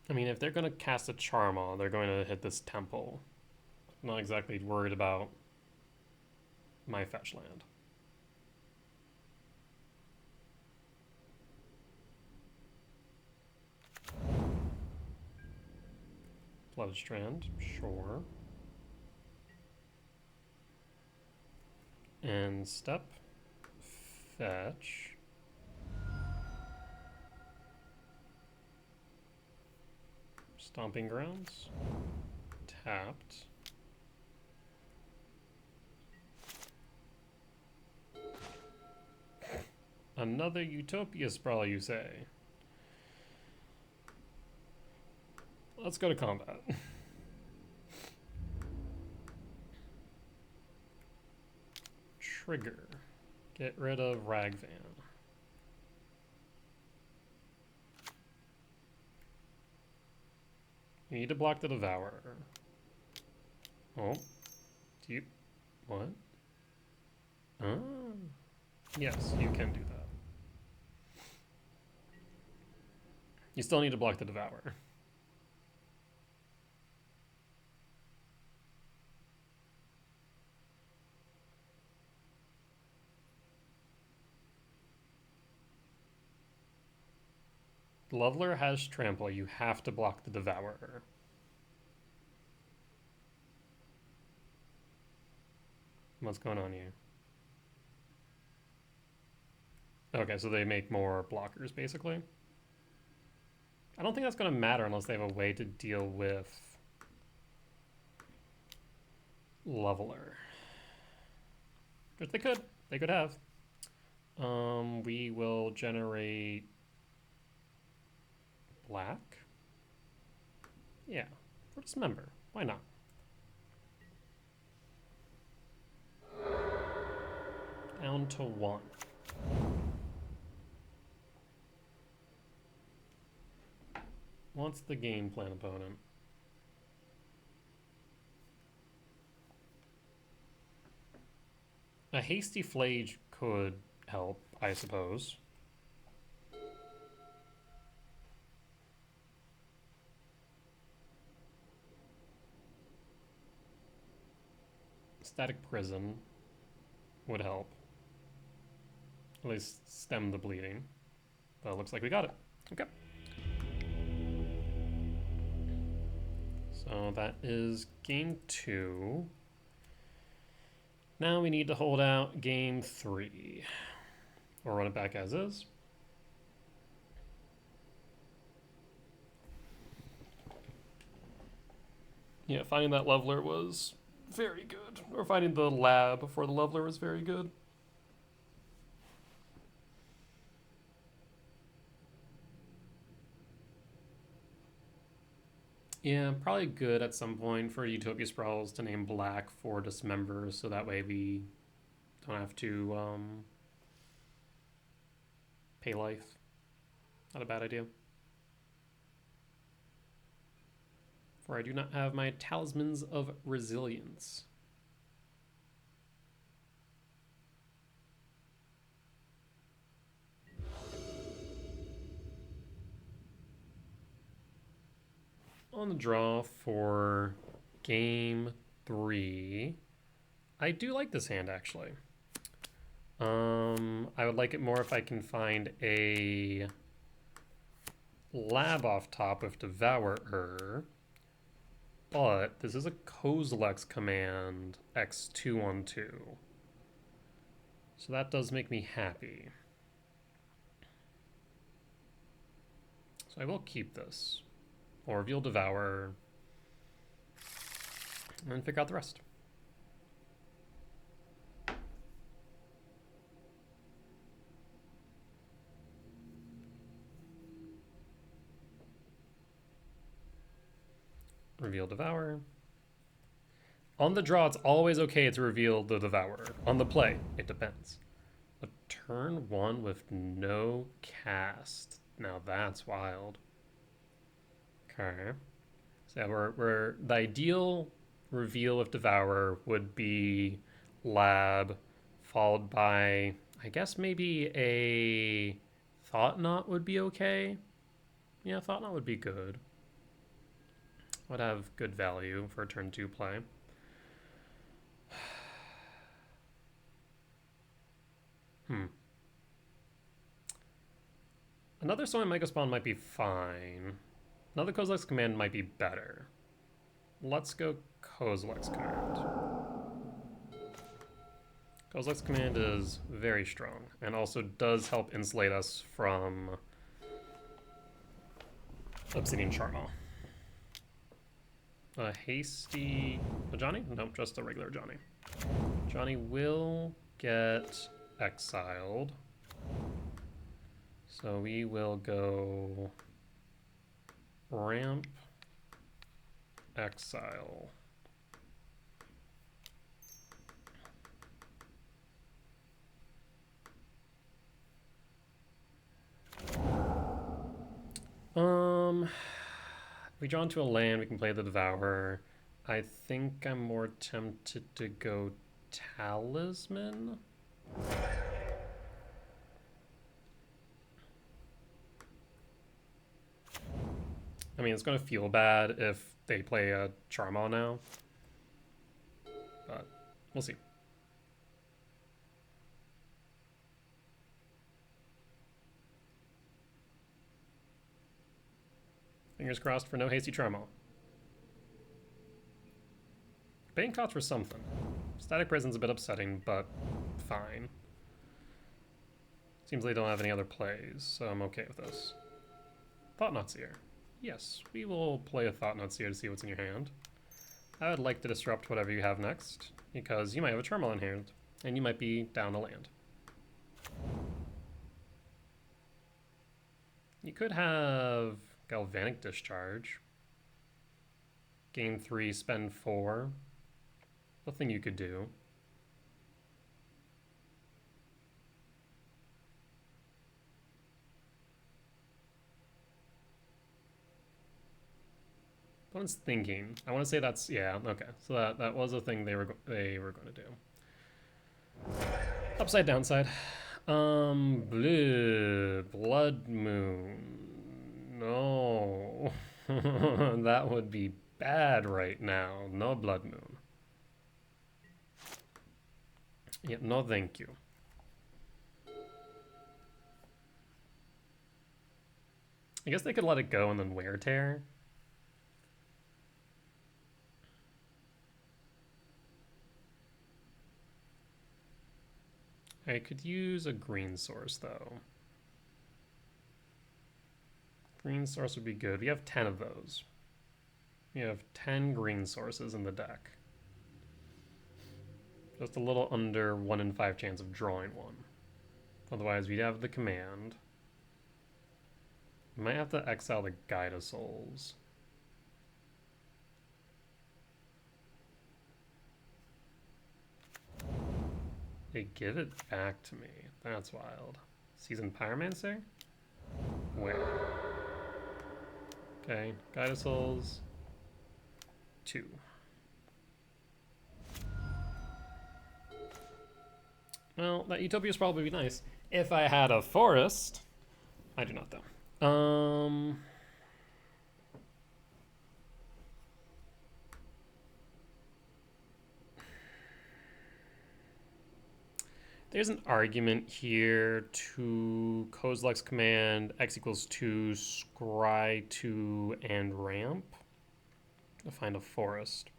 I mean, if they're going to cast a Charma, they're going to hit this temple. I'm not exactly worried about my fetch land. Bloodstrand, sure. And step, fetch. Stomping Grounds, tapped. Another Utopia Sprawl, you say? Let's go to combat. Trigger. Get rid of Ragvan. You need to block the Devourer. Oh. Do you... What? Oh. Yes, you can do that. You still need to block the Devourer. Leveler has Trample. You have to block the Devourer. What's going on here? Okay, so they make more blockers, basically. I don't think that's going to matter unless they have a way to deal with Leveler. Which they could. They could have. We will generate black. Yeah, for Dismember. Why not? Down to 1. What's the game plan, opponent? A hasty Flage could help, I suppose. Static Prison would help. At least stem the bleeding. But it looks like we got it. Okay. So that is game 2. Now we need to hold out game 3. Or run it back as is. Yeah, finding that leveler was very good. Or finding the lab for the leveler was very good. Yeah, probably good at some point for Utopia Sprawls to name black for Dismember, so that way we don't have to pay life. Not a bad idea. For I do not have my Talismans of Resilience. On the draw for game 3. I do like this hand, actually. I would like it more if I can find a lab off top with Devourer. But this is a Kozilek's command X212. So that does make me happy. So I will keep this. Or reveal Devourer. And then figure out the rest. Reveal Devourer. On the draw, it's always okay to reveal the Devourer. On the play, it depends. A turn 1 with no cast. Now that's wild. Okay. So we're the ideal reveal of Devourer would be Lab, followed by, I guess maybe a Thought Knot would be okay. Yeah, Thought Knot would be good. Would have good value for turn 2 play. Another Soil Mega Spawn might be fine. Another Kozilek's command might be better. Let's go Kozilek's command. Kozilek's command is very strong and also does help insulate us from Obsidian Charmaw. A hasty... A Johnny? Nope, just a regular Johnny. Johnny will get exiled. So we will go ramp, exile. We draw into a land, we can play the Devourer. I think I'm more tempted to go Talisman. I mean, it's going to feel bad if they play a Charmaw now, but we'll see. Fingers crossed for no hasty Charmaw. Paying costs for something. Static Prison's a bit upsetting, but fine. Seems they don't have any other plays, so I'm okay with this. Thought-Knot Seer. Yes, we will play a Thought-Knot Seer to see what's in your hand. I would like to disrupt whatever you have next, because you might have a Turmoil in hand, and you might be down a land. You could have Galvanic Discharge. Gain 3, spend 4. Nothing you could do. Opponent's thinking. I want to say that's, yeah, okay. So that was a thing they were going to do. Upside downside. Blue Blood Moon. No. That would be bad right now. No Blood Moon. Yeah, no thank you. I guess they could let it go and then Wear Tear. I could use a green source, though. Green source would be good. We have 10 of those. We have 10 green sources in the deck. Just a little under 1 in 5 chance of drawing one. Otherwise, we'd have the command. We might have to exile the Guide of Souls. They give it back to me. That's wild. Seasoned Pyromancer? Where? Okay, Guide of Souls. 2. Well, that Utopia's probably be nice. If I had a forest. I do not, though. There's an argument here to Kozilek's command x equals 2, scry 2, and ramp to find a forest.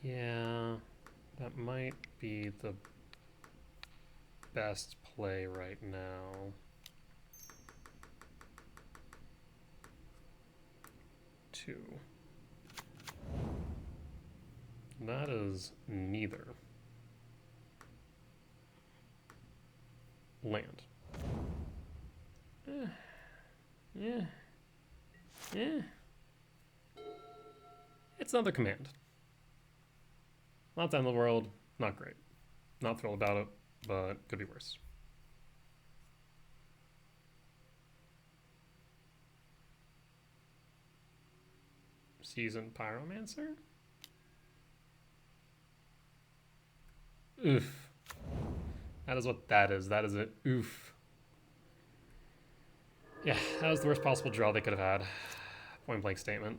Yeah, that might be the best play right now. 2. That is neither. Land. Yeah. It's another command. Not the end of the world. Not great. Not thrilled about it, but could be worse. Seasoned Pyromancer? Oof. That is what that is. That is an oof. Yeah, that was the worst possible draw they could have had. Point blank statement.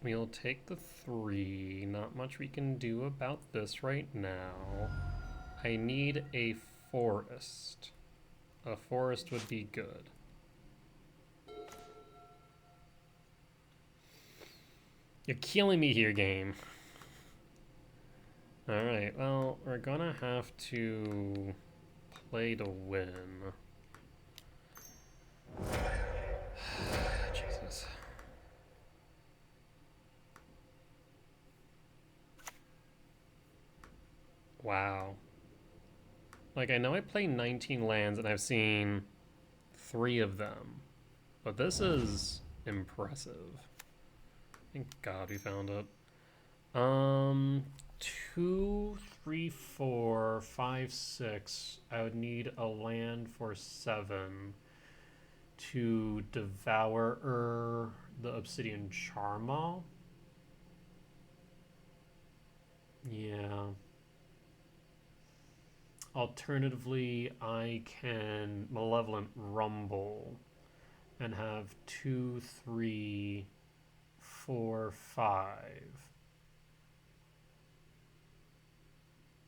We'll take the 3. Not much we can do about this right now. I need a forest. A forest would be good. You're killing me here, game. Alright, well, we're gonna have to play to win. Jesus. Wow. Like, I know I play 19 lands and I've seen 3 of them. But this is impressive. Thank God we found it. 2, 3, 4, 5, 6. I would need a land for 7 to Devourer the Obsidian Charma. Yeah. Alternatively, I can Malevolent Rumble and have 2, 3, 4, 5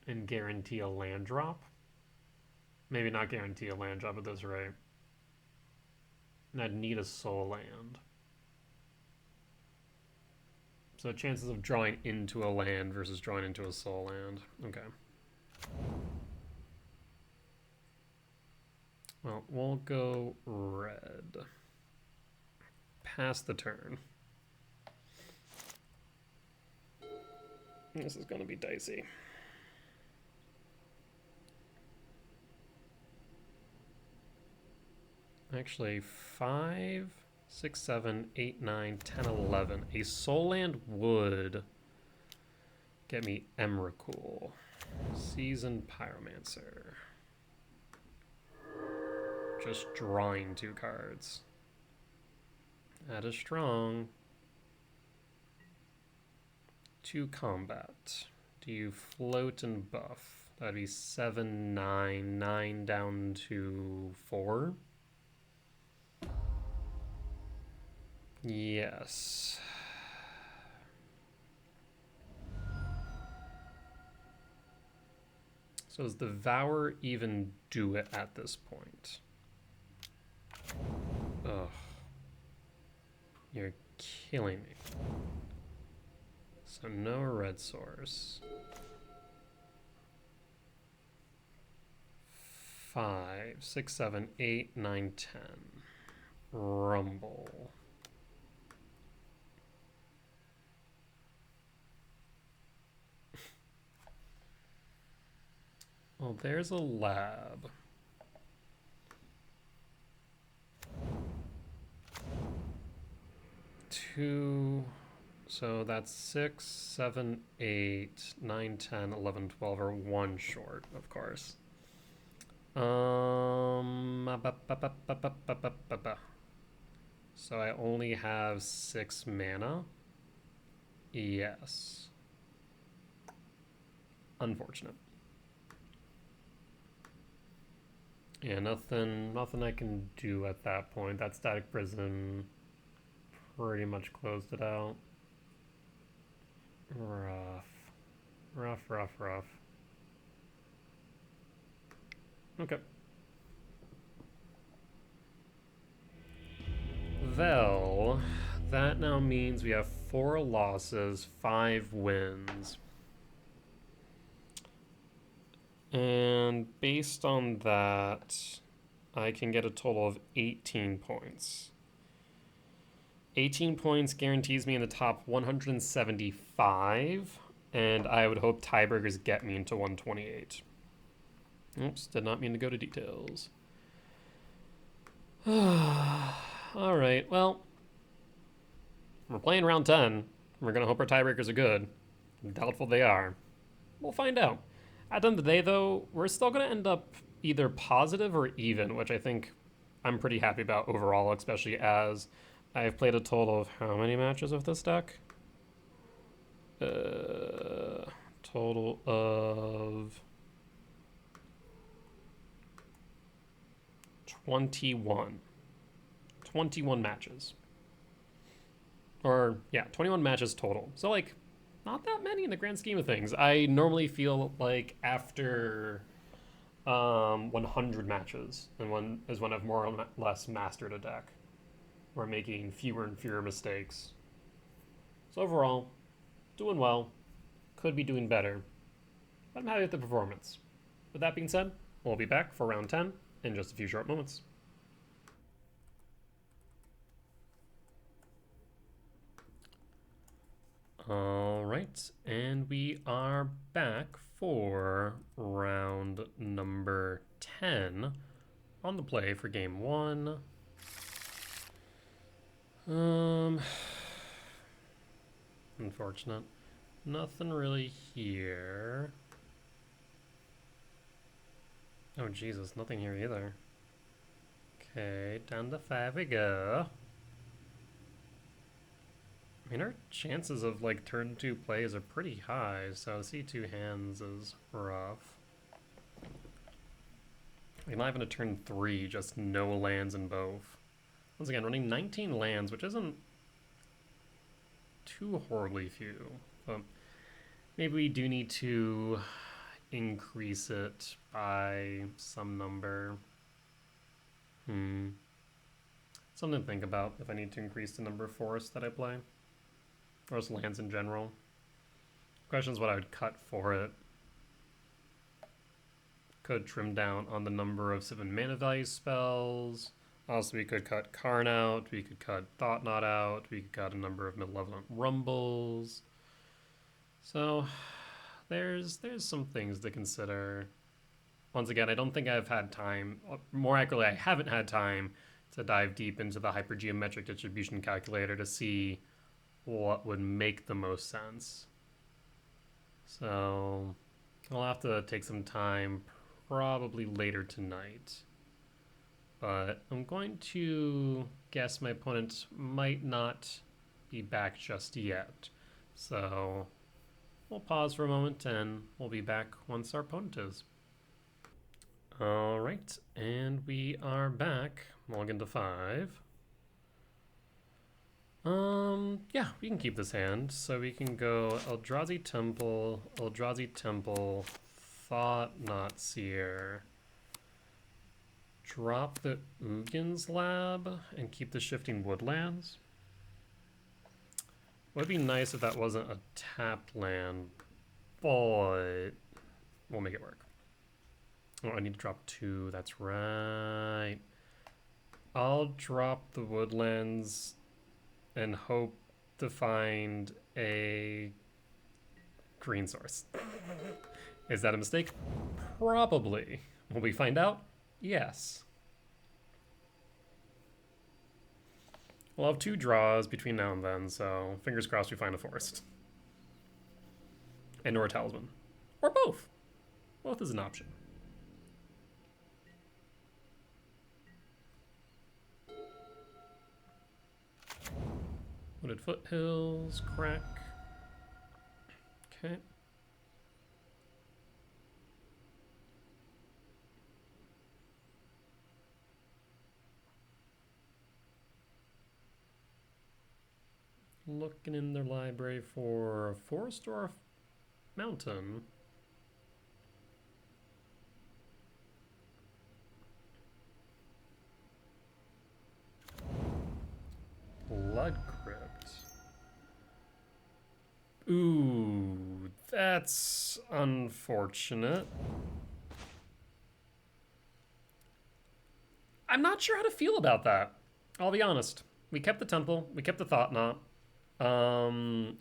and guarantee a land drop. Maybe not guarantee a land drop at this rate. And I'd need a soul land. So chances of drawing into a land versus drawing into a soul land. Okay. Well, we'll go red. Pass the turn. This is going to be dicey. Actually, 5, 6, 7, 8, 9, 10, 11. A soul land would get me Emrakul. Seasoned Pyromancer. Just drawing 2 cards. That is strong. 2 combat. Do you float and buff? That'd be 7, 9, 9 down to 4. Yes. So does the Devourer even do it at this point? Ugh. You're killing me. So no red source. 5, 6, 7, 8, 9, 10. Rumble. Well, there's a lab. Two, so that's 6, 7, 8, 9, 10, 11, 12 are 1 short, of course. So I only have 6 mana. Yes. Unfortunate. Yeah, nothing I can do at that point. That Static Prison pretty much closed it out. Rough. Rough. Okay. Well, that now means we have 4 losses, 5 wins. And based on that, I can get a total of 18 points. 18 points guarantees me in the top 175, and I would hope tiebreakers get me into 128. Oops, did not mean to go to details. All right, well, we're playing round 10. We're going to hope our tiebreakers are good. Doubtful they are. We'll find out. At the end of the day, though, we're still going to end up either positive or even, which I think I'm pretty happy about overall, especially as I've played a total of how many matches with this deck? Total of 21. 21 matches. Or, yeah, 21 matches total. So, like, not that many in the grand scheme of things. I normally feel like after 100 matches and when I've more or less mastered a deck. We're making fewer and fewer mistakes. So overall, doing well. Could be doing better. But I'm happy with the performance. With that being said, we'll be back for round 10 in just a few short moments. All right, and we are back for round number 10 on the play for game 1. Unfortunate. Nothing really here. Oh, Jesus, nothing here either. Okay, down to 5 we go. I mean, our chances of, like, turn 2 plays are pretty high, so C2 hands is rough. We're not even a turn 3, just no lands in both. Once again, running 19 lands, which isn't too horribly few. But maybe we do need to increase it by some number. It's Something to think about if I need to increase the number of forests that I play. Or just lands in general. Question is what I would cut for it. Could trim down on the number of 7 mana value spells. Also, we could cut Karn out. We could cut Thought Knot out. We could cut a number of Malevolent Rumbles. So, there's some things to consider. Once again, I don't think I've had time. More accurately, I haven't had time to dive deep into the hypergeometric distribution calculator to see what would make the most sense. So, I'll have to take some time, probably later tonight. But I'm going to guess my opponent might not be back just yet. So we'll pause for a moment and we'll be back once our opponent is. All right, and we are back. Mulligan to 5. Yeah, we can keep this hand. So we can go Eldrazi Temple, Thought Knot Seer. Drop the Ugins Lab and keep the Shifting Woodlands. Would be nice if that wasn't a tapped land, but we'll make it work. Oh, I need to drop 2, that's right. I'll drop the Woodlands and hope to find a green source. Is that a mistake? Probably. Will we find out? Yes. We'll have 2 draws between now and then, so fingers crossed we find a forest. And or a talisman. Or both. Both is an option. Wooded Foothills, crack. Okay. Looking in their library for a forest or a mountain. Blood Crypt. Ooh, that's unfortunate. I'm not sure how to feel about that. I'll be honest. We kept the temple. We kept the Thought Knot.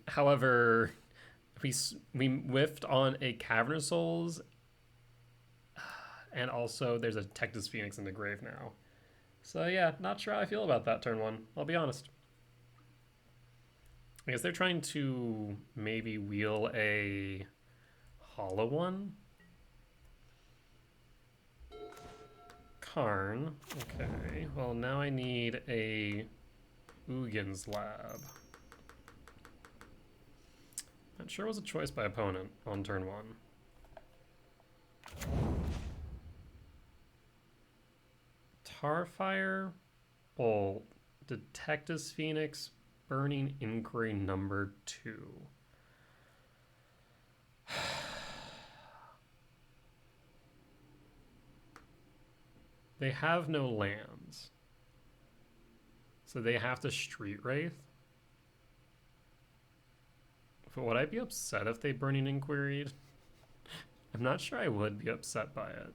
However, we whiffed on a Cavern of Souls, and also there's a Tectus Phoenix in the grave now. So yeah, not sure how I feel about that turn 1. I'll be honest. I guess they're trying to maybe wheel a Hollow One. Karn. Okay. Well, now I need a Ugins Lab. Not sure it was a choice by opponent on turn 1. Tarfire, Bolt, Detectus Phoenix, Burning Inquiry number 2. They have no lands. So they have to Street Wraith. But would I be upset if they Burning Inquiried? I'm not sure I would be upset by it.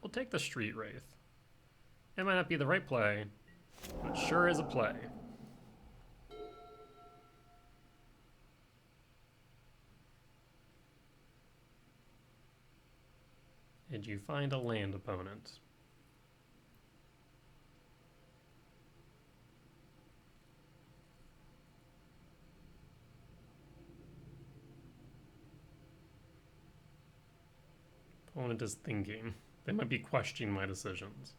We'll take the Street Wraith. It might not be the right play, but it sure is a play. Did you find a land opponent? Opponent is thinking. They might be questioning my decisions.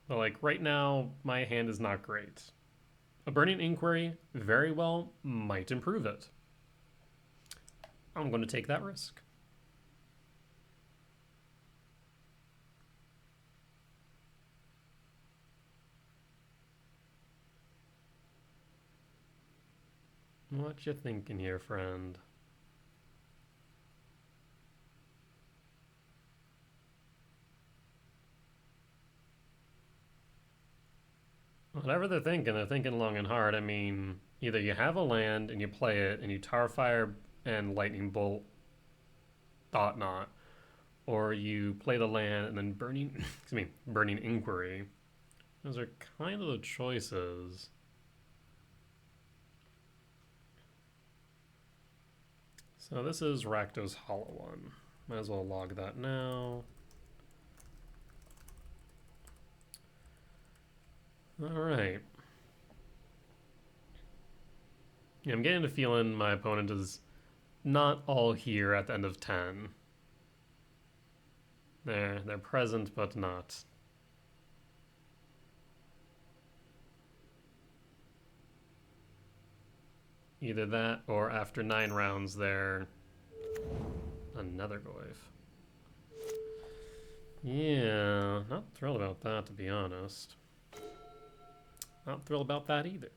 But like right now, my hand is not great. A Burning Inquiry very well might improve it. I'm going to take that risk. What you thinking here, friend? Whatever they're thinking long and hard. I mean, either you have a land and you play it and you Tar Fire and Lightning Bolt Thought Knot, or you play the land and then Burning Inquiry. Those are kind of the choices. So this is Rakdos Hollow One. Might as well log that now. Alright. Yeah, I'm getting the feeling my opponent is not all here at the end of 10. They're present, but not. Either that, or after 9 rounds, they're another Goyf. Yeah, not thrilled about that, to be honest. Not thrilled about that either.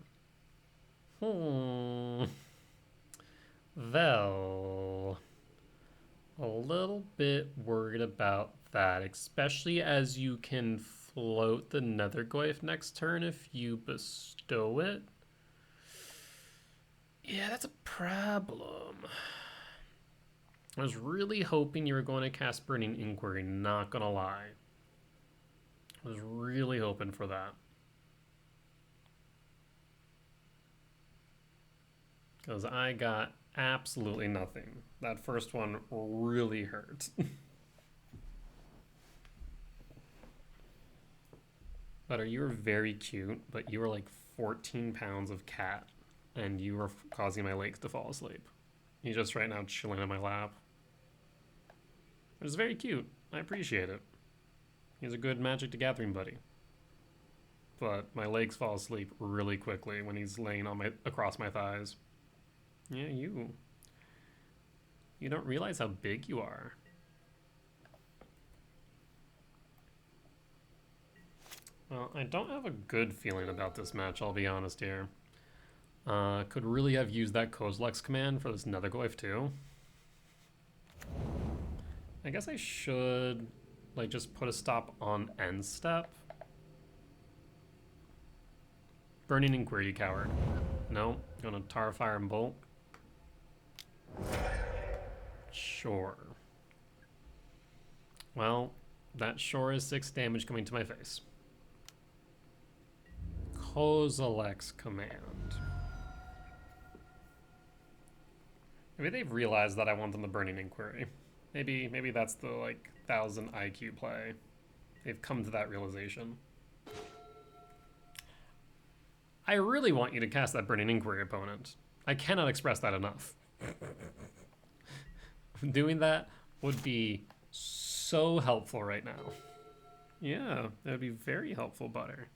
Well, a little bit worried about that, especially as you can float the Nethergoyf next turn if you bestow it. Yeah, that's a problem. I was really hoping you were going to cast Burning Inquiry, not gonna lie. I was really hoping for that. Because I got absolutely nothing. That first one really hurt. Butter, you were very cute, but you were like 14 pounds of cat, and you were causing my legs to fall asleep. He's just right now chilling in my lap. It was very cute. I appreciate it. He's a good Magic the Gathering buddy. But my legs fall asleep really quickly when he's laying on across my thighs. Yeah, you don't realize how big you are. Well, I don't have a good feeling about this match, I'll be honest here. Could really have used that Kozilek's command for this Nethergoyf too. I guess I should like just put a stop on end step. Burning Inquiry, you coward. No, gonna Tar Fire and Bolt. Sure. Well, that sure is 6 damage coming to my face. Kozilek's command. Maybe they've realized that I want them to Burning Inquiry. Maybe that's the like 1000 IQ play. They've come to that realization. I really want you to cast that Burning Inquiry, opponent. I cannot express that enough. Doing that would be so helpful right now. Yeah, it would be very helpful, Butter.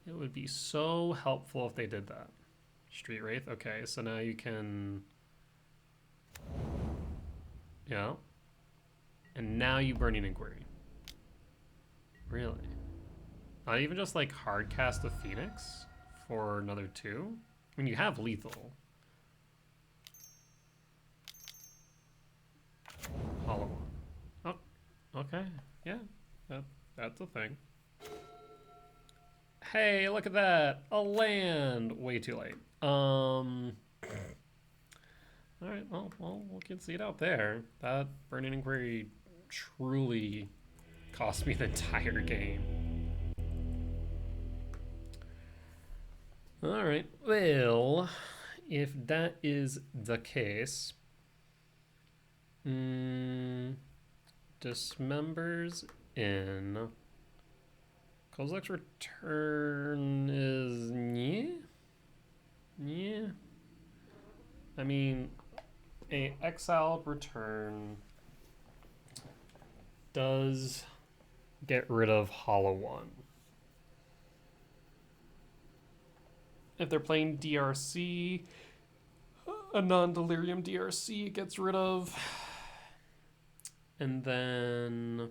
It would be so helpful if they did that. Street Wraith, okay, so now you can... Yeah. And now you Burning Inquiry. Really? Not even just like hard cast a Phoenix for another 2? I mean, you have lethal. Hollow One. Oh, okay. Yeah, that's a thing. Hey, look at that! A land! Way too late. Alright, well, we can see it out there. That Burning Inquiry truly cost me the entire game. Alright, well, if that is the case, Dismembers in. Kozilek's return is yeah. I mean, a exiled return does get rid of Hollow One. If they're playing DRC, a non-delirium DRC it gets rid of. And then...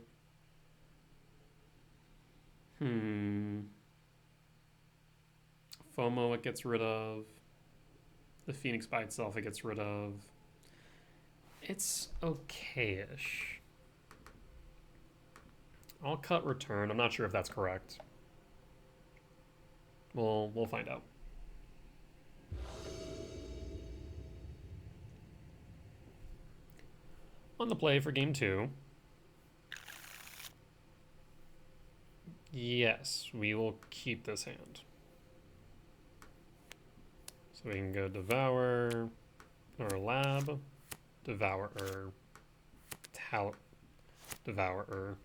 FOMO it gets rid of. The Phoenix by itself it gets rid of. It's okay-ish. I'll cut return. I'm not sure if that's correct. We'll find out. On the play for game 2. Yes, we will keep this hand. So we can go Devour, or Lab, Devourer, Devourer,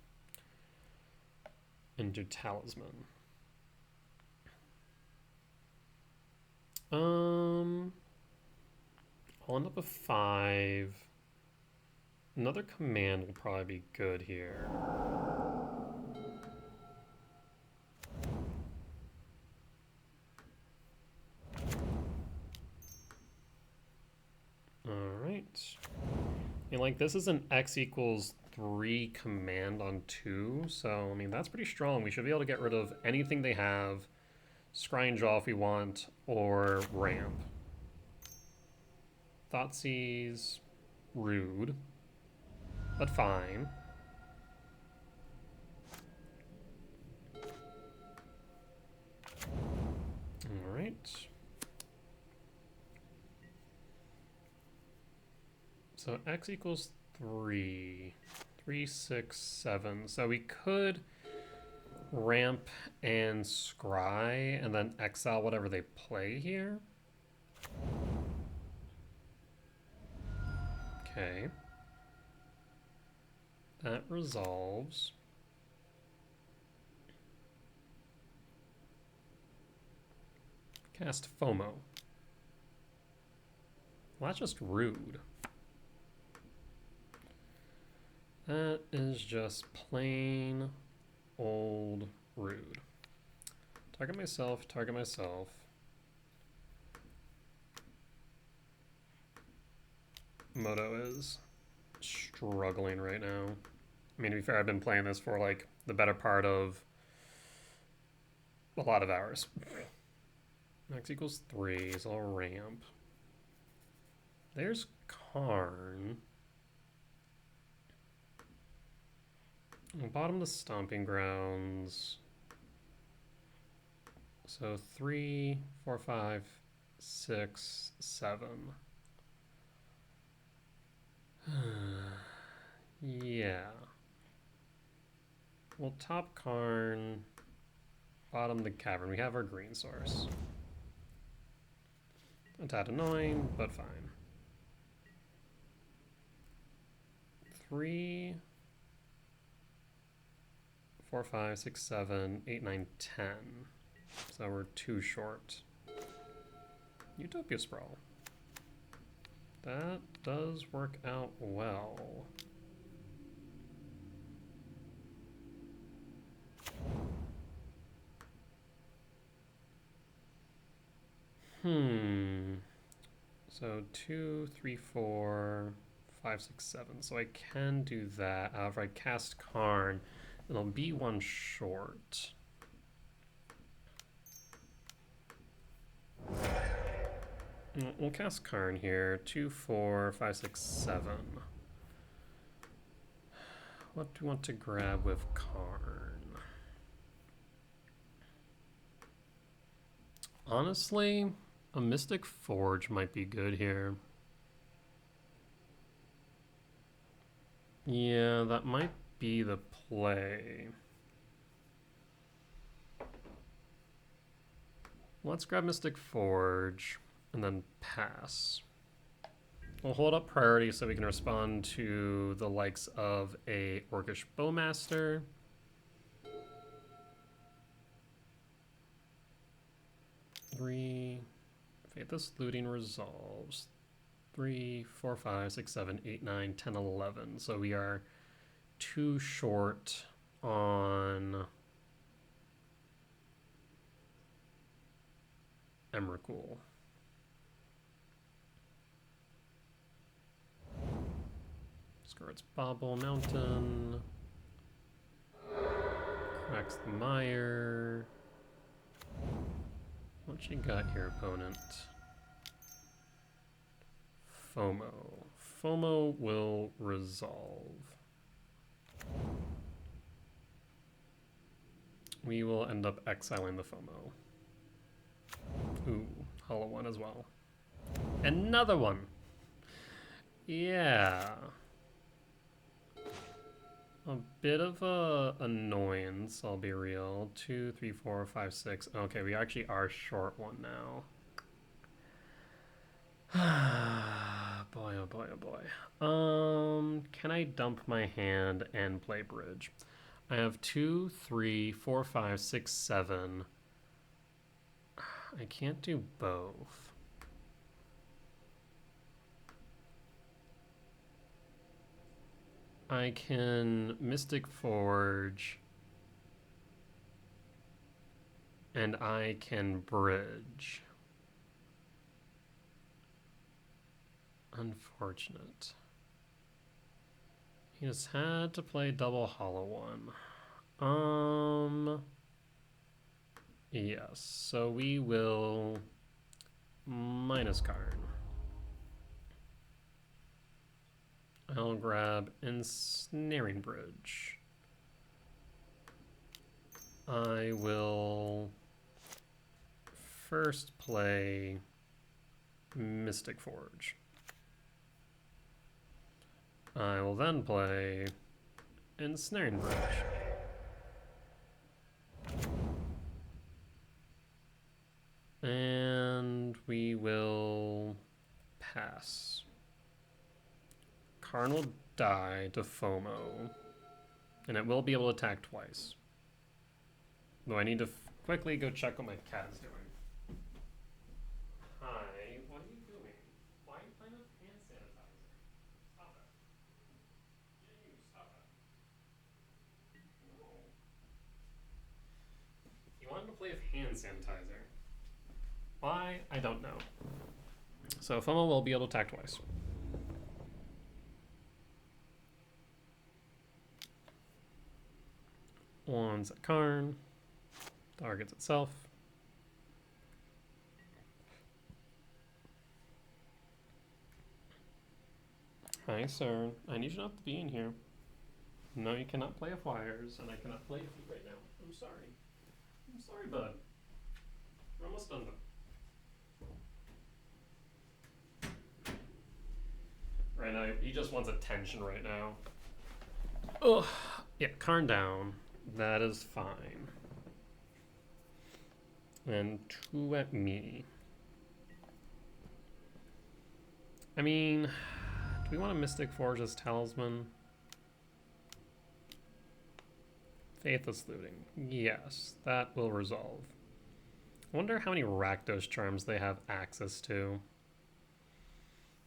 into Talisman. I'll end up with 5. Another command will probably be good here. Alright. And like this is an X equals 3 command on 2, so I mean that's pretty strong. We should be able to get rid of anything they have, scry draw if we want, or ramp. Thoughtseize, rude, but fine. Alright. So X equals 3. 3, 6, 7. So we could ramp and scry and then exile whatever they play here. Okay. That resolves. Cast FOMO. Well, that's just rude. That is just plain old rude. Target myself, target myself. Moto is struggling right now. I mean, to be fair, I've been playing this for like the better part of a lot of hours. X equals 3, so I'll ramp. There's Karn. Bottom of the Stomping Grounds. So 3, 4, 5, 6, 7. Yeah. We'll top Karn, bottom the Cavern. We have our green source. A tad annoying, but fine. 3, 4, 5, 6, 7, 8, 9, 10. So we're 2 short. Utopia Sprawl. That does work out well. So 2, 3, 4, 5, 6, 7. So I can do that. However, I cast Karn, it'll be 1 short. We'll cast Karn here. 2, 4, 5, 6, 7. What do we want to grab with Karn? Honestly, a Mystic Forge might be good here. Yeah, that might be the play. Let's grab Mystic Forge and then pass. We'll hold up priority so we can respond to the likes of a Orcish Bowmaster. This looting resolves. 3, 4, 5, 6, 7, 8, 9, 10, 11. So we are 2 short on Emrakul. Skirts Bobble Mountain. Cracks the Mire. What you got here, opponent? FOMO. FOMO will resolve. We will end up exiling the FOMO. Ooh, Hollow One as well. Another one! Yeah. A bit of a annoyance, I'll be real. 2, 3, 4, 5, 6. Okay, we actually are short one now. Boy, oh boy, oh boy. Can I dump my hand and play bridge? I have 2, 3, 4, 5, 6, 7. I can't do both. I can Mystic Forge. And I can bridge. Unfortunate. He just had to play double Hollow One. Yes, so we will minus card. I'll grab Ensnaring Bridge. I will first play Mystic Forge. I will then play Ensnaring Bridge. And we will pass. Karn will die to FOMO, and it will be able to attack twice. Though I need to quickly go check what my cat is doing. Hi, what are you doing? Why are you playing with hand sanitizer? Stop it. Yeah, you, stop it. No. You wanted to play with hand sanitizer. Why? I don't know. So FOMO will be able to attack twice. One's at Karn. Targets itself. Hi, sir. I need you not to be in here. No, you cannot play flyers, and I cannot play with you right now. I'm sorry. I'm sorry, bud. We're almost done, though. Right now, he just wants attention right now. Ugh. Yeah, Karn down. That is fine. And 2 at me. I mean, do we want a Mystic Forge as Talisman? Faithless Looting. Yes, that will resolve. I wonder how many Rakdos Charms they have access to.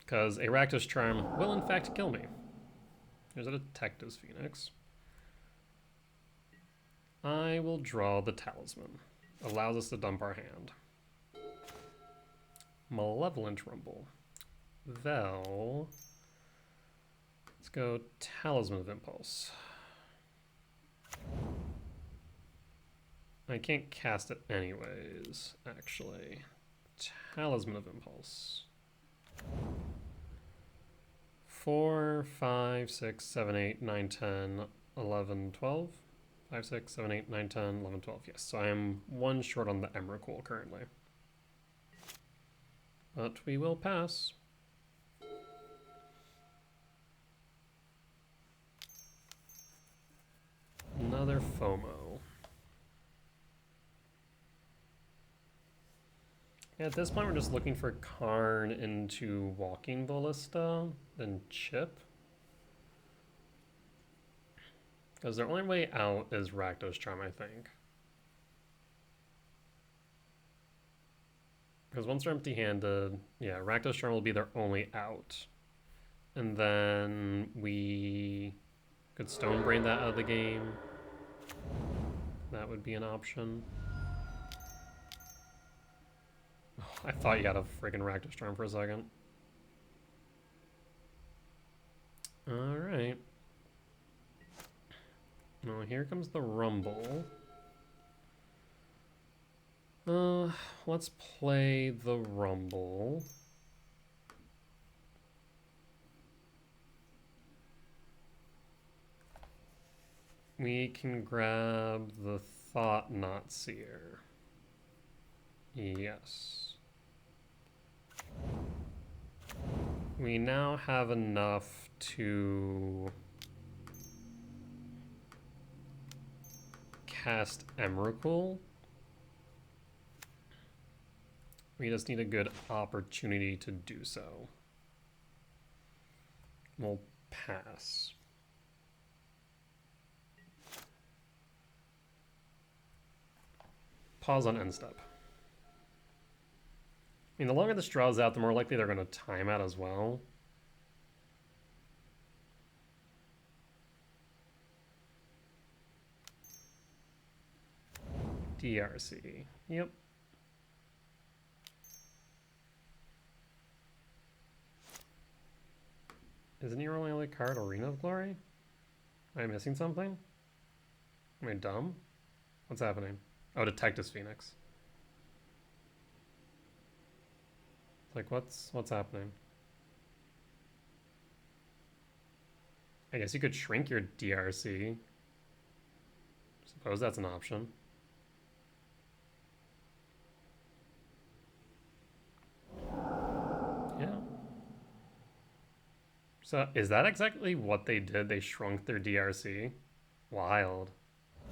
Because a Rakdos Charm will in fact kill me. There's a Detective's Phoenix. I will draw the Talisman. Allows us to dump our hand. Malevolent Rumble. Vel. Let's go Talisman of Impulse. I can't cast it anyways, actually. Talisman of Impulse. 4, 5, 6, 7, 8, 9, 10, 11, 12. 5, 6, 7, 8, 9, 10, 11, 12. Yes, so I am 1 short on the Emrakul currently. But we will pass. Another FOMO. Yeah, at this point we're just looking for Karn into Walking Ballista, then chip. Because their only way out is Rakdos Charm, I think. Because once they're empty-handed, yeah, Rakdos Charm will be their only out. And then we could Stonebrain that out of the game. That would be an option. Oh, I thought you had a freaking Rakdos Charm for a second. Alright. Well, here comes the Rumble. Let's play the Rumble. We can grab the Thought Knot Seer. Yes. We now have enough to cast Emrakul. We just need a good opportunity to do so. We'll pass. Pause on end step. I mean, the longer this draws out, the more likely they're going to time out as well. DRC. Yep. Isn't your only other card Arena of Glory? Am I missing something? Am I dumb? What's happening? Oh, Detective's Phoenix. It's like, what's happening? I guess you could shrink your DRC. Suppose that's an option. Yeah. So is that exactly what they did? They shrunk their DRC? Wild.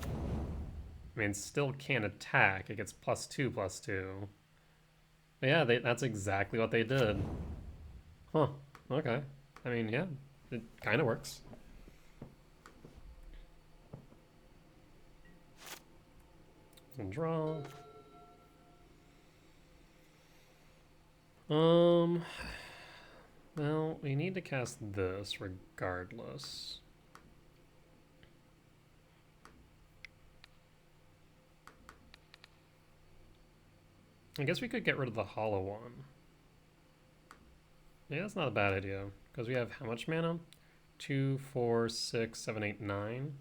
I mean, it still can't attack. It gets +2/+2. But yeah, that's exactly what they did. Huh. Okay. I mean, yeah, it kind of works. And draw. Well, we need to cast this regardless. I guess we could get rid of the Hollow One. Yeah, that's not a bad idea. Because we have how much mana? 2, 4, 6, 7, 8, 9.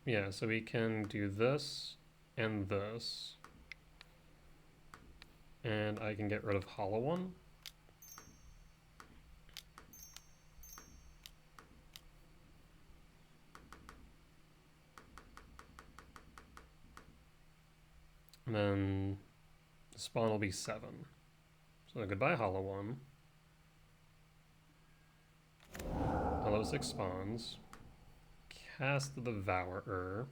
Yeah, so we can do this and this. And I can get rid of Hollow One. And then the spawn will be 7. So goodbye, Hollow One. Hollow 6 spawns. Cast the Devourer.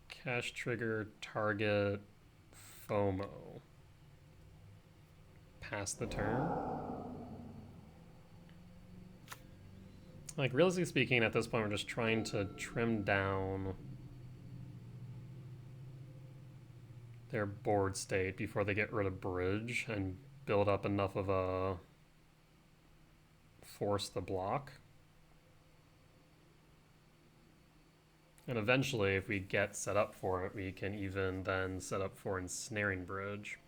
Cash trigger, target, FOMO. Pass the turn. Like, realistically speaking, at this point, we're just trying to trim down their board state before they get rid of bridge and build up enough of a force to block. And eventually, if we get set up for it, we can even then set up for Ensnaring Bridge.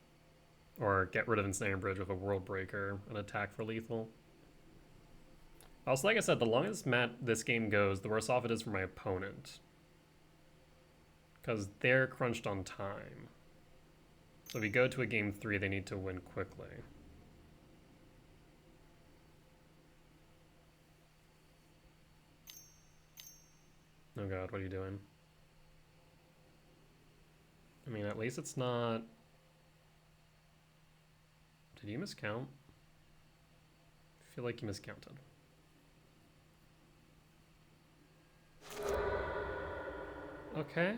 Or get rid of Ensnaring Bridge with a World Breaker and attack for lethal. Also, like I said, the longer this game goes, the worse off it is for my opponent. Because they're crunched on time. So if we go to a game 3, they need to win quickly. Oh god, what are you doing? I mean, at least it's not... Did you miscount? I feel like you miscounted. Okay.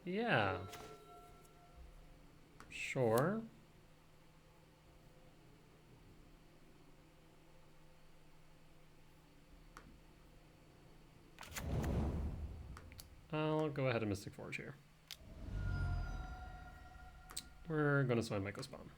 Yeah. Sure. I'll go ahead and Mystic Forge here. We're going to summon Myco Spawn.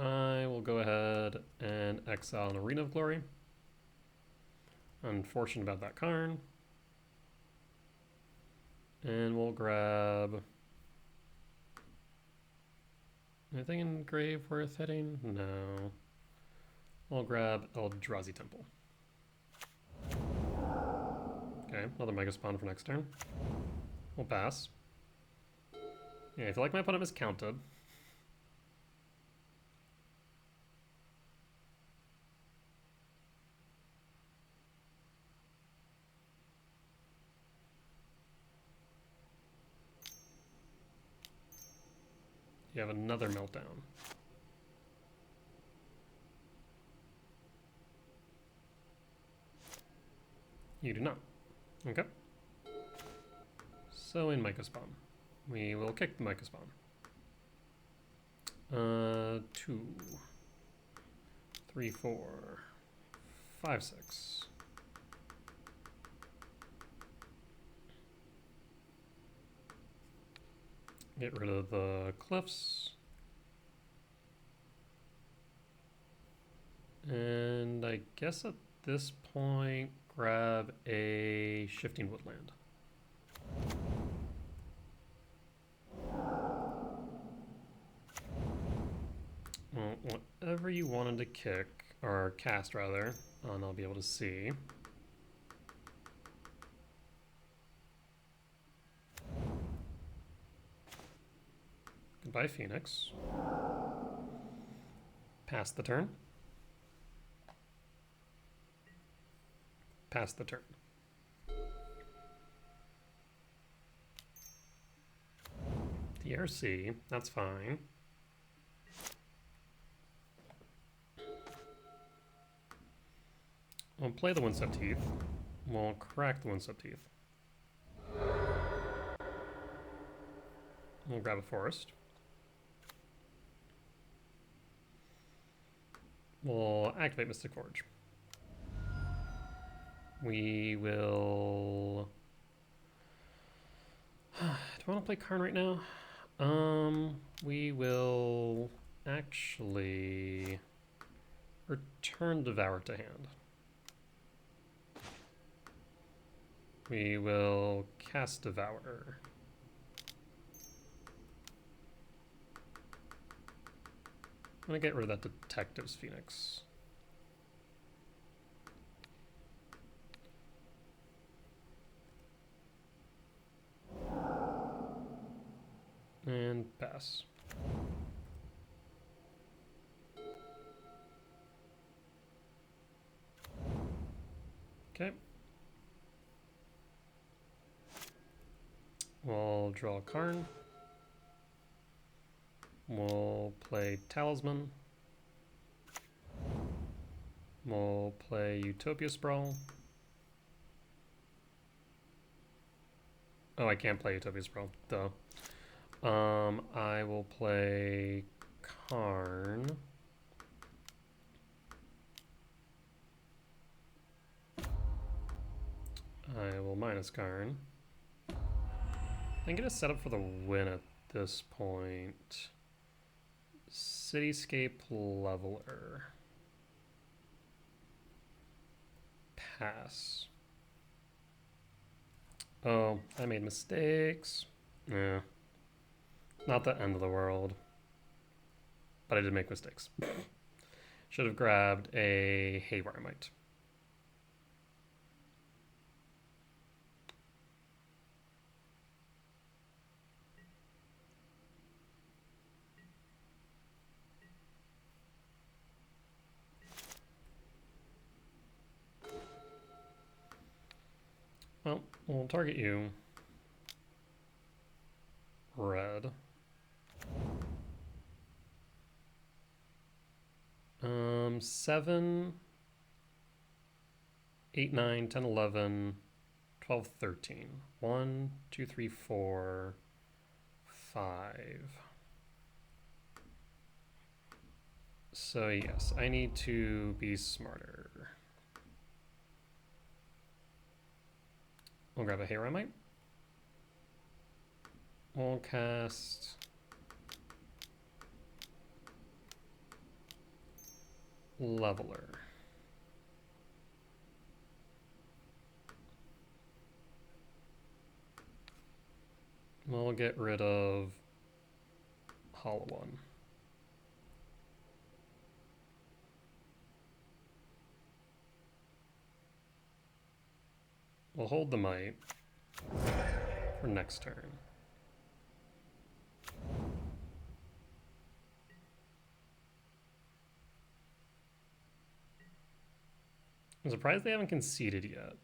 I will go ahead and exile an Arena of Glory. Unfortunate about that card. And we'll grab... Anything in grave worth hitting? No. I'll grab Eldrazi Temple. Okay, another Mega Spawn for next turn. We'll pass. Yeah, I feel like my opponent miscounted. You have another meltdown. You do not. Okay. So in Micah Spawn, we will kick the Micah Spawn. 2, 3, 4, 5, 6. Get rid of the cliffs. And I guess at this point, grab a Shifting Woodland. Well, whatever you wanted to kick, or cast rather, and I'll be able to see. Goodbye, Phoenix. Pass the turn. Pass the turn. DRC, that's fine. We'll play the Windswept Heath. We'll crack the Windswept Heath. We'll grab a forest. We'll activate Mystic Forge. We will... Do I want to play Karn right now? We will actually return Devourer to hand. We will cast Devourer. I'm gonna get rid of that Detective's Phoenix. And pass. Okay. We'll draw Karn. We'll play Talisman. We'll play Utopia Sprawl. Oh, I can't play Utopia Sprawl, duh. I will play Karn. I will minus Karn. I get a setup for the win at this point. Cityscape Leveler. Pass. Oh, I made mistakes. Yeah. Not the end of the world. But I did make mistakes. Should have grabbed a Haywire Mite. Well, we'll target you. Red. 7, 8, 9, 10, 11, 12, 13. 1, 2, 3, 4, 5. So yes, I need to be smarter. We'll grab a Hayrite Mite. We'll cast Leveler. We'll get rid of Hollow One. We'll hold the might for next turn. I'm surprised they haven't conceded yet.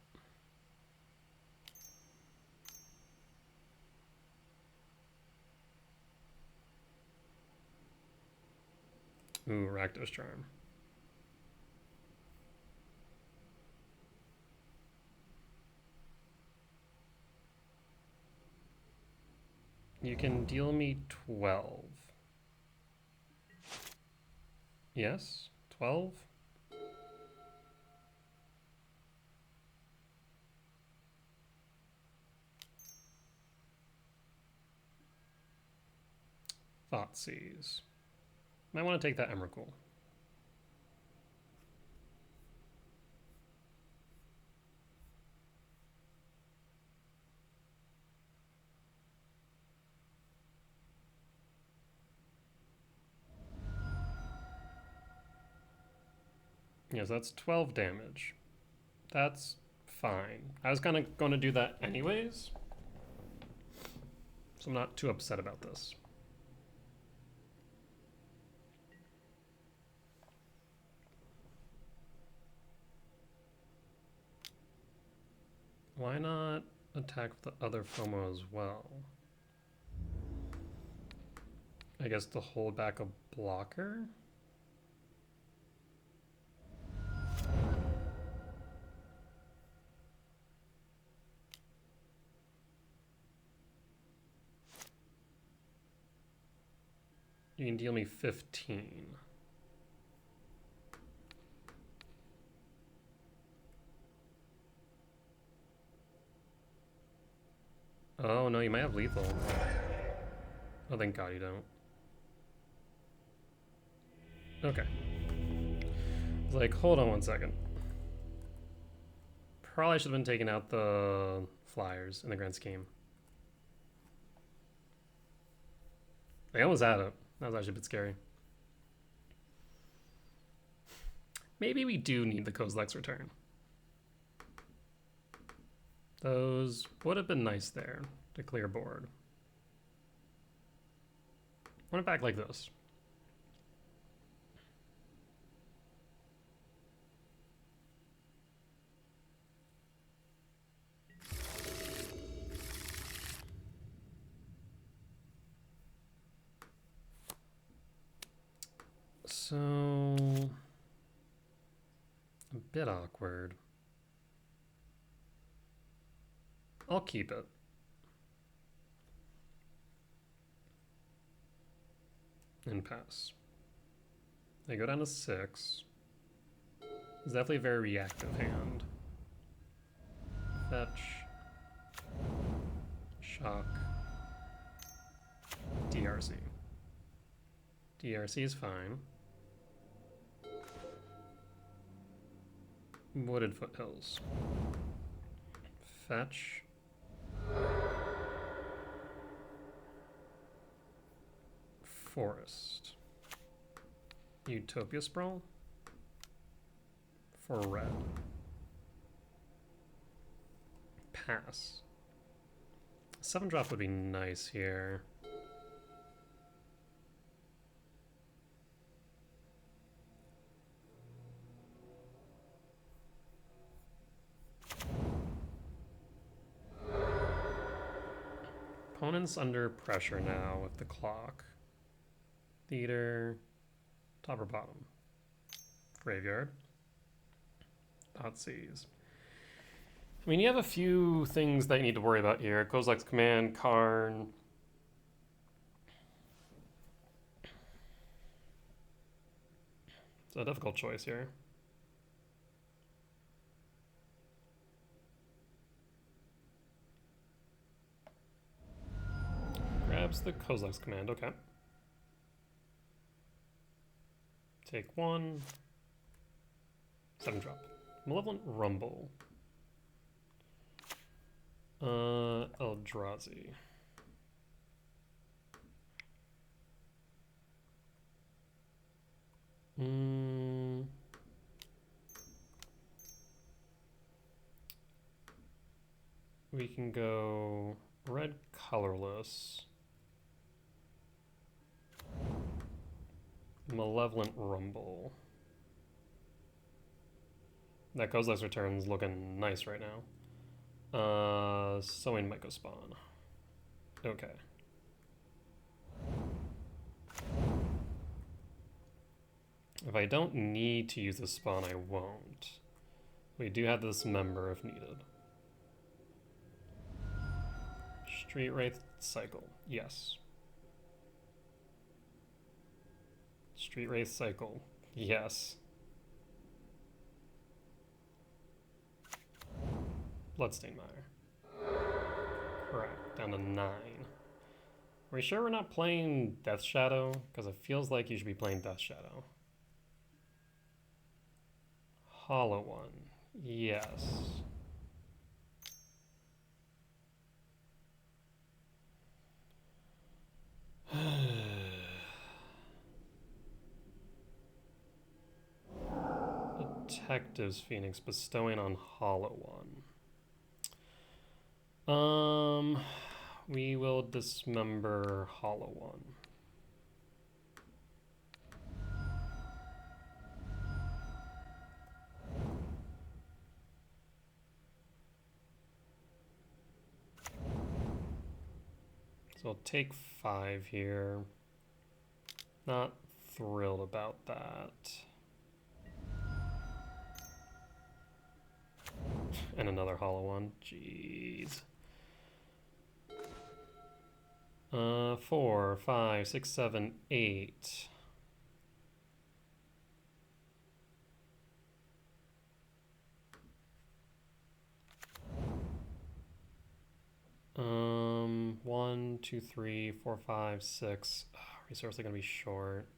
Ooh, Rakdos Charm. You can deal me 12. Yes? 12? Thoughtseize. Might want to take that Emrakul. Yes, that's 12 damage. That's fine. I was kind of going to do that anyways, so I'm not too upset about this. Why not attack with the other FOMO as well? I guess to hold back a blocker? You can deal me 15. Oh no, you might have lethal. Oh, thank God you don't. Okay. It's like, hold on one second. Probably should have been taking out the flyers in the grand scheme. They almost had it. That was actually a bit scary. Maybe we do need the Kozilek's return. Those would have been nice there to clear board. Run it back like this. So, a bit awkward. I'll keep it. And pass. They go down to 6. It's definitely a very reactive hand. Fetch. Shock. DRC. DRC is fine. Wooded Foothills. Fetch. Forest. Utopia Sprawl. For red. Pass. 7-drop would be nice here. Opponent's under pressure now with the clock. Theater, top or bottom? Graveyard. Thoughtseize. I mean, you have a few things that you need to worry about here. Kozilek's Command, Karn. It's a difficult choice here. Grabs the Kozilek's Command, okay. Take 1. 7-drop. Malevolent Rumble. Eldrazi. we can go red colorless. Malevolent Rumble. That Kozilek's Return's looking nice right now. Sowing might go spawn. Okay. If I don't need to use this spawn, I won't. We do have this member if needed. Street Wraith cycle. Yes. Street Wraith cycle. Yes. Bloodstained Mire. Correct. Down to 9. Are we sure we're not playing Death Shadow? Because it feels like you should be playing Death Shadow. Hollow One. Yes. Detective's Phoenix bestowing on Hollow One. We will dismember Hollow One. So I'll take 5 here. Not thrilled about that. And another Hollow One. Jeez. 4, 5, 6, 7, 8. One, 2, 3, 4, 5, 6. Resource are gonna be short.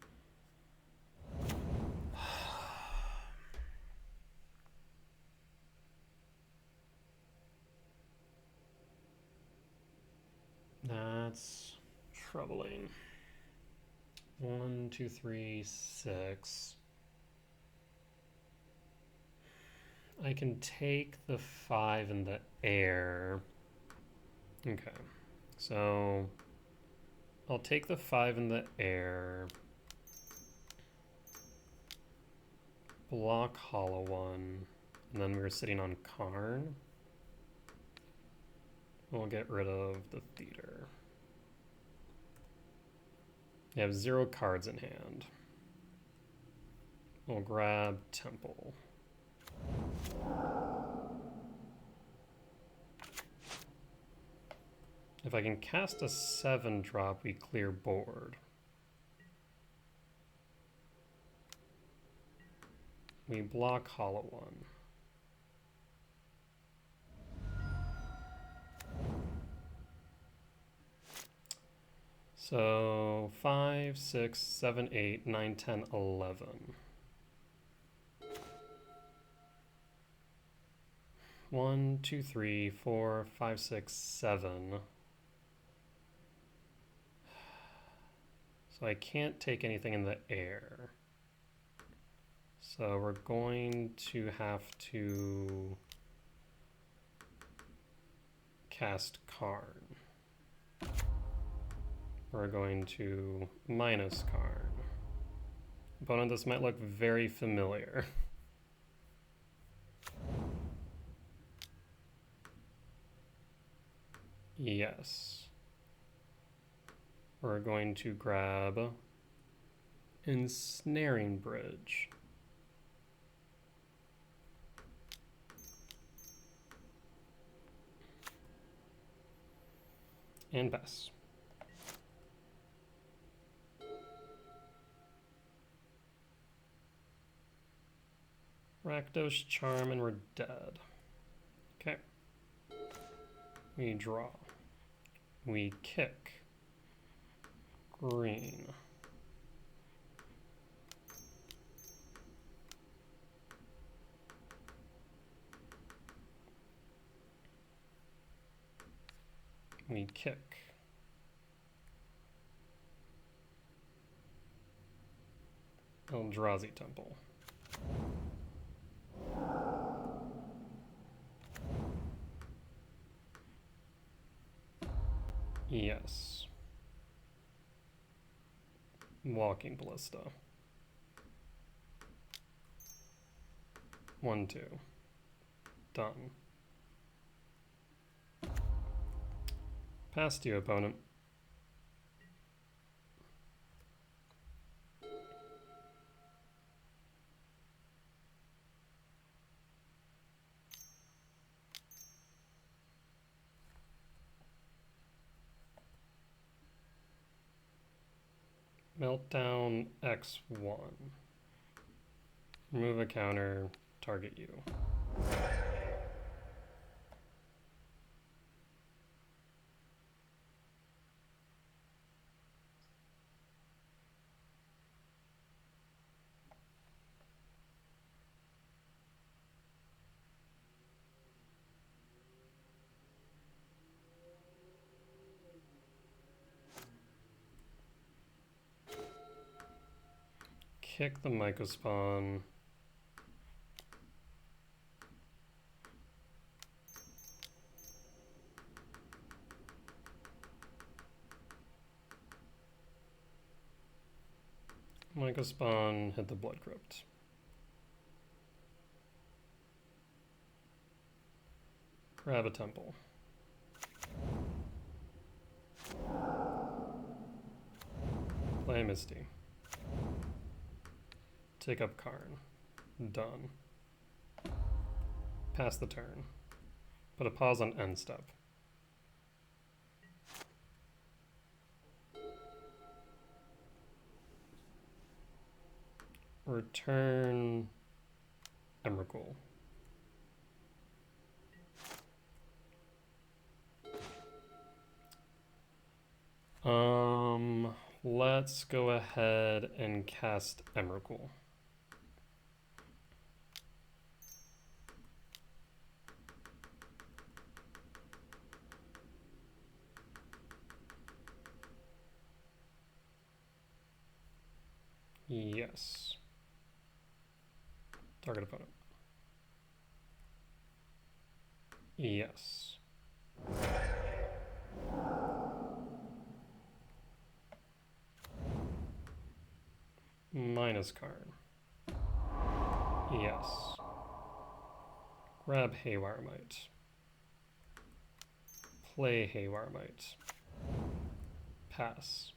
That's troubling. 1, 2, 3, 6. I can take the 5 in the air. Okay, so I'll take the 5 in the air. Block Hollow One, and then we're sitting on Karn. We'll get rid of the theater. You have 0 cards in hand. We'll grab Temple. If I can cast a 7-drop, we clear board. We block Hollow One. So 5, 6, 7, 8, 9, 10, 11. 1, 2, 3, 4, 5, 6, 7. So I can't take anything in the air. So we're going to have to cast Karn. We're going to minus Karn. Opponent, this might look very familiar. Yes. We're going to grab Ensnaring Bridge. And Bess. Rakdos Charm, and we're dead. Okay. We draw. We kick. Green. We kick. Eldrazi Temple. Yes. Walking Ballista. 1, 2. Done. Pass to you, opponent. Meltdown X1. Remove a counter, target you. Kick the Mycospawn. Mycospawn, hit the Blood Crypt. Grab a temple. Play Misty. Take up Karn. Done. Pass the turn. Put a pause on end step. Return Emrakul. Let's go ahead and cast Emrakul. Yes. Target opponent. Yes. Minus Karn. Yes. Grab Haywire Might. Play Haywire Might. Pass.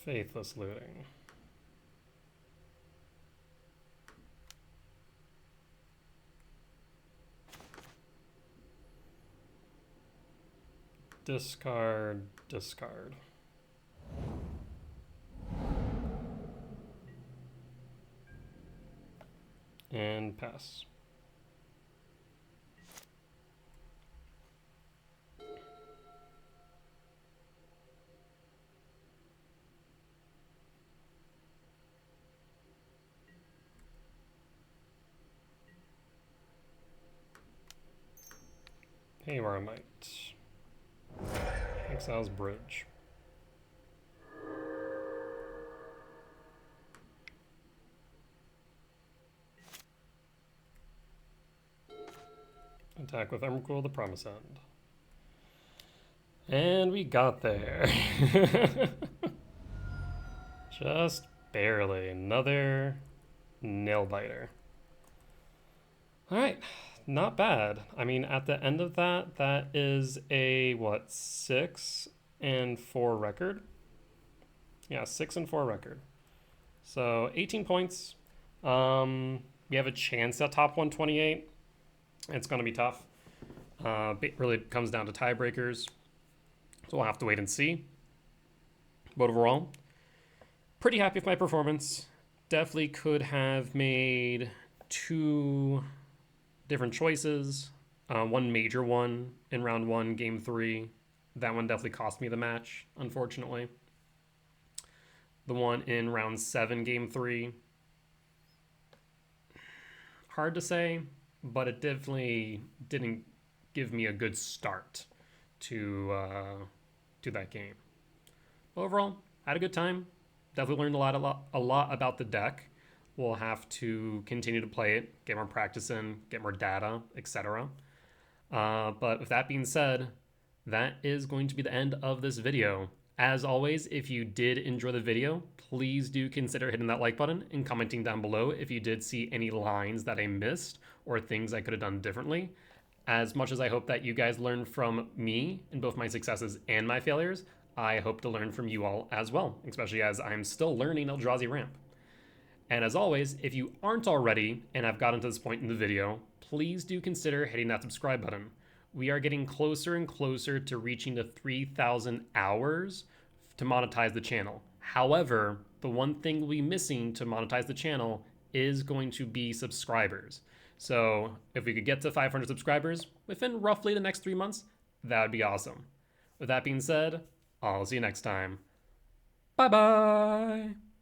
Faithless Looting. Discard, discard. And pass. Haywire Might. Exiles Bridge. Attack with Emrakul, the Promise End. And we got there. Just barely. Another nail biter. Alright, not bad. I mean, at the end of that, that is a, what, 6-4 record? Yeah, 6-4 record. So 18 points. We have a chance at top 128. It's going to be tough. It really comes down to tiebreakers. So we'll have to wait and see. But overall, pretty happy with my performance. Definitely could have made 2 different choices. One major one in round 1, game 3. That one definitely cost me the match, unfortunately. The one in round 7, game 3. Hard to say, but it definitely didn't give me a good start to that game. Overall, had a good time. definitely learned a lot about the deck. We'll have to continue to play it, get more practice in, get more data, etc. But with that being said, that is going to be the end of this video. As always, if you did enjoy the video, please do consider hitting that like button and commenting down below if you did see any lines that I missed or things I could have done differently. As much as I hope that you guys learn from me in both my successes and my failures, I hope to learn from you all as well, especially as I'm still learning Eldrazi ramp. And as always, if you aren't already and have gotten to this point in the video, please do consider hitting that subscribe button. We are getting closer and closer to reaching the 3,000 hours to monetize the channel. However, the one thing we'll be missing to monetize the channel is going to be subscribers. So if we could get to 500 subscribers within roughly the next 3 months, that would be awesome. With that being said, I'll see you next time. Bye-bye!